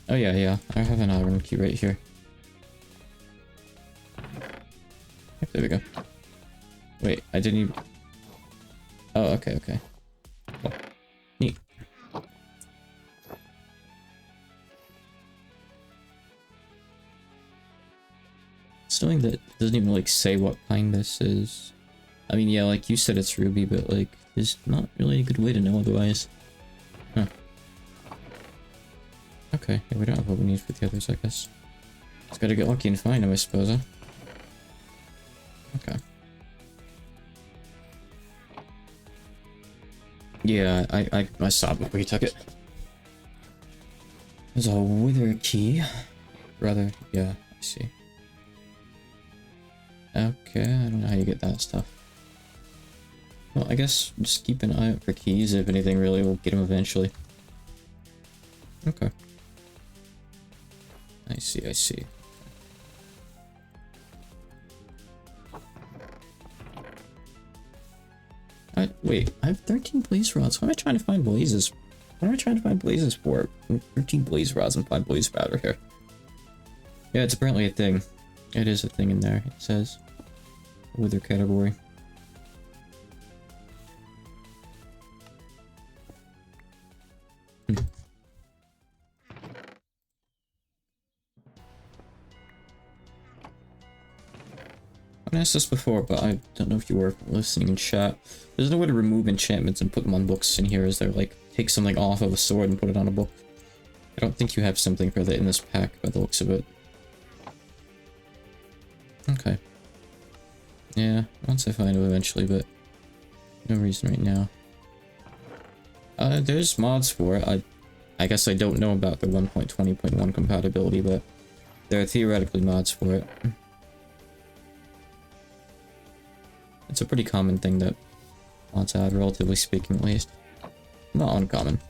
Oh yeah, I have an iron key right here. Yep, there we go. Wait, I didn't even... Oh, okay. Cool. Neat. Something that doesn't even, like, say what kind this is. I mean, yeah, like you said, it's ruby, but, like, there's not really a good way to know otherwise. Huh. Okay, yeah, we don't have what we need for the others, I guess. Just gotta get lucky and find them, I suppose, huh? Okay. Yeah, I saw it before you took it. There's a wither key. Rather, yeah, I see. Okay, I don't know how you get that stuff. Well, I guess just keep an eye out for keys. If anything, really, we'll get them eventually. Okay. I see. Wait, I have 13 blaze rods. Why am I trying to find blazes? What am I trying to find blazes for? 13 blaze rods and 5 blaze powder here. Yeah, it's apparently a thing. It is a thing in there, it says. Wither category. I asked this before, but I don't know if you were listening in chat. There's no way to remove enchantments and put them on books in here, is there? Like, take something off of a sword and put it on a book. I don't think you have something for that in this pack, by the looks of it. Okay. Yeah, once I find them eventually, but no reason right now. There's mods for it. I guess I don't know about the 1.20.1 compatibility, but there are theoretically mods for it. It's a pretty common thing that mods add, relatively speaking at least. Not uncommon.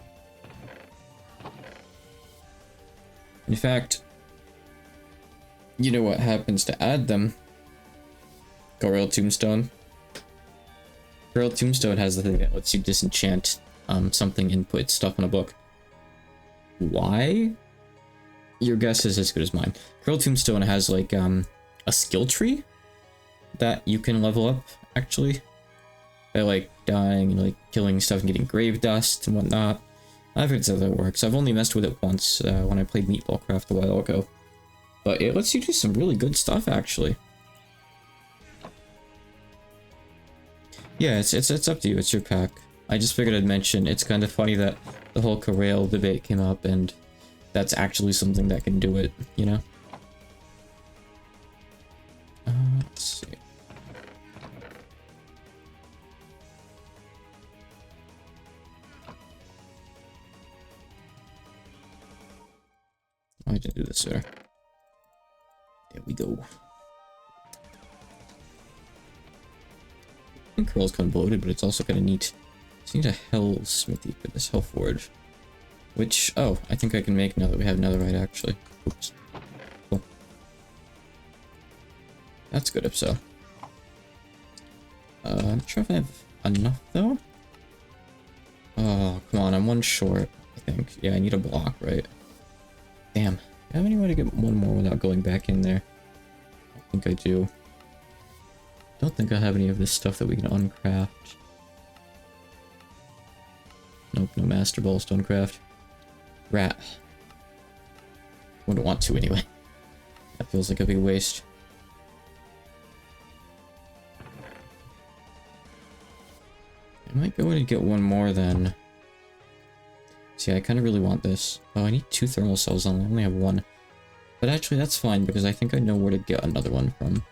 In fact, you know what happens to add them? Gorilla Tombstone. Gorilla Tombstone has the thing that lets you disenchant something and put stuff in a book. Why? Your guess is as good as mine. Gorilla Tombstone has like a skill tree that you can level up, actually. By like dying and like killing stuff and getting grave dust and whatnot. I forget how that works. I've only messed with it once when I played Meatball Craft a while ago. But it lets you do some really good stuff, actually. Yeah, it's up to you. It's your pack. I just figured I'd mention, it's kind of funny that the whole Corrail debate came up, and that's actually something that can do it, you know? Let's see. I didn't do this, sir. There we go. I think Curl's kind of bloated, but it's also kind of neat. Just need a hell smithy for this hell forge. Which, oh, I think I can make now that we have netherite, actually. Oops. Cool. That's good, if so. I'm not sure if I have enough, though. Oh, come on, I'm one short, I think. Yeah, I need a block, right? Damn. Do I have any way to get one more without going back in there? I think I do. Don't think I have any of this stuff that we can uncraft. Nope, no Master Ball Stonecraft. Rat. Wouldn't want to anyway. That feels like a big waste. I might go in and get one more then. See, I kind of really want this. Oh, I need 2 thermal cells on. I only have 1. But actually, that's fine, because I think I know where to get another one from.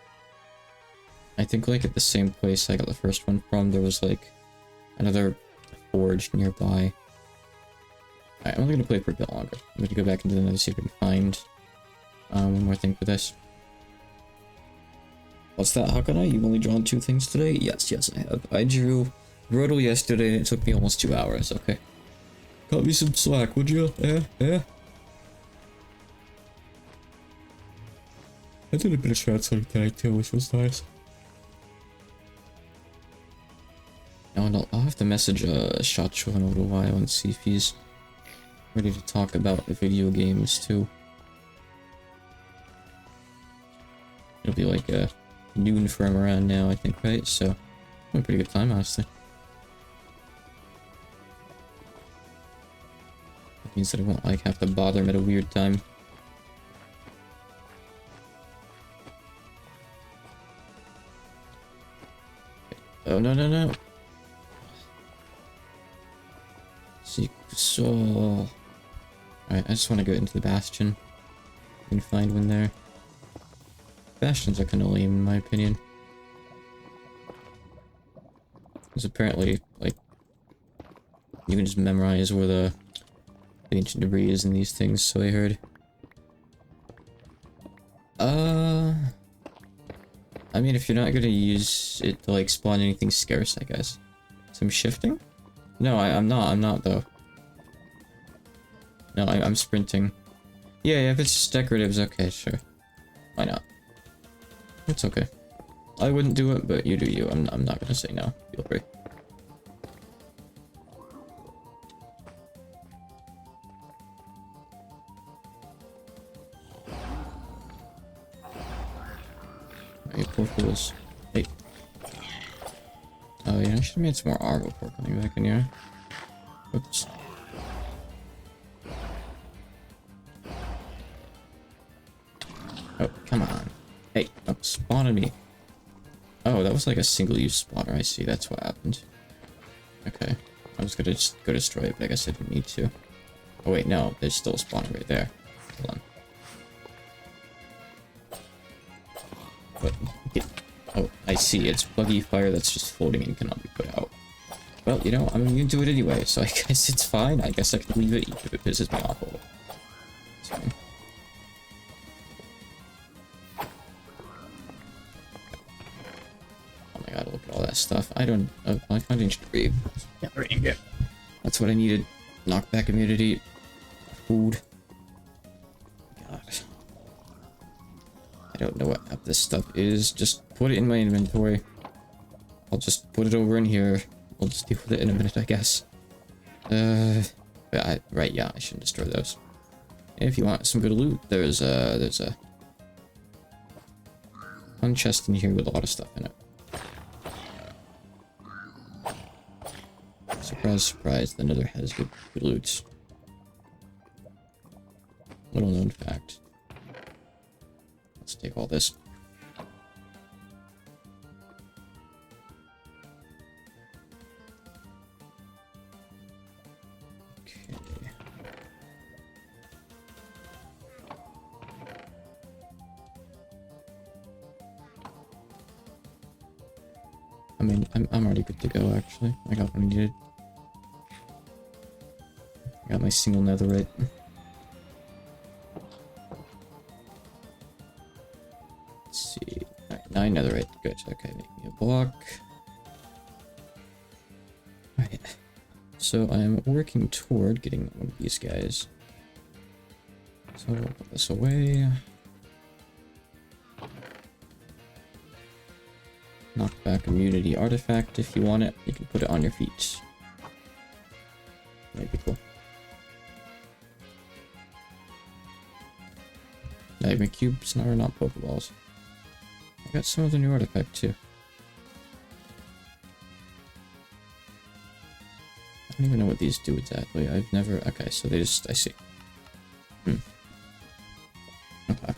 I think, like, at the same place I got the first one from, there was, like, another forge nearby. Alright, I'm only gonna play for a bit longer. I'm gonna go back into the nether, see if we can find one more thing for this. What's that, Hakana? You've only drawn 2 things today? Yes, I have. I drew Rodel yesterday, and it took me almost 2 hours, okay. Cut me some slack, would you? Yeah? I did a bit of translating tonight too, which was nice. No, I'll have to message Shacho in a little while and see if he's ready to talk about the video games too. It'll be like noon for him around now, I think, right? So, a pretty good time, honestly. That means that I won't like have to bother him at a weird time. Oh no. So, alright, I just want to go into the bastion and find one there. Bastions are kind of lame, in my opinion. Because apparently, like, you can just memorize where the ancient debris is in these things, so I heard. I mean, if you're not gonna use it to, like, spawn anything scarce, I guess. Some shifting? No, I'm not, though. No, I'm sprinting. Yeah, if it's just decoratives, okay, sure. Why not? It's okay. I wouldn't do it, but you do you. I'm not gonna say no. Feel free. Alright, poor fools. Hey. Oh yeah, I should have made some more armor before coming back in here. Oops. Oh, come on. Hey, don't spawn on me. Oh, that was like a single-use spawner, I see. That's what happened. Okay. I was gonna just go destroy it, but I guess I didn't need to. Oh wait, no. There's still a spawner right there. Hold on. What? Oh, I see. It's buggy fire that's just floating and cannot be put out. Well, you know, I'm immune to it anyway, so I guess it's fine. I guess I can leave it even if it pisses me off a little. It's fine. Oh my god, look at all that stuff. I don't... I found ancient debris. Yeah, it. That's what I needed. Knockback immunity. Food. God. I don't know what this stuff is. Just put it in my inventory. I'll just put it over in here. I'll just deal with it in a minute, I guess. Right, yeah, I shouldn't destroy those. If you want some good loot, there's a one chest in here with a lot of stuff in it. Surprise, surprise, the Nether has good loot. Little known fact. Let's take all this. I mean, I'm already good to go, actually. I got what I needed. I got my single netherite. Let's see. Alright, 9 netherite. Good. Okay, make me a block. Alright. So I'm working toward getting one of these guys. So I'll put this away. Knockback immunity artifact. If you want it, you can put it on your feet. Might be cool. Magma cubes, no, not Pokeballs. I got some of the new artifact too. I don't even know what these do exactly. I've never... Okay, so they just... I see. Okay,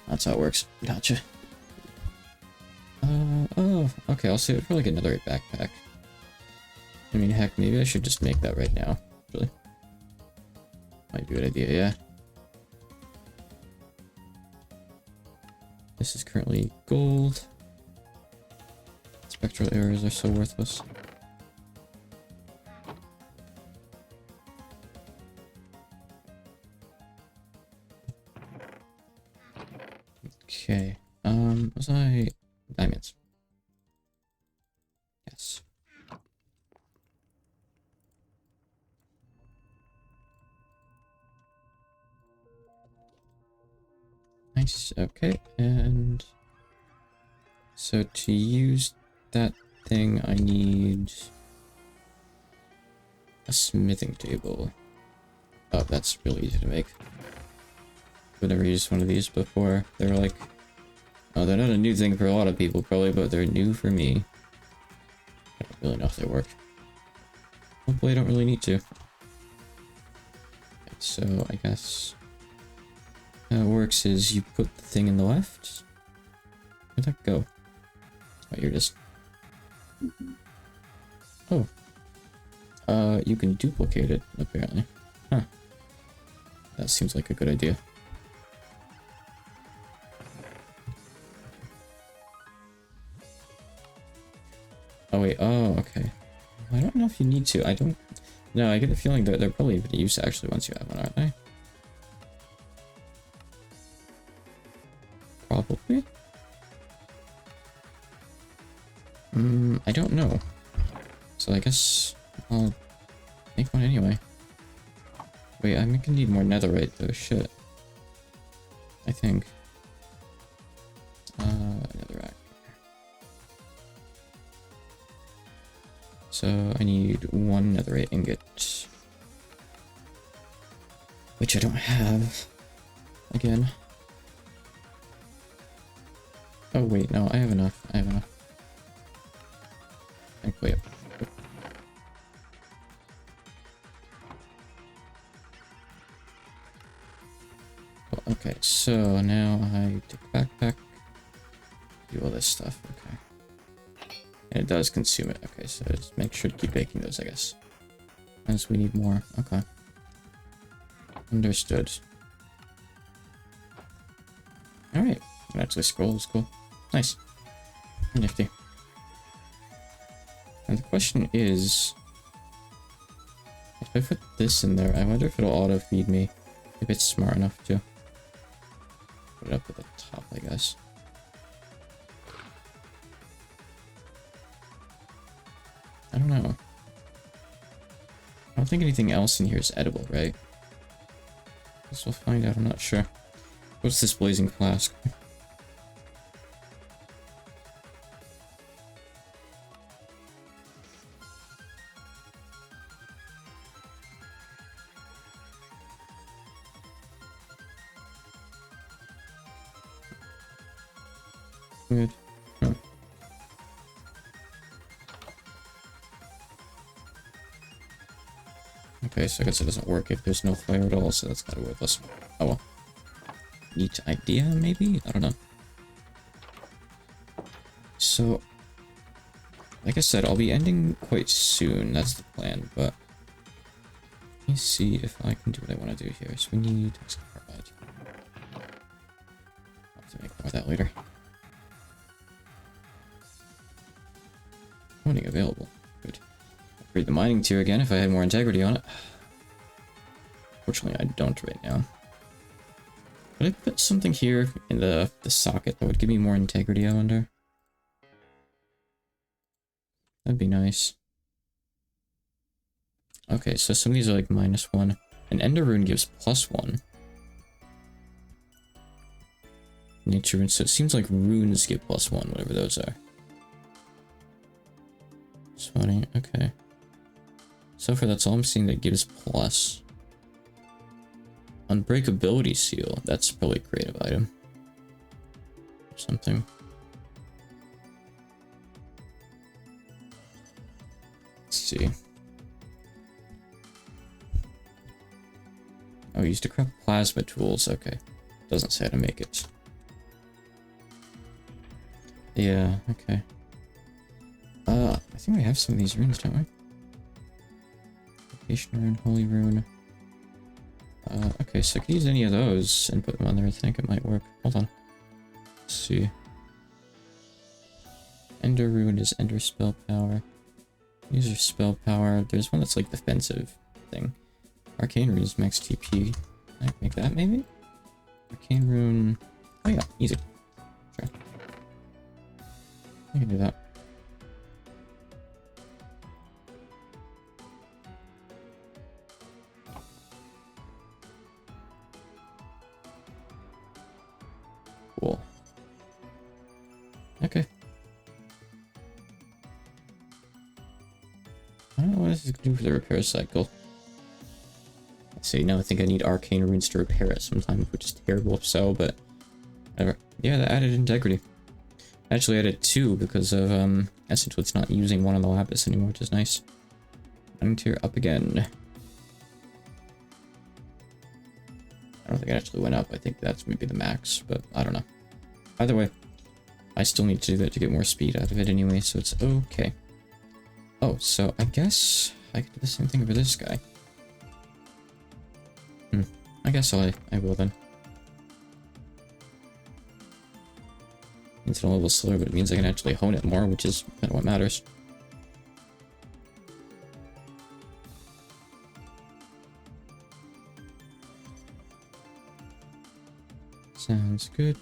that's how it works. Gotcha. Oh, okay, I'll save it for like another backpack. I mean, heck, maybe I should just make that right now, actually. Might be a good idea, yeah. This is currently gold. Spectral arrows are so worthless. Okay. Was I diamonds? Yes. Nice. Okay, and so to use that thing, I need a smithing table. Oh, that's really easy to make. I've never used one of these before. They're like, oh, they're not a new thing for a lot of people probably, but they're new for me. I don't really know if they work. Hopefully I don't really need to. Okay, so I guess how it works is you put the thing in the left. Where'd that go? Oh, you're just... Oh. You can duplicate it, apparently. Huh. That seems like a good idea. Oh wait, oh, okay. I don't know if you need to. I don't... No, I get the feeling that they're probably going to use actually once you have one, aren't they? Probably? I don't know. So I guess I'll make one anyway. Wait, I'm gonna need more netherite though, shit. I think. Netherrack. So I need one netherite ingot. Which I don't have. Again. Oh wait, no, I have enough. I have enough. Thankfully, yep. Okay, so now I take a backpack, do all this stuff, okay. And it does consume it, okay, so just make sure to keep baking those, I guess. As we need more, okay. Understood. Alright, can actually scroll is cool. Nice. Nifty. And the question is, if I put this in there, I wonder if it'll auto-feed me, if it's smart enough to. Put it up at the top, I guess. I don't know. I don't think anything else in here is edible, right? Guess we'll find out, I'm not sure. What's this blazing flask? Good. Huh. Okay, so I guess it doesn't work if there's no fire at all, so that's kind of worthless. Oh well. Neat idea, maybe? I don't know. So, like I said, I'll be ending quite soon. That's the plan, but let me see if I can do what I want to do here. So we need carbide. I'll have to make more of that later. Mining available. Good. Upgrade the mining tier again if I had more integrity on it. Fortunately, I don't right now. Could I put something here in the socket that would give me more integrity, I wonder? That'd be nice. Okay, so some of these are like -1. An ender rune gives +1. Nature rune, so it seems like runes give +1, whatever those are. 20, okay. So far, that's all I'm seeing that gives plus. Unbreakability seal, that's probably a creative item. Or something. Let's see. Oh, used to craft plasma tools, okay. Doesn't say how to make it. Yeah, okay. I think we have some of these runes, don't we? Location rune, holy rune. Okay, so I could use any of those and put them on there. I think it might work. Hold on. Let's see. Ender Rune is Ender Spell Power. User Spell Power. There's one that's like defensive thing. Arcane Rune is max TP. Can I make that maybe? Arcane Rune. Oh yeah, easy. Sure. I can do that. Cool. Okay. I don't know what this is going to do for the repair cycle. Let's see, now I think I need arcane runes to repair it sometime, which is terrible if so, but whatever. Yeah, that added integrity. I actually added 2 because of Essence Wood's not using one on the Lapis anymore, which is nice. Mining tier up again. I don't think it actually went up. I think that's maybe the max, but I don't know. Either way, I still need to do that to get more speed out of it anyway, so it's okay. Oh, so I guess I could do the same thing for this guy. I guess I will then. It's a little slower, but it means I can actually hone it more, which is kind of what matters. Sounds good.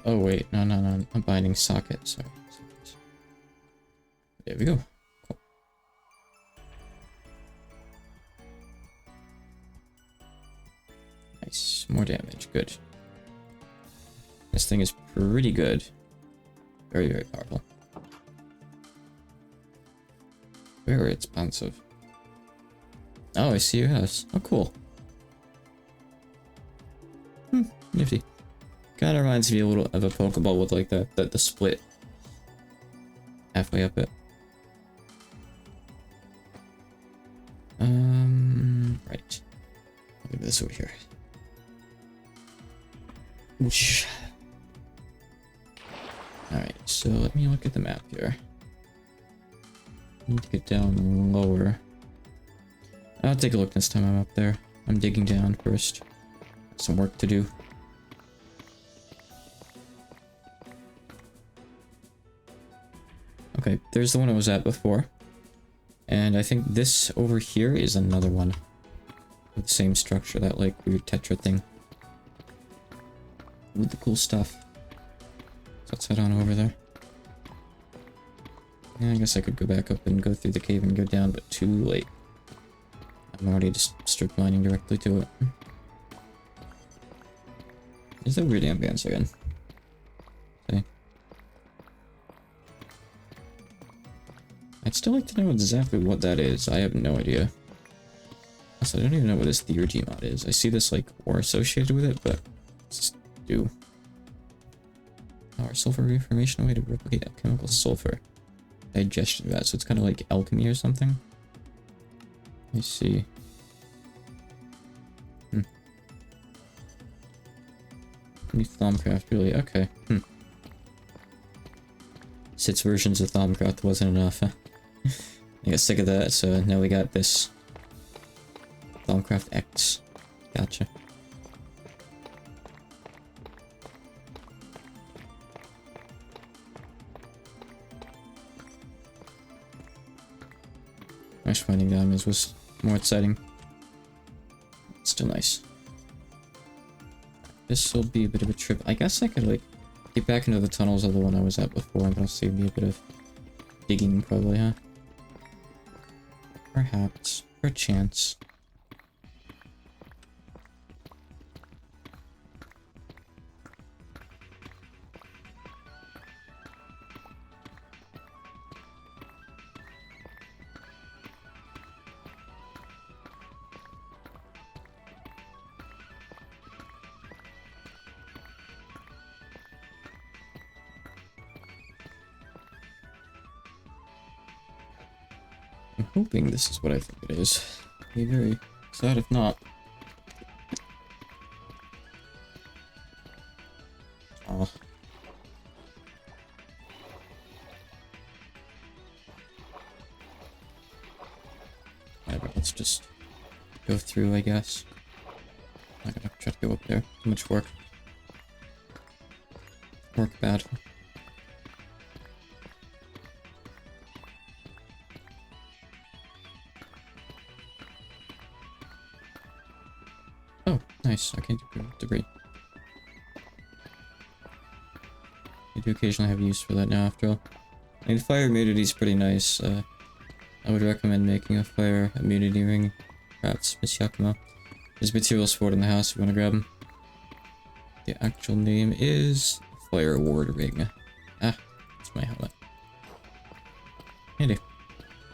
Oh wait, no, I'm binding socket, sorry. There we go. Cool. Nice, more damage, good. This thing is pretty good. Very, very powerful. Very expensive. Oh, I see your house. Oh, cool. Nifty. Kind of reminds me a little of a Pokeball with like the split halfway up it. Right. I'll leave this over here. Whoosh. Alright, so let me look at the map here. I need to get down lower. I'll take a look next time I'm up there. I'm digging down first. Some work to do. Okay, there's the one I was at before. And I think this over here is another one. With the same structure, that like weird Tetra thing. With the cool stuff. So let's head on over there. Yeah, I guess I could go back up and go through the cave and go down, but too late. I'm already just strip mining directly to it. Is that weird ambience again? Okay. I'd still like to know exactly what that is. I have no idea. Also, I don't even know what this Theurgy mod is. I see this like ore associated with it, but let's just do. Our sulfur reformation, a way to replicate alchemical sulfur. Digestion of that, so it's kind of like alchemy or something. Let me see. New Thaumcraft, really? Okay. 6 versions of Thaumcraft wasn't enough, huh? I got sick of that, so now we got this. Thaumcraft X. Gotcha. Nice finding diamonds was more exciting. Still nice. This will be a bit of a trip. I guess I could like get back into the tunnels of the one I was at before, and that'll save me a bit of digging probably, huh? Perhaps. Perchance. I'm hoping this is what I think it is. I'd be very sad if not. Oh. let's just go through, I guess. I'm not gonna try to go up there. Too much work. Work bad. Oh, nice. I can't do debris. I do occasionally have use for that now, after all. I mean, fire immunity is pretty nice. I would recommend making a fire immunity ring. Perhaps Miss Yakumo. There's materials for it in the house if you want to grab them. The actual name is Fire Ward Ring. Ah, it's my helmet. Handy.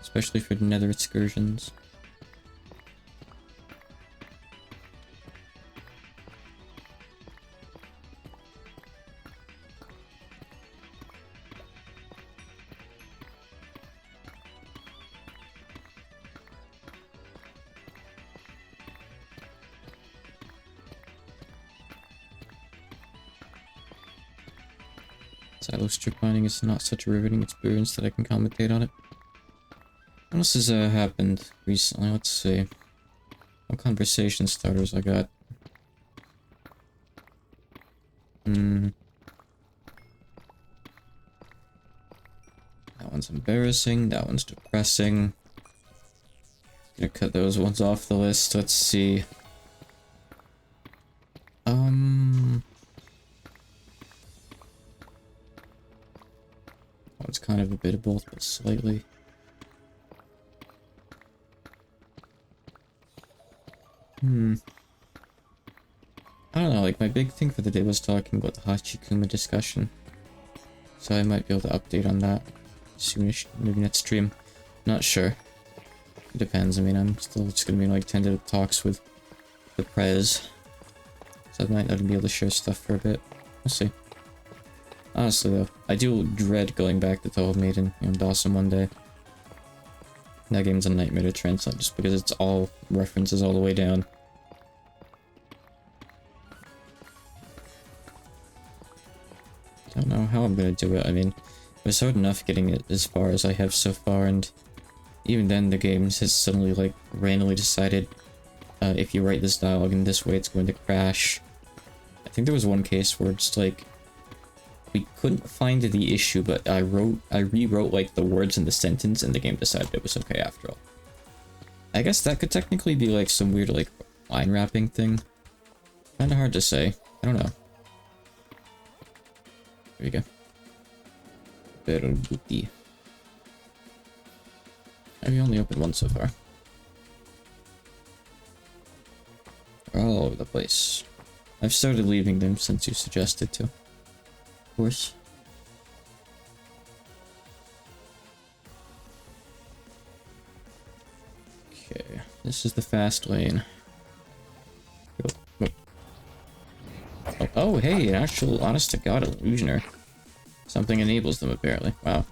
Especially for nether excursions. Silo strip mining is not such a riveting experience that I can commentate on it. What else has happened recently? Let's see. What conversation starters I got? That one's embarrassing. That one's depressing. Gonna cut those ones off the list. Let's see. It's kind of a bit of both, but slightly. I don't know, like, my big thing for the day was talking about the Hachikuma discussion. So I might be able to update on that soonish, maybe next stream. Not sure. It depends, I mean, I'm still just gonna be in, like, tentative talks with the Prez. So I might not be able to share stuff for a bit. We'll see. Honestly, though, I do dread going back to Toho Maiden and Dawson one day. That game's a nightmare to translate just because it's all references all the way down. Don't know how I'm gonna do it. I mean, it was hard enough getting it as far as I have so far, and even then the game has suddenly, like, randomly decided if you write this dialogue in this way, it's going to crash. I think there was one case where it's like, we couldn't find the issue, but I rewrote, like, the words in the sentence, and the game decided it was okay after all. I guess that could technically be, like, some weird, like, line wrapping thing. Kinda hard to say. I don't know. There you go. Beruti. I've only opened one so far. They're all over the place. I've started leaving them since you suggested to. Of course. Okay, this is the fast lane. Oh, hey, an actual honest-to-God illusioner. Something enables them, apparently. Wow.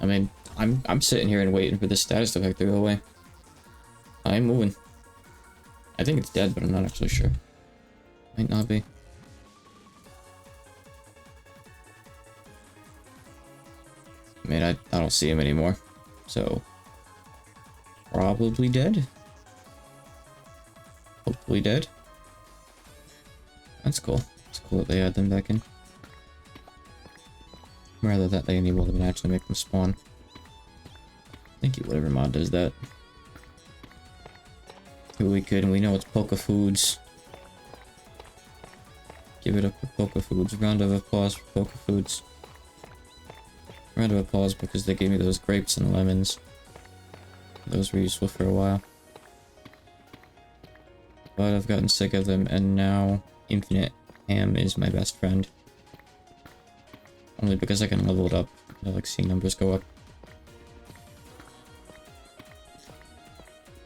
I mean, I'm sitting here and waiting for the status effect to go away. I'm moving. I think it's dead, but I'm not actually sure. Might not be. I mean, I don't see him anymore. So, probably dead. Hopefully dead. That's cool. It's cool that they add them back in. Rather that they enable them and actually make them spawn. Thank you, whatever mod does that. We could, and we know it's Poke Foods. Give it up for Poke Foods. Round of applause for Poke Foods. Round of applause because they gave me those grapes and lemons. Those were useful for a while. But I've gotten sick of them, and now Infinite Ham is my best friend. Only because I can level it up. I like seeing numbers go up.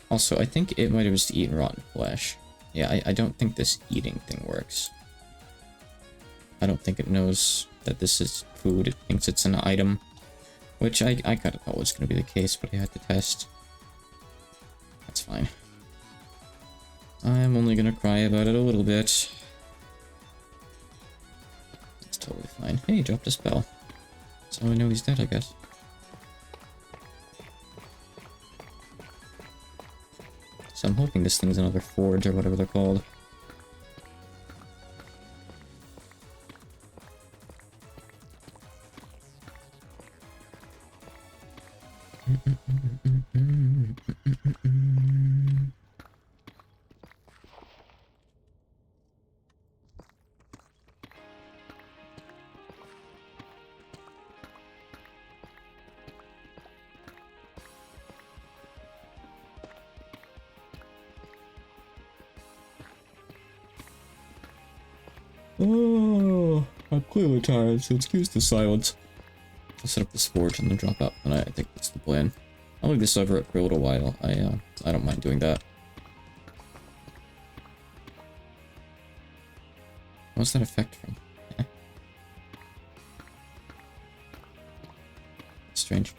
Also, I think it might have just eaten rotten flesh. Yeah, I don't think this eating thing works. I don't think it knows that this is food. It thinks it's an item. Which I kind of thought was going to be the case, but I had to test. That's fine. I'm only going to cry about it a little bit. It's totally fine. Hey, he dropped a spell. So I know he's dead, I guess. So I'm hoping this thing's another forge or whatever they're called. Oh, I'm clearly tired, so excuse the silence. I'll set up this forge and then drop out, and I think that's the plan. I'll leave this over for a little while. I don't mind doing that. What's that effect from? Strange.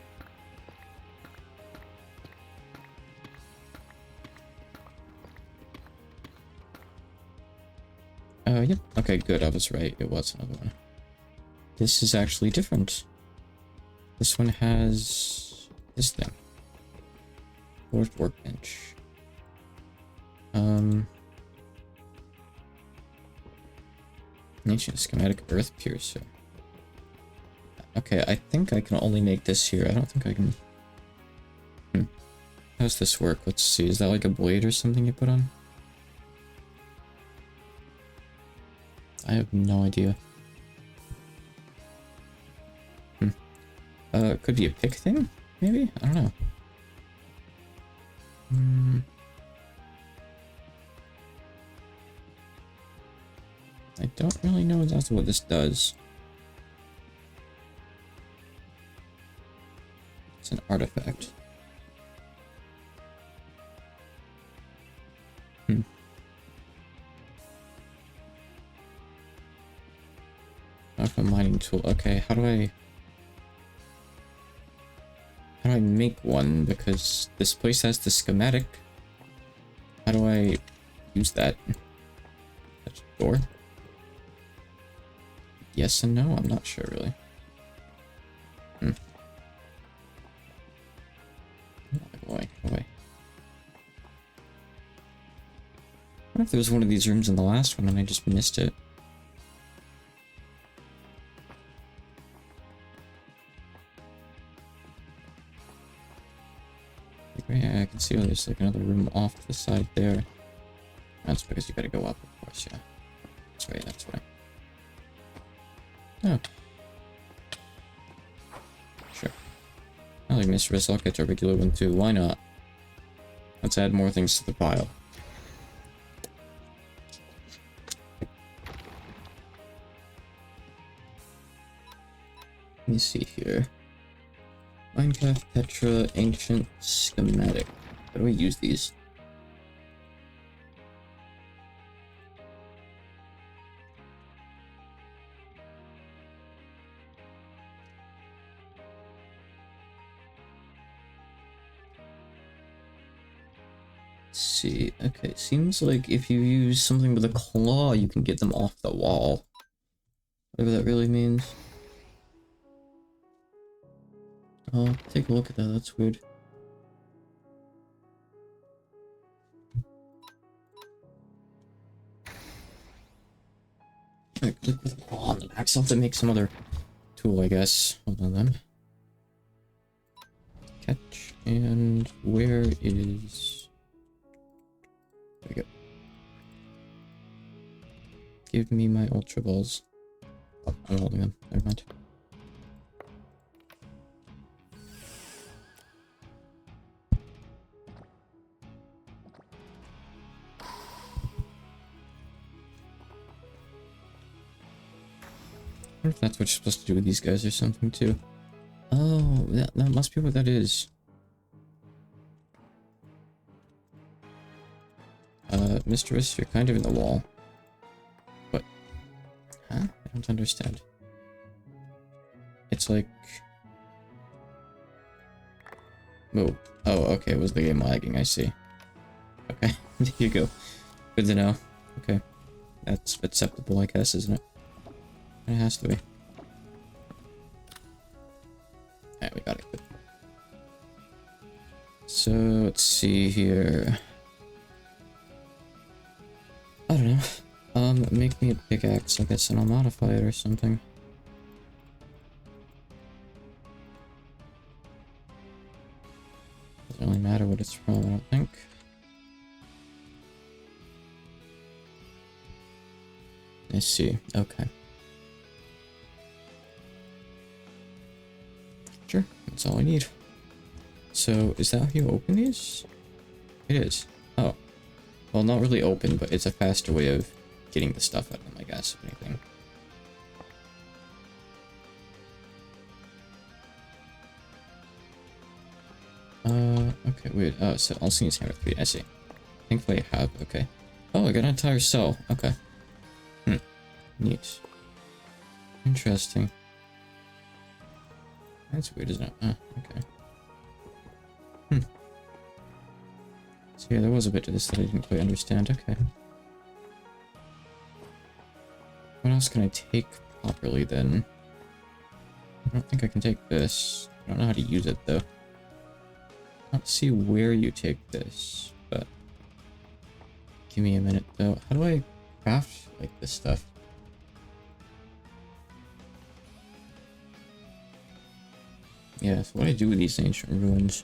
Yep. Okay, good. I was right. It was another one. This is actually different. This one has this thing. Forged workbench. Ancient schematic earth piercer. Okay, I think I can only make this here. I don't think I can... How does this work? Let's see. Is that like a blade or something you put on? I have no idea. It could be a pick thing? Maybe? I don't know. I don't really know exactly what this does. It's an artifact. Not a mining tool. Okay, how do I make one? Because this place has the schematic. How do I use that? That's a door? Yes and no? I'm not sure really. Away. I wonder if there was one of these rooms in the last one and I just missed it. Yeah, I can see there's like another room off to the side there. That's because you gotta go up, of course, yeah. That's right, that's right. Oh. Sure. I like Mr. I'll get a regular one too, why not? Let's add more things to the pile. Let me see here. Minecraft, Petra, Ancient, Schematic. How do we use these? Let's see. Okay, seems like if you use something with a claw, you can get them off the wall. Whatever that really means. Oh, take a look at that, that's weird. Alright, click with the claw on the back, so I'll have to make some other tool, I guess. Hold on then. Catch, and where is... There we go. Give me my ultra balls. Oh, I'm holding them, never mind. I wonder if that's what you're supposed to do with these guys or something too. Oh, that must be what that is. Mistress, you're kind of in the wall. What? Huh? I don't understand. It's like... Oh, okay, it was the game lagging, I see. Okay, there you go. Good to know. Okay. That's acceptable, I guess, isn't it? It has to be. Alright, we got it. Good. So, let's see here. don't know. Make me a pickaxe, I guess, and I'll modify it or something. Doesn't really matter what it's from, I don't think. I see. Okay. Sure, that's all I need. So, is that how you open these? It is. Oh. Well, not really open, but it's a faster way of getting the stuff out of them, I guess, if anything. Okay, weird. Oh, so I'll see hammer 3, I see. Thankfully I have, okay. Oh, I got an entire cell, okay. Neat. Interesting. That's weird, isn't it? Oh, okay. So yeah, there was a bit to this that I didn't quite understand, okay. What else can I take properly then? I don't think I can take this. I don't know how to use it though. I don't see where you take this, but give me a minute though. How do I craft like this stuff? Yeah, so what do I do with these ancient ruins?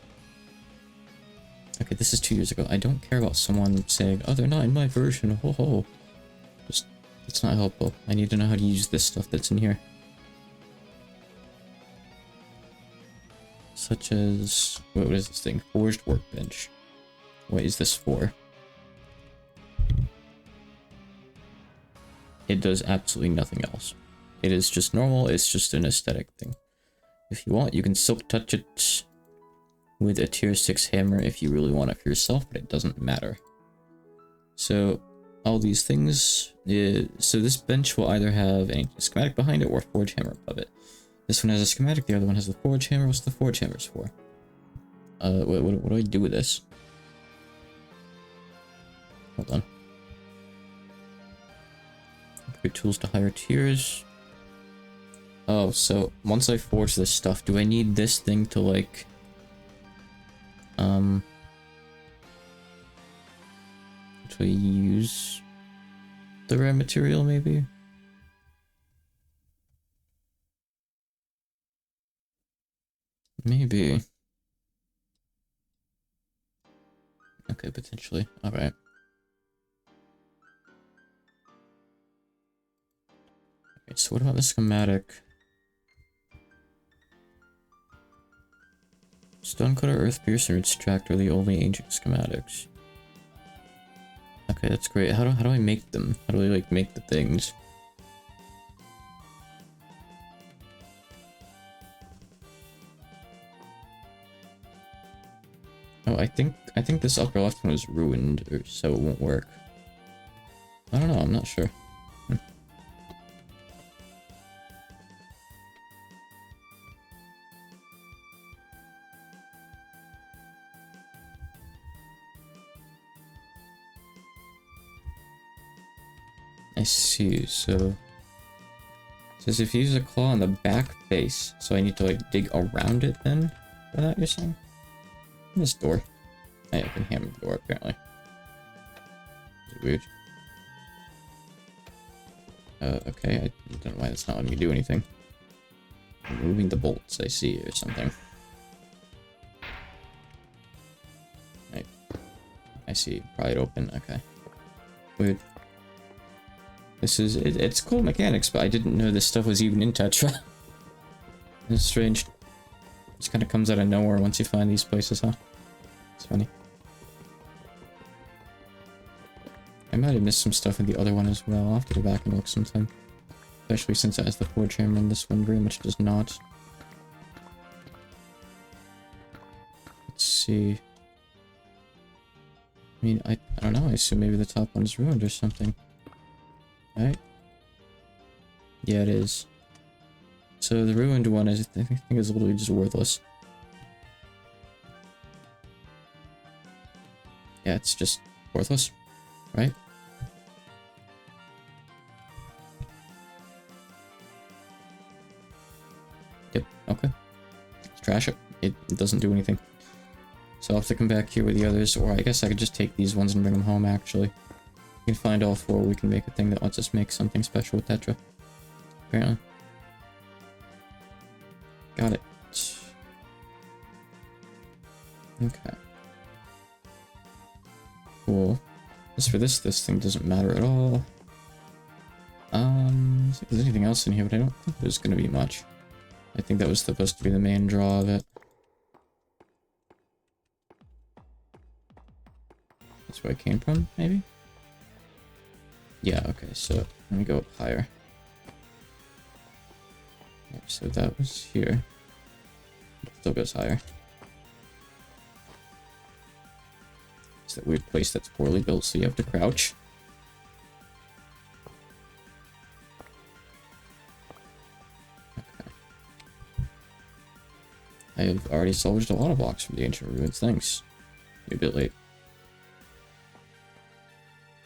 Okay, this is 2 years ago. I don't care about someone saying, oh, they're not in my version, ho ho. Just, it's not helpful. I need to know how to use this stuff that's in here. Such as, what is this thing? Forged workbench. What is this for? It does absolutely nothing else. It is just normal, it's just an aesthetic thing. If you want, you can silk touch it with a tier 6 hammer if you really want it for yourself, but it doesn't matter. So, all these things, so this bench will either have a schematic behind it or a forge hammer above it. This one has a schematic, the other one has the forge hammer. What's the forge hammers for? What do I do with this? Hold on. Upgrade tools to higher tiers. Oh, so once I forge this stuff, do I need this thing to like... to use the rare material, maybe? Maybe. Okay, potentially. Alright. Okay, so what about the schematic? Stonecutter, Earth Piercer, and Extract are the only ancient schematics. Okay, that's great. How do I make them? How do I like make the things? Oh, I think this upper left one is ruined, or so it won't work. I don't know. I'm not sure. I see, so... It says if you use a claw on the back face, so I need to like dig around it then? For that you're saying? This door. I can hammer the door apparently. Is it weird? Okay, I don't know why that's not letting me do anything. Removing the bolts, I see, or something. I see, pry it open, okay. Weird. This is, it's cool mechanics, but I didn't know this stuff was even in Tetra. It's strange. Just kind of comes out of nowhere once you find these places, huh? It's funny. I might have missed some stuff in the other one as well. I'll have to go back and look sometime. Especially since it has the forge hammer and this one very much does not. Let's see. I mean, I don't know. I assume maybe the top one is ruined or something. Right? Yeah, it is. So the ruined one is, I think is literally just worthless. Yeah, it's just worthless, right? Yep, okay. Let's trash it. It doesn't do anything. So I'll have to come back here with the others, or I guess I could just take these ones and bring them home, actually. we can find all 4, we can make a thing that lets us make something special with Tetra. Apparently. Got it. Okay. Cool. As for this thing doesn't matter at all. If there's anything else in here, but I don't think there's gonna be much. I think that was supposed to be the main draw of it. That's where I came from, maybe? Yeah, okay, so let me go up higher. Yep, so that was here. Still goes higher. It's that weird place that's poorly built, so you have to crouch. Okay. I have already salvaged a lot of blocks from the ancient ruins, thanks. You're a bit late.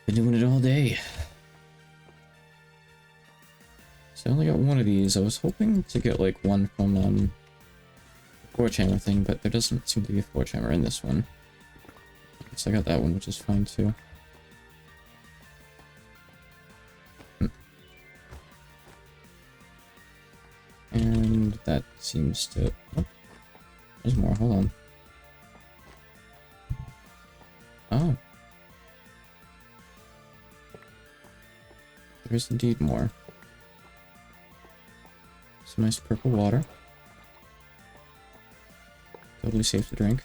Been doing it all day. So I only got one of these. I was hoping to get like one from the forge hammer thing, but there doesn't seem to be a forge hammer in this one. Guess I got that one, which is fine too. And that seems to... Oh, there's more, hold on. Oh. There's indeed more. Some nice purple water. Totally safe to drink.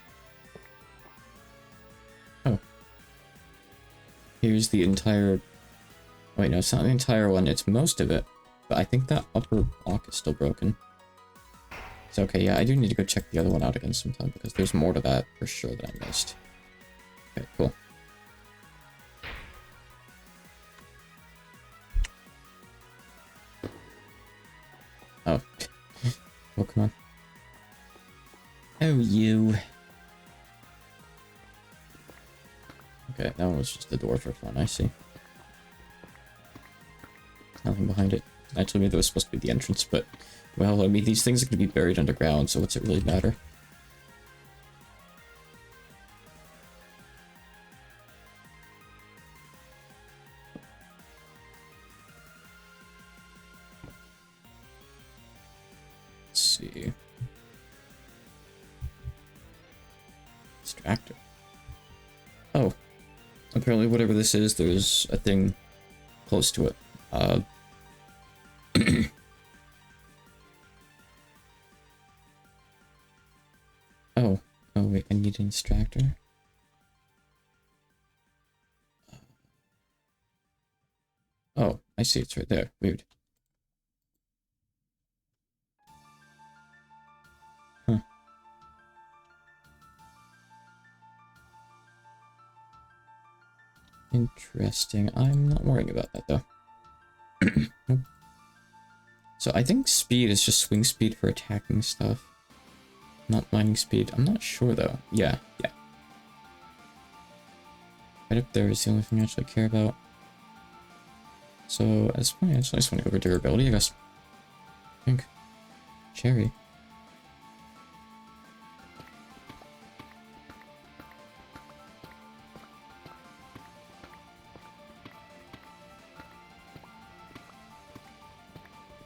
Oh. Here's the entire... Wait, no, it's not the entire one, it's most of it. But I think that upper block is still broken. It's okay, yeah, I do need to go check the other one out again sometime, because there's more to that for sure that I missed. Okay, cool. Oh. Oh, come on. Oh, you. Okay, that one was just the door for fun, I see. Nothing behind it. Actually, maybe that was supposed to be the entrance, but... Well, I mean, these things are going to be buried underground, so what's it really matter? Let's see... Extractor. Oh. Apparently whatever this is, there's a thing close to it. Oh. Oh wait, I need an extractor. Oh, I see, it's right there. Weird. Huh. Interesting. I'm not worrying about that, though. Nope. So I think speed is just swing speed for attacking stuff. Not mining speed. I'm not sure, though. Yeah. Right up there is the only thing I actually care about. So at this point, I just want to go over durability, I guess. I think. Cherry.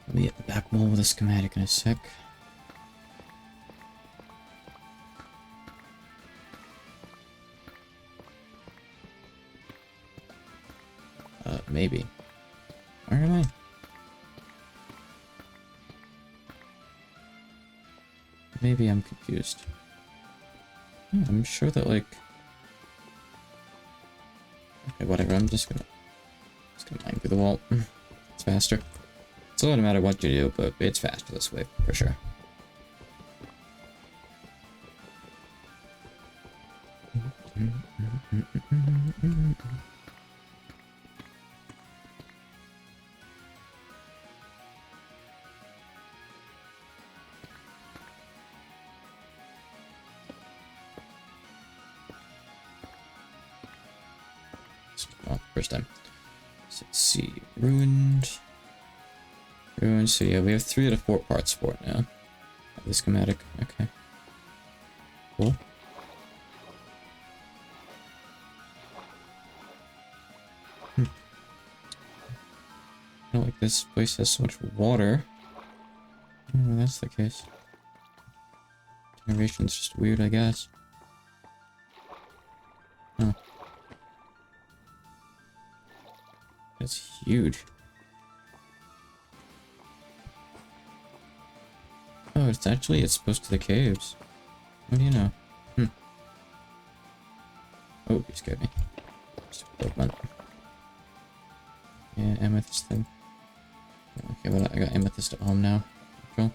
Let me hit the back wall with a schematic in a sec. Maybe. Where am I? Maybe I'm confused. Yeah, I'm sure that, like... Okay, whatever, I'm just gonna mine through the wall. It's faster. It's a lot no matter what you do, but it's faster this way, for sure. Oh, first time. So let's see. Ruined. So yeah, we have 3 out of 4 parts for it now. The schematic. Okay. Cool. not like this place has so much water. Oh, that's the case. Generation's just weird, I guess. Huh. It's huge. Oh, it's supposed to the caves. What do you know? Oh, you scared me. Cobblemon. Yeah, amethyst thing. Okay, well, I got amethyst at home now. Cool.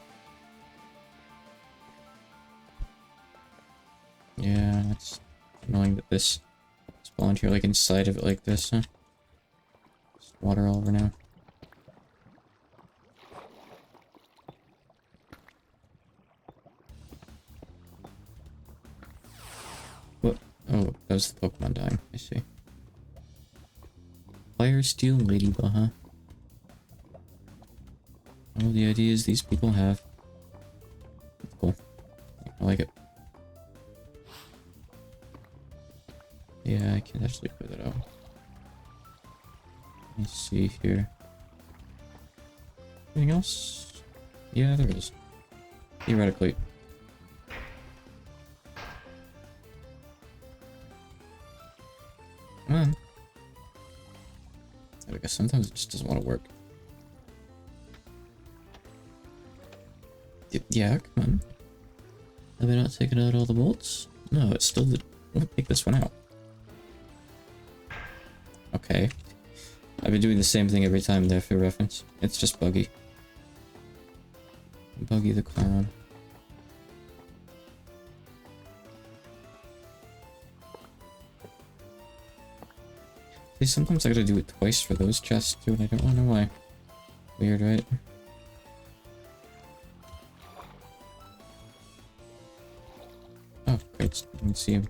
Yeah, it's annoying that this spawned here, like, inside of it like this, huh? Just water all over now. What? Oh, that was the Pokemon dying. I see. Fire, steel, ladybug, huh? All the ideas these people have. Cool. I like it. Yeah, I can actually clear that out. Let me see here. Anything else? Yeah, there is. Theoretically. Come on. I guess sometimes it just doesn't want to work. Yeah, come on. Have I not taken out all the bolts? No, it's still the... Let me take this one out. Okay. I've been doing the same thing every time there for reference. It's just Buggy. Buggy the clown. See, sometimes I gotta do it twice for those chests too, and I don't know why. Weird, right? Oh, great. You can see him.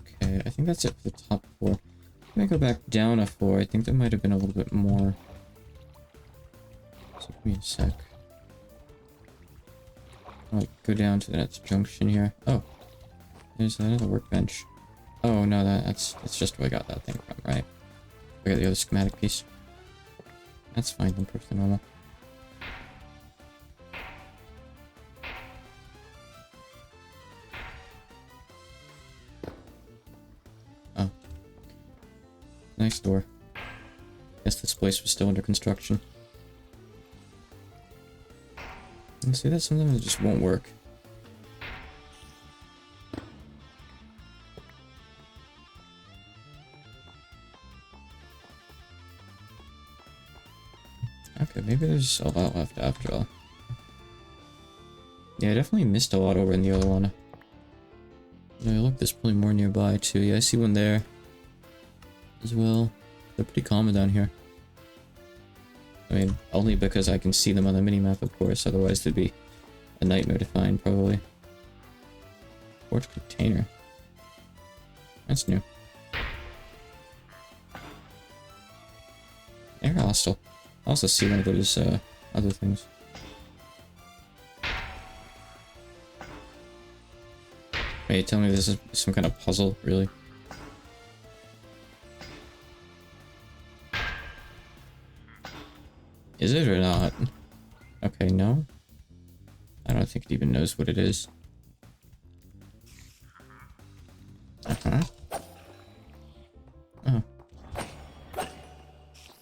Okay, I think that's it for the top 4. I'm gonna go back down a 4. I think there might have been a little bit more. So give me a sec. I'll go down to the next junction here. Oh, there's another workbench. Oh no, that's just where I got that thing from, right? I got the other schematic piece. That's fine, I'm perfectly normal. Oh. Nice door. Guess this place was still under construction. And see, that's something that just won't work. Okay, maybe there's a lot left after all. Yeah, I definitely missed a lot over in the other one. Yeah, look, there's probably more nearby too. Yeah, I see one there as well. They're pretty common down here. I mean, only because I can see them on the minimap, of course. Otherwise, they'd be a nightmare to find, probably. Forge container. That's new. Air hostile. I also see one of those other things. Wait, tell me this is some kind of puzzle, really? Is it or not? Okay, no. I don't think it even knows what it is. Uh-huh. Oh.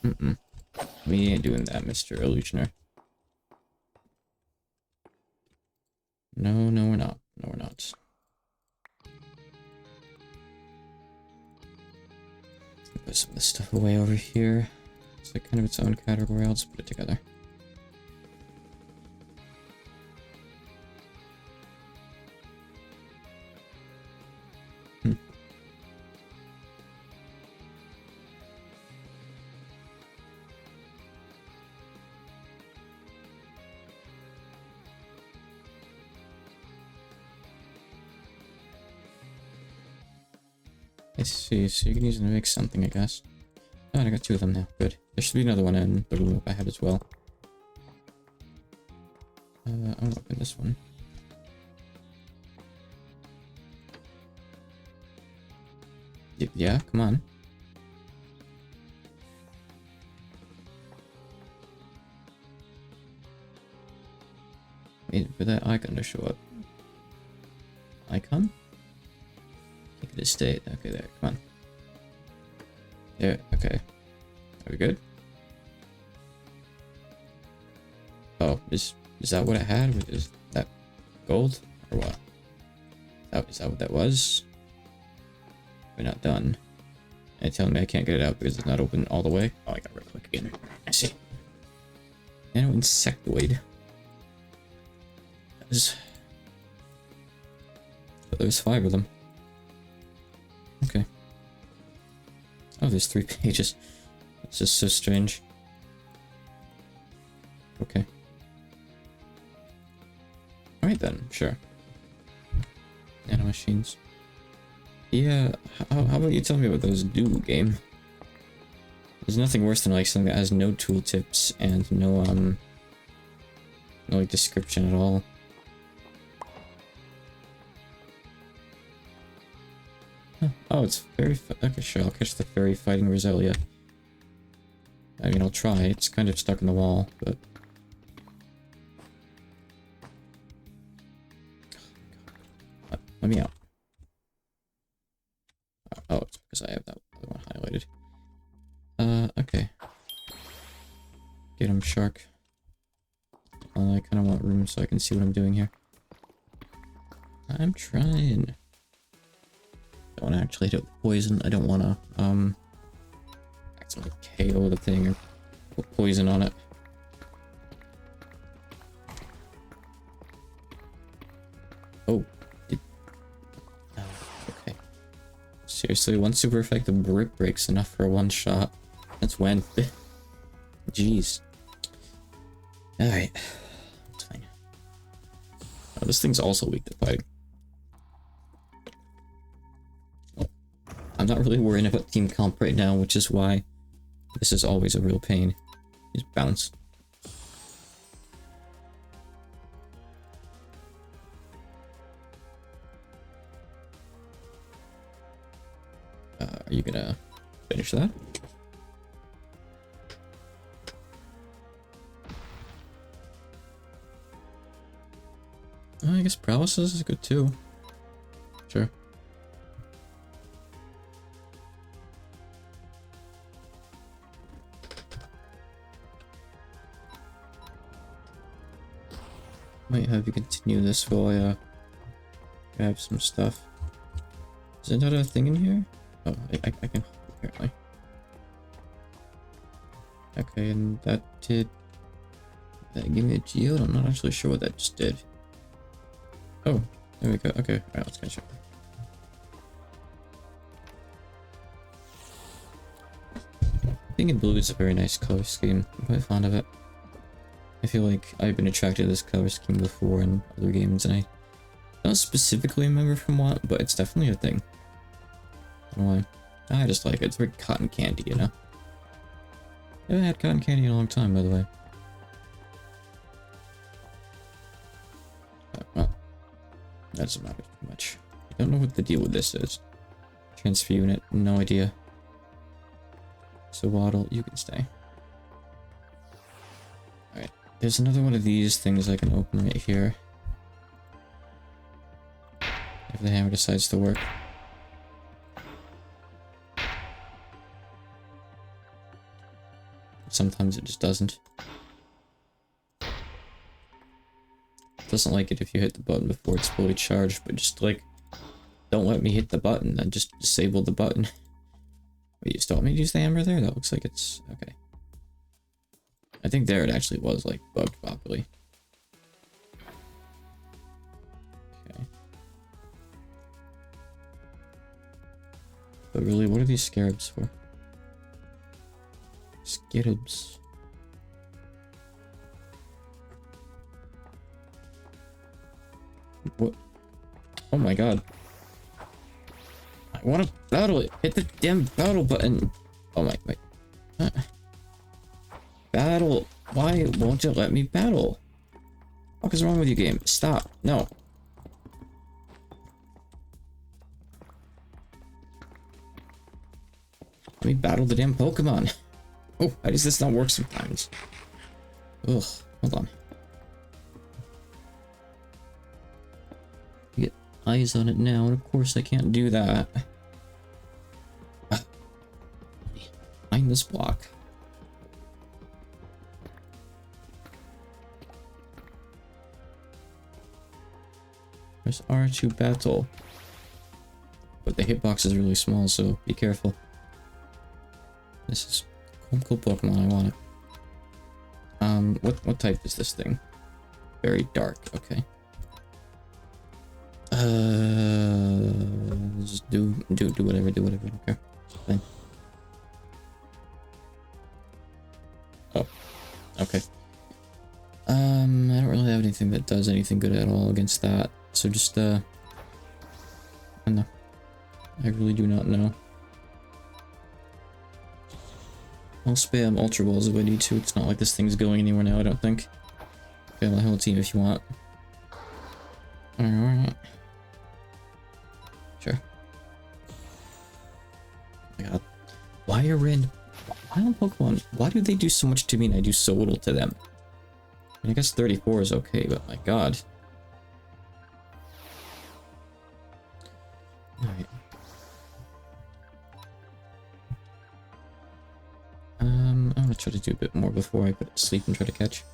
Mm-mm. We ain't doing that, Mr. Illusioner. No, no we're not. No we're not. Put some of this stuff away over here. It's like kind of its own category. I'll just put it together. I see, so you can use them to make something, I guess. Oh, and I got 2 of them now. Good. There should be another one in the room up ahead as well. I'll open this one. Yeah, come on. Wait for that icon to show up. Icon? Take it to state. Okay, there. Come on. There. Okay. Are we good? Oh, is that what I had? Is that gold or what? Is that what that was? We're not done. And telling me I can't get it out because it's not open all the way. Oh, I got right click again. I see. Nano insectoid. There's 5 of them. Okay. Oh, there's 3 pages. It's just so strange. Okay. Alright then, sure. Nano machines. Yeah, how about you tell me about those do game? There's nothing worse than like something that has no tooltips and no like description at all. Huh. Oh, it's fairy. Okay, sure. I'll catch the fairy fighting Roselia. I mean, I'll try. It's kind of stuck in the wall, but. Let me out. Oh, it's because I have that other one highlighted. Okay. Get him, shark. I kind of want room so I can see what I'm doing here. I'm trying. Don't want to actually hit it with poison. I don't want to, accidentally KO the thing or put poison on it. Oh. Okay. Seriously, one super effective brick breaks enough for a one shot. That's when. Jeez. Alright. It's fine. Oh, this thing's also weak to fighting. I'm not really worrying about team comp right now, which is why this is always a real pain. Just bounce. Are you gonna finish that? I guess paralysis is good too. Sure. Might have you continue this while I grab some stuff. Is there not a thing in here? Oh, I can apparently. Okay, and that did that give me a geode? I'm not actually sure what that just did. Oh, there we go. Okay, alright, let's catch up. Pink and blue is a very nice color scheme. I'm quite fond of it. I feel like I've been attracted to this color scheme before in other games, and I don't specifically remember from what, but it's definitely a thing. I don't know why. I just like it. It's very cotton candy, you know? I haven't had cotton candy in a long time, by the way. Well, that doesn't matter too much. I don't know what the deal with this is. Transfer unit, no idea. So Waddle, you can stay. Alright, there's another one of these things I can open right here. If the hammer decides to work. Sometimes it just doesn't. It doesn't like it if you hit the button before it's fully charged, but just like, don't let me hit the button, then just disable the button. Wait, you still want me to use the hammer there? That looks like it's... okay. I think there it actually was, like, bugged properly. Okay. But really, what are these scarabs for? Scarabs. What? Oh my god. I want to battle it. Hit the damn battle button. Oh my, wait. Battle. Why won't you let me battle? What is wrong with you, game? Stop. No. Let me battle the damn Pokemon. Oh, why does this not work sometimes? Ugh, hold on. Get eyes on it now, and of course I can't do that. Find this block. There's R to battle. But the hitbox is really small, so be careful. This is cool Pokemon, I want it. What type is this thing? Very dark, okay. Just do whatever, okay. Fine. Oh, okay. I don't really have anything that does anything good at all against that, so just, I don't know. I really do not know. I'll spam Ultra Balls if I need to. It's not like this thing's going anywhere now, I don't think. Okay, my whole team if you want. Alright. Sure. Oh my god. Why are red... Why on Pokemon? Why do they do so much to me and I do so little to them? I mean, I guess 34 is okay, but my god. Alright. I'm gonna try to do a bit more before I put it to sleep and try to catch.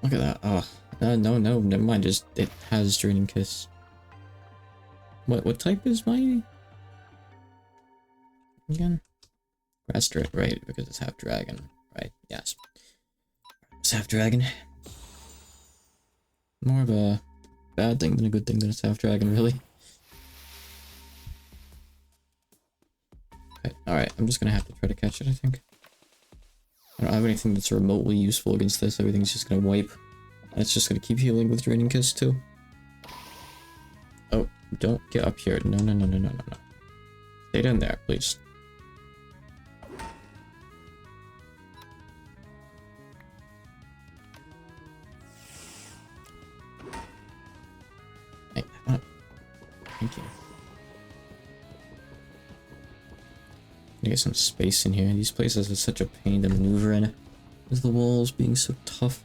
Look at that. Oh, no, never mind. Just it has Draining Kiss. What type is my again? Grass Dragon, right? Because it's half dragon, right? Yes, it's half dragon. More of a bad thing than a good thing that it's half dragon, really. Okay, all right. I'm just gonna have to try to catch it, I think. I don't have anything that's remotely useful against this. Everything's just gonna wipe. And it's just gonna keep healing with Draining Kiss too. Oh, don't get up here. No. Stay down there, please. Hey, come on. Thank you. Get some space in here. These places are such a pain to maneuver in. With the walls being so tough.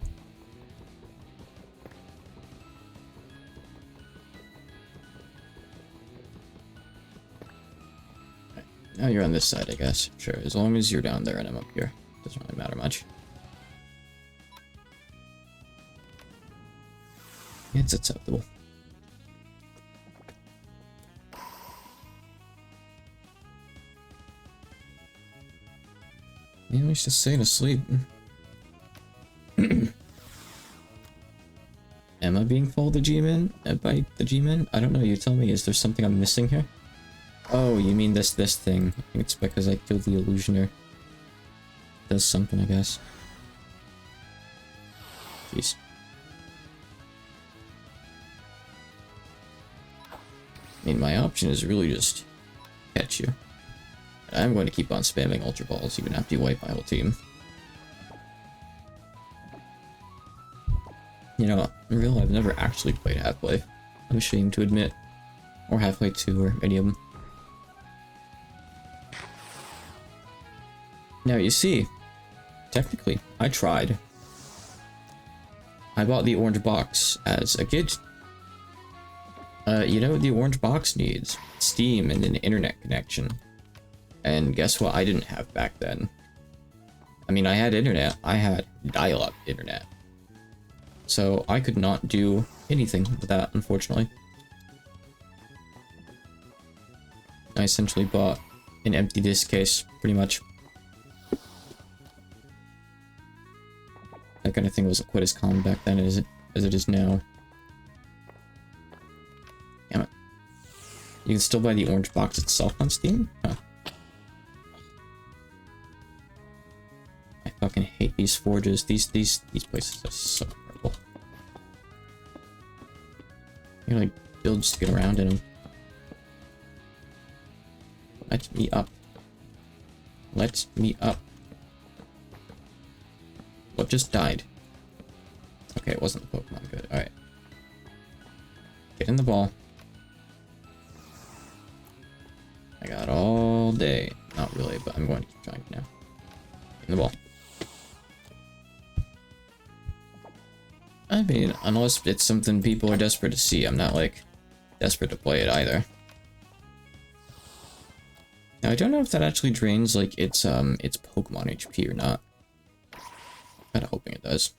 Right. Now you're on this side, I guess. Sure, as long as you're down there and I'm up here. Doesn't really matter much. It's acceptable. Yeah, he's just staying asleep. Am I being followed the G-Man? By the G-Man? I don't know, you tell me. Is there something I'm missing here? Oh, you mean this thing. I think it's because I killed the Illusioner. Does something, I guess. Jeez. I mean, my option is really just catch you. I'm going to keep on spamming Ultra Balls even after you wipe my whole team. You know, in real life, I've never actually played Half-Life. I'm ashamed to admit. Or Half-Life 2, or any of them. Now, you see, technically, I tried. I bought the orange box as a kid. You know what the orange box needs? Steam and an internet connection. And guess what I didn't have back then? I mean, I had internet. I had dial-up internet. So I could not do anything with that, unfortunately. I essentially bought an empty disc case, pretty much. That kind of thing wasn't quite as common back then as it is now. Damn it. You can still buy the orange box itself on Steam? Huh. I fucking hate these forges. These places are so horrible. You like build just to get around in them. Let me up. Let me up. What just died? Okay, it wasn't the Pokemon. Good. Alright. Get in the ball. I got all day. Not too late, but I'm going to keep trying now. In the ball. I mean, unless it's something people are desperate to see, I'm not, like, desperate to play it either. Now, I don't know if that actually drains, like, its Pokemon HP or not. I'm kinda hoping it does.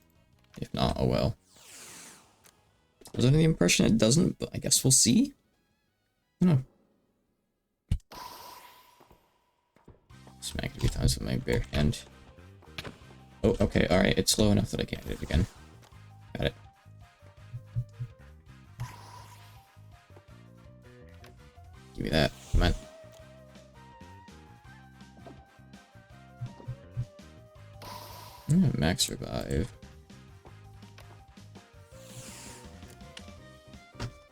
If not, oh well. I was under the impression it doesn't, but I guess we'll see. I don't know. Smack it a few times with my bare hand. Oh, okay, alright, it's slow enough that I can't hit it again. Got it. Give me that, come on. Max revive.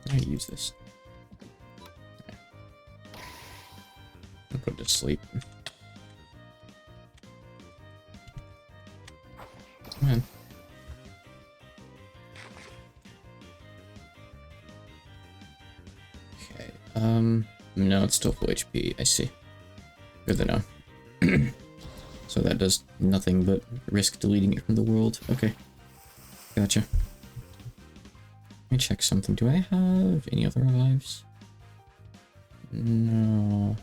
I use this. Okay. I'll put it to sleep. Come on. Okay, no, it's still full HP, I see. Good to know. So that does nothing but risk deleting it from the world. Okay. Gotcha. Let me check something. Do I have any other revives? No.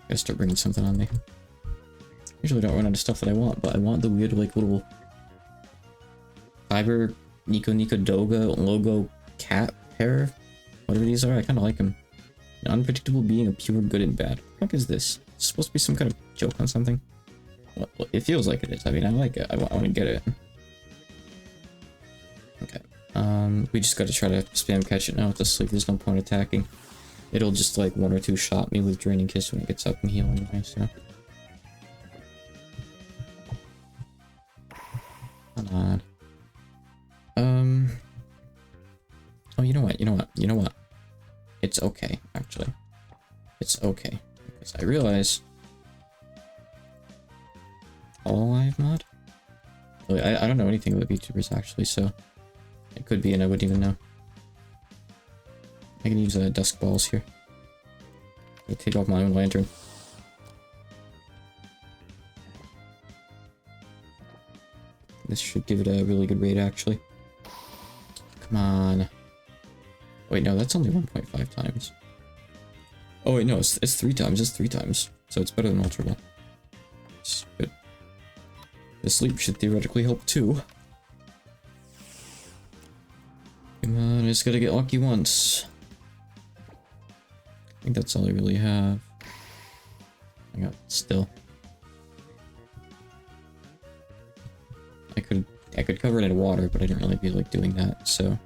Gotta start bringing something on me. Usually don't run out of stuff that I want, but I want the weird, like, little fiber Nico Doga logo cat pair. Whatever these are, I kind of like them. An unpredictable being of pure good and bad. What the heck is this? It's supposed to be some kind of joke on something? Well, it feels like it is. I mean, I like it. I want to get it. Okay. We just gotta try to spam catch it now with the sleep. There's no point attacking. It'll just, like, 1 or 2 shot me with Draining Kiss when it gets up and heal anyway, so. Come on. Oh, you know what? It's okay, actually. It's okay. Because I realize... Hololive mod? Really, I don't know anything about VTubers, actually, so... It could be, and I wouldn't even know. I can use dusk balls here. I take off my own lantern. This should give it a really good rate, actually. Come on. Wait, no, that's only 1.5 times. Oh wait, no, it's 3 times. It's 3 times. So it's better than Ultra Ball. It's good. The sleep should theoretically help too. Come on, I just gotta get lucky once. I think that's all I really have. I got still. I could cover it in water, but I didn't really feel like doing that, so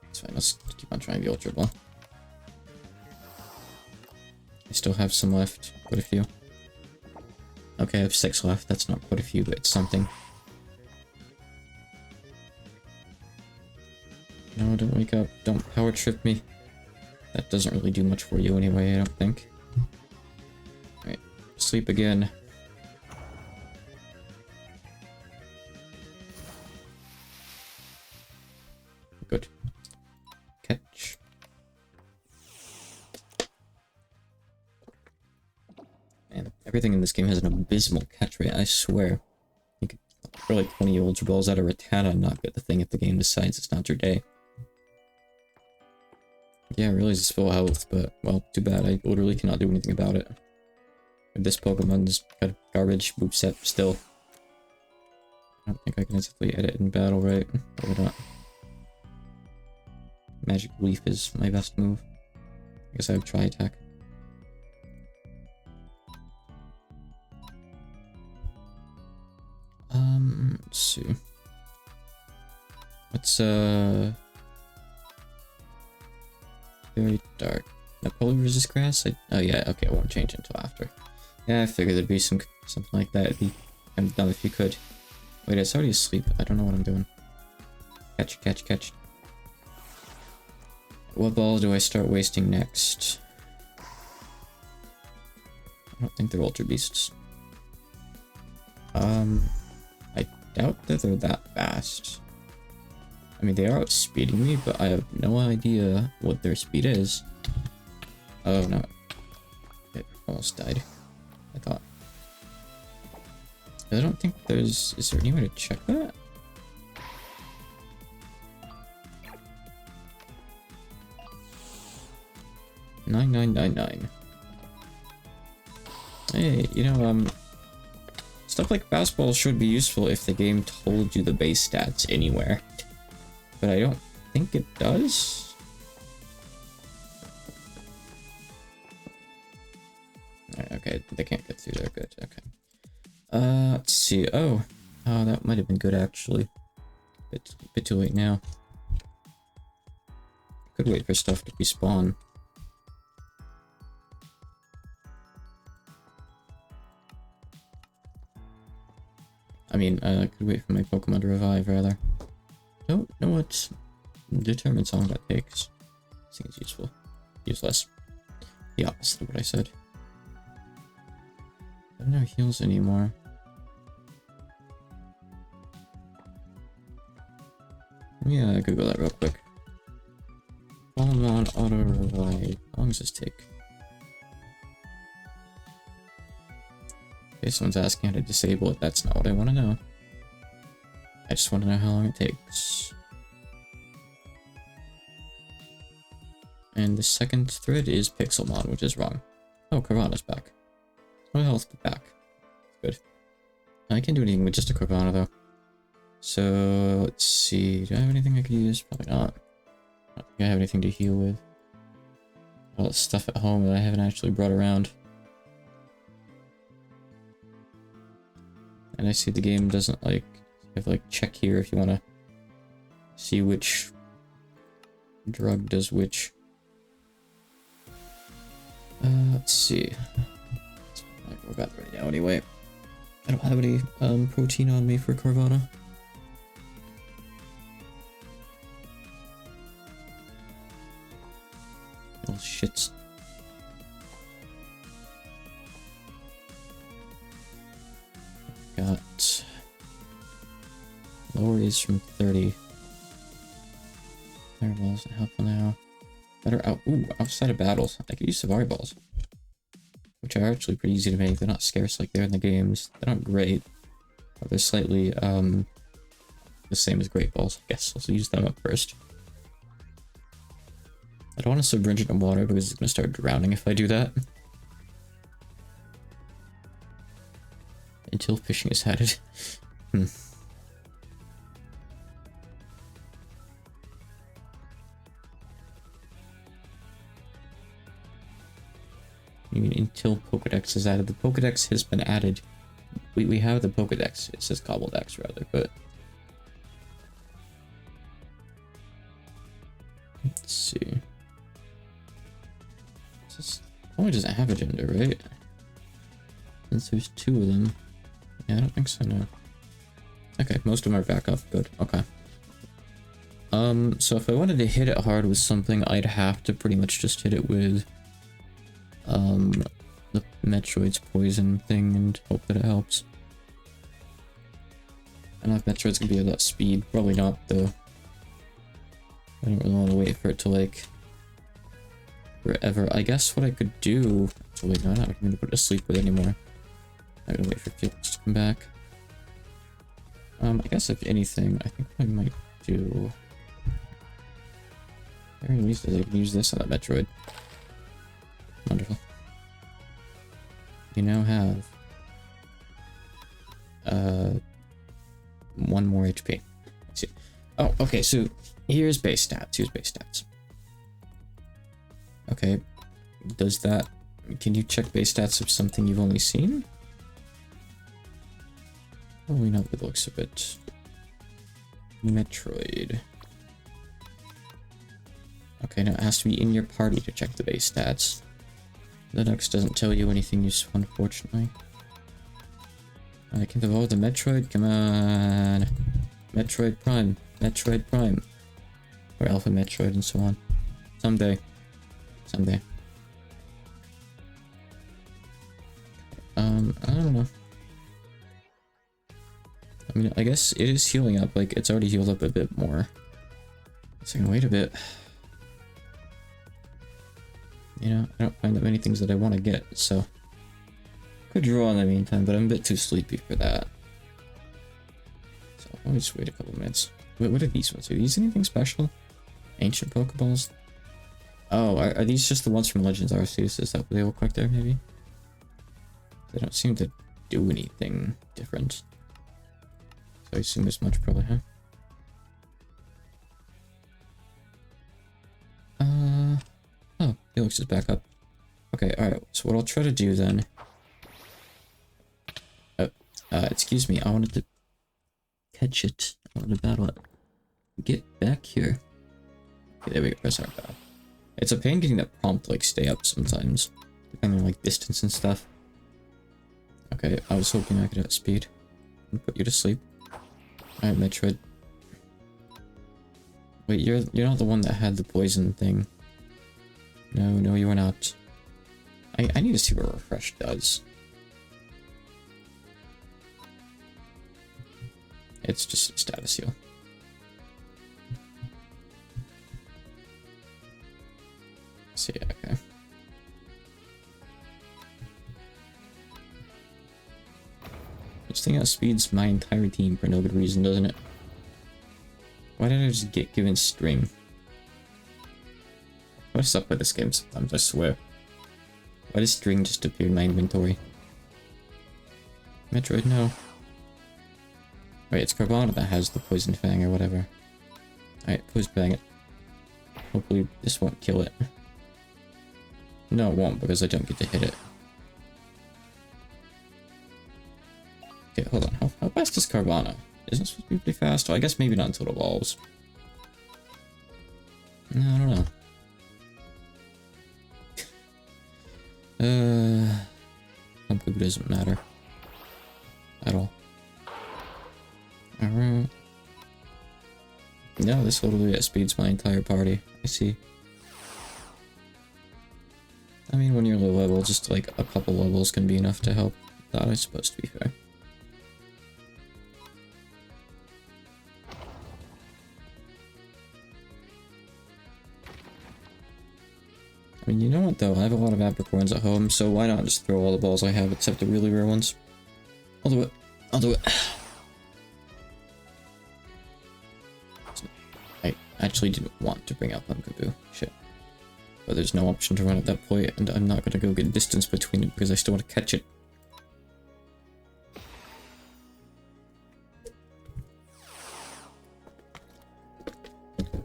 it's fine. Let's keep on trying the Ultra Ball. I still have some left. Quite a few. Okay, I have 6 left. That's not quite a few, but it's something. No, don't wake up. Don't power trip me. That doesn't really do much for you anyway, I don't think. Alright, sleep again. Good. Catch. Man, everything in this game has an abysmal catch rate, I swear. You could throw like 20 Ultra Balls out of Rattata and not get the thing if the game decides it's not your day. Yeah, I realize it's full health, but, well, too bad. I literally cannot do anything about it. This Pokemon's got a garbage moveset still. I don't think I can exactly edit in battle, right? Probably not. Magic Leaf is my best move. I guess I have Tri Attack. Let's see. What's, very dark. That probably resist grass? Oh yeah, okay, I won't change it until after. Yeah, I figured there'd be something like that. It'd be kind of dumb if you could. Wait, it's already asleep. I don't know what I'm doing. Catch, catch, catch. What balls do I start wasting next? I don't think they're Ultra Beasts. I doubt that they're that fast. I mean, they are outspeeding me, but I have no idea what their speed is. Oh, no. Almost died. I thought. I don't think there's... Is there any way to check that? $9,999. Hey, you know, stuff like basketball should be useful if the game told you the base stats anywhere. But I don't think it does. Okay, they can't get through there. Good. Okay. Let's see. Oh, that might have been good actually. It's a bit too late now. Could wait for stuff to respawn. I mean, I could wait for my Pokemon to revive, rather. Don't know what determines how long that takes. I think it's useful. Useless. The opposite of what I said. I don't have heals anymore. Yeah, Google that real quick. Cobblemon auto revive. How long does this take? Okay, someone's asking how to disable it. That's not what I want to know. I just want to know how long it takes. And the second thread is Pixelmon, which is wrong. Oh, Corvana's back. No health, but back. Good. I can't do anything with just a Corvana, though. So, let's see. Do I have anything I could use? Probably not. I don't think I have anything to heal with. All the stuff at home that I haven't actually brought around. And I see the game doesn't like... You have to like check here if you want to see which drug does which. Let's see. We're about ready now anyway. I don't have any protein on me for Carvana. Oh shits. Got lower from 30. Fireballs helpful now. Better out. Ooh, outside of battles. I could use Savari balls, which are actually pretty easy to make. They're not scarce like they're in the games. They're not great, but they're slightly the same as great balls. I guess I'll use them up first. I don't want to submerge it in water because it's going to start drowning if I do that. Until fishing is added. You mean until Pokedex is added? The Pokedex has been added. We have the Pokedex. It says Cobbledex rather, but let's see. This only doesn't have a gender, right? Since there's two of them. Yeah, I don't think so, no. Okay, most of them are back up. Good. Okay. So if I wanted to hit it hard with something, I'd have to pretty much just hit it with the Metroid's poison thing and hope that it helps. I don't know if Metroid's gonna be at that speed. Probably not, though. I don't really want to wait for it to, like, forever. I guess what I could do... So wait, no, I'm not gonna put it to sleep with anymore. I'm gonna wait for Felix to come back. I guess if anything, I think what I might do... At the very least, I can use this on that Metroid. Wonderful. You now have... one more HP. Let's see. Oh, okay, so here's base stats. Here's base stats. Okay. Does that... Can you check base stats of something you've only seen? Probably not with the looks of it. Metroid. Okay, now it has to be in your party to check the base stats. The Dex doesn't tell you anything useful, unfortunately. I can evolve the Metroid, come on. Metroid Prime, Metroid Prime. Or Alpha Metroid and so on. Someday. Someday. I don't know. I mean, I guess it is healing up, like, it's already healed up a bit more. So I can wait a bit. You know, I don't find that many things that I want to get, so... could draw in the meantime, but I'm a bit too sleepy for that. So let me just wait a couple minutes. Wait, what are these ones? Are these anything special? Ancient Pokeballs? Oh, are these just the ones from Legends Arceus? Is that what they look like there, maybe? They don't seem to do anything different. So I assume as much, probably, huh? Oh, Helix is back up. Okay, alright, so what I'll try to do then... excuse me, I wanted to catch it. I wanted to battle it. Get back here. Okay, there we go, press our battle. It's a pain getting that prompt, like, stay up sometimes. Depending on, like, distance and stuff. Okay, I was hoping I could outspeed. And put you to sleep. Alright, Metroid. Wait, you're not the one that had the poison thing. No, you are not. I need to see what Refresh does. It's just a status heal. See, okay. This thing outspeeds my entire team for no good reason, doesn't it? Why did I just get given string? I suck with this game sometimes, I swear. Why does string just appear in my inventory? Metroid, no. Wait, it's Carvana that has the poison fang or whatever. Alright, please bang it. Hopefully this won't kill it. No, it won't, because I don't get to hit it. Okay, hold on. How fast is Carvana? Isn't it supposed to be pretty fast? Oh, I guess maybe not until it evolves. No, I don't know. Pumpkin doesn't matter. At all. Alright. No, this literally outspeeds my entire party. I see. I mean, when you're low level, just like a couple levels can be enough to help. That is supposed to be fair. I mean, you know what though? I have a lot of apricorns at home, so why not just throw all the balls I have except the really rare ones? I'll do it. I'll do it. I actually didn't want to bring out Pumpkaboo. Shit. But there's no option to run at that point, and I'm not gonna go get distance between it because I still want to catch it.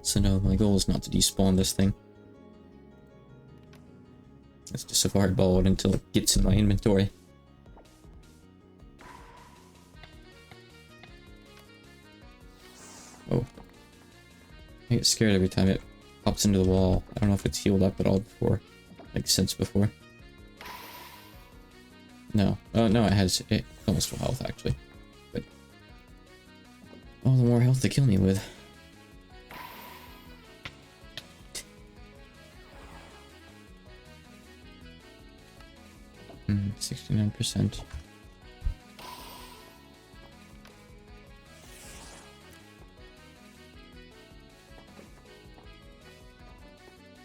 So no, my goal is not to despawn this thing. It's just a fireball it until it gets in my inventory. Oh. I get scared every time it pops into the wall. I don't know if it's healed up at all before. Like, since before. No. Oh, no, it has almost full health, actually. But all the more health to kill me with. 69%.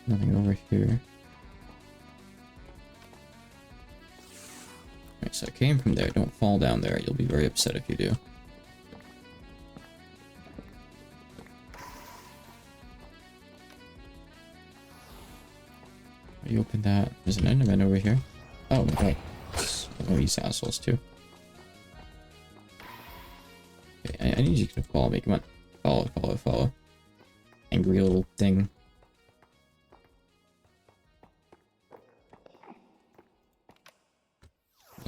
Nothing over here. Alright, so I came from there. Don't fall down there. You'll be very upset if you do. You open that. There's an Enderman over here. Oh my god. Oh, these assholes too. Okay, I need you to follow me. Come on. Follow, follow, follow. Angry little thing.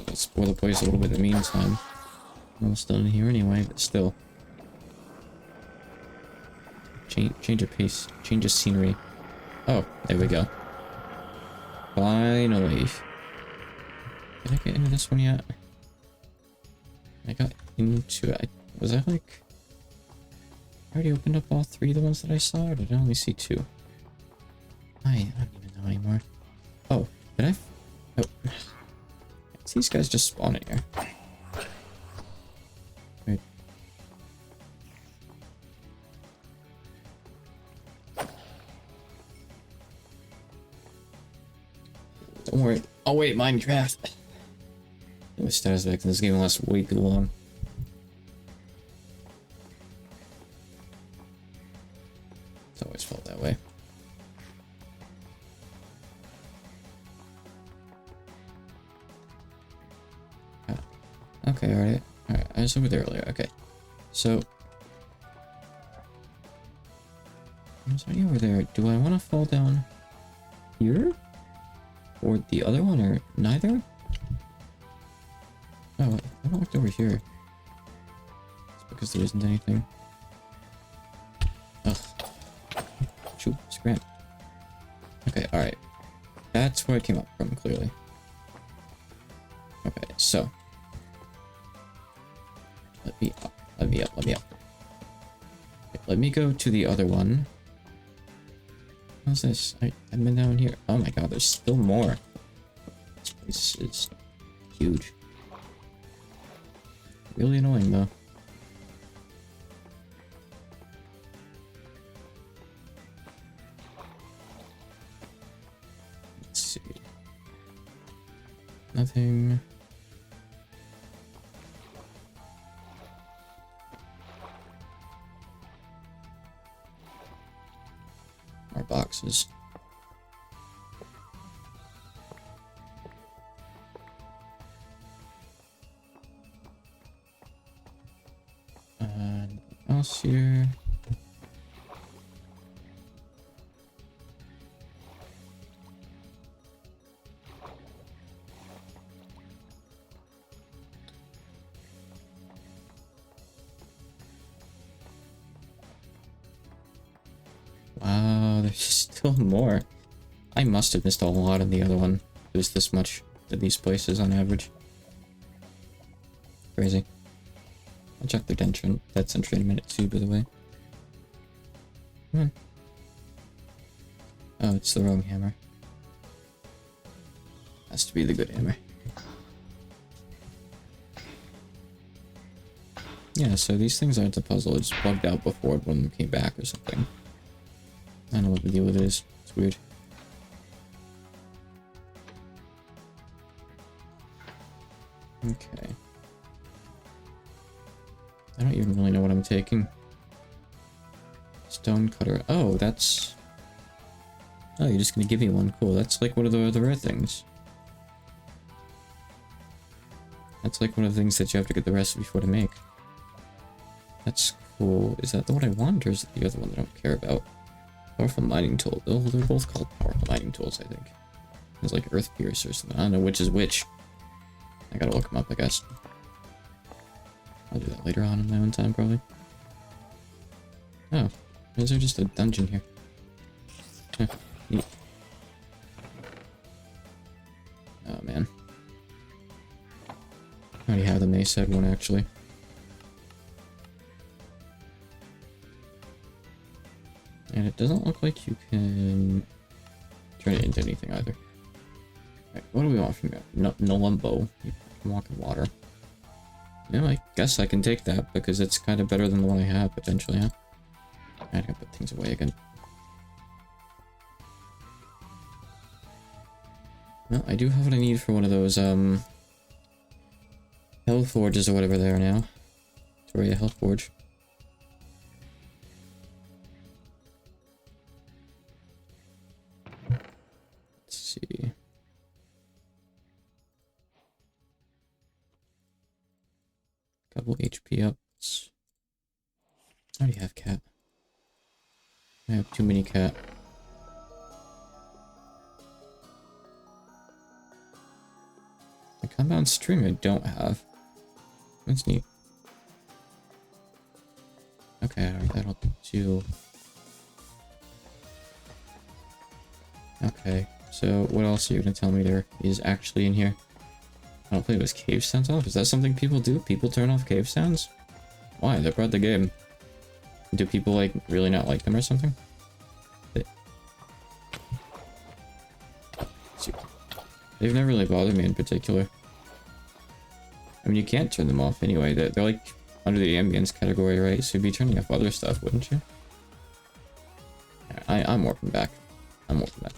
Let's spoil the place a little bit in the meantime. I'm almost done here anyway, but still. Change of pace. Change of scenery. Oh, there we go. Finally. Did I get into this one yet? I got into it. Was I like... I already opened up all three of the ones that I saw, or did I only see two? I don't even know anymore. Oh, did I... Oh. It's these guys just spawning here. Wait. Don't worry. Oh wait, Minecraft. with status effects in this game lasts way too long. It's always felt that way. Okay, alright. Alright, I was over there earlier. Okay. So. I'm sorry over there. Do I want to fall down here? Or the other one, or neither? Oh, I looked over here. It's because there isn't anything. Ugh. Shoot, scram. Okay, alright. That's where I came up from, clearly. Okay, so. Let me up, let me up, let me up. Okay, let me go to the other one. How's this? I've been down here. Oh my god, there's still more. This place is huge. Really annoying though. Let's see. Nothing. More boxes. Nothing else here. Wow, there's still more. I must have missed a lot in the other one. There's this much at these places on average. Crazy. I'll check the death sentry in a minute too, by the way. Come on. Oh, it's the wrong hammer. Has to be the good hammer. Yeah, so these things aren't a puzzle. It's bugged out before one of them came back or something. I don't know what the deal with it is. It's weird. Okay. I don't even really know what I'm taking. Stone cutter. Oh, that's... Oh, you're just gonna give me one. Cool. That's like one of the rare things. That's like one of the things that you have to get the recipe for to make. That's cool. Is that the one I want, or is it the other one that I don't care about? Powerful mining tool. Oh, they're both called powerful mining tools, I think. It's like Earth Pierce or something. I don't know which is which. I gotta look them up, I guess. I'll do that later on in my own time, probably. Oh, is there just a dungeon here? Huh, neat. Oh, man. I already have the mace head one, actually. And it doesn't look like you can turn it into anything either. Right, what do we want from you? No lumbo. You can walk in water. Yeah, I guess I can take that because it's kind of better than the one I have potentially, huh? I gotta put things away again. Well, I do have what I need for one of those, Hell Forges or whatever they are now. Toria Hell Forge. Let's see. Couple HP ups. I already have cat. I have too many cat. A compound string I don't have. That's neat. Okay, that'll do. Okay, so what else are you gonna tell me there is actually in here? I don't think it was cave sounds off. Is that something people do? People turn off cave sounds? Why? They brought the game. Do people like really not like them or something? They've never really bothered me in particular. I mean, you can't turn them off anyway. They're like under the ambience category, right? So you'd be turning off other stuff, wouldn't you? I'm warping back. I'm warping back.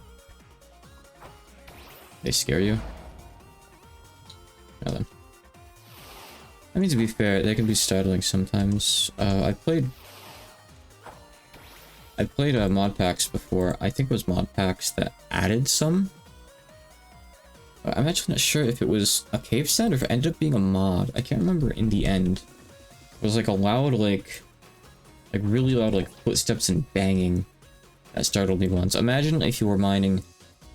They scare you? No then. I mean, to be fair, they can be startling sometimes. I played mod packs before. I think it was mod packs that added some. I'm actually not sure if it was a cave sound or if it ended up being a mod. I can't remember in the end. It was like a loud, like really loud, like footsteps and banging that startled me once. Imagine if you were mining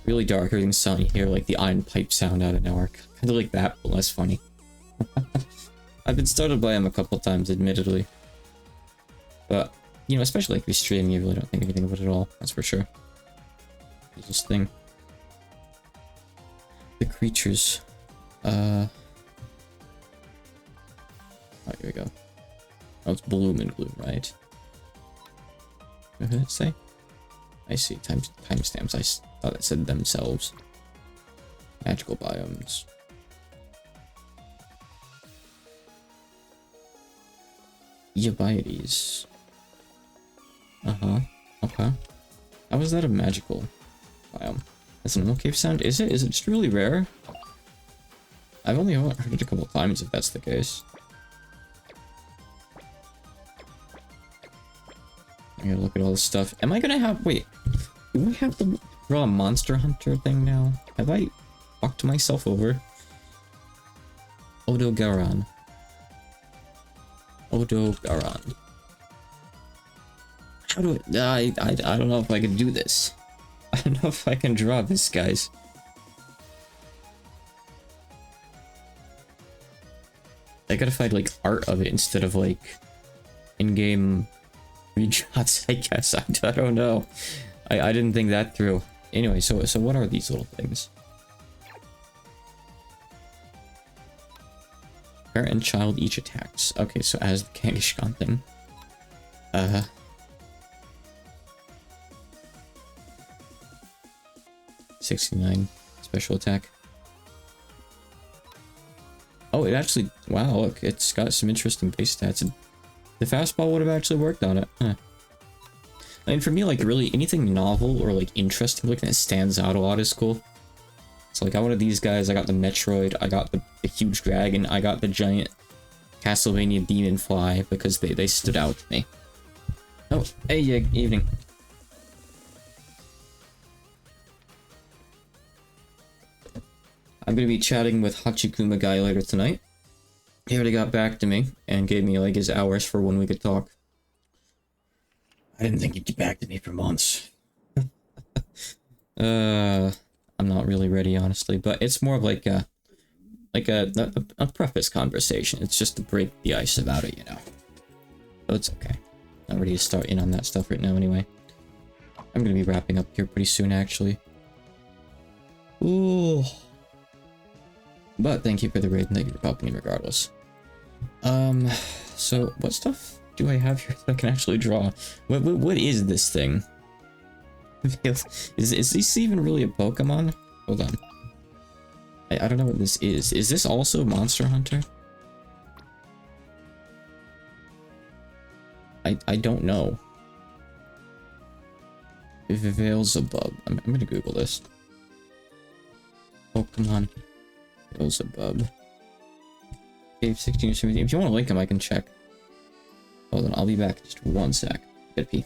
really dark, everything's silent, you hear like the iron pipe sound out of nowhere. Kind of like that, but less funny. I've been startled by them a couple times, admittedly. But, you know, especially like if you're streaming, you really don't think anything of it at all. That's for sure. There's this thing. The creatures. Oh, here we go. Oh, it's bloom and gloom, right? What did it say? I see. Timestamps. I thought it said themselves. Magical biomes. Eubiades. Uh-huh. Okay. How is that a magical biome? That's a normal cave sound? Is it? Is it just really rare? I've only heard it a couple times if that's the case. I gotta look at all this stuff. Am I gonna have... Wait. Do we have to draw a Monster Hunter thing now? Have I fucked myself over? Odogaron. Odogaron. How do I don't know if I can do this. I don't know if I can draw this, guys. I gotta find like art of it instead of like in-game screenshots, I guess. I don't know. I didn't think that through. Anyway, so what are these little things? Parent and child each attacks. Okay, so as the Kangaskhan thing. 69 special attack. Oh, it actually... Wow, look, it's got some interesting base stats. And the fastball would have actually worked on it. Huh. I mean, for me, like, really, anything novel or, like, interesting looking that stands out a lot is cool. So, like, I wanted these guys, I got the Metroid, I got the huge dragon, I got the giant Castlevania demon fly, because they stood out to me. Oh, hey, evening. I'm gonna be chatting with Hachikuma guy later tonight. He already got back to me and gave me like his hours for when we could talk. I didn't think he'd get back to me for months. I'm not really ready, honestly, but it's more of like a preface conversation. It's just to break the ice about it, you know. So it's okay. Not ready to start in on that stuff right now anyway. I'm gonna be wrapping up here pretty soon, actually. Ooh. But thank you for the raid and thank you for helping me regardless. So what stuff do I have here that I can actually draw? What is this thing? is this even really a Pokemon? Hold on. I don't know what this is. Is this also Monster Hunter? I don't know. Beelzebub. I'm gonna Google this. Pokemon. Beelzebub. Cave 16 or 17. If you want to link him, I can check. Hold on, I'll be back just 1 sec. Gotta pee.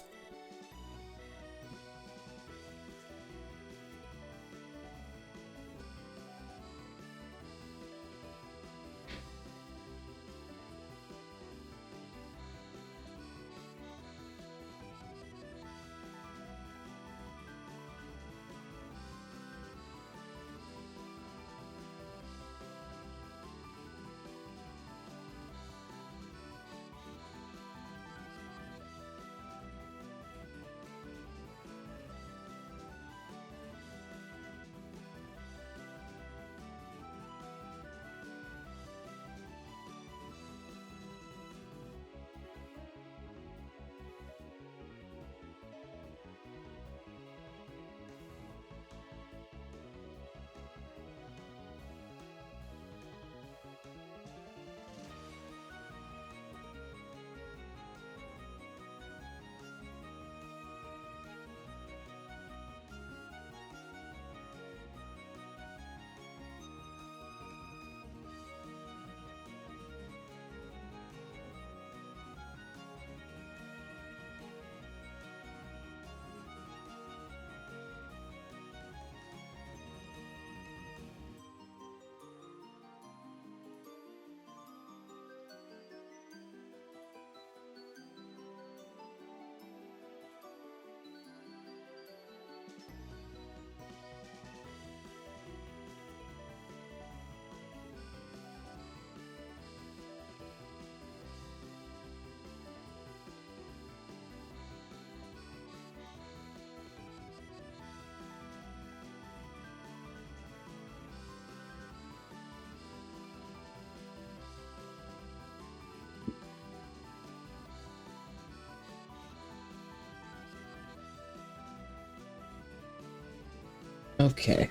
Okay.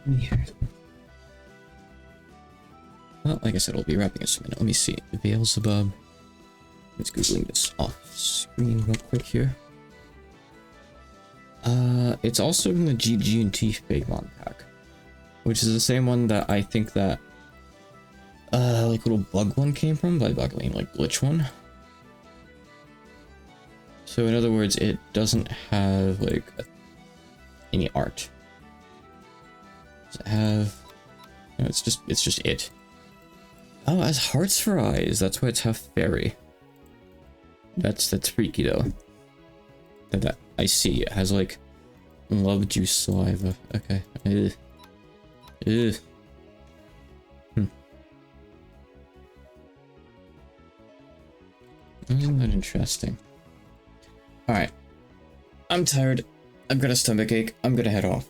Yeah. Well, like I said, I'll be wrapping us a minute. Let me see. Beelzebub. Let's Googling this off screen real quick here. It's also in the GG&T Figmon pack, which is the same one that I think that, like little bug one came from. By bug, I mean like glitch one. So in other words, it doesn't have like any art. Does it have? No, it's just it. Oh, it has hearts for eyes. That's why it's half fairy. That's freaky though. That I see. It has like love juice saliva. Okay. Ugh. Ugh. Isn't that interesting? Alright. I'm tired. I've got a stomachache. I'm gonna head off.